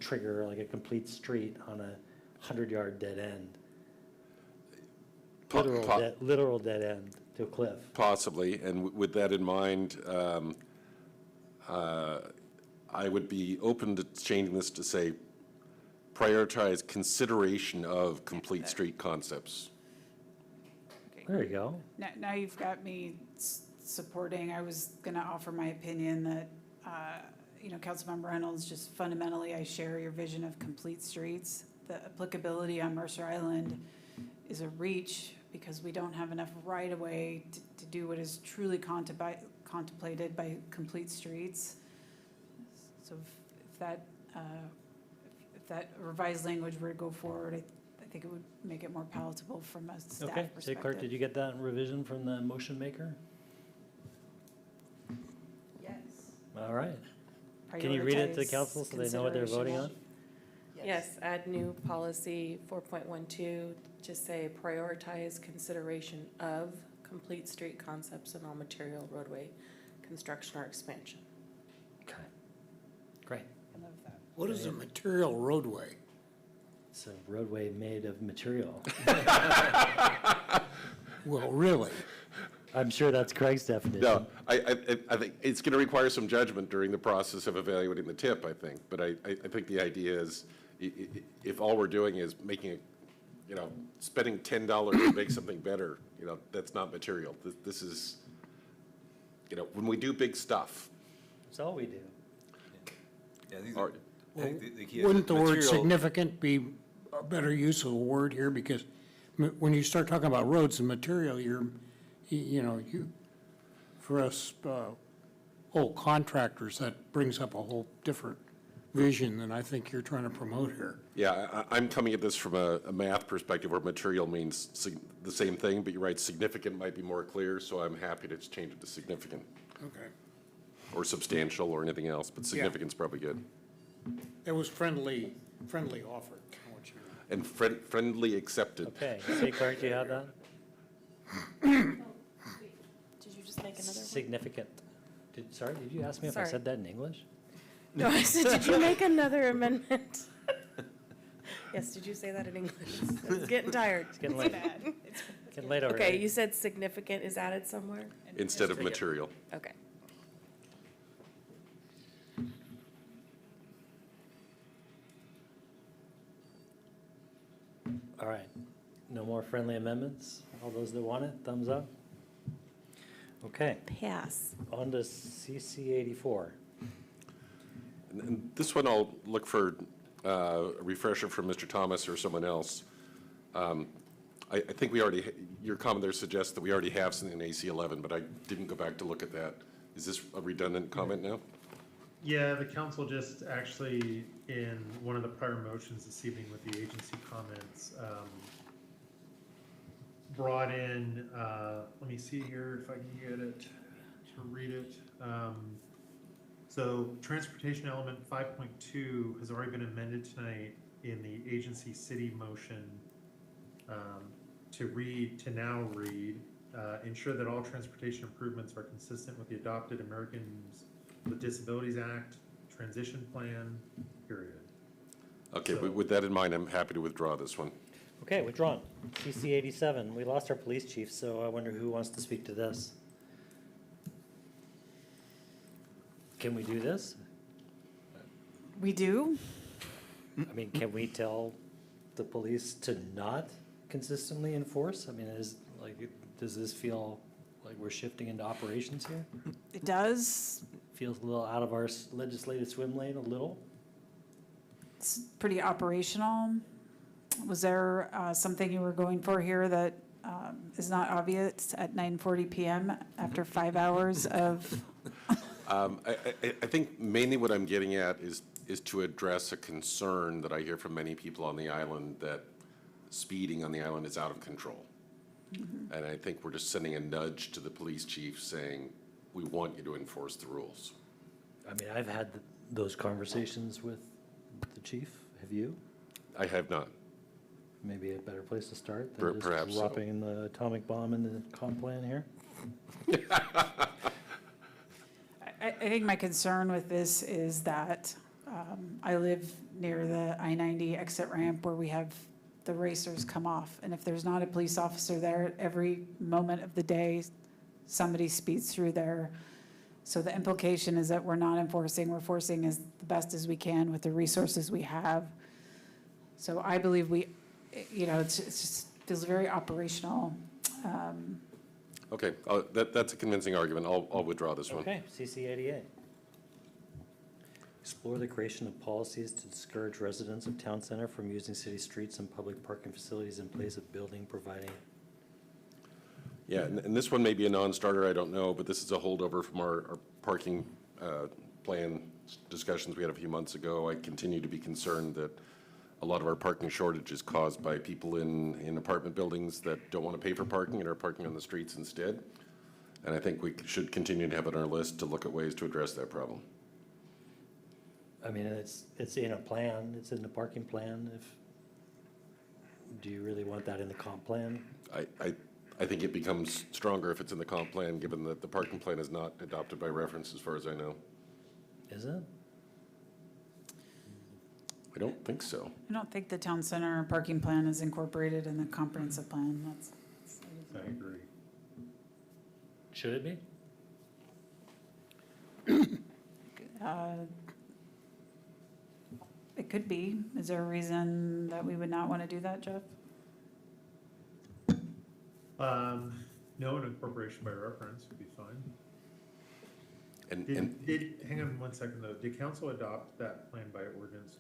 trigger like a complete street on a 100-yard dead end. Literal dead end to a cliff. Possibly, and with that in mind, I would be open to changing this to say, prioritize consideration of complete street concepts. There you go. Now you've got me supporting. I was going to offer my opinion that, Councilmember Reynolds, just fundamentally, I share your vision of complete streets. The applicability on Mercer Island is a reach because we don't have enough right-of-way to do what is truly contemplated by complete streets. So if that revised language were to go forward, I think it would make it more palatable from a staff Okay, perspective. City Clerk, did you get that revision from the motion maker? Yes. All right. Can you read it to the council so they know what they're voting on? Yes, add new policy 4.12, just say prioritize consideration of complete street concepts and all material roadway construction or expansion. Okay, great. I love that. What is a material roadway? It's a roadway made of material. Well, really? I'm sure that's Craig's definition. No, I think it's going to require some judgment during the process of evaluating the tip, I think. But I think the idea is, if all we're doing is making, spending $10 to make something better, that's not material. This is, when we do big stuff. That's all we do. Yeah, these Or- Wouldn't the word significant be a better use of a word here? Because when you start talking about roads and material, for us, whole contractors, that brings up a whole different vision than I think you're trying to promote here. Yeah, I'm coming at this from a math perspective where material means the same thing, but you're right, significant might be more clear, so I'm happy to change it to significant. Okay. Or substantial or anything else, but significant's probably good. It was friendly offer. I want you to- And friendly accepted. Okay, City Clerk, do you have that? Did you just make another one? Significant. Sorry, did you ask me if I Sorry. said that in English? No, I said, did you make another amendment? Yes, did you say that in English? It's getting tired. It's getting late. Getting late already. Okay, you said significant is added somewhere? Instead of material. Okay. All right. No more friendly amendments? All those that want it, thumbs up? Okay, Pass. on to CC 84. And this one I'll look for a refresher from Mr. Thomas or someone else. I think we already, your comment there suggests that we already have something in AC 11, but I didn't go back to look at that. Is this a redundant comment now? Yeah, the council just actually, in one of the prior motions this evening with the agency comments, brought in, let me see here if I can get it to read it. So transportation element 5.2 has already been amended tonight in the agency city motion to now read, ensure that all transportation improvements are consistent with the adopted Americans with Disabilities Act, transition plan, period. Okay, So- with that in mind, I'm happy to withdraw this one. Okay, withdrawn. CC 87, we lost our police chief, so I wonder who wants to speak to this. Can we do this? We do? I mean, can we tell the police to not consistently enforce? I mean, does this feel like we're shifting into operations here? It does. Feels a little out of our legislative swim lane, a little. It's pretty operational. Was there something you were going for here that is not obvious at 9:40 PM after 5 hours of? I think mainly what I'm getting at is to address a concern that I hear from many people on the island that speeding on the island is out of control. And I think we're just sending a nudge to the police chief saying, we want you to enforce the rules. I mean, I've had those conversations with the chief. Have you? I have not. Maybe a better place to start than just Perhaps so. dropping the atomic bomb in the comp plan here? I think my concern with this is that I live near the I-90 exit ramp where we have the racers come off. And if there's not a police officer there, every moment of the day, somebody speeds through there. So the implication is that we're not enforcing, we're forcing as the best as we can with the resources we have. So I believe it just feels very operational. Okay, that's a convincing argument. I'll withdraw this one. Okay, CC 88. Explore the creation of policies to discourage residents of town center from using city streets and public parking facilities in place of building providing. Yeah, and this one may be a non-starter, I don't know, but this is a holdover from our parking plan discussions we had a few months ago. I continue to be concerned that a lot of our parking shortage is caused by people in apartment buildings that don't want to pay for parking and are parking on the streets instead. And I think we should continue to have it on our list to look at ways to address that problem. I mean, it's in a plan, it's in the parking plan. Do you really want that in the comp plan? I think it becomes stronger if it's in the comp plan, given that the parking plan is not adopted by reference as far as I know. Is it? I don't think so. I don't think the town center parking plan is incorporated in the comprehensive plan. I agree. Should it be? It could be. Is there a reason that we would not want to do that, Jeff? No, an incorporation by reference would be fine. And Hang on one second though, did council adopt that plan by ordinance?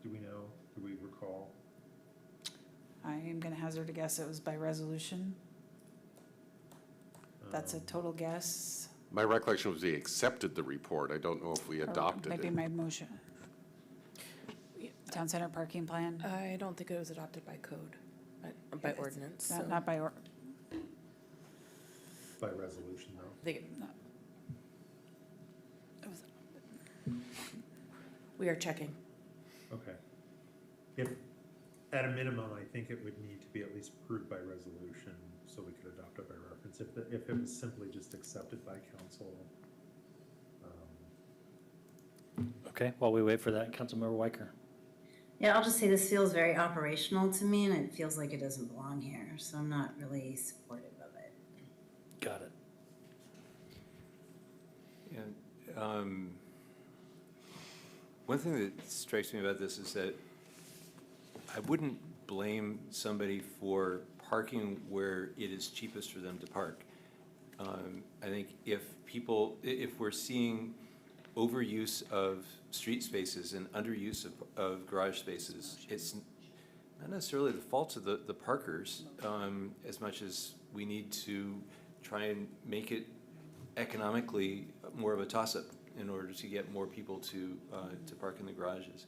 Do we know, do we recall? I am going to hazard a guess it was by resolution. That's a total guess. my recollection was we accepted the report. I don't know if we Or adopted maybe it. my motion. Town center parking plan? I don't think it was adopted by code, by It's ordinance. Not so not by, By resolution though. I think no. we are checking. Okay. If, at a minimum, I think it would need to be at least approved by resolution, so we could adopt it by reference. If it was simply just accepted by council. Okay, while we wait for that, Councilmember Weicker. Yeah, I'll just say this feels very operational to me, and it feels like it doesn't belong here, so I'm not really supportive of it. Got it. And one thing that strikes me about this is that I wouldn't blame somebody for parking where it is cheapest for them to park. I think if we're seeing overuse of street spaces and underuse of garage spaces, Not necessarily the fault of the parkers, as much as we need to try and make it economically more of a toss-up in order to get more people to park in the garages.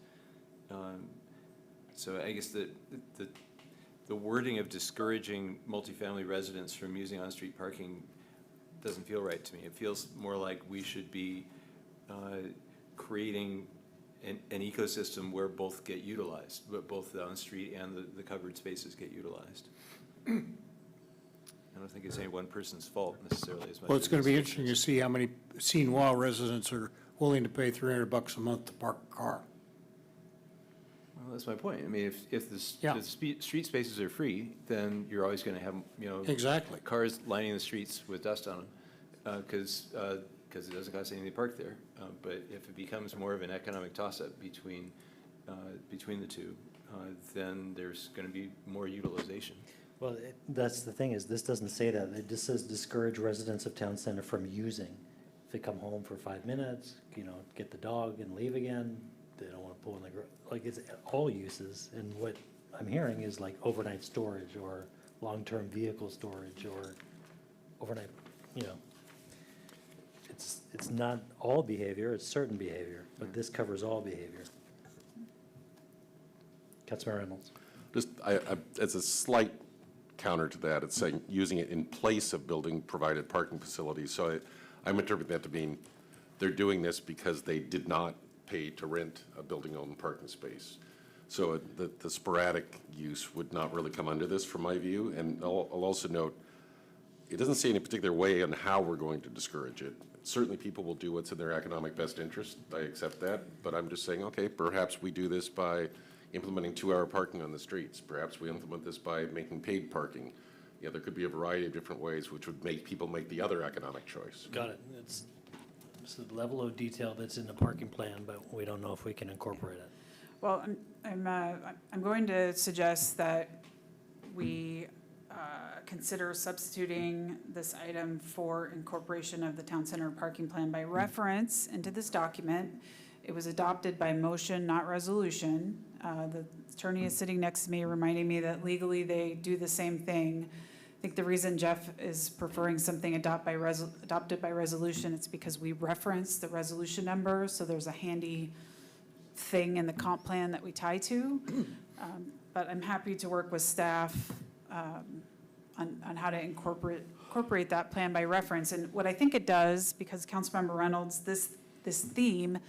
So I guess the wording of discouraging multifamily residents from using on-street parking doesn't feel right to me. It feels more like we should be creating an ecosystem where both get utilized, but both the on-street and the covered spaces get utilized. I don't think it's any one person's fault necessarily as much. Well, it's going to be interesting to see how many Seen-Wow residents are willing to pay $300 a month to park a car. Well, that's my point. I mean, if the street spaces are free, then you're always going to have, Exactly. cars lining the streets with dust on them, because it doesn't cost anything to park there. But if it becomes more of an economic toss-up between the two, then there's going to be more utilization. Well, that's the thing, is this doesn't say that. It just says discourage residents of town center from using. If they come home for 5 minutes, get the dog and leave again, they don't want to pull in the like, it's all uses. And what I'm hearing is like overnight storage or long-term vehicle storage or overnight, it's not all behavior, it's certain behavior, but this covers all behavior. Councilmember Reynolds. Just, as a slight counter to that, it's saying using it in place of building provided parking facilities. So I'm interpreting that to mean they're doing this because they did not pay to rent a building-owned parking space. So the sporadic use would not really come under this, from my view. And I'll also note, it doesn't say in a particular way on how we're going to discourage it. Certainly people will do what's in their economic best interest. I accept that. But I'm just saying, okay, perhaps we do this by implementing 2-hour parking on the streets. Perhaps we implement this by making paid parking. There could be a variety of different ways which would make people make the other economic choice. Got it. It's the level of detail that's in the parking plan, but we don't know if we can incorporate it. Well, I'm going to suggest that we consider substituting this item for incorporation of the town center parking plan by reference into this document. It was adopted by motion, not resolution. The attorney is sitting next to me reminding me that legally they do the same thing. I think the reason Jeff is preferring something adopted by resolution, it's because we reference the resolution number, so there's a handy thing in the comp plan that we tie to. But I'm happy to work with staff on how to incorporate that plan by reference. And what I think it does, because Councilmember Reynolds, this theme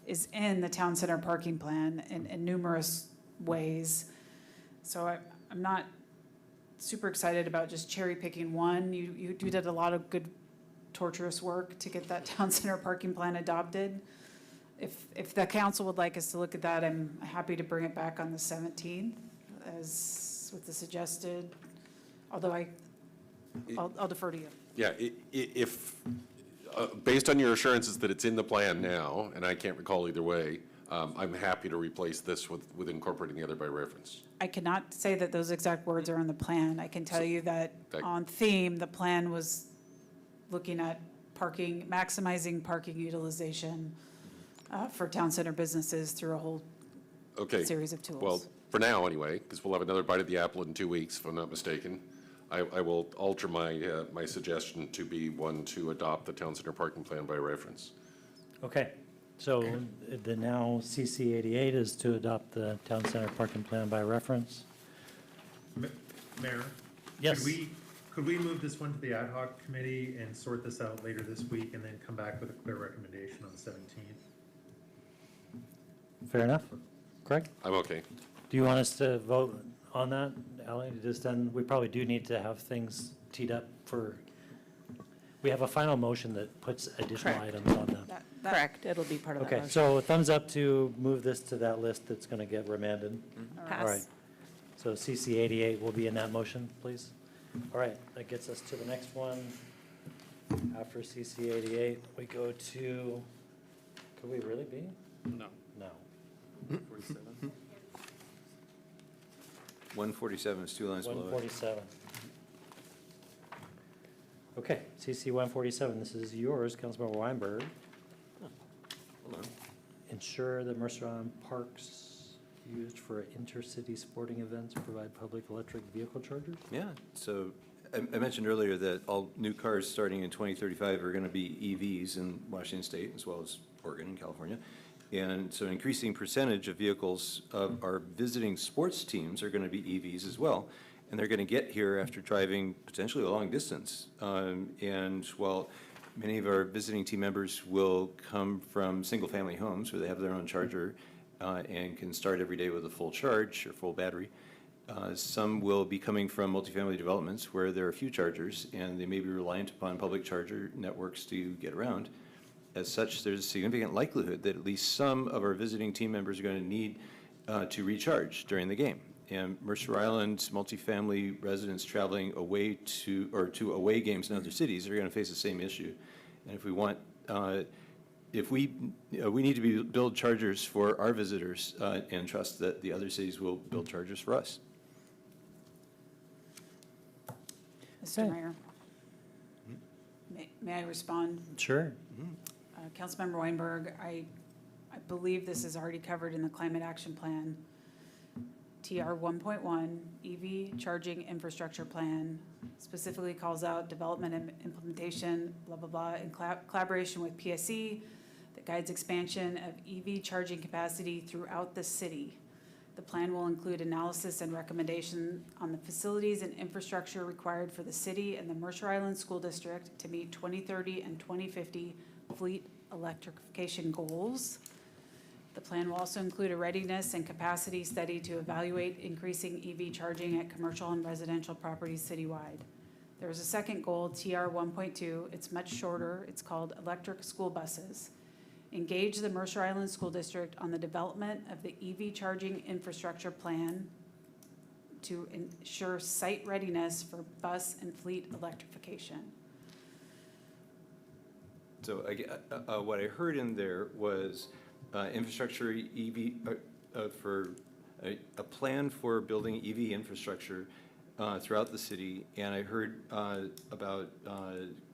is in the town center parking plan in numerous ways. So I'm not super excited about just cherry picking one. You did a lot of good torturous work to get that town center parking plan adopted. If the council would like us to look at that, I'm happy to bring it back on the 17th as with the suggested, although I'll defer to you. Yeah, if, based on your assurances that it's in the plan now, and I can't recall either way, I'm happy to replace this with incorporating the other by reference. I cannot say that those exact words are in the plan. I can tell you that on theme, the plan was looking at maximizing parking utilization for town center businesses through a whole series of tools. Well, for now anyway, because we'll have another bite at the apple in 2 weeks, if I'm not mistaken, I will alter my suggestion to be one to adopt the town center parking plan by reference. Okay, so the now CC 88 is to adopt the town center parking plan by reference. Mayor? Yes. Could we move this one to the ad hoc committee and sort this out later this week and then come back with a clear recommendation on the 17th? Fair enough. Craig? I'm okay. Do you want us to vote on that, Ally? Just then, we probably do need to have things teed up for, we have a final motion that puts additional Correct. items on them. Correct, it'll be part of that Okay, motion. so thumbs up to move this to that list that's going to get remanded. Pass. All right. So CC 88 will be in that motion, please. All right, that gets us to the next one. After CC 88, we go to, could we really be? No. No. 147 is 2 lines below it. 147. Okay, CC 147, this is yours, Councilmember Weinberg. Hold on. Ensure that Mercer Island parks used for intercity sporting events, provide public electric vehicle chargers? Yeah, so I mentioned earlier that all new cars starting in 2035 are going to be EVs in Washington State as well as Oregon and California. And so an increasing percentage of vehicles of our visiting sports teams are going to be EVs as well. And they're going to get here after driving potentially a long distance. And while many of our visiting team members will come from single-family homes where they have their own charger and can start every day with a full charge or full battery, some will be coming from multifamily developments where there are few chargers and they may be reliant upon public charger networks to get around. As such, there's a significant likelihood that at least some of our visiting team members are going to need to recharge during the game. And Mercer Island multifamily residents traveling away to away games in other cities are going to face the same issue. And if we want, we need to build chargers for our visitors and trust that the other cities will build chargers for us. Mr. Mayor, may I respond? Sure. Councilmember Weinberg, I believe this is already covered in the Climate Action Plan. TR 1.1, EV charging infrastructure plan, specifically calls out development and implementation, blah, blah, blah, in collaboration with PSE that guides expansion of EV charging capacity throughout the city. The plan will include analysis and recommendation on the facilities and infrastructure required for the city and the Mercer Island School District to meet 2030 and 2050 fleet electrification goals. The plan will also include a readiness and capacity study to evaluate increasing EV charging at commercial and residential properties citywide. There is a second goal, TR 1.2. It's much shorter. It's called electric school buses. Engage the Mercer Island School District on the development of the EV charging infrastructure plan to ensure site readiness for bus and fleet electrification. So what I heard in there was infrastructure EV for a plan for building EV infrastructure throughout the city, and I heard about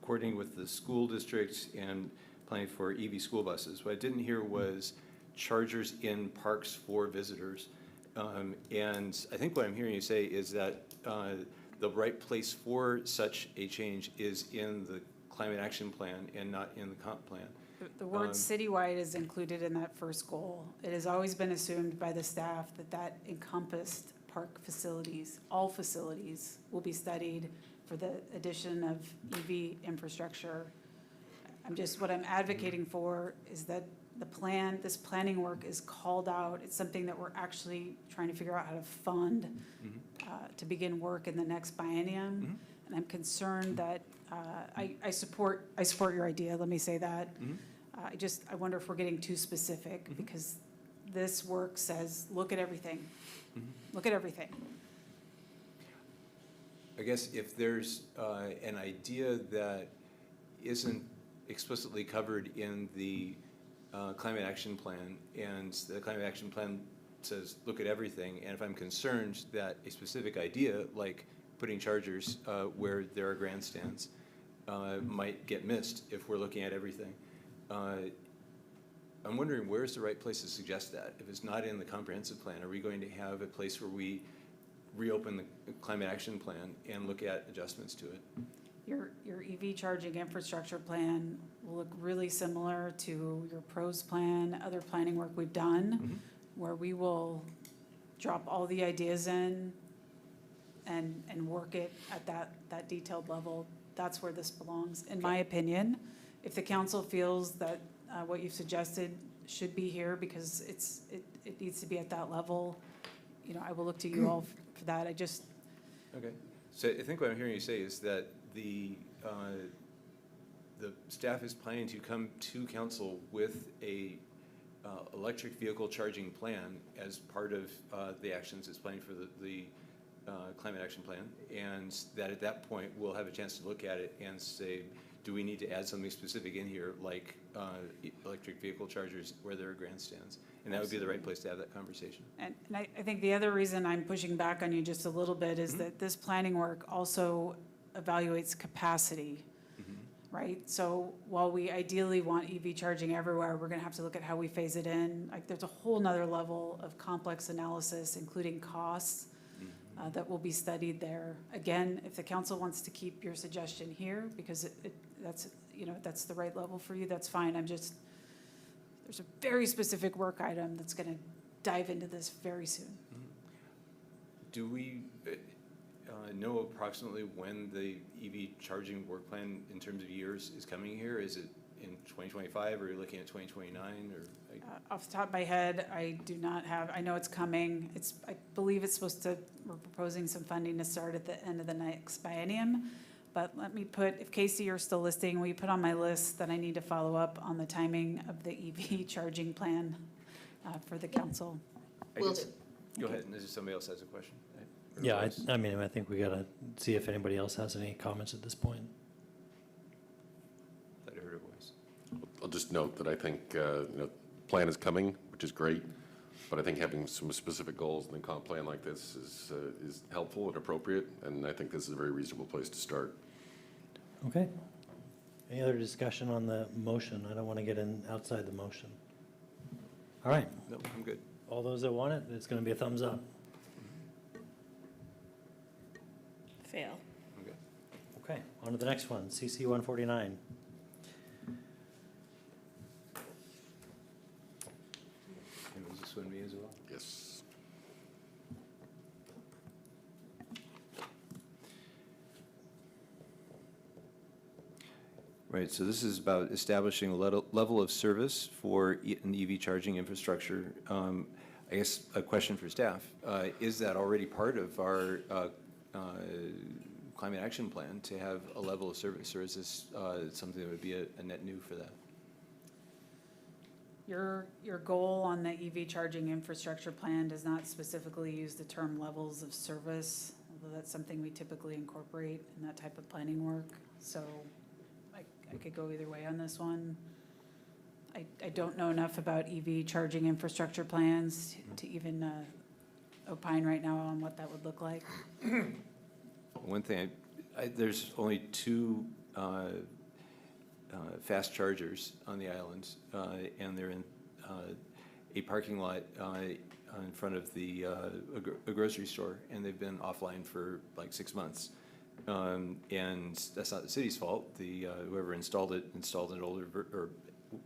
coordinating with the school districts and planning for EV school buses. What I didn't hear was chargers in parks for visitors. And I think what I'm hearing you say is that the right place for such a change is in the Climate Action Plan and not in the comp plan. The word citywide is included in that first goal. It has always been assumed by the staff that that encompassed park facilities. All facilities will be studied for the addition of EV infrastructure. What I'm advocating for is that this planning work is called out. It's something that we're actually trying to figure out how to fund to begin work in the next biennium. And I'm concerned that I support your idea. Let me say that. I wonder if we're getting too specific because this work says look at everything. Look at everything. I guess if there's an idea that isn't explicitly covered in the Climate Action Plan, and the Climate Action Plan says look at everything, and if I'm concerned that a specific idea like putting chargers where there are grandstands might get missed if we're looking at everything. I'm wondering where's the right place to suggest that? If it's not in the comprehensive plan, are we going to have a place where we reopen the Climate Action Plan and look at adjustments to it? Your EV charging infrastructure plan will look really similar to your PROS plan, other planning work we've done, where we will drop all the ideas in and work it at that detailed level. That's where this belongs, in my opinion. If the council feels that what you've suggested should be here because it needs to be at that level, I will look to you all for that. Okay. So I think what I'm hearing you say is that the staff is planning to come to council with a electric vehicle charging plan as part of the actions it's planning for the Climate Action Plan, and that at that point we'll have a chance to look at it and say, do we need to add something specific in here like electric vehicle chargers where there are grandstands? And that would be the right place to have that conversation. And I think the other reason I'm pushing back on you just a little bit is that this planning work also evaluates capacity, right? So while we ideally want EV charging everywhere, we're gonna have to look at how we phase it in. Like, there's a whole nother level of complex analysis, including costs, that will be studied there. Again, if the council wants to keep your suggestion here, because that's, you know, that's the right level for you, that's fine. There's a very specific work item that's gonna dive into this very soon. Do we know approximately when the EV charging work plan in terms of years is coming here? Is it in 2025, or are you looking at 2029, or? Off the top of my head, I do not have, I know it's coming. I believe it's supposed to, we're proposing some funding to start at the end of the next biennium. But let me put, if Casey, you're still listening, will you put on my list that I need to follow up on the timing of the EV charging plan for the council? Go ahead, and somebody else has a question. Yeah, I mean, I think we gotta see if anybody else has any comments at this point. I heard a voice. I'll just note that I think, plan is coming, which is great, but I think having some specific goals in the comp plan like this is helpful and appropriate, and I think this is a very reasonable place to start. Okay. Any other discussion on the motion? I don't want to get in outside the motion. All right. No, I'm good. All those that want it, it's going to be a thumbs up. Fail. I'm good. Okay, on to the next one, CC 149. And was this one me as well? Yes. Right, so this is about establishing a level of service for an EV charging infrastructure. I guess a question for staff, is that already part of our climate action plan to have a level of service, or is this something that would be a net new for that? Your goal on the EV charging infrastructure plan does not specifically use the term levels of service, although that's something we typically incorporate in that type of planning work. So I could go either way on this one. I don't know enough about EV charging infrastructure plans to even opine right now on what that would look like. One thing, there's only 2 fast chargers on the island, and they're in a parking lot in front of a grocery store, and they've been offline for like 6 months. And that's not the city's fault. Whoever installed an older, or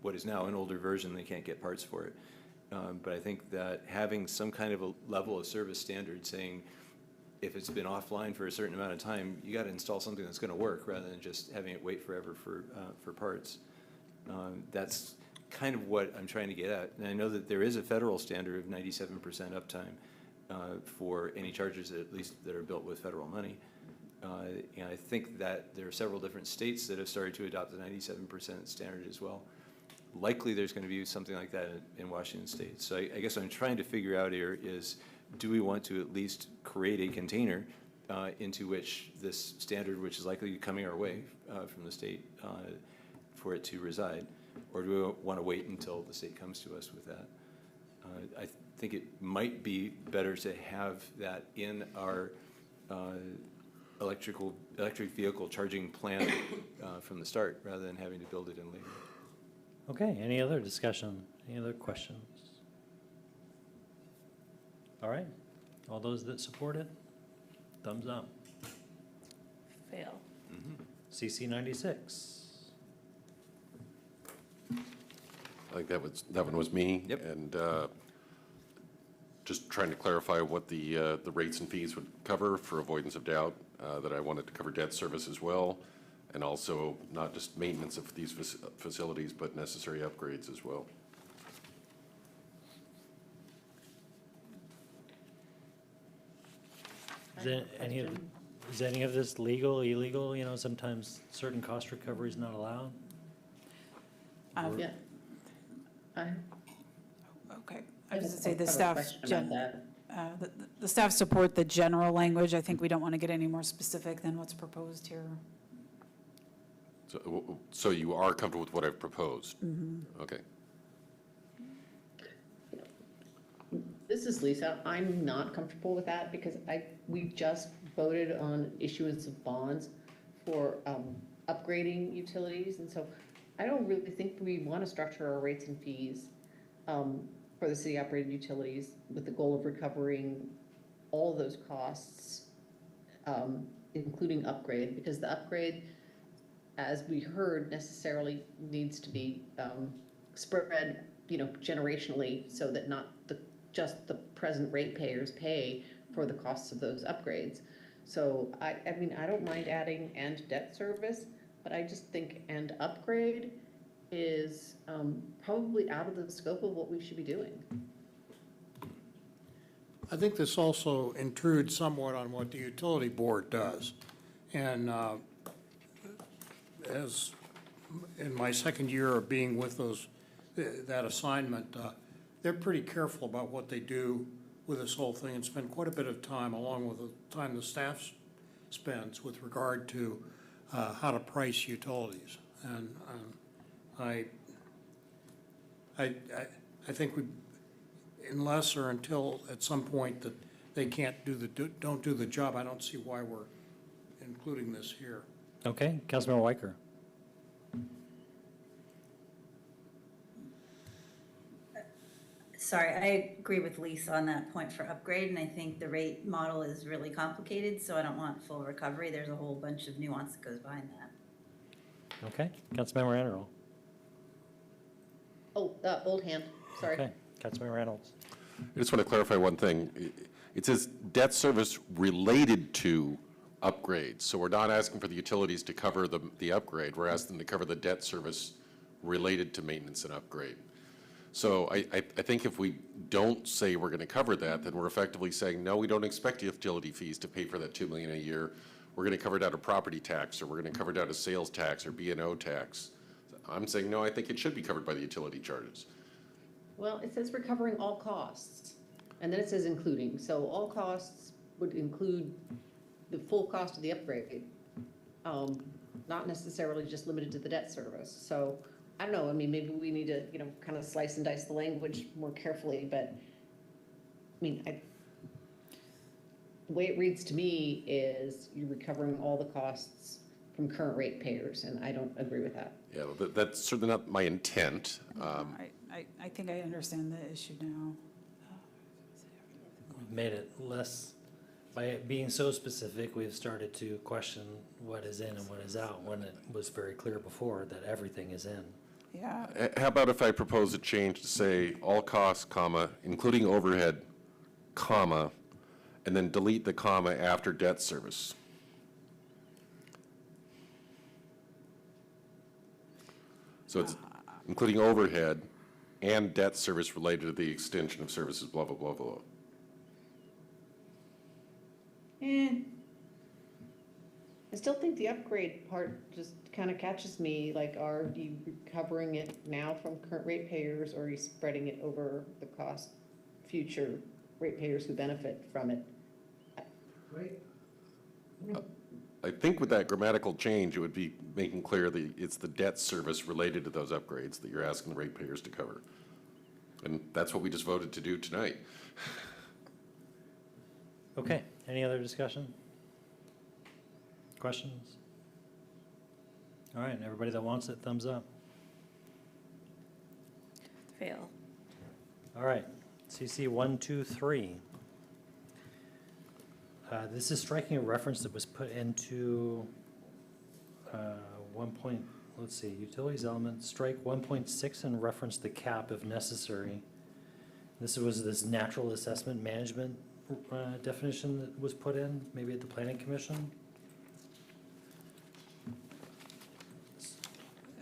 what is now an older version, they can't get parts for it. But I think that having some kind of a level of service standard saying, if it's been offline for a certain amount of time, you got to install something that's going to work rather than just having it wait forever for parts. That's kind of what I'm trying to get at. And I know that there is a federal standard of 97% uptime for any chargers at least that are built with federal money. And I think that there are several different states that have started to adopt the 97% standard as well. Likely there's going to be something like that in Washington State. So I guess I'm trying to figure out here is, do we want to at least create a container into which this standard, which is likely coming our way from the state, for it to reside? Or do we want to wait until the state comes to us with that? I think it might be better to have that in our electric vehicle charging plan from the start, rather than having to build it in later. Okay, any other discussion? Any other questions? All right, all those that support it, thumbs up. Fail. CC 96. I think that one was me. Yep. And just trying to clarify what the rates and fees would cover for avoidance of doubt, that I wanted to cover debt service as well, and also not just maintenance of these facilities, but necessary upgrades as well. Is any of this legal, illegal? You know, sometimes certain cost recovery is not allowed? Yeah. Okay, I was going to say the staff, the staff support the general language. I think we don't want to get any more specific than what's proposed here. So you are comfortable with what I've proposed? Okay. This is Lisa. I'm not comfortable with that because we just voted on issuance of bonds for upgrading utilities. And so I don't really think we want to structure our rates and fees for the city operated utilities with the goal of recovering all those costs, including upgrade, because the upgrade, as we heard, necessarily needs to be spread, generationally, so that not just the present ratepayers pay for the costs of those upgrades. So I mean, I don't mind adding and debt service, but I just think and upgrade is probably out of the scope of what we should be doing. I think this also intrudes somewhat on what the utility board does. And as in my second year of being with that assignment, they're pretty careful about what they do with this whole thing and spend quite a bit of time, along with the time the staff spends, with regard to how to price utilities. And I think we, unless or until at some point that they don't do the job, I don't see why we're including this here. Okay, Councilmember Weicker. Sorry, I agree with Lisa on that point for upgrade, and I think the rate model is really complicated, so I don't want full recovery. There's a whole bunch of nuance that goes behind that. Okay, Councilmember Anderl. Oh, old hand, sorry. Okay, Councilmember Reynolds. I just want to clarify one thing. It says debt service related to upgrades. So we're not asking for the utilities to cover the upgrade. We're asking them to cover the debt service related to maintenance and upgrade. So I think if we don't say we're going to cover that, then we're effectively saying, no, we don't expect utility fees to pay for that $2 million a year. We're going to cover it out of property tax, or we're going to cover it out of sales tax or B&O tax. I'm saying, no, I think it should be covered by the utility charges. Well, it says recovering all costs, and then it says including. So all costs would include the full cost of the upgrade, not necessarily just limited to the debt service. So I don't know, I mean, maybe we need to, kind of slice and dice the language more carefully, but I mean, the way it reads to me is you're recovering all the costs from current ratepayers, and I don't agree with that. Yeah, well, that's certainly not my intent. I think I understand the issue now. We've made it less, by it being so specific, we've started to question what is in and what is out, when it was very clear before that everything is in. Yeah. How about if I propose a change to say all costs, comma, including overhead, comma, and then delete the comma after debt service? So it's including overhead and debt service related to the extension of services, blah, blah, blah, blah. I still think the upgrade part just kind of catches me, like, are you recovering it now from current ratepayers, or are you spreading it over the cost future ratepayers who benefit from it? Right. I think with that grammatical change, it would be making clear that it's the debt service related to those upgrades that you're asking the ratepayers to cover. And that's what we just voted to do tonight. Okay, any other discussion? Questions? All right, everybody that wants it, thumbs up. Fail. All right, CC 123. This is striking a reference that was put into utilities element, strike 1.6 and reference the cap if necessary. This was this natural assessment management definition that was put in, maybe at the Planning Commission.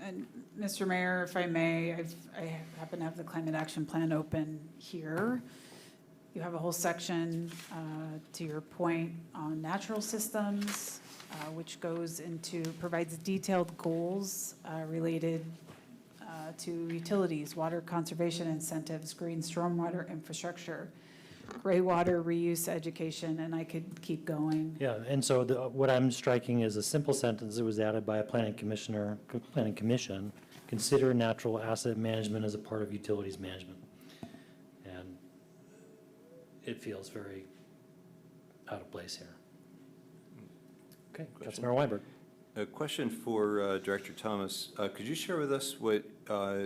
And Mr. Mayor, if I may, I happen to have the climate action plan open here. You have a whole section, to your point, on natural systems, which provides detailed goals related to utilities, water conservation incentives, green stormwater infrastructure, gray water reuse education, and I could keep going. Yeah, and so what I'm striking is a simple sentence that was added by a planning commission. Consider natural asset management as a part of utilities management. And it feels very out of place here. Okay, Councilmember Weinberg. A question for Director Thomas. Could you share with us what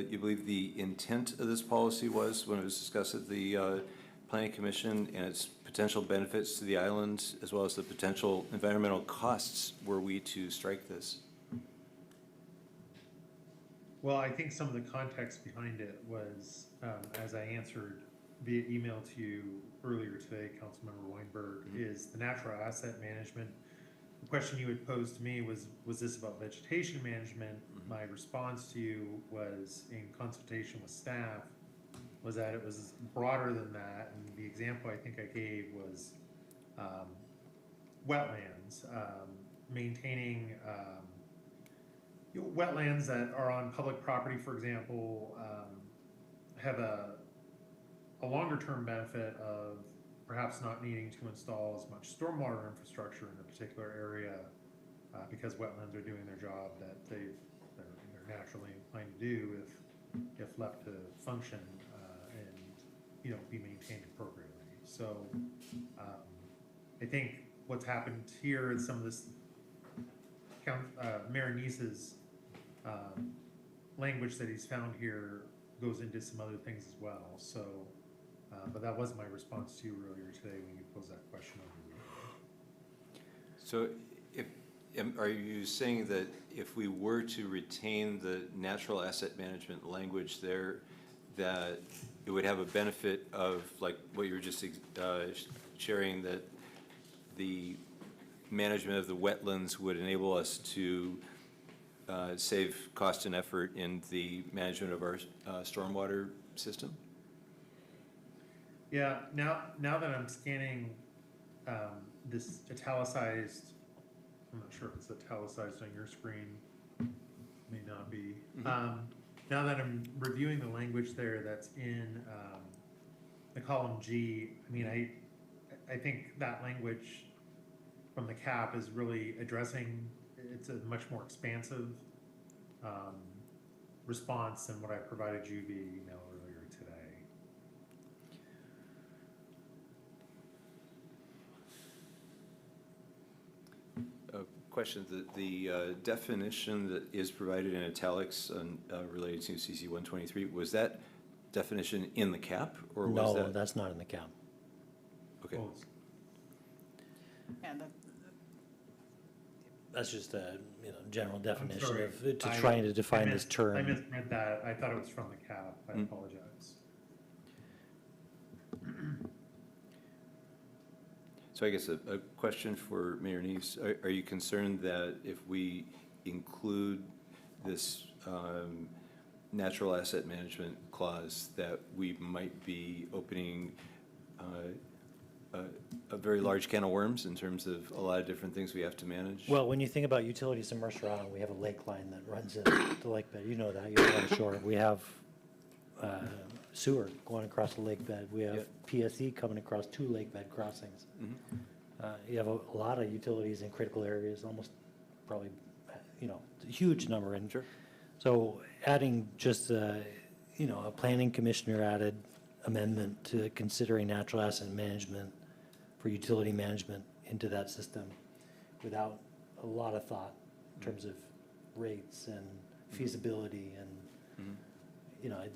you believe the intent of this policy was when it was discussed at the Planning Commission and its potential benefits to the island, as well as the potential environmental costs were we to strike this? Well, I think some of the context behind it was, as I answered via email to you earlier today, Councilmember Weinberg, is the natural asset management. The question you had posed to me was this about vegetation management? My response to you was, in consultation with staff, was that it was broader than that. And the example I think I gave was wetlands, maintaining wetlands that are on public property, for example, have a longer term benefit of perhaps not needing to install as much stormwater infrastructure in a particular area because wetlands are doing their job that they're naturally inclined to do if left to function and be maintained appropriately. So I think what's happened here is some of this Mayor Nice's language that he's found here goes into some other things as well. So, but that was my response to you earlier today when you posed that question over me. So are you saying that if we were to retain the natural asset management language there, that it would have a benefit of, like what you were just sharing, that the management of the wetlands would enable us to save cost and effort in the management of our stormwater system? Yeah, now that I'm scanning this italicized, I'm not sure if it's italicized on your screen, may not be. Now that I'm reviewing the language there that's in the column G, I mean, I think that language from the cap is really addressing, it's a much more expansive response than what I provided you via email earlier today. Question, the definition that is provided in italics related to CC 123, was that definition in the cap, or was that? No, that's not in the cap. Okay. And That's just a general definition sorry. of trying to define this term. I misread that. I thought it was from the cap. I apologize. So I guess a question for Mayor Neves. Are you concerned that if we include this natural asset management clause, that we might be opening a very large can of worms in terms of a lot of different things we have to manage? Well, when you think about utilities in Mercer Island, we have a lake line that runs into the lake bed. You know that, you're on shore. We have sewer going across the lake bed. We have PSE coming across 2 lake bed crossings. You have a lot of utilities in critical areas, almost probably, a huge number. And so adding just, a planning commissioner added amendment to considering natural asset management for utility management into that system without a lot of thought in terms of rates and feasibility and,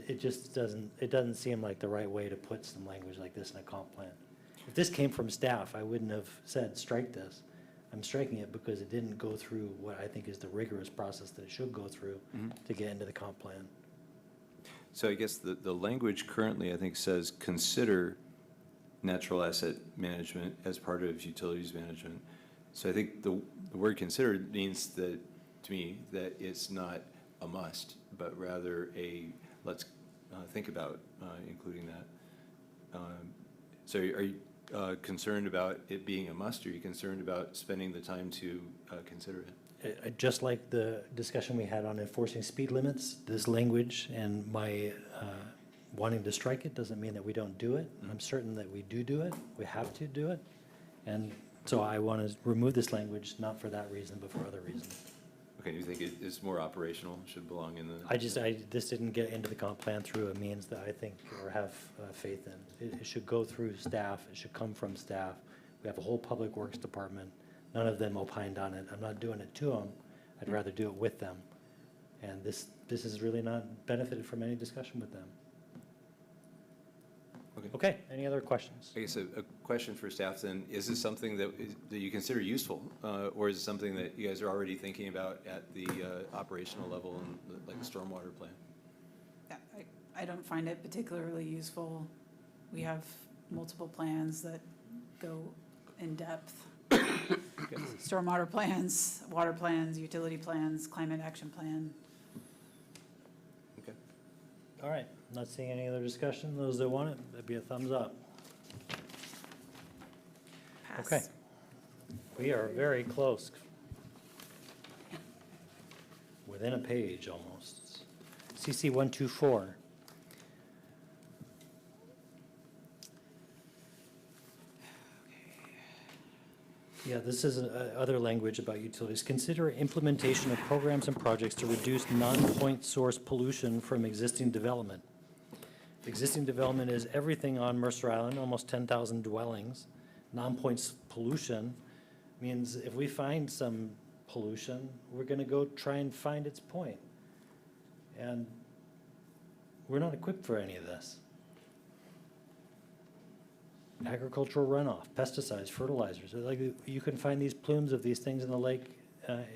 it just doesn't seem like the right way to put some language like this in a comp plan. If this came from staff, I wouldn't have said strike this. I'm striking it because it didn't go through what I think is the rigorous process that it should go through to get into the comp plan. So I guess the language currently, I think, says consider natural asset management as part of utilities management. So I think the word consider means that, to me, that it's not a must, but rather a let's think about including that. So are you concerned about it being a must, or are you concerned about spending the time to consider it? Just like the discussion we had on enforcing speed limits, this language and my wanting to strike it doesn't mean that we don't do it. I'm certain that we do it. We have to do it. And so I want to remove this language, not for that reason, but for other reasons. Okay, you think it is more operational, should belong in the... This didn't get into the comp plan through a means that I think or have faith in. It should go through staff. It should come from staff. We have a whole public works department. None of them opined on it. I'm not doing it to them. I'd rather do it with them. And this has really not benefited from any discussion with them. Okay, any other questions? I guess a question for staff then, is this something that you consider useful? Or is it something that you guys are already thinking about at the operational level and like the stormwater plan? Yeah, I don't find it particularly useful. We have multiple plans that go in depth. Stormwater plans, water plans, utility plans, climate action plan. Okay. All right, not seeing any other discussion. Those that want it, that'd be a thumbs up. Pass. Okay. We are very close. Within a page almost. CC 124. Yeah, this is other language about utilities. Consider implementation of programs and projects to reduce non-point source pollution from existing development. Existing development is everything on Mercer Island, almost 10,000 dwellings. Non-point pollution means if we find some pollution, we're going to go try and find its point. And we're not equipped for any of this. Agricultural runoff, pesticides, fertilizers. Like, you can find these plumes of these things in the lake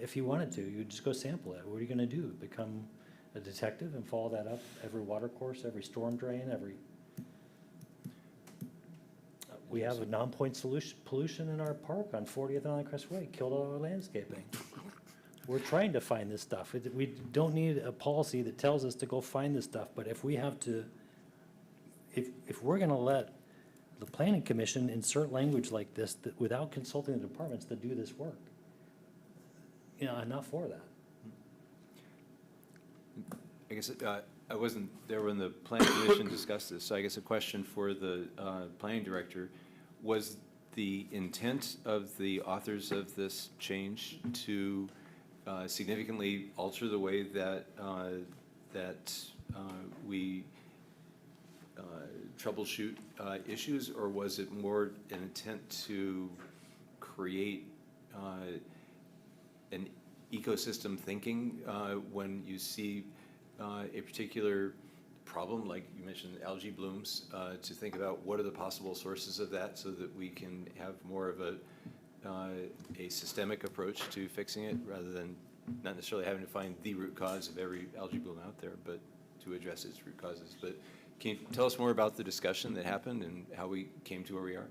if you wanted to. You just go sample it. What are you going to do? Become a detective and follow that up every water course, every storm drain, every... We have a non-point pollution in our park on 40th and Island Crest Way, killed all our landscaping. We're trying to find this stuff. We don't need a policy that tells us to go find this stuff, but if we have to, if we're going to let the planning commission insert language like this that without consulting the departments to do this work, you know, I'm not for that. I guess I wasn't there when the planning commission discussed this, so I guess a question for the planning director. Was the intent of the authors of this change to significantly alter the way that we troubleshoot issues, or was it more an intent to create an ecosystem thinking when you see a particular problem, like you mentioned algae blooms, to think about what are the possible sources of that so that we can have more of a systemic approach to fixing it, rather than not necessarily having to find the root cause of every algae bloom out there, but to address its root causes. But can you tell us more about the discussion that happened and how we came to where we are?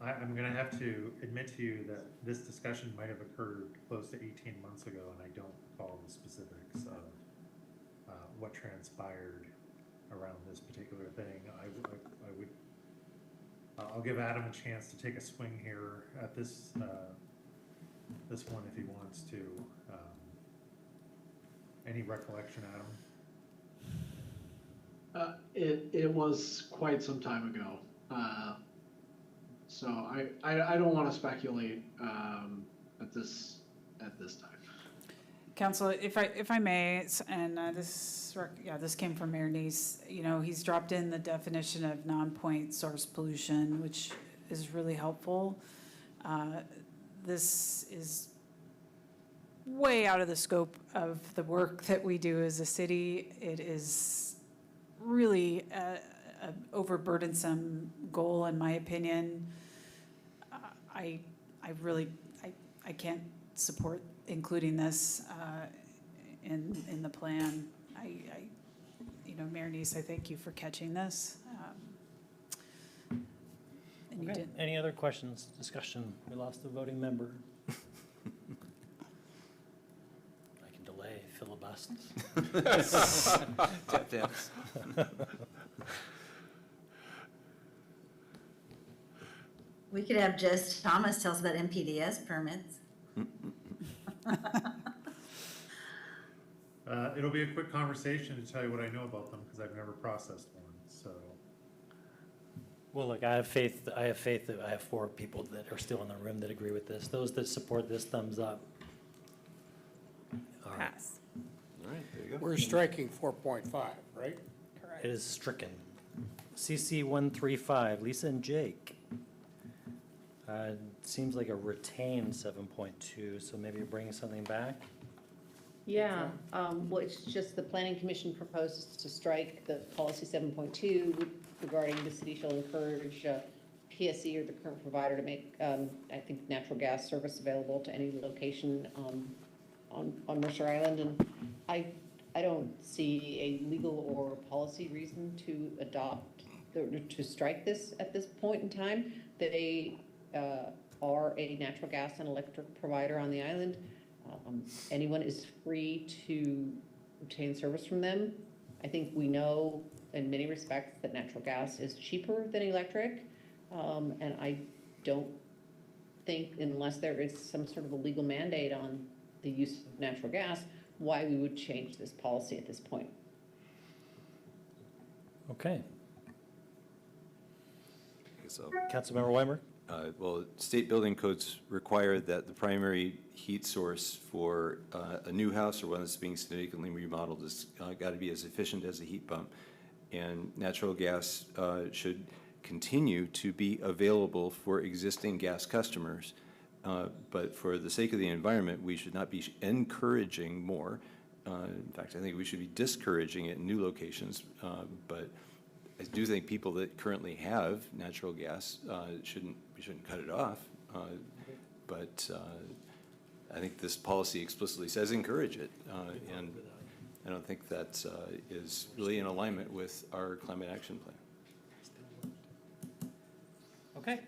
I'm going to have to admit to you that this discussion might have occurred close to 18 months ago, and I don't recall the specifics of what transpired around this particular thing. I'll give Adam a chance to take a swing here at this one if he wants to. Any recollection, Adam? It was quite some time ago. So I don't want to speculate at this time. Council, if I may, and this came from Mayor Neese. You know, he's dropped in the definition of non-point source pollution, which is really helpful. This is way out of the scope of the work that we do as a city. It is really an overburdensome goal, in my opinion. I can't support including this in the plan. Mayor Neese, I thank you for catching this. And you Okay. did. Any other questions, discussion? We lost a voting member. I can delay filibusters. Tap dance. We could have Jess Thomas tell us about MPDS permits. It'll be a quick conversation to tell you what I know about them, because I've never processed one, so. Well, look, I have faith that I have 4 people that are still in the room that agree with this. Those that support this, thumbs up. All right. Pass. All right, there you go. We're striking 4.5, right? It is stricken. CC 135, Lisa and Jake. It seems like a retained 7.2, so maybe you're bringing something back? Yeah, well, it's just the planning commission proposes to strike the policy 7.2 regarding the city shall encourage PSE or the current provider to make, I think, natural gas service available to any location on Mercer Island. And I don't see a legal or policy reason to adopt, to strike this at this point in time. They are a natural gas and electric provider on the island. Anyone is free to obtain service from them. I think we know in many respects that natural gas is cheaper than electric. And I don't think, unless there is some sort of a legal mandate on the use of natural gas, why we would change this policy at this point. Okay. So, Councilmember Weimer? well, state building codes require that the primary heat source for a new house or one that's being significantly remodeled has got to be as efficient as a heat pump. And natural gas should continue to be available for existing gas customers. But for the sake of the environment, we should not be encouraging more. In fact, I think we should be discouraging it in new locations. But I do think people that currently have natural gas we shouldn't cut it off. But I think this policy explicitly says encourage it. And I don't think that is really in alignment with our climate action plan. Okay.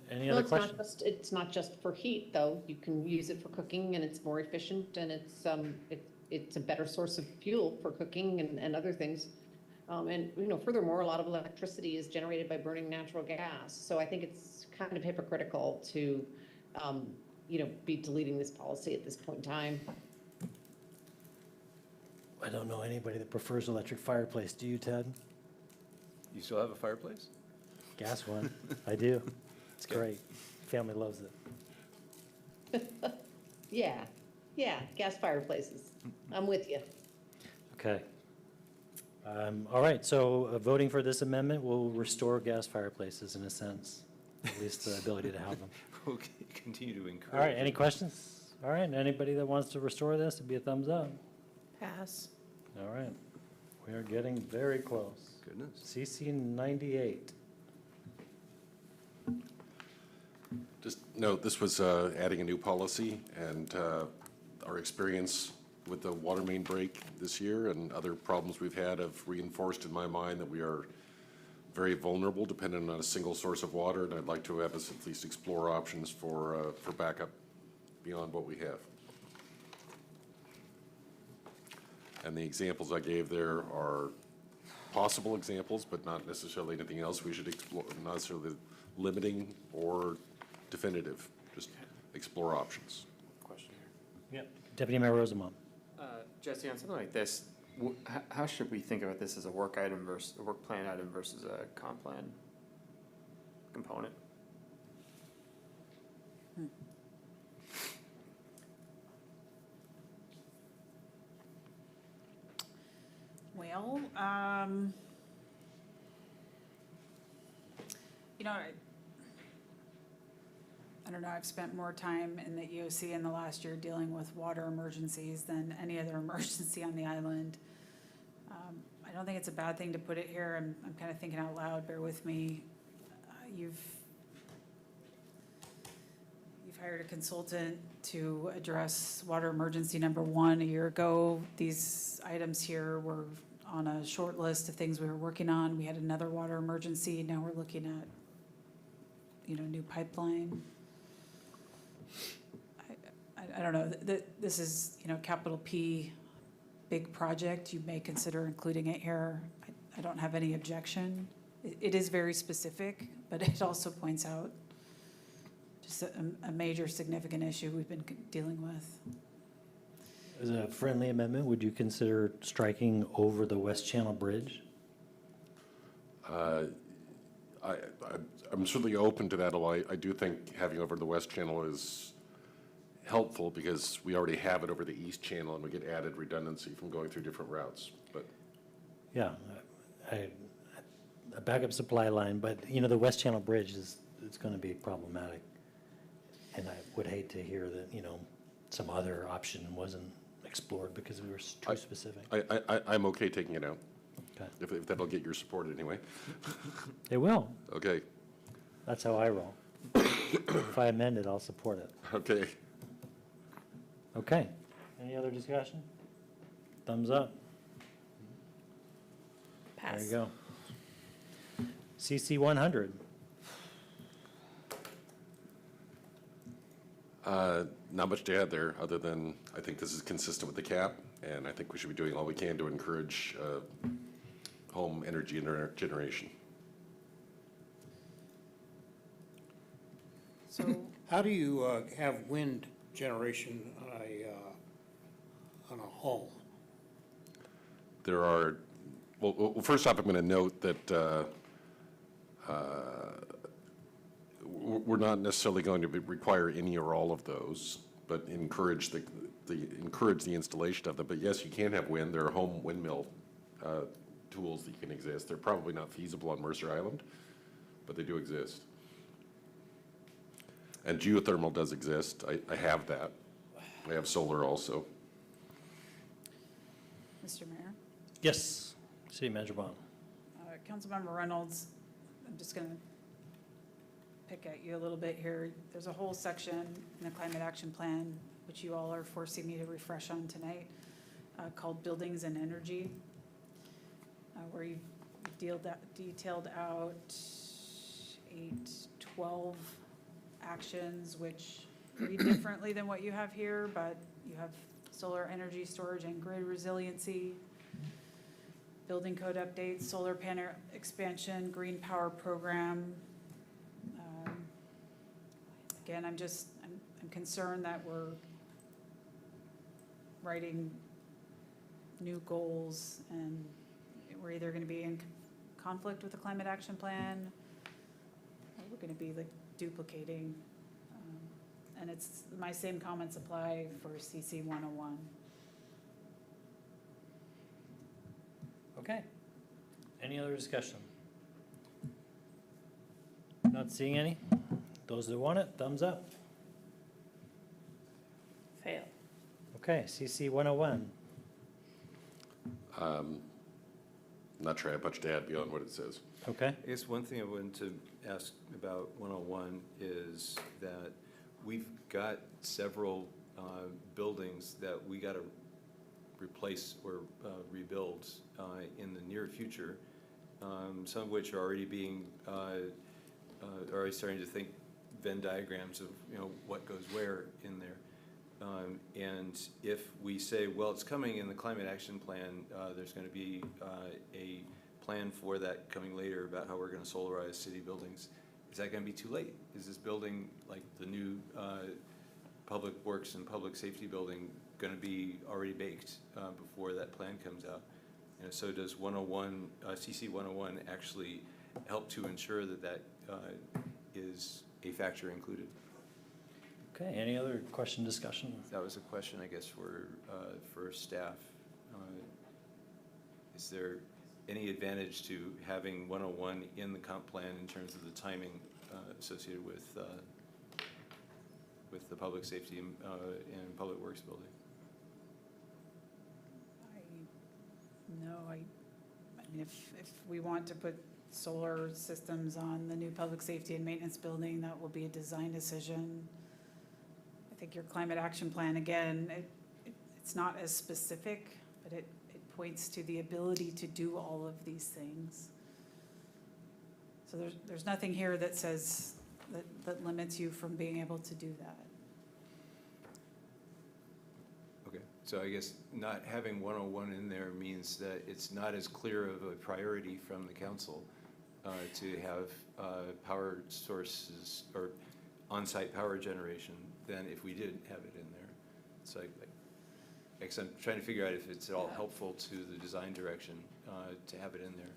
Any Well, other questions? it's not just for heat, though. You can use it for cooking, and it's more efficient, and it's a better source of fuel for cooking and other things. And, furthermore, a lot of electricity is generated by burning natural gas. So I think it's kind of hypocritical to, be deleting this policy at this point in time. I don't know anybody that prefers electric fireplace. Do you, Ted? You still have a fireplace? Gas one. I do. It's great. Family loves it. Yeah, gas fireplaces. I'm with you. Okay. All right, so voting for this amendment will restore gas fireplaces in a sense, at least the ability to have them. We'll continue to encourage. All right, any questions? All right, anybody that wants to restore this, it'd be a thumbs up. Pass. All right, we are getting very close. Goodness. CC 98. Just note, this was adding a new policy, and our experience with the water main break this year and other problems we've had have reinforced in my mind that we are very vulnerable, dependent on a single source of water, and I'd like to have us at least explore options for backup beyond what we have. And the examples I gave there are possible examples, but not necessarily anything else we should explore, not necessarily limiting or definitive, just explore options. Question here. Yep. Deputy Mayor Rosamond. Jesse, on something like this, how should we think about this as a work item versus a work plan item versus a comp plan component? Well, I don't know, I've spent more time in the EOC in the last year dealing with water emergencies than any other emergency on the island. I don't think it's a bad thing to put it here. I'm kind of thinking out loud, bear with me. You've hired a consultant to address water emergency number 1 a year ago. These items here were on a short list of things we were working on. We had another water emergency. Now we're looking at, new pipeline. I don't know, this is, capital P, big project. You may consider including it here. I don't have any objection. It is very specific, but it also points out just a major significant issue we've been dealing with. As a friendly amendment, would you consider striking over the West Channel Bridge? I'm certainly open to that, although I do think having over the West Channel is helpful because we already have it over the East Channel and we get added redundancy from going through different routes, but. Yeah, a backup supply line, but the West Channel Bridge is it's going to be problematic. And I would hate to hear that, some other option wasn't explored because we were too specific. I'm okay taking it out, Okay. if that'll get your support anyway. It will. Okay, That's how I roll. If I amend it, I'll support it. okay. Okay. Any other discussion? Thumbs up. Pass. There you go. CC 100. Not much to add there, other than I think this is consistent with the cap, and I think we should be doing all we can to encourage home energy generation. So, How do you have wind generation on a home? There are, well, first off, I'm going to note that we're not necessarily going to require any or all of those, but encourage the installation of them. But yes, you can have wind. There are home windmill tools that can exist. They're probably not feasible on Mercer Island, but they do exist. And geothermal does exist. I have that. I have solar also. Mr. Mayor, Yes. City Manager Bond. Councilmember Reynolds, I'm just going to pick at you a little bit here. There's a whole section in the Climate Action Plan, which you all are forcing me to refresh on tonight, called Buildings and Energy, where you've detailed out 12 actions, which read differently than what you have here, but you have solar energy storage and grid resiliency, building code updates, solar panel expansion, green power program. Again, I'm concerned that we're writing new goals and we're either going to be in conflict with the climate action plan, or we're going to be like duplicating. And it's, my same comments apply for CC 101. Okay. Any other discussion? Not seeing any? Those that want it, thumbs up. Fail. Okay, CC 101. Not sure I have much to add beyond what it says. Okay. I guess one thing I wanted to ask about 101 is that we've got several buildings that we got to replace or rebuild in the near future, some of which are already being, already starting to think Venn diagrams of, what goes where in there. And if we say, well, it's coming in the climate action plan, there's going to be a plan for that coming later about how we're going to solarize city buildings. Is that going to be too late? Is this building, like the new public works and public safety building, going to be already baked before that plan comes out? And so does 101, CC 101 actually help to ensure that that is a factor included? Okay, any other question, discussion? That was a question, I guess, for staff. Is there any advantage to having 101 in the comp plan in terms of the timing associated with the public safety and public works building? I mean, if we want to put solar systems on the new public safety and maintenance building, that will be a design decision. I think your climate action plan, again, it's not as specific, but it points to the ability to do all of these things. So there's nothing here that says, that limits you from being able to do that. Okay, so I guess not having 101 in there means that it's not as clear of a priority from the council to have power sources or on-site power generation than if we did have it in there. So I guess I'm trying to figure out if it's at all helpful to the design direction to have it in there.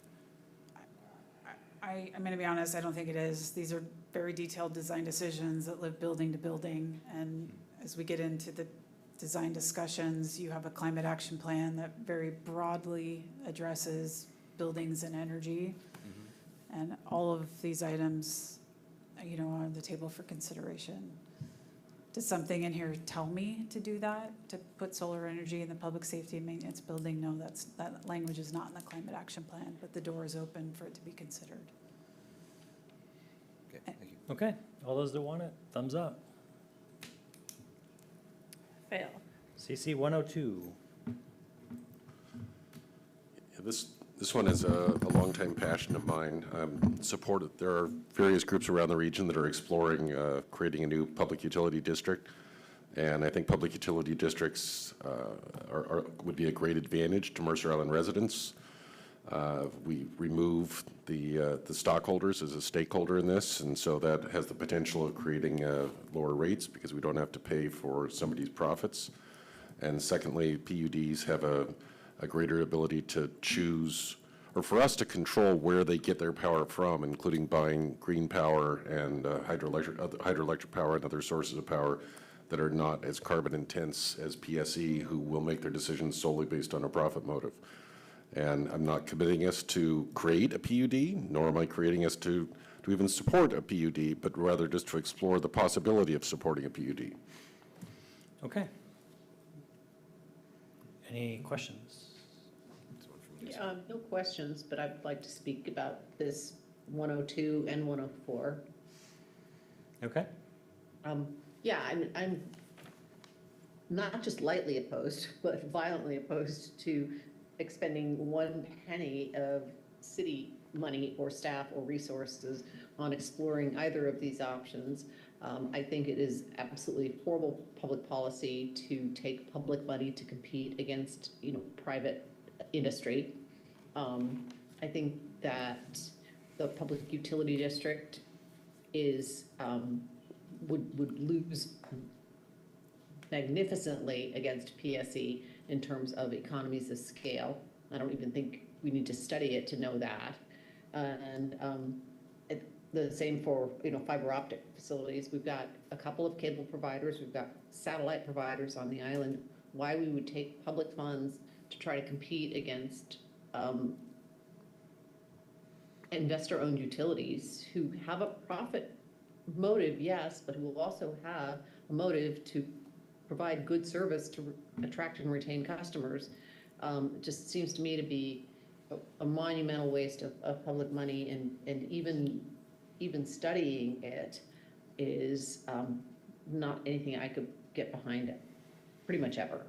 I'm going to be honest, I don't think it is. These are very detailed design decisions that live building to building. And as we get into the design discussions, you have a climate action plan that very broadly addresses buildings and energy. And all of these items on the table for consideration. Does something in here tell me to do that, to put solar energy in the public safety and maintenance building? No, that language is not in the climate action plan, but the door is open for it to be considered. Okay, thank you. Okay, all those that want it, thumbs up. Fail. CC 102. Yeah, this one is a longtime passion of mine. There are various groups around the region that are exploring creating a new public utility district. And I think public utility districts would be a great advantage to Mercer Island residents. We remove the stockholders as a stakeholder in this, and so that has the potential of creating lower rates because we don't have to pay for somebody's profits. And secondly, PUDs have a greater ability to choose, or for us to control where they get their power from, including buying green power and hydroelectric power and other sources of power that are not as carbon intense as PSE, who will make their decisions solely based on a profit motive. And I'm not committing us to create a PUD, nor am I creating us to even support a PUD, but rather just to explore the possibility of supporting a PUD. Okay. Any questions? No questions, but I'd like to speak about this 102 and 104. Okay. Yeah, I'm not just lightly opposed, but violently opposed to expending 1 penny of city money or staff or resources on exploring either of these options. I think it is absolutely horrible public policy to take public money to compete against, private industry. I think that the public utility district would lose magnificently against PSE in terms of economies of scale. I don't even think we need to study it to know that. And the same for, fiber optic facilities. We've got a couple of cable providers. We've got satellite providers on the island. Why we would take public funds to try to compete against investor-owned utilities who have a profit motive, yes, but who will also have a motive to provide good service to attract and retain customers. It just seems to me to be a monumental waste of public money, and even studying it is not anything I could get behind pretty much ever.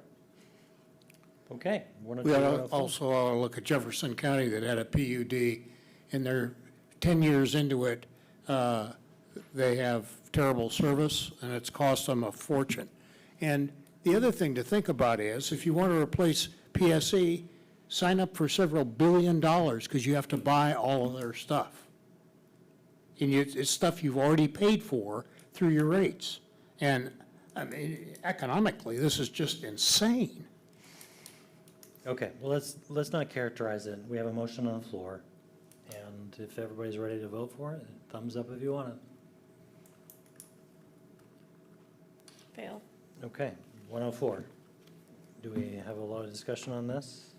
Okay. We also ought to look at Jefferson County that had a PUD, and they're 10 years into it. They have terrible service, and it's cost them a fortune. And the other thing to think about is, if you want to replace PSE, sign up for several $1 billion because you have to buy all of their stuff. And it's stuff you've already paid for through your rates. And I mean, economically, this is just insane. Okay, well, let's not characterize it. We have a motion on the floor, and if everybody's ready to vote for it, thumbs up if you want it. Fail. Okay, 104. Do we have a lot of discussion on this?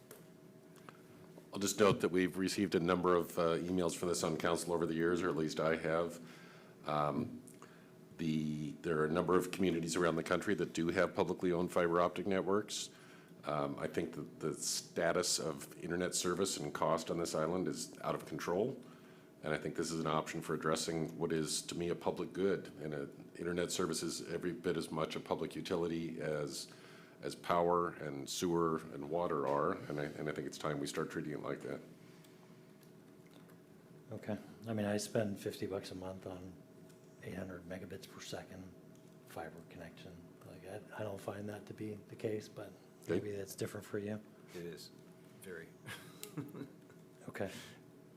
I'll just note that we've received a number of emails for this on council over the years, or at least I have. There are a number of communities around the country that do have publicly owned fiber optic networks. I think the status of internet service and cost on this island is out of control. And I think this is an option for addressing what is, to me, a public good. And internet service is every bit as much a public utility as power and sewer and water are. And I think it's time we start treating it like that. Okay, I mean, I spend $50 a month on 800 megabits per second fiber connection. Like, I don't find that to be the case, but maybe that's different for you. It is, very. Okay.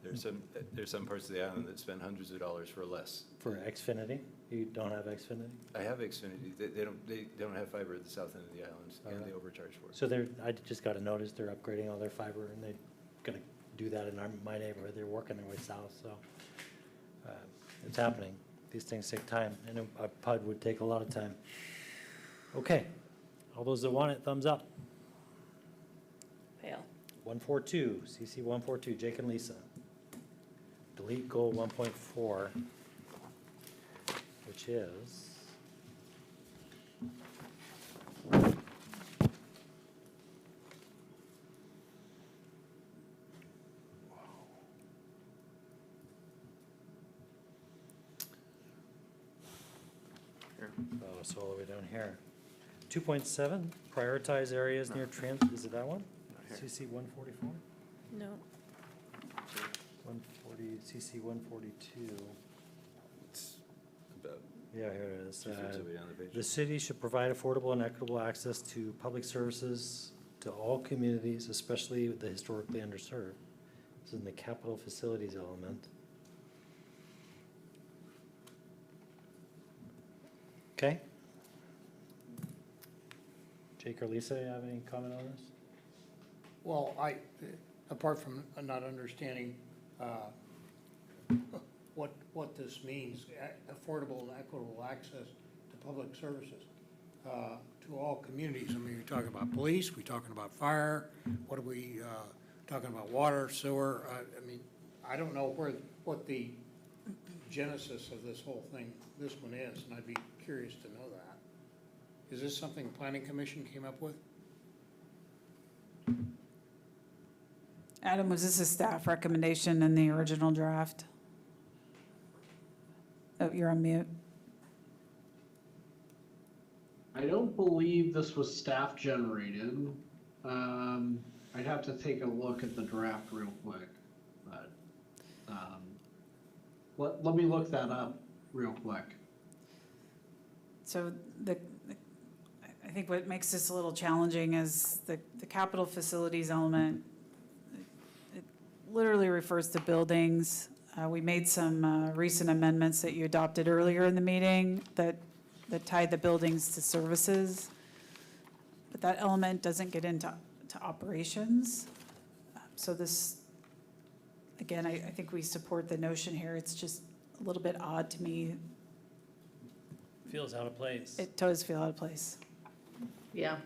There's some parts of the island that spend hundreds of dollars for less. For Xfinity? You don't have Xfinity? I have Xfinity. They don't have fiber at the south end of the island, and they overcharge for it. So I just got a notice they're upgrading all their fiber, and they're going to do that in my neighborhood. They're working their way south, so it's happening. These things take time, and a PUD would take a lot of time. Okay, all those that want it, thumbs up. Fail. 142, CC 142, Jake and Lisa. Delete goal 1.4. which is so all the way down here. 2.7, prioritize areas near transit, is it that one? CC 144? No. 140, CC 142. It's about Yeah, here it is. two-thirds of the way down the page. The city should provide affordable and equitable access to public services to all communities, especially the historically underserved. This is in the capital facilities element. Okay. Jake or Lisa, you have any comment on this? Well, apart from not understanding what this means, affordable and equitable access to public services to all communities. I mean, you're talking about police, we're talking about fire, what are we talking about, water, sewer? I mean, I don't know what the genesis of this whole thing, this one is, and I'd be curious to know that. Is this something the Planning Commission came up with? Adam, was this a staff recommendation in the original draft? Oh, you're on mute. I don't believe this was staff generated. I'd have to take a look at the draft real quick, but let me look that up real quick. So I think what makes this a little challenging is the capital facilities element. It literally refers to buildings. We made some recent amendments that you adopted earlier in the meeting that tied the buildings to services. But that element doesn't get into operations. So this, again, I think we support the notion here. It's just a little bit odd to me. Feels out of place. It does feel out of place. Yeah,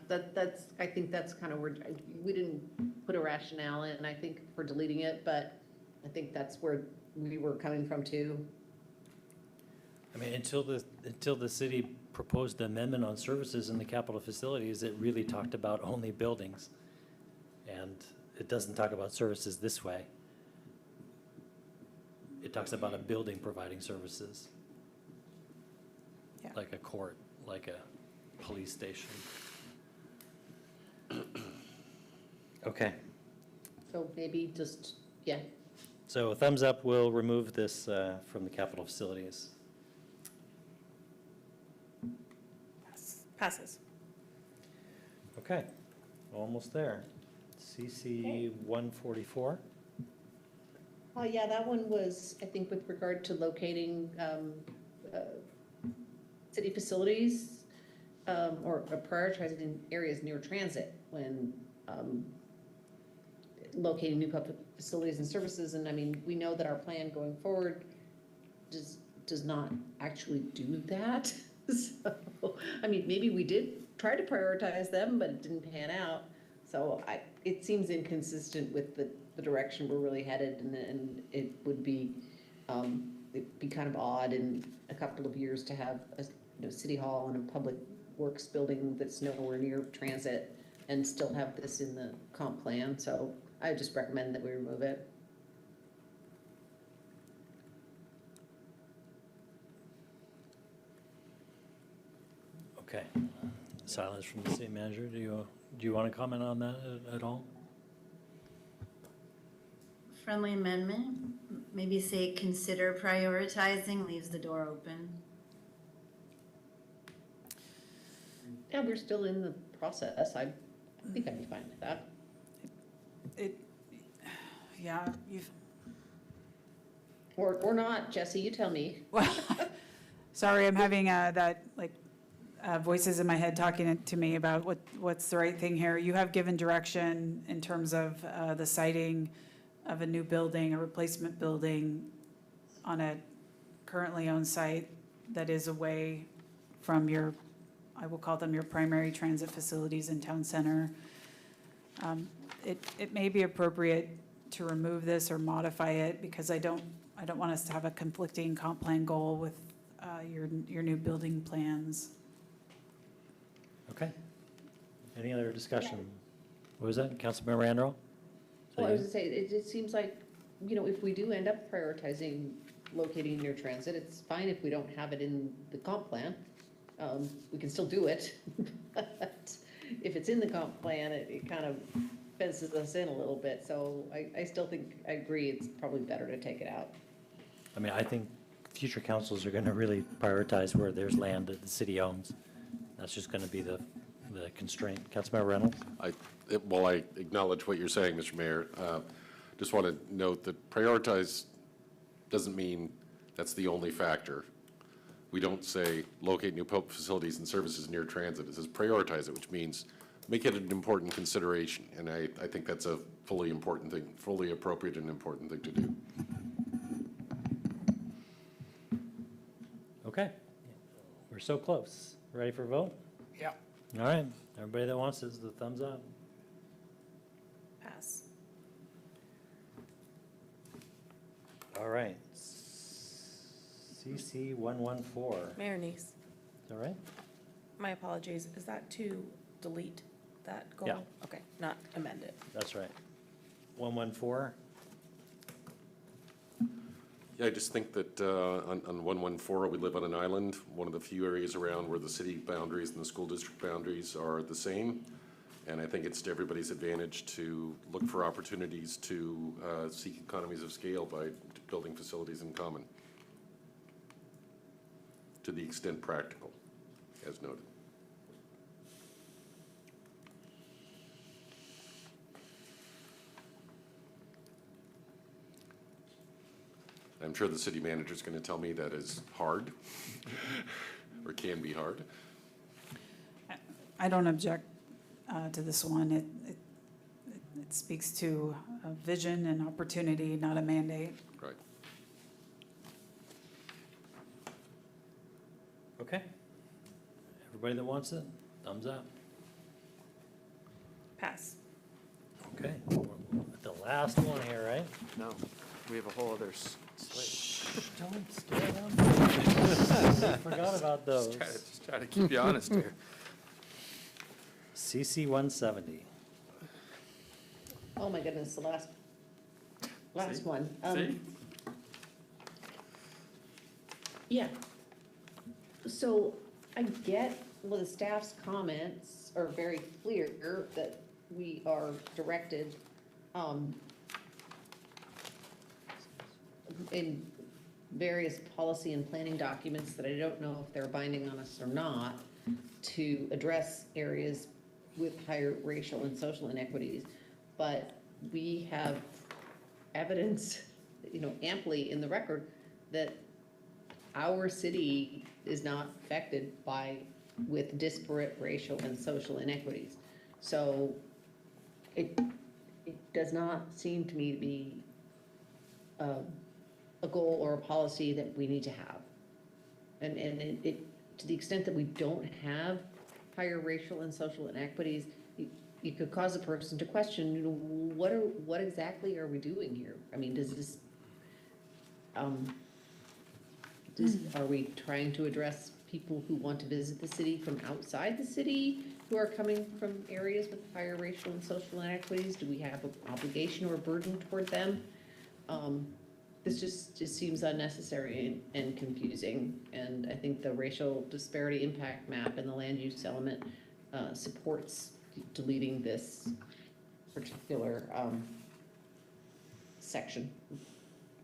I think that's kind of where, we didn't put a rationale in, I think, for deleting it, but I think that's where we were coming from too. I mean, until the city proposed the amendment on services in the capital facilities, it really talked about only buildings. And it doesn't talk about services this way. It talks about a building providing services. Yeah. Like a court, like a police station. Okay, So maybe just, yeah, so a thumbs up will remove this from the capital facilities. Passes. Okay, almost there. CC 144. yeah, that one was, I think, with regard to locating city facilities or prioritizing in areas near transit when locating new public facilities and services. And I mean, we know that our plan going forward does not actually do that. So, I mean, maybe we did try to prioritize them, but it didn't pan out. So it seems inconsistent with the direction we're really headed, and it would be, it'd be kind of odd in a couple of years to have a city hall and a public works building that's nowhere near transit and still have this in the comp plan. So I would just recommend that we remove it. Okay. Silence from the city manager. Do you want to comment on that at all? Friendly amendment, maybe say consider prioritizing, leaves the door open. Yeah, we're still in the process. I think I'd be fine with that. Yeah, you've. Or not, Jesse, you tell me. Well, sorry, I'm having voices in my head talking to me about what's the right thing here. You have given direction in terms of the siting of a new building, a replacement building on a currently owned site that is away from your, I will call them your primary transit facilities in town center. It may be appropriate to remove this or modify it because I don't want us to have a conflicting comp plan goal with your new building plans. Okay. Any other discussion? What was that, Councilmember Anderl? Well, I was gonna say, it just seems like, if we do end up prioritizing locating near transit, it's fine if we don't have it in the comp plan. We can still do it, but if it's in the comp plan, it kind of fences us in a little bit. So I still think, I agree, it's probably better to take it out. I mean, I think future councils are going to really prioritize where there's land that the city owns. That's just going to be the constraint. Councilmember Reynolds? Well, I acknowledge what you're saying, Mr. Mayor. Just want to note that prioritize doesn't mean that's the only factor. We don't say locate new public facilities and services near transit. It says prioritize it, which means make it an important consideration. And I think that's a fully important thing, fully appropriate and important thing to do. Okay. We're so close. Ready for a vote? Yeah. All right. Everybody that wants this, the thumbs up. Pass. All right. CC 114. Mayor Neese, Is that right? my apologies. Is that to delete that goal? Yeah. Okay, not amend it. That's right. 114. Yeah, I just think that on 114, we live on an island, one of the few areas around where the city boundaries and the school district boundaries are the same. And I think it's to everybody's advantage to look for opportunities to seek economies of scale by building facilities in common, to the extent practical, as noted. I'm sure the city manager's going to tell me that is hard, or can be hard. I don't object to this one. It speaks to a vision and opportunity, not a mandate. Right. Okay. Everybody that wants it, thumbs up. Pass. Okay. We're at the last one here, right? No, we have a whole other slate. Don't scare them. Forgot about those. Just try to keep you honest here. CC 170. Oh, my goodness, the last See? one. See? Yeah. So I get, well, the staff's comments are very clear that we are directed in various policy and planning documents that I don't know if they're binding on us or not, to address areas with higher racial and social inequities. But we have evidence, amply in the record that our city is not affected with disparate racial and social inequities. So it does not seem to me to be a goal or a policy that we need to have. And it to the extent that we don't have higher racial and social inequities, you could cause a person to question, what exactly are we doing here? I mean, does this, are we trying to address people who want to visit the city from outside the city, who are coming from areas with higher racial and social inequities? Do we have an obligation or a burden toward them? This just seems unnecessary and confusing. And I think the racial disparity impact map and the land use element supports deleting this particular section,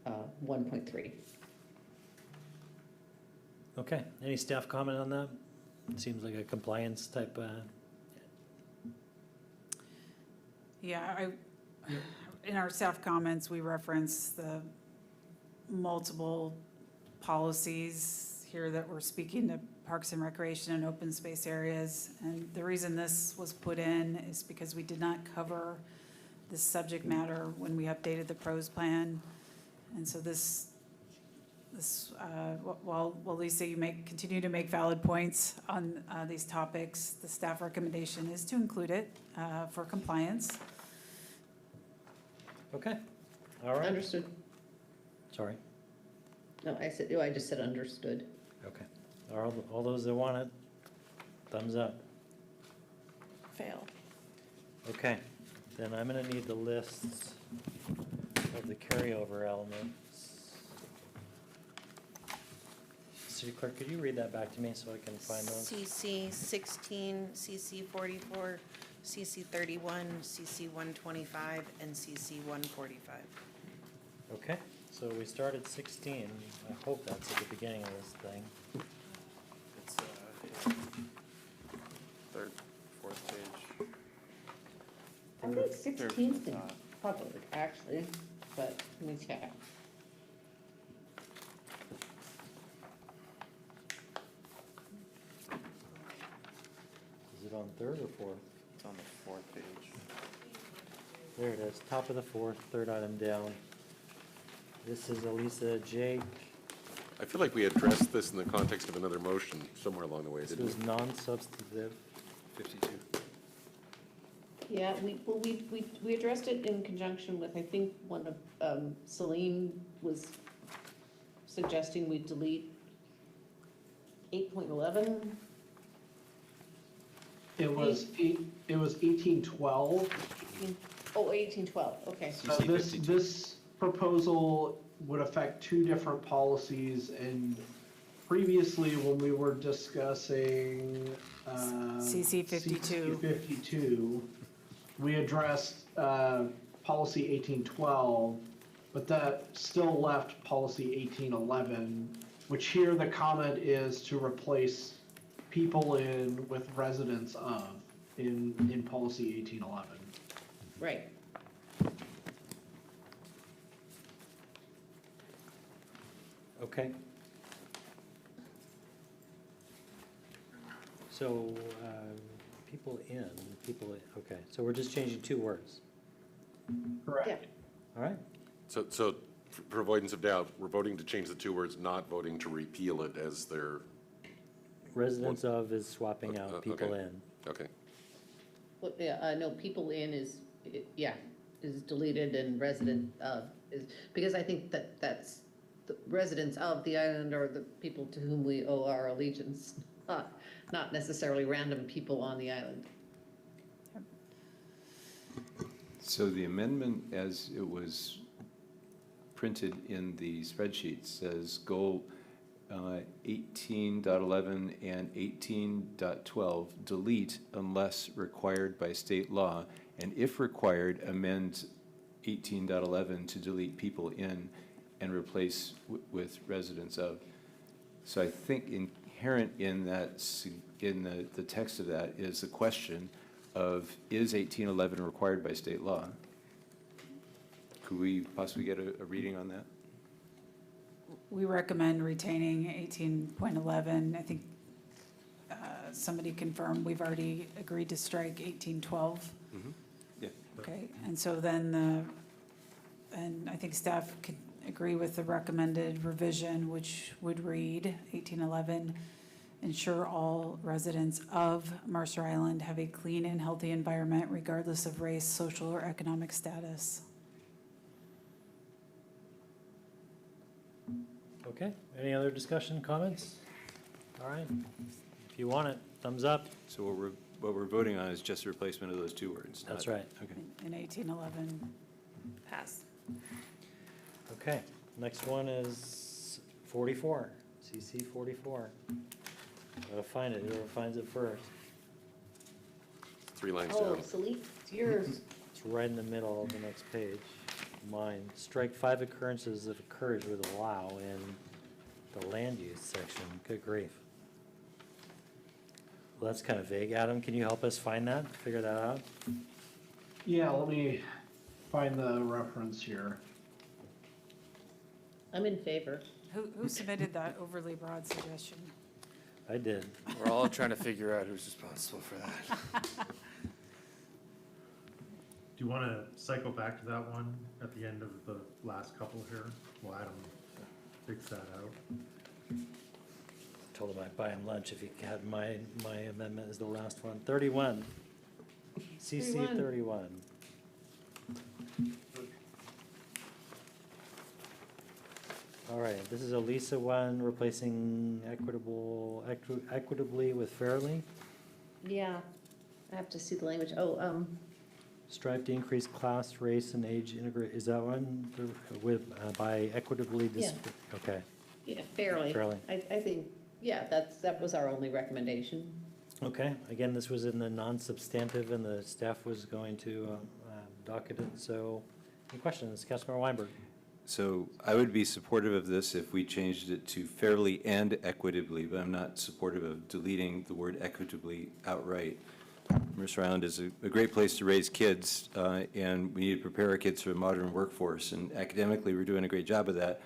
1.3. Okay. Any staff comment on that? It seems like a compliance type. Yeah, in our staff comments, we reference the multiple policies here that we're speaking to parks and recreation and open space areas. And the reason this was put in is because we did not cover this subject matter when we updated the pros plan. And so while Lisa, you continue to make valid points on these topics, the staff recommendation is to include it for compliance. Okay. All right. Understood. Sorry. No, I just said understood. Okay. All those that want it, thumbs up. Fail. Okay, then I'm gonna need the lists of the carryover elements. City Clerk, could you read that back to me so I can find those? CC 16, CC 44, CC 31, CC 125, and CC 145. Okay, so we start at 16. I hope that's at the beginning of this thing. It's, third, fourth page. I think 16's been covered, actually, but let me check. Is it on third or fourth? It's on the fourth page. There it is, top of the fourth, third item down. This is Elisa, Jake. I feel like we addressed this in the context of another motion somewhere along the way, This didn't was we? non-substantive. 52. Yeah, we addressed it in conjunction with, I think, one of, Celine was suggesting we delete 8.11. It was 1812. Oh, 1812, okay. So this proposal would affect two different policies, and previously when we were discussing CC 52. 52, we addressed policy 1812, but that still left policy 1811, which here the comment is to replace people in with residents of in policy 1811. Right. Okay. So, people in, okay, so we're just changing two words. Correct. All right, So for avoidance of doubt, we're voting to change the two words, not voting to repeal it as their, residents of is swapping out people okay. in. okay. Well, yeah, no, people in is deleted and resident of is, because I think that's the residents of the island are the people to whom we owe our allegiance, not necessarily random people on the island. So the amendment as it was printed in the spreadsheet says goal 18.11 and 18.12 delete unless required by state law, and if required, amend 18.11 to delete people in and replace with residents of. So I think inherent in that, in the text of that is the question of, is 1811 required by state law? Could we possibly get a reading on that? We recommend retaining 18.11. I think somebody confirmed, we've already agreed to strike 1812. Yeah. Okay, and so then and I think staff could agree with the recommended revision, which would read 1811, ensure all residents of Mercer Island have a clean and healthy environment regardless of race, social, or economic status. Okay, any other discussion, comments? All right, if you want it, thumbs up. So what we're voting on is just the replacement of those two words. That's not- right. Okay. In 1811. Pass. Okay, next one is 44, CC 44. Gotta find it, whoever finds it first. 3 lines Oh, down. Celine, it's yours. It's right in the middle of the next page. Mine, strike 5 occurrences of courage with allow in the land use section. Good grief. Well, that's kind of vague. Adam, can you help us find that, figure that out? Yeah, let me find the reference here. I'm in favor. Who submitted that overly broad suggestion? I did. We're all trying to figure out who's responsible for that. Do you want to cycle back to that one at the end of the last couple here? Well, Adam fix that out. Told him I'd buy him lunch if he had my amendment as the last one. 31, CC 31. All right, this is a Lisa one, replacing equitably with fairly. Yeah, I have to see the language. Strive to increase class, race, and age integrate, is that one with, by equitably okay. Yeah, fairly. Fairly. I think, yeah, that was our only recommendation. Okay, again, this was in the non-substantive and the staff was going to docket it, so any questions? Councilmember Weinberg. So I would be supportive of this if we changed it to fairly and equitably, but I'm not supportive of deleting the word equitably outright. Mercer Island is a great place to raise kids, and we need to prepare our kids for a modern workforce. And academically, we're doing a great job of that.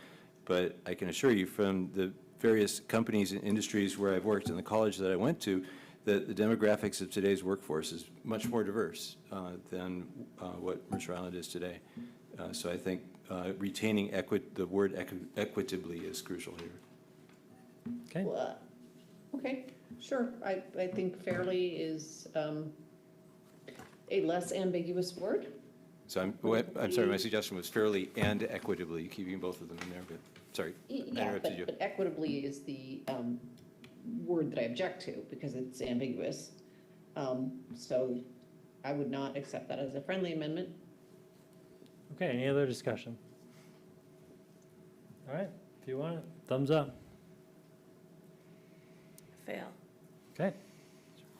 But I can assure you from the various companies and industries where I've worked in the college that I went to, that the demographics of today's workforce is much more diverse than what Mercer Island is today. So I think retaining the word equitably is crucial here. Okay. Well, okay, sure. I think fairly is a less ambiguous word. So I'm sorry, my suggestion was fairly and equitably, keeping both of them in there, but, sorry, I Yeah, interrupted you. but equitably is the word that I object to because it's ambiguous. So I would not accept that as a friendly amendment. Okay, any other discussion? All right, if you want it, thumbs up. Fail. Okay.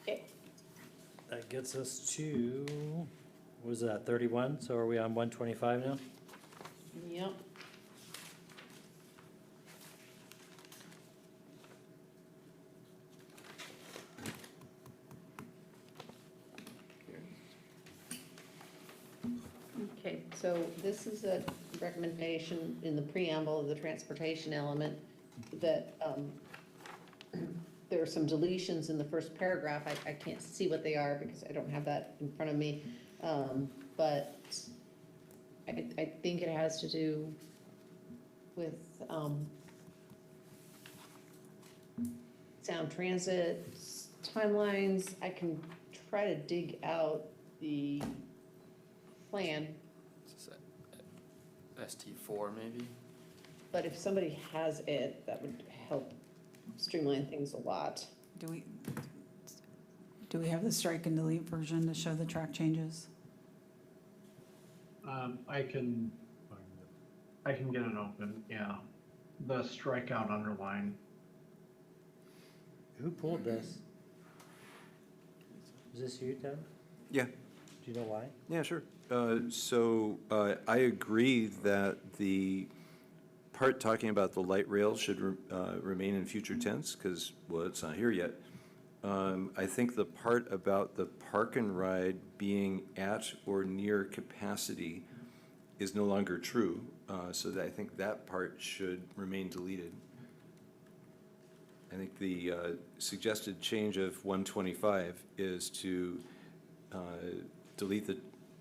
Okay. That gets us to, what was that, 31? So are we on 125 now? Yep. Okay, so this is a recommendation in the preamble of the transportation element that there are some deletions in the first paragraph. I can't see what they are because I don't have that in front of me. But I think it has to do with sound transit timelines. I can try to dig out the plan, ST4 maybe? but if somebody has it, that would help streamline things a lot. Do we have the strike and delete version to show the track changes? I can get it open, yeah. The strikeout underline. Who pulled this? Is this you, Ted? Yeah. Do you know why? Yeah, sure. So I agree that the part talking about the light rail should remain in future tense because, well, it's not here yet. I think the part about the park and ride being at or near capacity is no longer true. So that I think that part should remain deleted. I think the suggested change of 125 is to delete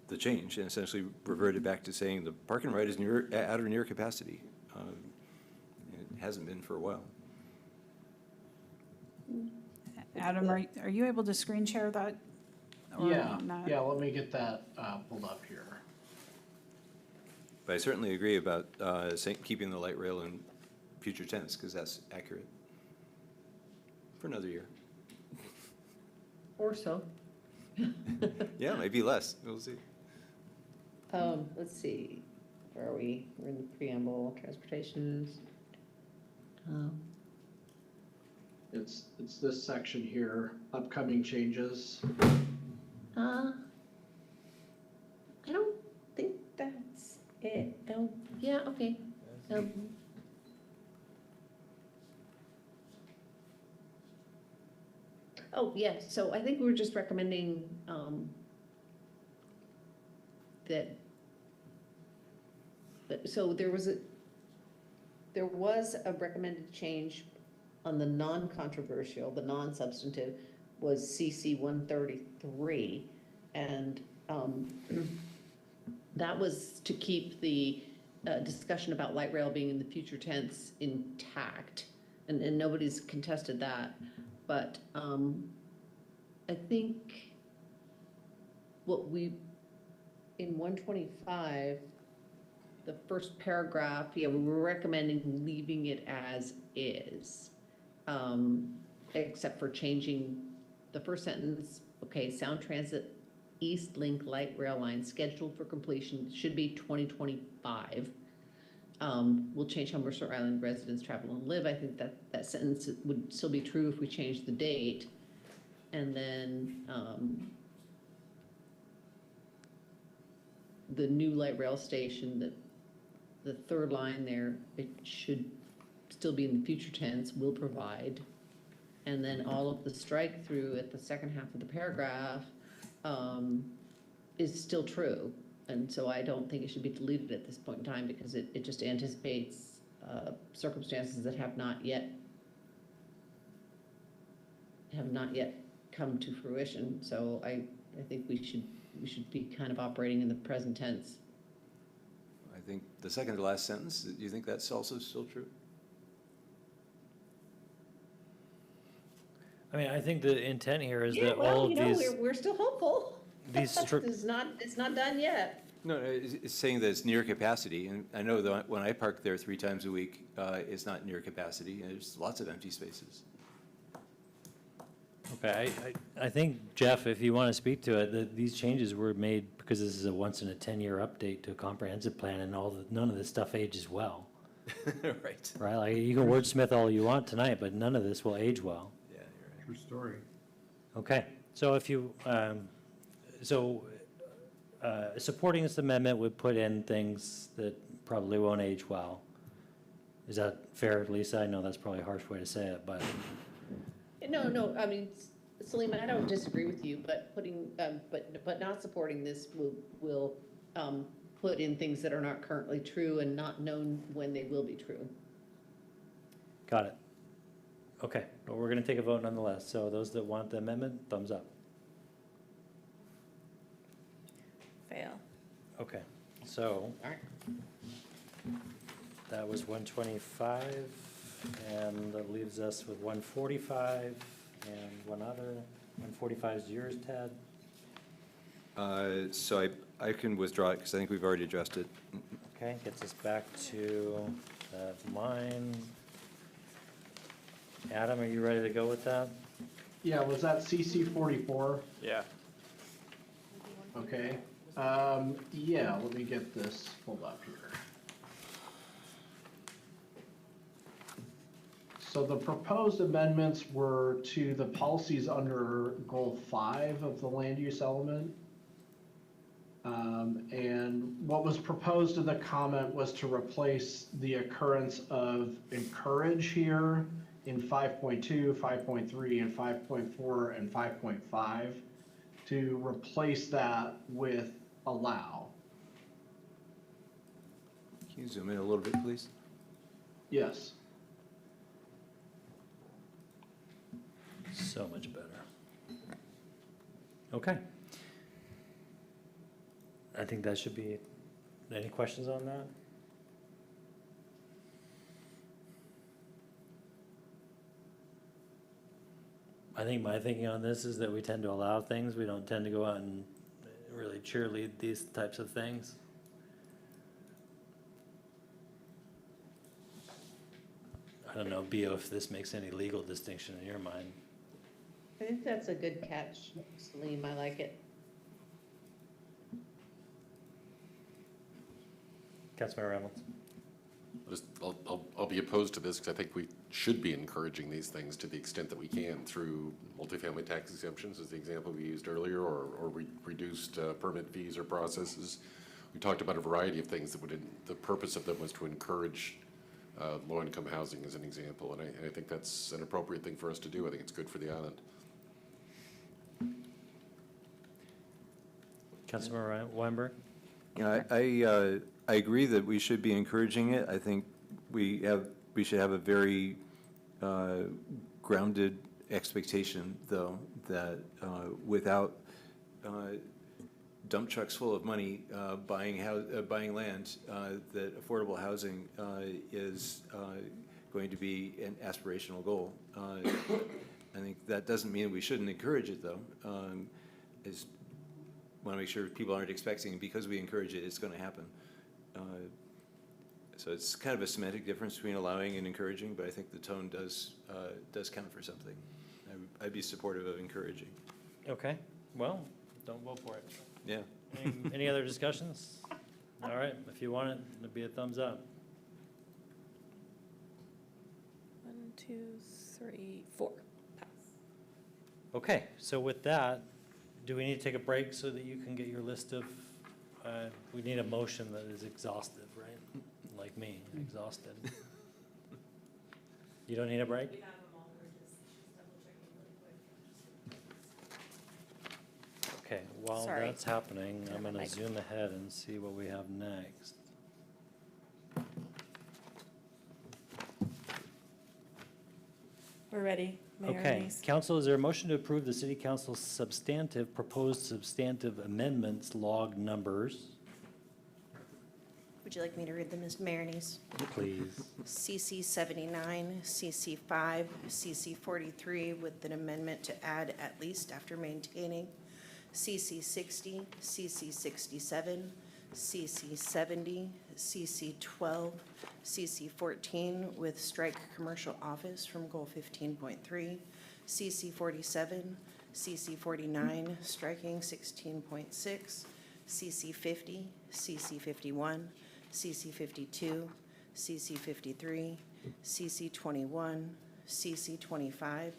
the change and essentially revert it back to saying the park and ride is at or near capacity. It hasn't been for a while. Adam, are you able to screen share that? Or Yeah, not? yeah, let me get that pulled up here. But I certainly agree about keeping the light rail in future tense because that's accurate for another year. Or so. Yeah, maybe less. We'll see. Let's see, where are we? We're in the preamble, transportation. It's this section here, upcoming changes. I don't think that's it. Yeah, okay. Oh, yeah, so I think we're just recommending, so there was a recommended change on the non-controversial, the non-substantive, was CC 133. And that was to keep the discussion about light rail being in the future tense intact. And nobody's contested that. But I think what we, in 125, the first paragraph, yeah, we were recommending leaving it as is. Except for changing the first sentence, okay, Sound Transit East Link Light Rail Line scheduled for completion should be 2025. We'll change how Mercer Island residents travel and live. I think that sentence would still be true if we change the date. And then, the new light rail station, the third line there, it should still be in the future tense, will provide. And then all of the strike through at the second half of the paragraph is still true. And so I don't think it should be deleted at this point in time because it just anticipates circumstances that have not yet come to fruition. So I think we should be kind of operating in the present tense. I think the second to last sentence, do you think that's also still true? I mean, I think the intent here is Yeah, that well, all you of know, these, we're still hopeful. these It's not done yet. No, it's saying that it's near capacity, and I know that when I park there 3 times a week, it's not near capacity, and there's lots of empty spaces. okay, I think, Jeff, if you want to speak to it, that these changes were made because this is a once-in-a-10-year update to a comprehensive plan, and none of this stuff ages well. Right. Right, like, you can wordsmith all you want tonight, but none of this will age well. Yeah, you're right. True story. Okay, so if you, supporting this amendment would put in things that probably won't age well. Is that fair, Lisa? I know that's probably a harsh way to say it, but. No, I mean, Salim, I don't disagree with you, but but not supporting this will put in things that are not currently true and not known when they will be true. Got it. Okay, well, we're going to take a vote nonetheless. So those that want the amendment, thumbs up. Fail. Okay, so All right. that was 125, and that leaves us with 145 and one other. 145 is yours, Ted. So I can withdraw it because I think we've already addressed it. Okay, gets us back to mine. Adam, are you ready to go with that? Yeah, was that CC 44? Yeah. Okay. Yeah, let me get this pulled up here. So the proposed amendments were to the policies under Goal 5 of the land use element. And what was proposed in the comment was to replace the occurrence of encourage here in 5.2, 5.3, and 5.4, and 5.5 to replace that with allow. Can you zoom in a little bit, please? Yes. So much better. Okay. I think that should be, any questions on that? I think my thinking on this is that we tend to allow things. We don't tend to go out and really cheerlead these types of things. I don't know, Bio, if this makes any legal distinction in your mind. I think that's a good catch, Salim. I like it. Councilmember Reynolds. I'll be opposed to this because I think we should be encouraging these things to the extent that we can through multifamily tax exemptions, as the example we used earlier, or reduced permit fees or processes. We talked about a variety of things that the purpose of them was to encourage low-income housing as an example, and I think that's an appropriate thing for us to do. I think it's good for the island. Councilmember Weinberg? Yeah, I agree that we should be encouraging it. I think we should have a very grounded expectation, though, that without dump trucks full of money buying land, that affordable housing is going to be an aspirational goal. I think that doesn't mean we shouldn't encourage it, though. Want to make sure people aren't expecting because we encourage it, it's going to happen. So it's kind of a semantic difference between allowing and encouraging, but I think the tone does count for something. I'd be supportive of encouraging. Okay, well, don't vote for it. Yeah. Any other discussions? All right, if you want it, it'll be a thumbs up. 1, 2, 3, 4. Pass. Okay, so with that, do we need to take a break so that you can get your list of, we need a motion that is exhaustive, right? Like me, exhausted. You don't need a break? Okay, while Sorry. that's happening, I'm gonna Mike. zoom ahead and see what we have next. We're ready. Mayor Okay, Neese. council, is there a motion to approve the city council's proposed substantive amendments log numbers? Would you like me to read them, Ms. Maronese? Please. CC 79, CC 5, CC 43 with an amendment to add at least after maintaining, CC 60, CC 67, CC 70, CC 12, CC 14 with strike commercial office from goal 15.3, CC 47, CC 49 striking 16.6, CC 50, CC 51, CC 52, CC 53, CC 21, CC 25,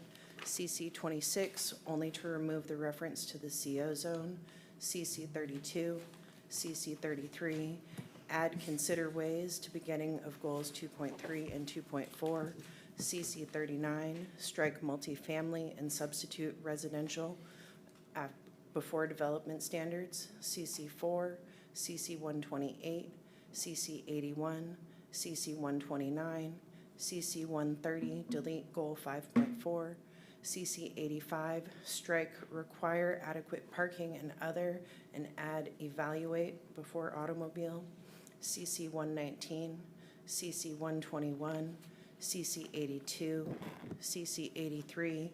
CC 26, only to remove the reference to the CO zone, CC 32, CC 33, add consider ways to beginning of goals 2.3 and 2.4, CC 39, strike multifamily and substitute residential before development standards, CC 4, CC 128, CC 81, CC 129, CC 130, delete goal 5.4, CC 85, strike require adequate parking and other, and add evaluate before automobile, CC 119, CC 121, CC 82, CC 83,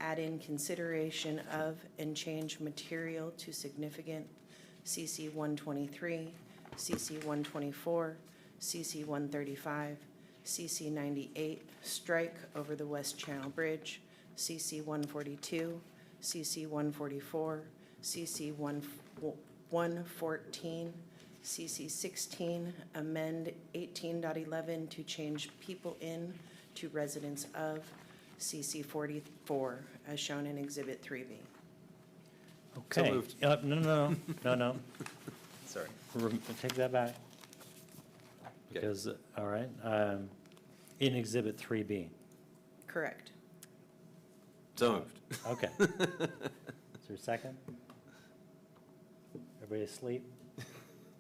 add in consideration of and change material to significant, CC 123, CC 124, CC 135, CC 98, strike over the West Channel Bridge, CC 142, CC 144, CC 114, CC 16, amend 18.11 to change people in to residents of, CC 44, as shown in Exhibit 3B. Okay. moved. No. Sorry. Take that back. Okay. Because, all right, in Exhibit 3B. Correct. So moved. Okay. Is there a second? Everybody asleep?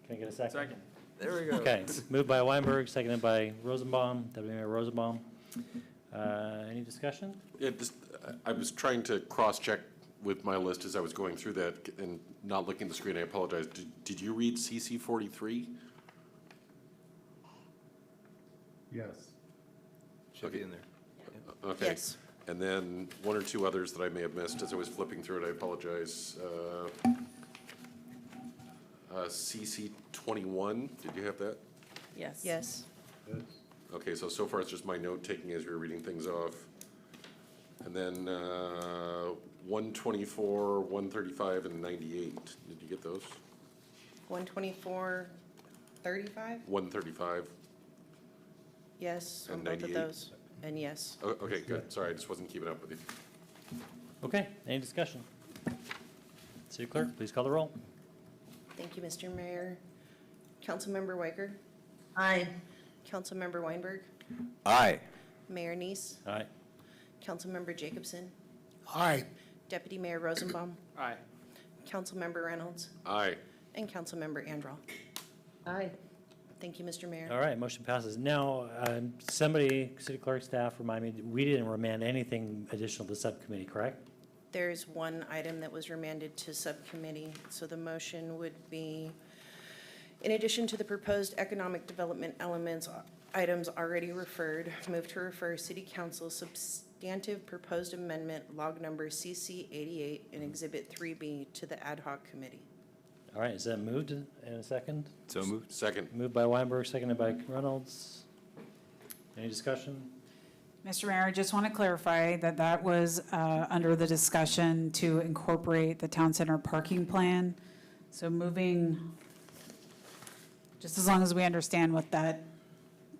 Can I get a second? Second. There we go. Okay, moved by Weinberg, seconded by Rosenbaum, Deputy Mayor Rosenbaum. Any discussion? Yeah, just, I was trying to cross-check with my list as I was going through that and not looking at the screen. I apologize. Did you read CC 43? Yes. Should be in there. Okay. Yes. And then one or two others that I may have missed as I was flipping through it. I apologize. CC 21, did you have that? Yes. Yes. Okay, so far it's just my note taking as we were reading things off. And then 124, 135, and 98. Did you get those? 124, 35? 135. Yes, on And both of 98? those. And yes. Okay, good. Sorry, I just wasn't keeping up with you. Okay, any discussion? City Clerk, please call the roll. Thank you, Mr. Mayor. Councilmember Weicker? Aye. Councilmember Weinberg? Aye. Mayor Neese? Aye. Councilmember Jacobson? Aye. Deputy Mayor Rosenbaum? Aye. Councilmember Reynolds? Aye. And Councilmember Andral. Aye. Thank you, Mr. Mayor. All right, motion passes. Now, somebody, City Clerk staff, remind me, we didn't remand anything additional to subcommittee, correct? There's one item that was remanded to subcommittee, so the motion would be, in addition to the proposed economic development elements, items already referred, move to refer City Council substantive proposed amendment log number CC 88 in Exhibit 3B to the ad hoc committee. All right, is that moved in a second? So moved. Second. Moved by Weinberg, seconded by Reynolds. Any discussion? Mr. Mayor, I just want to clarify that that was under the discussion to incorporate the town center parking plan. So moving, just as long as we understand what that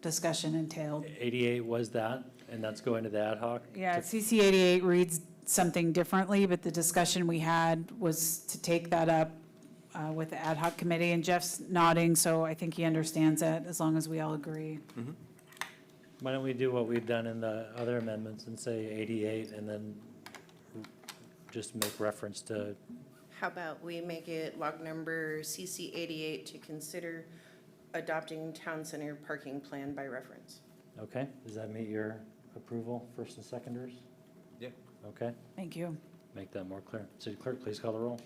discussion entailed. 88 was that, and that's going to the ad hoc? Yeah, CC 88 reads something differently, but the discussion we had was to take that up with the ad hoc committee, and Jeff's nodding, so I think he understands that, as long as we all agree. Why don't we do what we've done in the other amendments and say 88 and then just make reference to, How about we make it log number CC 88 to consider adopting town center parking plan by reference? okay? Does that meet your approval, first and seconders? Yeah. Okay, Thank you. make that more clear. City Clerk, please call the roll.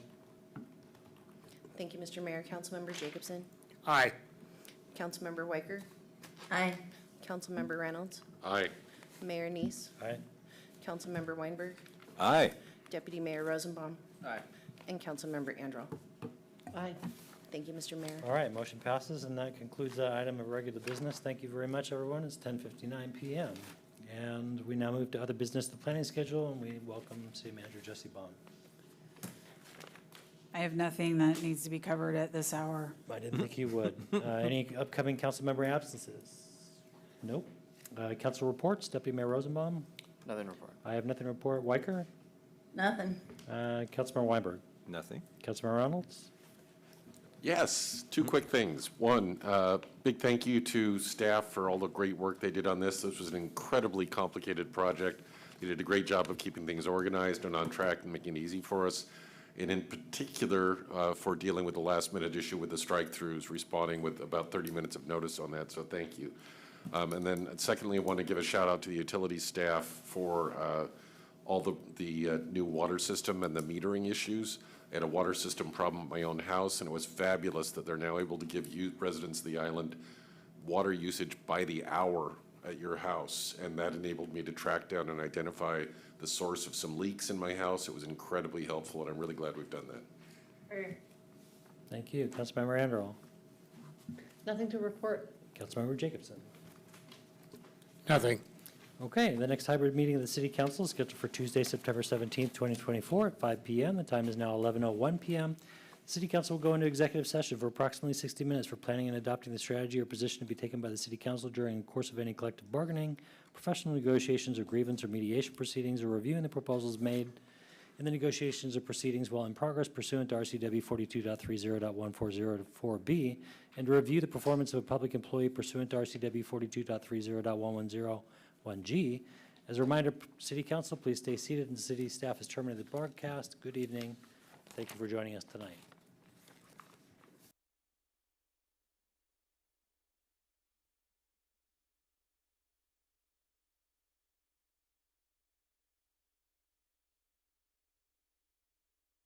Thank you, Mr. Mayor. Councilmember Jacobson? Aye. Councilmember Weicker? Aye. Councilmember Reynolds? Aye. Mayor Neese? Aye. Councilmember Weinberg? Aye. Deputy Mayor Rosenbaum? Aye. And Councilmember Andral. Aye. Thank you, Mr. Mayor. All right, motion passes, and that concludes that item of regular business. Thank you very much, everyone. It's 10:59 PM. And we now move to other business, the planning schedule, and we welcome City Manager Jesse Bond. I have nothing that needs to be covered at this hour. I didn't think you would. Any upcoming council member absences? Nope. Council reports, Deputy Mayor Rosenbaum? Nothing to report. I have nothing to report. Weicker? Nothing. Councilmember Weinberg? Nothing. Councilmember Reynolds? Yes, two quick things. One, big thank you to staff for all the great work they did on this. This was an incredibly complicated project. They did a great job of keeping things organized and on track and making it easy for us. And in particular, for dealing with the last minute issue with the strike-throughs, responding with about 30 minutes of notice on that, so thank you. And then secondly, I want to give a shout out to the utility staff for all the new water system and the metering issues. I had a water system problem at my own house, and it was fabulous that they're now able to give you residents of the island water usage by the hour at your house. And that enabled me to track down and identify the source of some leaks in my house. It was incredibly helpful, and I'm really glad we've done that. Thank you. Councilmember Anderl? Nothing to report. Councilmember Jacobson? Nothing. Okay, the next hybrid meeting of the City Council is scheduled for Tuesday, September 17th, 2024 at 5 PM. The time is now 11:01 PM. The City Council will go into executive session for approximately 60 minutes for planning and adopting the strategy or position to be taken by the City Council during the course of any collective bargaining, professional negotiations or grievance or mediation proceedings, or reviewing the proposals made in the negotiations or proceedings while in progress pursuant to RCW 42.30.140-4B, and to review the performance of a public employee pursuant to RCW 42.30.110-1G. As a reminder, City Council, please stay seated, and city staff has terminated the broadcast. Good evening. Thank you for joining us tonight.